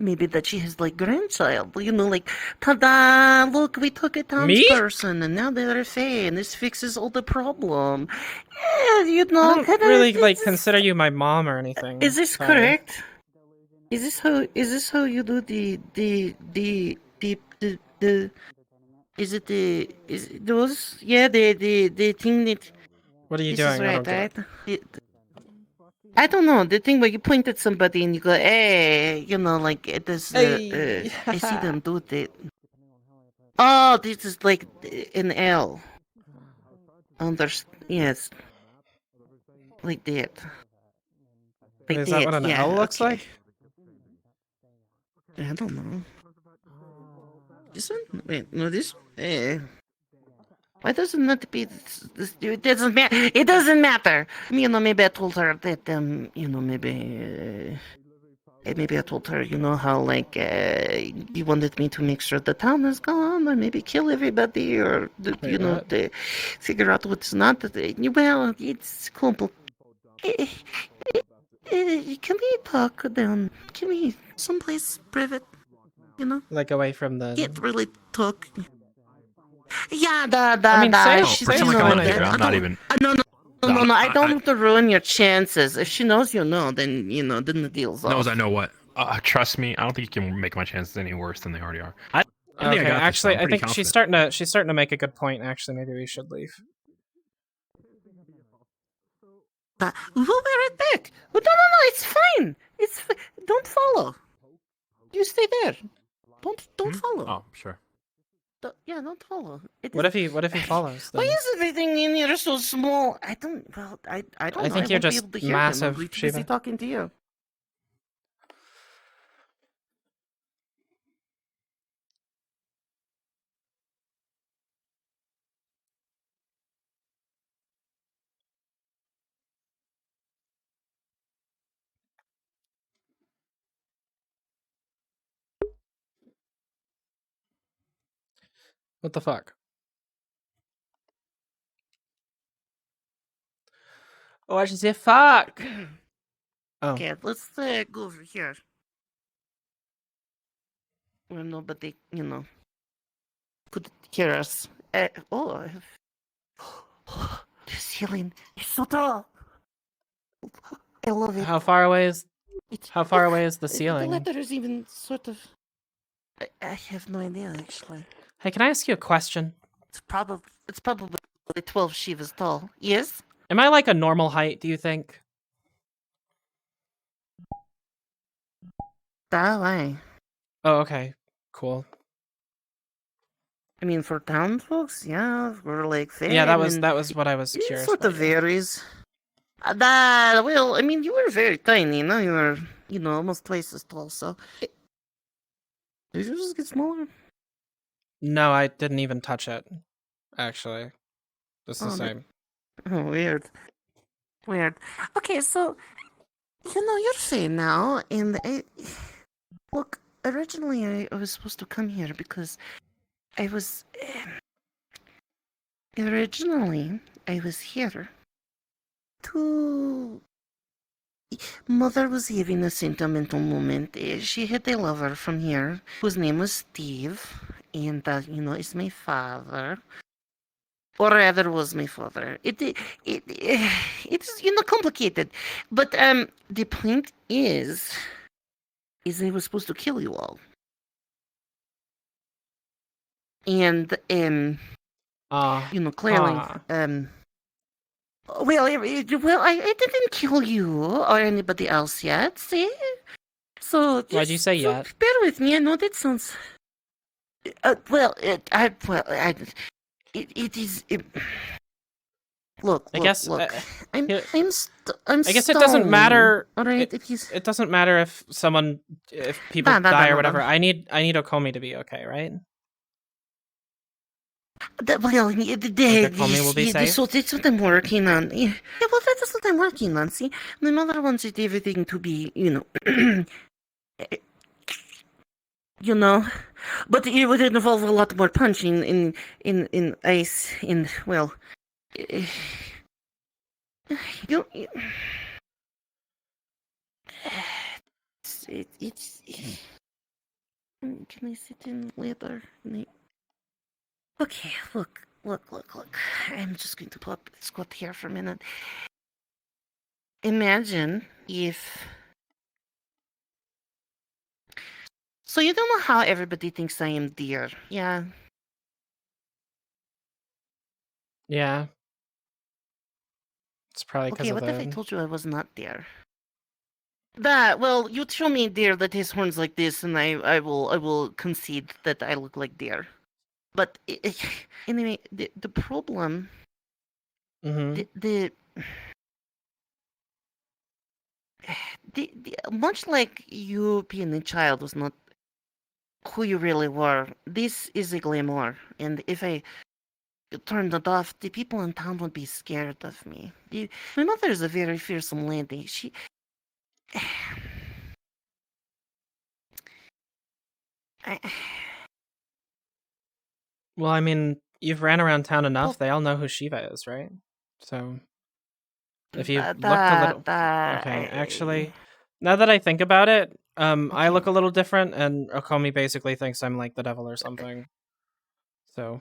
maybe that she has, like, grandchild, like, ta-da, look, we took a townsperson, and now they're a fae, and this fixes all the problem. Yeah, I don't really, like, consider you my mom or anything. Is this correct? Is this how you do the thing that... What are you doing? Right, right? I don't know, the thing where you point at somebody and you go, hey, like, it is, I see them do that. Oh, this is like an L. Yes. Like that. Like is that what an L looks like? I don't know. This one? Wait, no, this? Why doesn't that be? It doesn't matter. It doesn't matter. Maybe I told her that. Maybe I told her, how like you wanted me to make sure the town is gone, or maybe kill everybody, or to figure out what's not. Well, it's complicated. Can we talk down? Can we someplace private? Like away from the. Can't really talk. Yeah, I'm not even. No. I don't want to ruin your chances. If she knows you know, then then the deal's off. Knows I know what. Trust me, I don't think you can make my chances any worse than they already are. Okay, actually, I think she's starting to make a good point. Actually, maybe we should leave. We'll be right back. No, it's fine. Don't follow. You stay there. Don't follow. Oh, sure. Don't follow. What if he follows? Then? Why is everything in here so small? I don't know. I think you're just massive. I'm busy talking to you. What the fuck? What the fuck? Oh. Okay, let's go over here. Where nobody, could hear us. Oh, the ceiling is so tall. I love it. How far away is the The ceiling? letter is even sort of. I have no idea actually. Hey, can I ask you a question? It's probably 12 Shivas tall. Yes. Am I like a normal height, do you think? That way. Oh, okay. Cool. I mean, for town folks, yeah, we're like fair. Yeah, I mean, that was what I was it curious sort about. of varies. Well, I mean, you were very tiny, no? You were, almost twice as tall, so. Did you just get smaller? No, I didn't even touch it. Actually, it's the same. Oh, weird. Weird. Okay, so, you're Faye now, and look, originally I was supposed to come here because I was, originally I was here to. Mother was having a sentimental moment. She had a lover from here whose name was Steve, and is my father. Or rather, was my father. It's complicated, but the point is I was supposed to kill you all, and clearly, well, I didn't kill you or anybody else yet. See, so Why'd you say yet? Bear with me. I know that sounds. It is. Look, I guess. look. I'm I guess it doesn't matter. All right, it doesn't matter if people die or whatever. I need Okomi to be okay, right? Well, Okomi will be safe. so that's what I'm working on. Yeah, well, that's what I'm working on. See, my mother wants everything to be, but it would involve a lot more punching in ice. Well, it's. Can I sit in later? Okay, look. I'm just going to squat here for a minute. Imagine if. So you don't know how everybody thinks I am dear, yeah? Yeah. It's probably because Okay, of what if I the. told you I was not dear? Well, you show me deer that has horns like this, and I will concede that I look like deer. But anyway, the problem, the much like you being a child was not who you really were. This is a glamour, and if I turned it off, the people in town would be scared of me. My mother is a very fearsome lady. She. Well, I mean, you've ran around town enough. They all know who Shiva is, right? So, if you looked a little. Okay, actually, now that I think about it, I look a little different, and Okomi basically thinks I'm like the devil or something. So.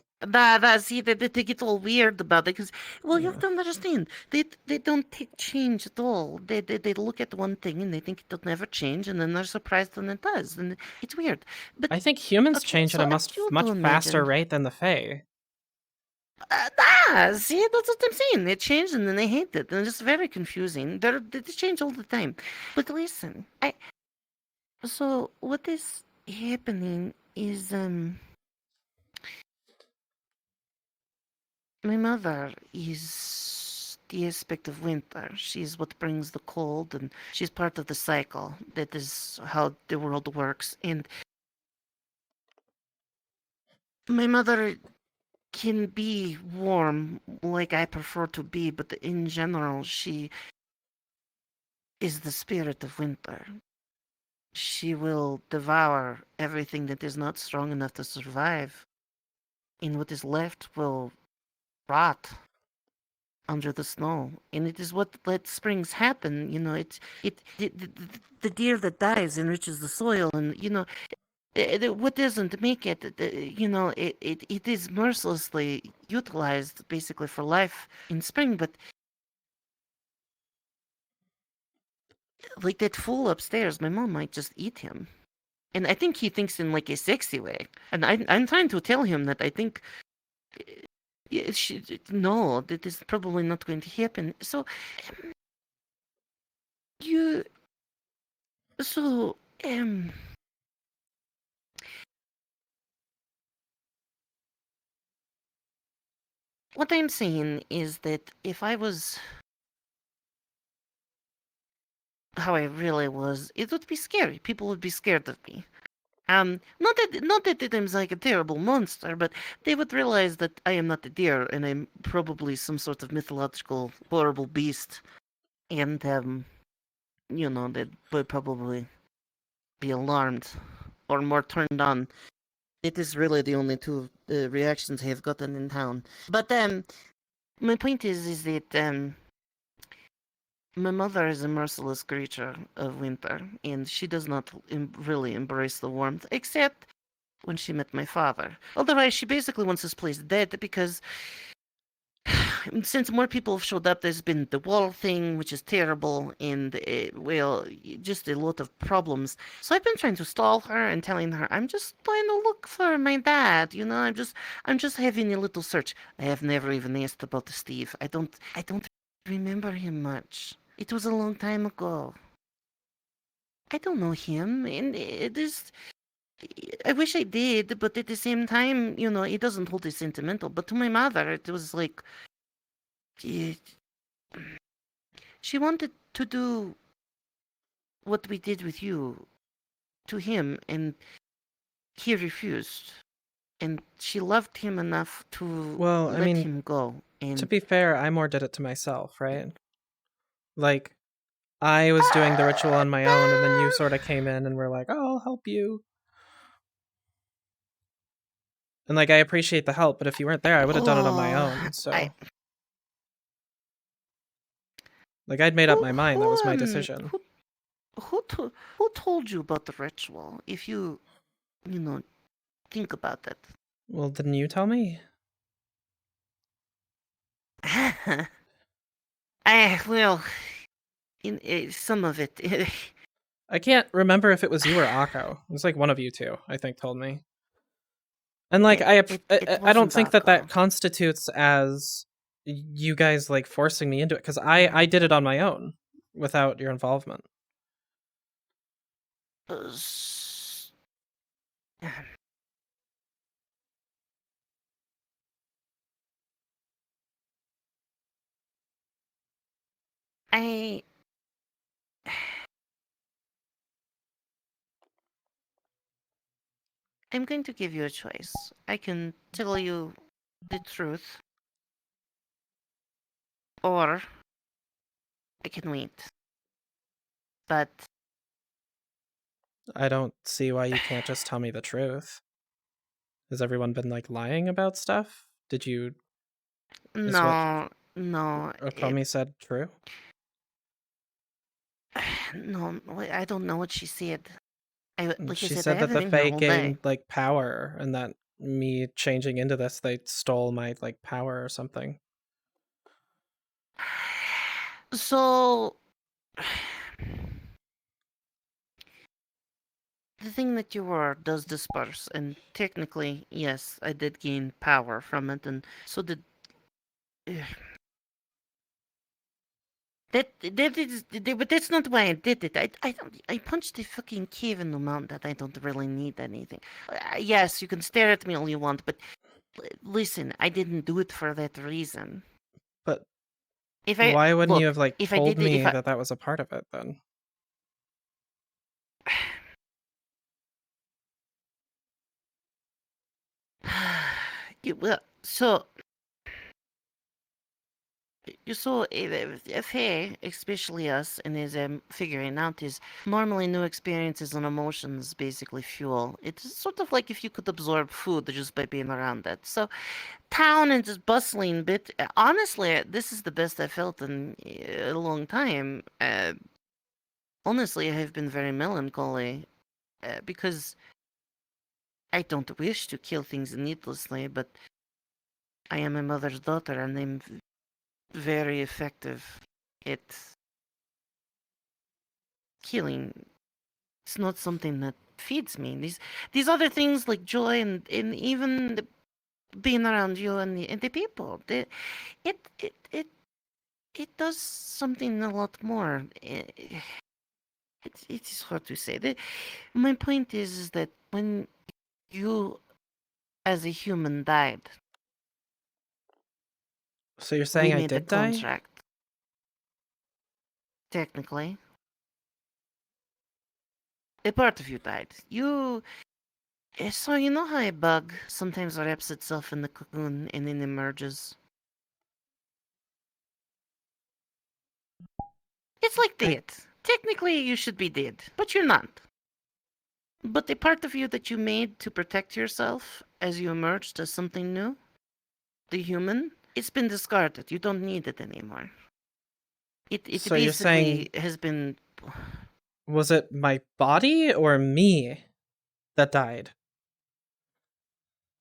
See, they get all weird about it because, well, you have to understand, they don't take change at all. They look at one thing and they think it'll never change, and then they're surprised when it does, and it's weird. But I think humans change at a much faster rate than the Fae. See, that's what I'm saying. They change and then they hate it, and it's very confusing. They change all the time. But listen, so what is happening is my mother is the aspect of winter. She's what brings the cold, and she's part of the cycle. That is how the world works. And my mother can be warm like I prefer to be, but in general, she is the spirit of winter. She will devour everything that is not strong enough to survive, and what is left will rot under the snow. And it is what lets springs happen. The deer that dies enriches the soil, and what doesn't make it, it is mercilessly utilized basically for life in spring, but like that fool upstairs, my mom might just eat him. And I think he thinks in like a sexy way. And I'm trying to tell him that I think no, that is probably not going to happen. So you so what I'm saying is that if I was how I really was, it would be scary. People would be scared of me. Not that I'm like a terrible monster, but they would realize that I am not a deer and I'm probably some sort of mythological horrible beast, and that would probably be alarmed or more turned on. It is really the only two reactions I have gotten in town. But my point is that my mother is a merciless creature of winter, and she does not really embrace the warmth, except when she met my father. Otherwise, she basically wants this place dead because since more people have showed up, there's been the wall thing, which is terrible, and, just a lot of problems. So I've been trying to stall her and telling her, I'm just trying to look for my dad, I'm just having a little search. I have never even asked about Steve. I don't remember him much. It was a long time ago. I don't know him, and it is... I wish I did, but at the same time, it doesn't hold as sentimental. But to my mother, it was like... She wanted to do what we did with you to him, and he refused. And she loved him enough to let him go. And to be fair, I more did it to myself, right? Like, I was doing the ritual on my own, and then you sort of came in and were like, "Oh, I'll help you." And like, I appreciate the help, but if you weren't there, I would have done it on my own. So, like, I'd made up my mind. That was my decision. Who told you about the ritual? If you think about it. Well, didn't you tell me? Well, some of it. I can't remember if it was you or Akko. It was like one of you two, I think, told me. And like, I don't think that constitutes as you guys like forcing me into it, because I did it on my own without your involvement. I'm going to give you a choice. I can tell you the truth, or I can wait. But I don't see why you can't just tell me the truth. Has everyone been like lying about stuff? Did you? no. Okomi said true. No, I don't know what she said. She said that the Fae gained like power, and that me changing into this, they stole my like power or something. So the thing that you were does disperse, and technically, yes, I did gain power from it, and so did. But that's not why I did it. I punched the fucking cave in the mountain that I don't really need anything. Yes, you can stare at me all you want, but listen, I didn't do it for that reason. But why wouldn't you have like told me that was a part of it then? You saw a Fae, especially us, and as I'm figuring out, is normally new experiences and emotions basically fuel. It's sort of like if you could absorb food just by being around it. So, town and just bustling bit. Honestly, this is the best I've felt in a long time. Honestly, I have been very melancholy because I don't wish to kill things needlessly, but I am a mother's daughter and I'm very effective at killing. It's not something that feeds me. These other things like joy and even being around you and the people, it does something a lot more. It is hard to say. My point is that when you, as a human, died, So you're we saying I made a did die? contract. Technically, a part of you died. So you know how a bug sometimes wraps itself in the cocoon and then emerges? It's like that. Technically, you should be dead, but you're not. But the part of you that you made to protect yourself as you emerged as something new, the human, it's been discarded. You don't need it anymore. It So you're saying basically has been. was it my body or me that died?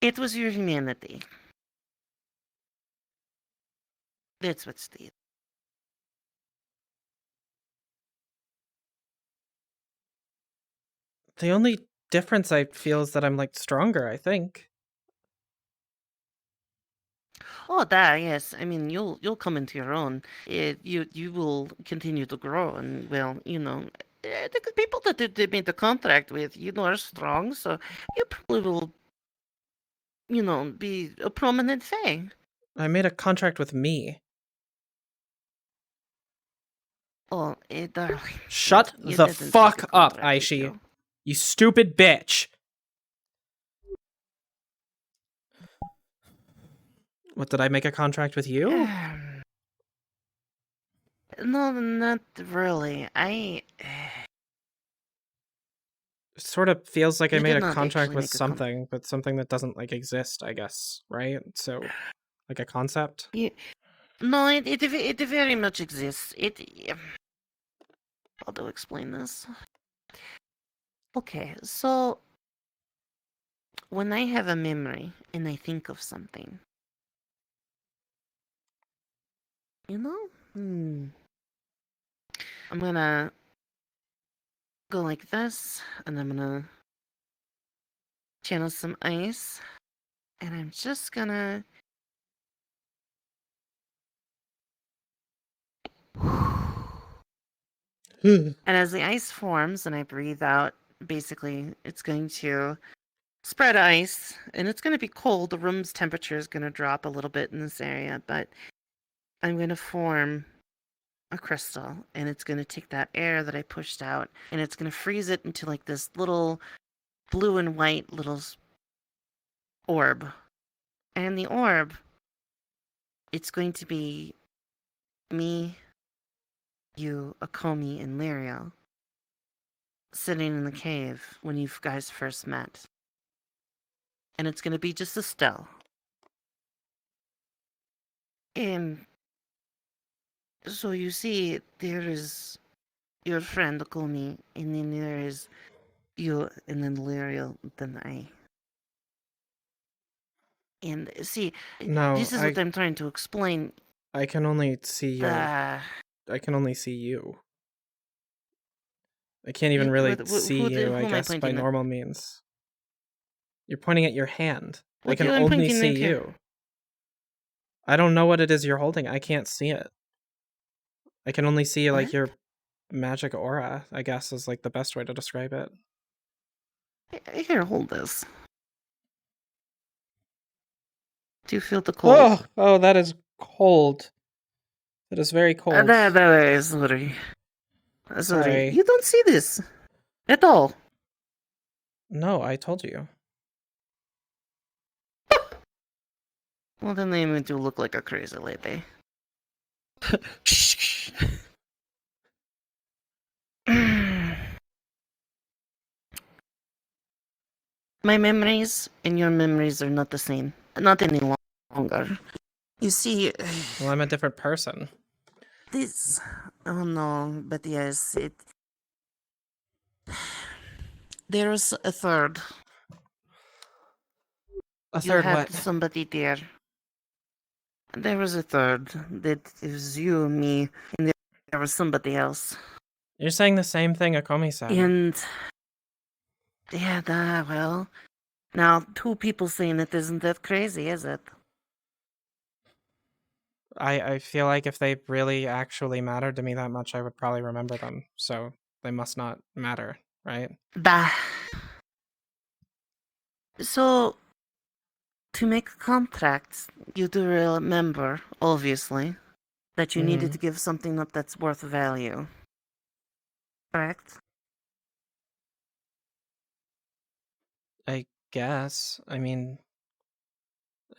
It was your humanity. That's what's dead. The only difference I feel is that I'm like stronger, I think. Oh, that yes. I mean, you'll come into your own. You will continue to grow, and well, the people that they made the contract with, are strong, so you probably will, be a prominent thing. I made a contract with me. Oh, darling. Shut you the didn't make a fuck up, contract with Aishi. you. You stupid bitch. What, did I make a contract with you? No, not really. It sort of feels like I You made did a not contract actually with make a something, but something that doesn't like exist, I guess, right? So, like a concept? No, it very much exists. How do I explain this? Okay, so when I have a memory and I think of something, I'm gonna go like this, and I'm gonna channel some ice, and I'm just gonna. And as the ice forms and I breathe out, basically it's going to spread ice, and it's going to be cold. The room's temperature is going to drop a little bit in this area, but I'm going to form a crystal, and it's going to take that air that I pushed out, and it's going to freeze it into like this little blue and white little orb. And the orb, it's going to be me, you, Akomi, and Lyrio sitting in the cave when you guys first met. And it's going to be just a still. And so you see, there is your friend Akomi, and then there is you, and then Lyrio, then I. And see, No, this is what I'm trying to explain. I can only see your... I can only see you. I can't even really see you, I guess, by normal means. You're pointing at your hand. I can only see you. I don't know what it is you're holding. I can't see it. I can only see, like, your magic aura, I guess, is, like, the best way to describe it. Here, hold this. Do you feel the cold? Oh, that is cold. That is very cold. That is, sorry. Sorry. You don't see this at all. No, I told you. Well, then they made you look like a crazy lady. My memories and your memories are not the same. Not any longer. You see... Well, I'm a different person. This... Oh no, but yes, There's a third. A You third had what? somebody there. There was a third. That it was you, me, and there was somebody else. You're saying the same thing Akomi said. And yeah, well, now 2 people saying it isn't that crazy, is it? I feel like if they really actually mattered to me that much, I would probably remember them. So they must not matter, right? So, to make a contract, you do remember, obviously, that you needed to give something up that's worth value. Correct? I guess. I mean,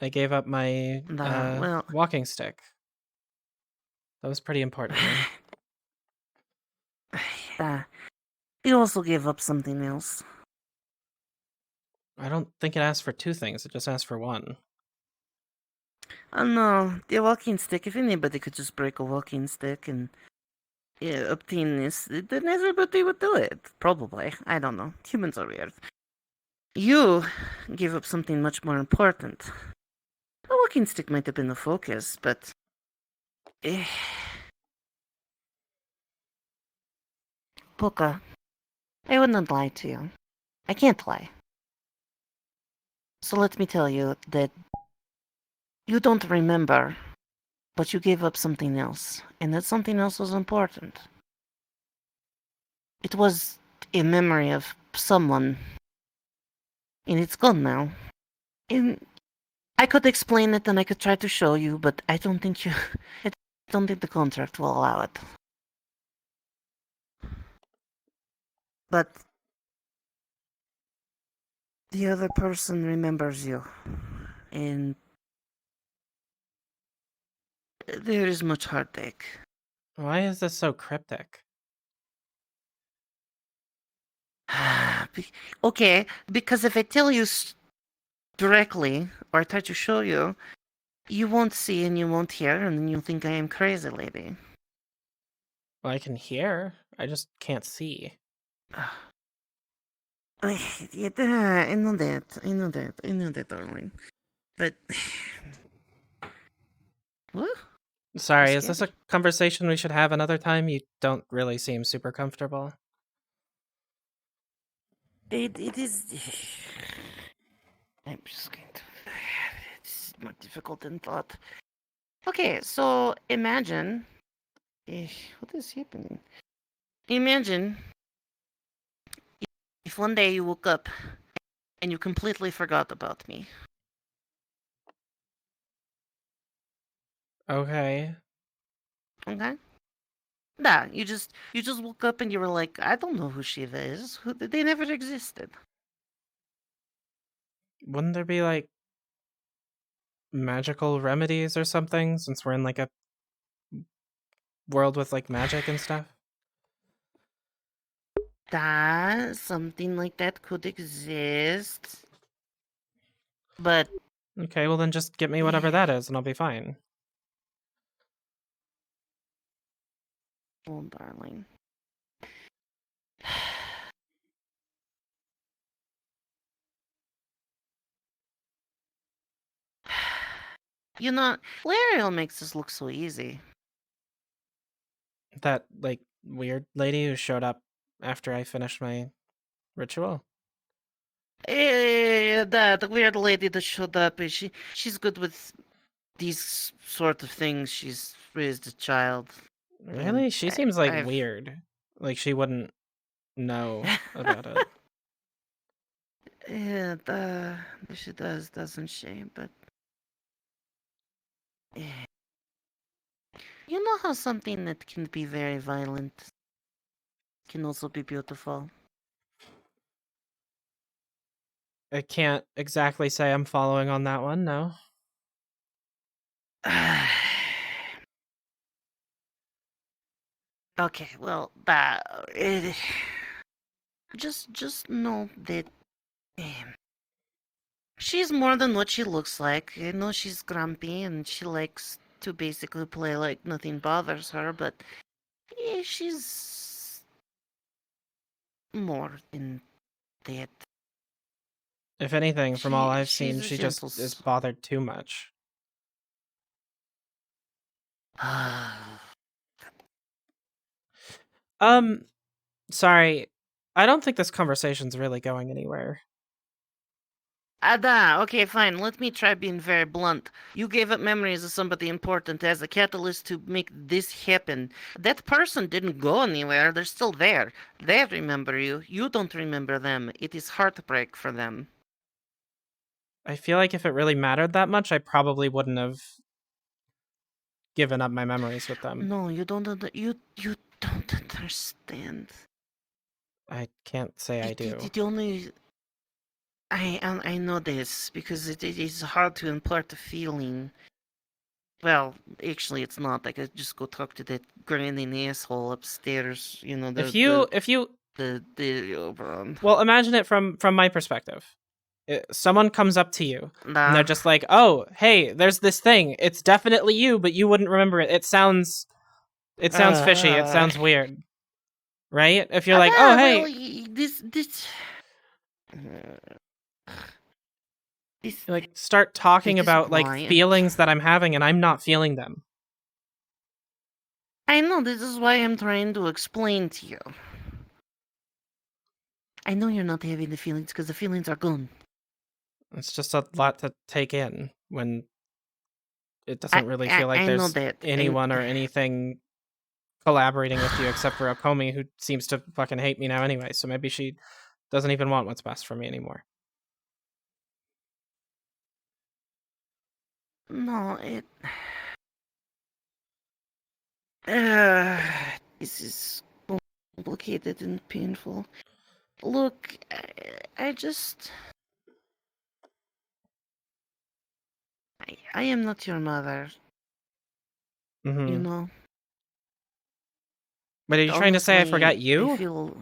I gave up my well- walking stick. That was pretty important to me. You also gave up something else. I don't think it asked for 2 things. It just asked for 1. Oh no, the walking stick, if anybody could just break a walking stick and obtain this, then everybody would do it. Probably. I don't know. Humans are weird. You gave up something much more important. The walking stick might have been the focus, but... Puka, I would not lie to you. I can't lie. So let me tell you that you don't remember, but you gave up something else, and that something else was important. It was a memory of someone, and it's gone now. And I could explain it and I could try to show you, but I don't think I don't think the contract will allow it. But the other person remembers you, and there is much heartache. Why is this so cryptic? Okay, because if I tell you directly, or I try to show you, you won't see and you won't hear, and then you'll think I am crazy, lady. Well, I can hear. I just can't see. Yeah, I know that, darling. But... What? Sorry, is this a conversation we should have another time? You don't really seem super comfortable. It is... I'm just going to... It's more difficult than thought. Okay, so imagine... What is happening? Imagine if one day you woke up and you completely forgot about me. Okay. Okay? Nah, you just woke up and you were like, I don't know who Shiva is. They never existed. Wouldn't there be, like, magical remedies or something, since we're in, like, a world with, like, magic and stuff? Something like that could exist. But... Okay, well then just get me whatever that is and I'll be fine. Oh, darling. You know, Lariel makes this look so easy. That, like, weird lady who showed up after I finished my ritual? The weird lady that showed up, she's good with these sort of things. She's raised a child. Really? She seems, like, weird. Like, she wouldn't know about it. Yeah, she does, doesn't she? But... You know how something that can be very violent can also be beautiful? I can't exactly say I'm following on that one, no. Okay, well, just know that she's more than what she looks like. I know she's grumpy and she likes to basically play like nothing bothers her, but she's more than that. If anything, from all I've she's seen, a she gentle just is bothered too much. Sorry. I don't think this conversation's really going anywhere. Ada, okay, fine. Let me try being very blunt. You gave up memories of somebody important as a catalyst to make this happen. That person didn't go anywhere. They're still there. They remember you. You don't remember them. It is heartbreak for them. I feel like if it really mattered that much, I probably wouldn't have given up my memories with them. No, you don't. You don't understand. I can't say I do. The only. I know this because it is hard to impart a feeling. Well, actually, it's not. I could just go talk to that grinning asshole upstairs. You know, If you the Oberon. Well, imagine it from my perspective. Someone comes up to you and Nah. they're just like, "Oh, hey, there's this thing. It's definitely you, but you wouldn't remember it. It sounds fishy. It sounds weird." Right? If you're like, "Oh, hey, Well, this. like start talking this is about like quiet. feelings that I'm having and I'm not feeling them." I know, this is why I'm trying to explain to you. I know you're not having the feelings because the feelings are gone. It's just a lot to take in when it doesn't really feel like I know there's that. anyone or anything collaborating with you except for Okomi, who seems to fucking hate me now anyway, so maybe she doesn't even want what's best for me anymore. No, this is complicated and painful. Look, I just... I am not your mother. Mm-hmm. You know? But are you trying to say I Honestly, forgot you? I feel...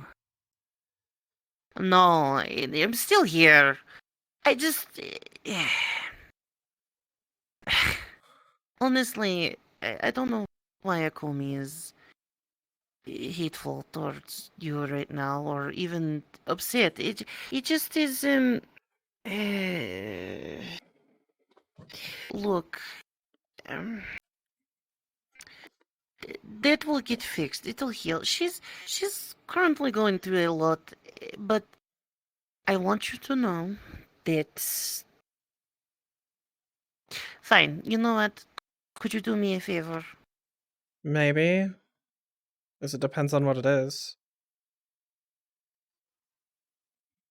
No, I'm still here. I just... Honestly, I don't know why Akomi is hateful towards you right now, or even upset. It just is, look, um, that will get fixed. It'll heal. She's currently going through a lot, but I want you to know that... Fine, you know what? Could you do me a favor? Maybe. Because it depends on what it is.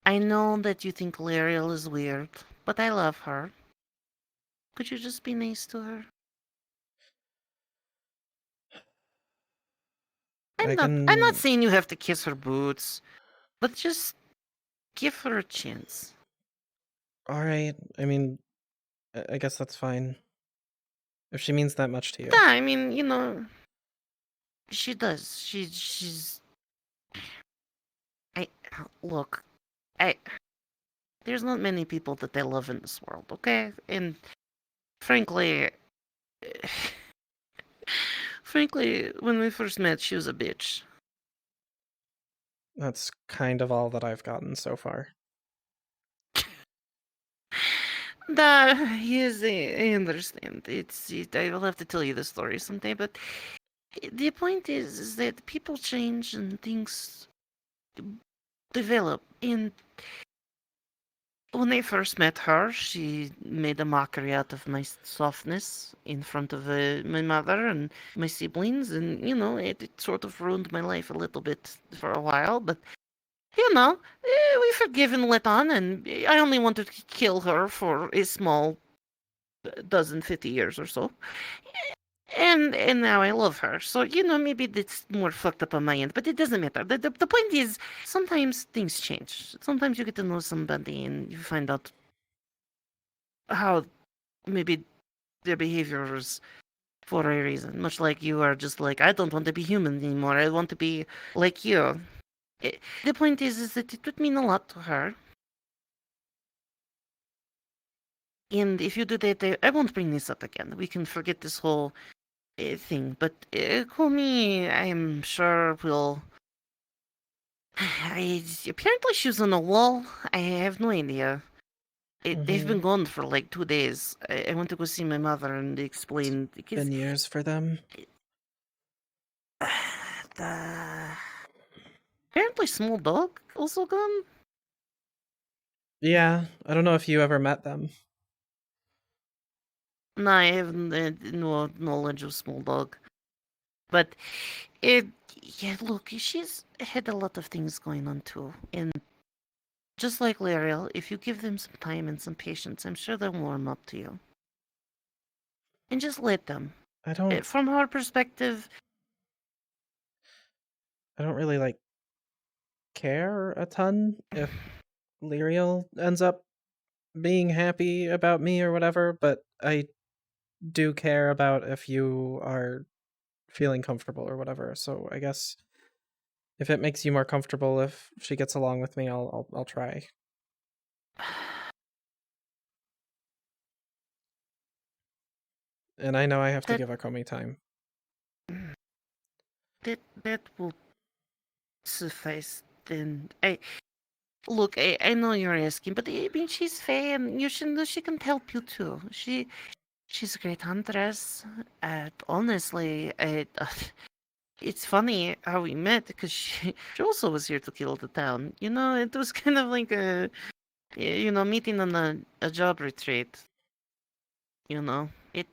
I know that you think Lariel is weird, but I love her. Could you just be nice to her? I'm not saying you have to kiss her boots, but just give her a chance. Alright, I mean, I guess that's fine. If she means that much to you. Yeah, I mean, you know, she does. She's... Look, there's not many people that I love in this world, okay? And frankly, when we first met, she was a bitch. That's kind of all that I've gotten so far. Yes, I understand. I will have to tell you the story someday, but the point is that people change and things develop. And when I first met her, she made a mockery out of my softness in front of my mother and my siblings, and you know, it sort of ruined my life a little bit for a while, but you know, we forgive and let on, and I only wanted to kill her for a small dozen, 50 years or so. And now I love her. So, you know, maybe it's more fucked up on my end, but it doesn't matter. The point is, sometimes things change. Sometimes you get to know somebody and you find out how maybe their behavior is for a reason. Much like you are just like, I don't want to be human anymore. I want to be like you. The point is that it would mean a lot to her. And if you do that, I won't bring this up again. We can forget this whole thing. But call me, I'm sure will... Apparently she was on a wall. I have no idea. They've been gone for like 2 days. I went to go see my mother and explain. Been years for them. Apparently, small dog also gone. Yeah, I don't know if you ever met them. No, I have no knowledge of small dog. But yeah, look, she's had a lot of things going on too. And just like L'Ariel, if you give them some time and some patience, I'm sure they'll warm up to you. And just let them. I don't. From our perspective, I don't really like care a ton if Lyriel ends up being happy about me or whatever, but I do care about if you are feeling comfortable or whatever. So I guess if it makes you more comfortable if she gets along with me, I'll try. And I know I have to give Akomi time. that will suffice. Then look. I know you're asking, but I mean she's fair, and she can help you too. She's a great huntress. Honestly, it's funny how we met because she also was here to kill the town. You know, it was kind of like a meeting on a job retreat. You know, I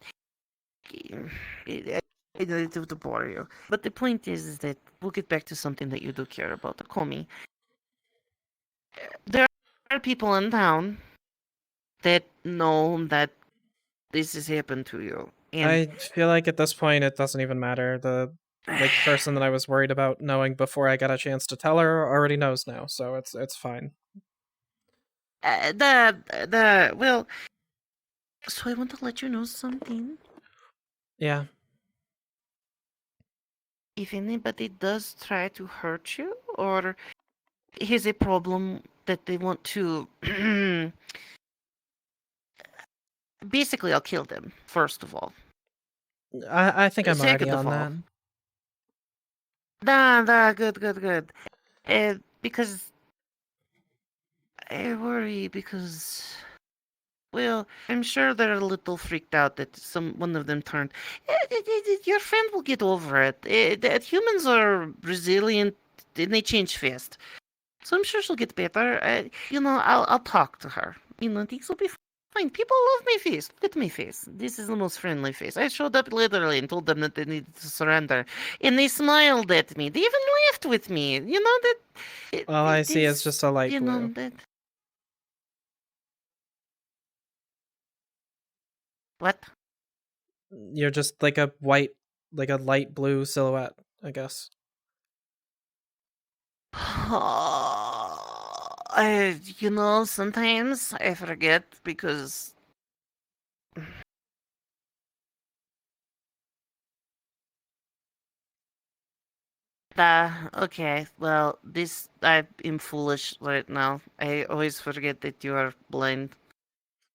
don't have to bore you. But the point is that we'll get back to something that you do care about, Akomi. There are people in town that know that this has happened to you. And I feel like at this point it doesn't even matter. The person that I was worried about knowing before I got a chance to tell her already knows now, so it's fine. Well, so I want to let you know something. Yeah. If anybody does try to hurt you or has a problem that they want to basically I'll kill them, first of all. I think I'm already Second of on all, that. Good. Because I worry because, well, I'm sure they're a little freaked out that one of them turned. Your friend will get over it. Humans are resilient and they change fast. So I'm sure she'll get better. I'll talk to her. Things will be fine. People love my face. Look at my face. This is the most friendly face. I showed up literally and told them that they needed to surrender. And they smiled at me. They even laughed with me. All I see is just a light blue. What? You're just like a light blue silhouette, I guess. Sometimes I forget because okay, well, I'm foolish right now. I always forget that you are blind.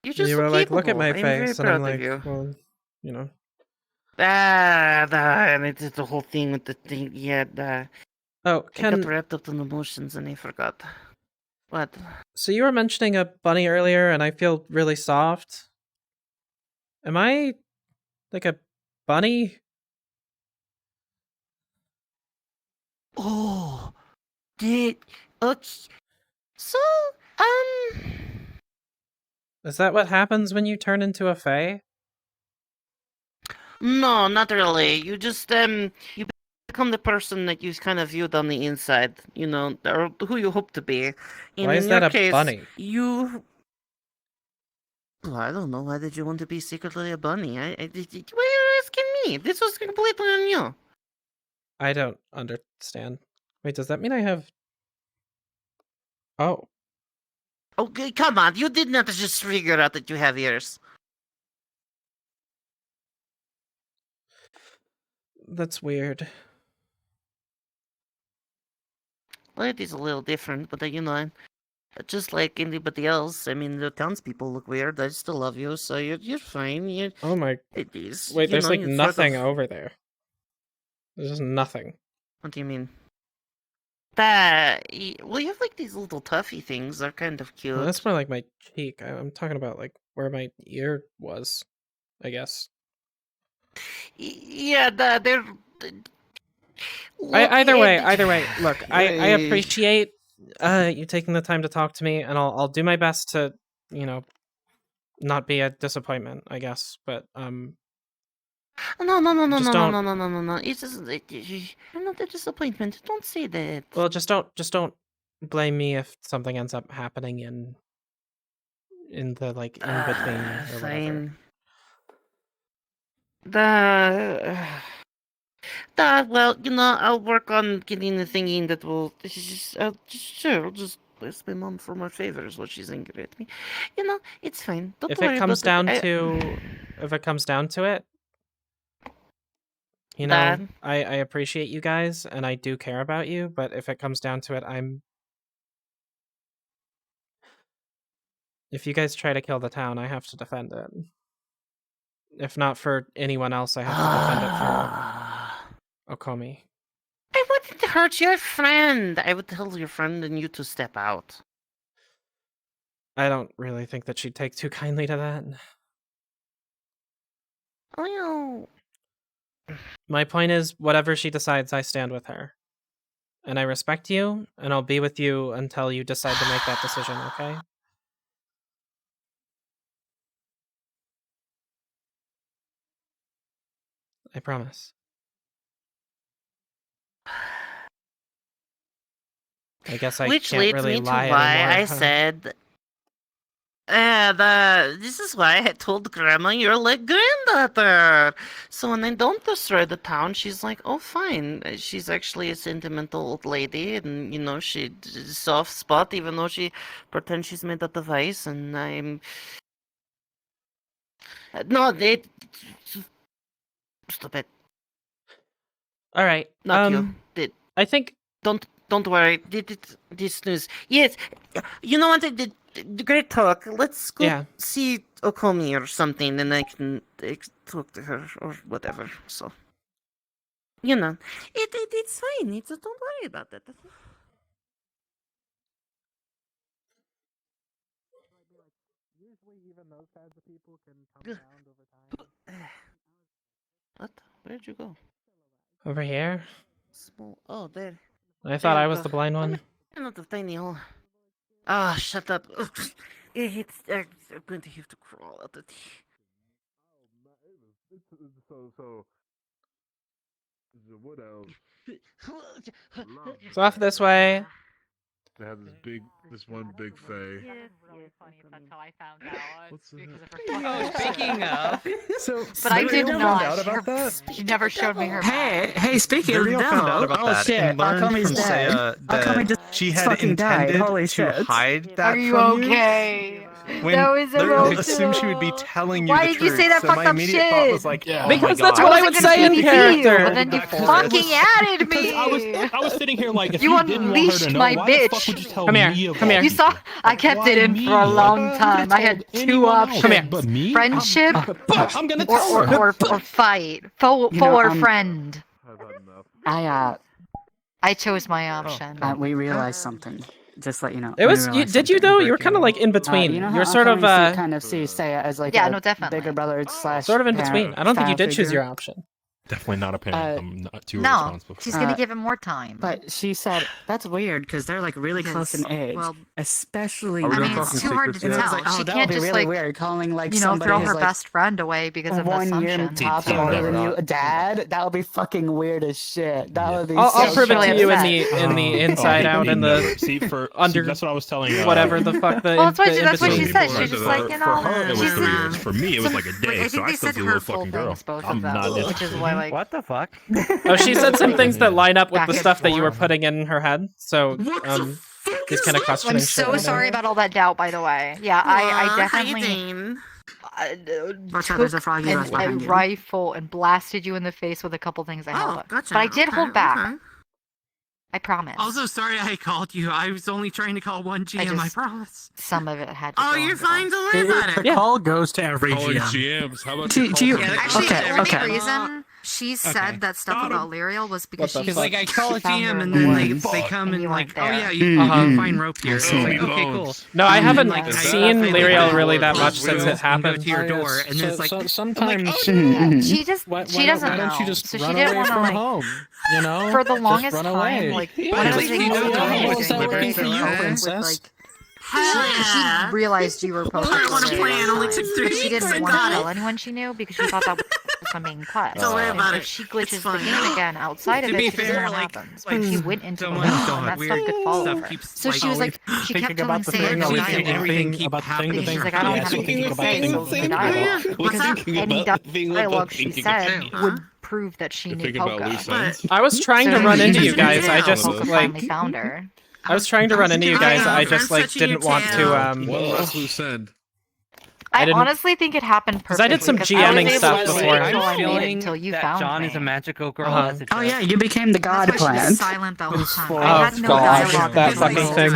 You're just You so were like, look at capable. my I'm very face, and I'm proud of like, you. well, you know. And it did the whole thing with the thing. Yeah, Oh, I got wrapped up in emotions and I forgot. What? So you were mentioning a bunny earlier, and I feel really soft. Am I like a bunny? Oh, okay. So, Is that what happens when you turn into a fae? No, not really. You just you become the person that you kind of viewed on the inside, or who you hope to be. And Why is in that your a case, bunny? Well, I don't know. Why did you want to be secretly a bunny? Why are you asking me? This was completely on you. I don't understand. Wait, does that mean I have... Oh. Okay, come on. You did not just figure out that you have ears. That's weird. Well, it is a little different, but just like anybody else, I mean, the townspeople look weird. I still love you, so you're fine. Oh my... It is. Wait, there's like it's nothing sort of... over there. There's just nothing. What do you mean? Well, you have like these little tuffy things. They're kind of cute. Well, that's more like my cheek. I'm talking about like where my ear was, I guess. Yeah, they're. Either way. Look, I appreciate you taking the time to talk to me, and I'll do my best to, not be a disappointment, I guess. But No. Just don't- No. It's just I'm not a disappointment. Don't say that. well, just don't blame me if something ends up happening in the like in between or whatever. Fine. Well, I'll work on getting the thingy that will. I'll just ask my mom for more favors while she's angry at me. It's fine. Don't If worry it comes about down it. to it, Dad? I appreciate you guys and I do care about you, but if it comes down to it, if you guys try to kill the town, I have to defend it. If not for anyone else, I have to defend it for Okomi. I wouldn't hurt your friend. I would tell your friend and you to step out. I don't really think that she'd take too kindly to that. Well, my point is, whatever she decides, I stand with her. And I respect you, and I'll be with you until you decide to make that decision, okay? I promise. I guess I Which can't leads really me to lie why anymore. I said, this is why I told Grandma you're like granddaughter. So when I don't destroy the town, she's like, oh, fine. She's actually a sentimental old lady, and, she soft spot, even though she pretends she's made out of ice, and I'm... No, Stop it. All right. Not you. I think... Don't worry. This news. Yes. You know what? Great talk. Let's go see Okomi or something, and I can talk to her or whatever. So, it's fine. Don't worry about that. Usually, even those kinds of people can come around over time. What? Where'd you go? Over here? Oh, there. I thought There I you was go. the blind one. I'm not a tiny hole. Ah, shut up. I'm going to have to crawl out of here. So what else? It's off this way. They have this one big fae. Really funny if that's how I found out. What's Because of her Oh, fucking speaking stuff. So, But I did Mario not. found out about that? She never showed me her. Hey, speaking of Mario found out devil, about oh that shit, and learned Akame's from dead. Saya Akame that just she had fucking died. intended Holy to shit. hide that Are you from okay? When That was Lurk emotional. assumed she would be telling you Why the did you truth, say that so fucked my up immediate shit? thought was like, Because that's what I would say in character. But then you fucking added me. I was sitting here like, if You you didn't want her unleashed to know, my why the fuck bitch. would you tell Come here, me come here. You saw? I kept it in for a long time. I had two options. Come here. But me? Friendship I'm gonna tell her. or fight. Foe or friend. I chose my option. We realized something. Just let you know. It was. Did you though? You were kind of like in between. You know You're how sort of kind of see Saya as like Yeah, a no, definitely. bigger brother slash sort of in parent between. I don't think you style did choose figure? your option. Definitely not a parent. I'm not too No, responsible. she's gonna give him more time. But she said that's weird because they're like really close in age, well, especially. I mean, it's too hard to tell. Oh, She that can't would be just really like, weird calling like you know, somebody throw who's, her like, best friend away because of an 1 year assumption. tops older than you. Dad, that would be fucking weird as shit. That would be. I'll prove it really to you in upset. the inside out in the See, that's what I was telling you. whatever the fuck the. Well, that's what in she between. said. She was just like, For her, it was 3 years. For me, it was Some- like a day. I So think I they still said see a little hurtful fucking girl. things, both I'm of them, not which is why, like, What the fuck? Oh, she said some things that line up with Back the and stuff that you were forth. putting in her head. So he's kind of questioning. I'm shit so right now. sorry about all that doubt, by the way. Yeah, I definitely Watch out, there's a froggy took left behind a you. rifle and blasted you in the face with a couple things I held up. gotcha. But I did hold Okay, back. okay. I promise. Also, sorry I called you. I was only trying to call one GM, I just- promise. Some of it had to Oh, go you're and go. fine. Don't worry about it. The call goes to every Calling GM. GMs. How about Do you? Actually, Okay, the only okay. reason she said that stuff about Lyriel was because the she fuck? Like I call a found her GM in and the then woods, they come and you like, weren't oh there. yeah, you can find rope here. It's like, okay, cool. No, I haven't Like, seen I Lyriel really that close much since windows it and go happened. to your door, and then it's like, sometimes She just she doesn't why know. don't you just So run she didn't away want to from like home? You know, for the Just longest run time, away. like Yeah, when I was like, thinking how about the hell is that doing working for you, with, princess? like, she realized you were posted. I want to play and only took 3 She weeks. didn't I want to got tell it. anyone she knew because she thought that was something cut. Don't worry about If it. she glitches It's the fine. game again outside of To it, be she doesn't know fair, what like- happens. like, But she went into the someone world, still and had that weird stuff could follow stuff her. keeps, So like, she was like, always she kept thinking telling about the Sarah thing, to are we die. thinking everything keep about the thing, happening. the Because she's thing? like, I don't Yeah, have so anything thinking to about say, the so thing. the dialogue. What's up? Any dialogue she said Huh? would prove that she knew Polka. I was trying to So run she into you just guys. I knew just Polka like finally found her. I was trying to run into you guys. I just like Friends touching didn't your want tail. to One last loose end. I didn't- honestly think it happened 'Cause I perfectly. did some 'cause I was GMing able stuff to wait before. until I I'm made it feeling until you that found John me. is a magical girl. Uh-huh. As a Oh joke. yeah, you became the god That's why she was plant. silent the whole time. Oh, I had no gosh, dialogue. that until fucking I thing.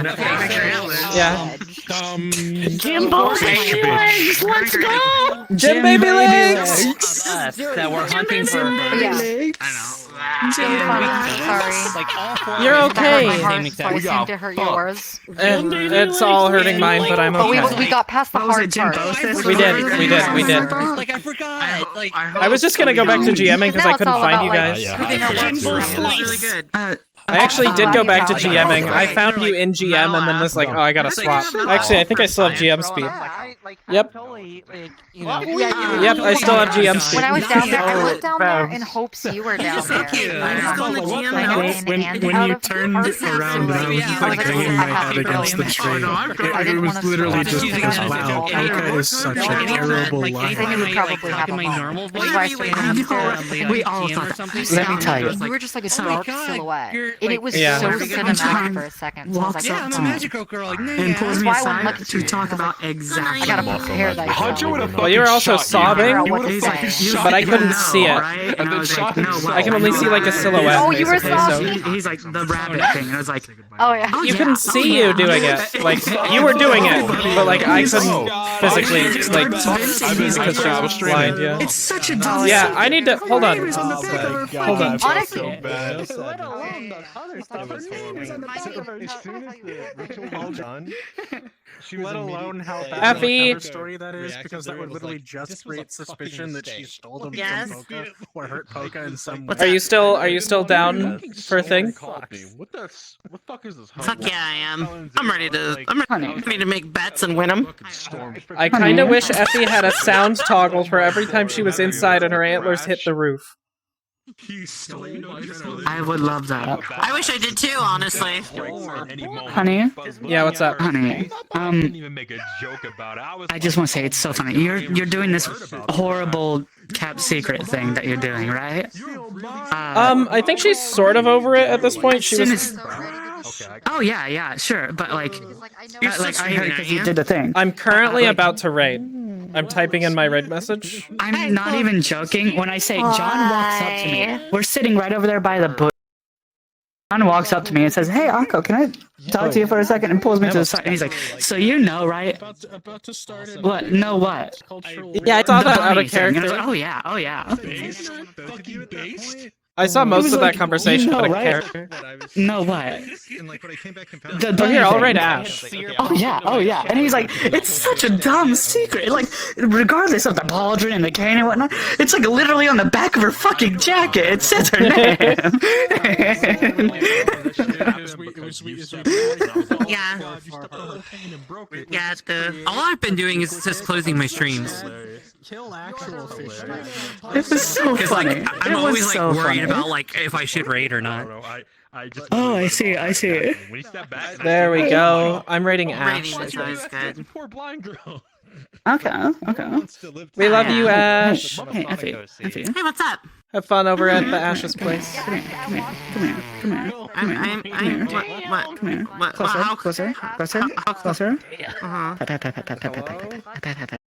was on Yeah. Jimbo baby legs, let's go! Jim baby legs! Us that were hunting for her. Yeah. Sorry. Like all four You're of us okay. had the My same heart exact. seemed to hurt yours. It's all hurting mine, but I'm But okay. we got past the hard part. We did. Like I forgot. Like I was just gonna go back to GMing because I Now it's couldn't all find about, you like, guys. proving our worth to It was really good. I actually did go back to GMing. I found you in GM and then was like, oh, I gotta swap. Actually, I think I still have GM speed. Yep. Yep, I still have GM speed. When I was down there, I went down there in hopes you were down there. Let's go in the GM I know, now. and When out you of turned mercy, around and I was just I like was banging my happy head against the to tree, I it didn't was wanna literally swap just it. because, wow, Polka is such a terrible I think it would liar. probably happen. my normal Which is why I started upstairs. We all thought that. Let me tell you. You were just like a Oh my dark God, silhouette, you're, and like, it was Yeah. so Yeah. cinematic for a second. So I was like, Yeah, I'm a oh. magical girl. Like, And pulls me That's why I wouldn't aside look to talk about exactly I gotta put the hair that I Hunter would have Well, you were also sobbing, He's like, you but I couldn't know, see it. right? And I was like, no, what? I can only see like a silhouette. Oh, you were basically, so- sobbing? He's like the rabbit thing, and I was like, Oh yeah. oh, You yeah, couldn't oh, see yeah. you doing it. Like you were doing it, but like I couldn't physically like He's like, because I was blind. Yeah. it's such a dumb Yeah, I need to hold on. Hold on. Honestly, Let alone how bad of a Effie. cover story that is, because that would literally just create suspicion that she stole them Yes. from Polka or hurt Polka in some way. Are you still down for a thing? What the fuck is this? Fuck yeah, I am. I'm ready to make bets and win them. I kind of wish Effie had a sound toggle for every time she was inside and her antlers hit the roof. I would love that. I wish I did too, honestly. Honey? Yeah, what's up? Honey, I just want to say it's so funny. You're doing this horrible kept secret thing that you're doing, right? I think she's sort of over it at this point. She was. Oh yeah, sure, but like I heard because you did the thing. I'm currently about to raid. I'm typing in my raid message. I'm not even joking when I say John walks up to me. We're sitting right over there by the bush. John walks up to me and says, "Hey, Akko, can I talk to you for a second?" And pulls me to the side. And he's like, "So you know, right?" What? No, what? Yeah, I saw that out bunny of thing. And I was character. like, oh yeah. I saw most of that conversation you know, out of right? character. No, what? Oh, here, I'll raid Ash. Oh yeah. And he's like, it's such a dumb secret. Like, regardless of the pauldron and the cane and whatnot, it's like literally on the back of her fucking jacket. It says her name. Yeah. Yeah, it's good. All I've been doing is just closing my streams. Kill actual fish. It was so funny. Like, I'm It always was like so worried funny. about like if I should raid or not. Oh, I see. There we go. I'm raiding Raiding Ash. is always good. Okay. We love you, Ash. Hey, Effie. Hey, what's up? Have fun over at the Ash's place. Come here. What? Closer. How? Closer. Uh-huh. Pat.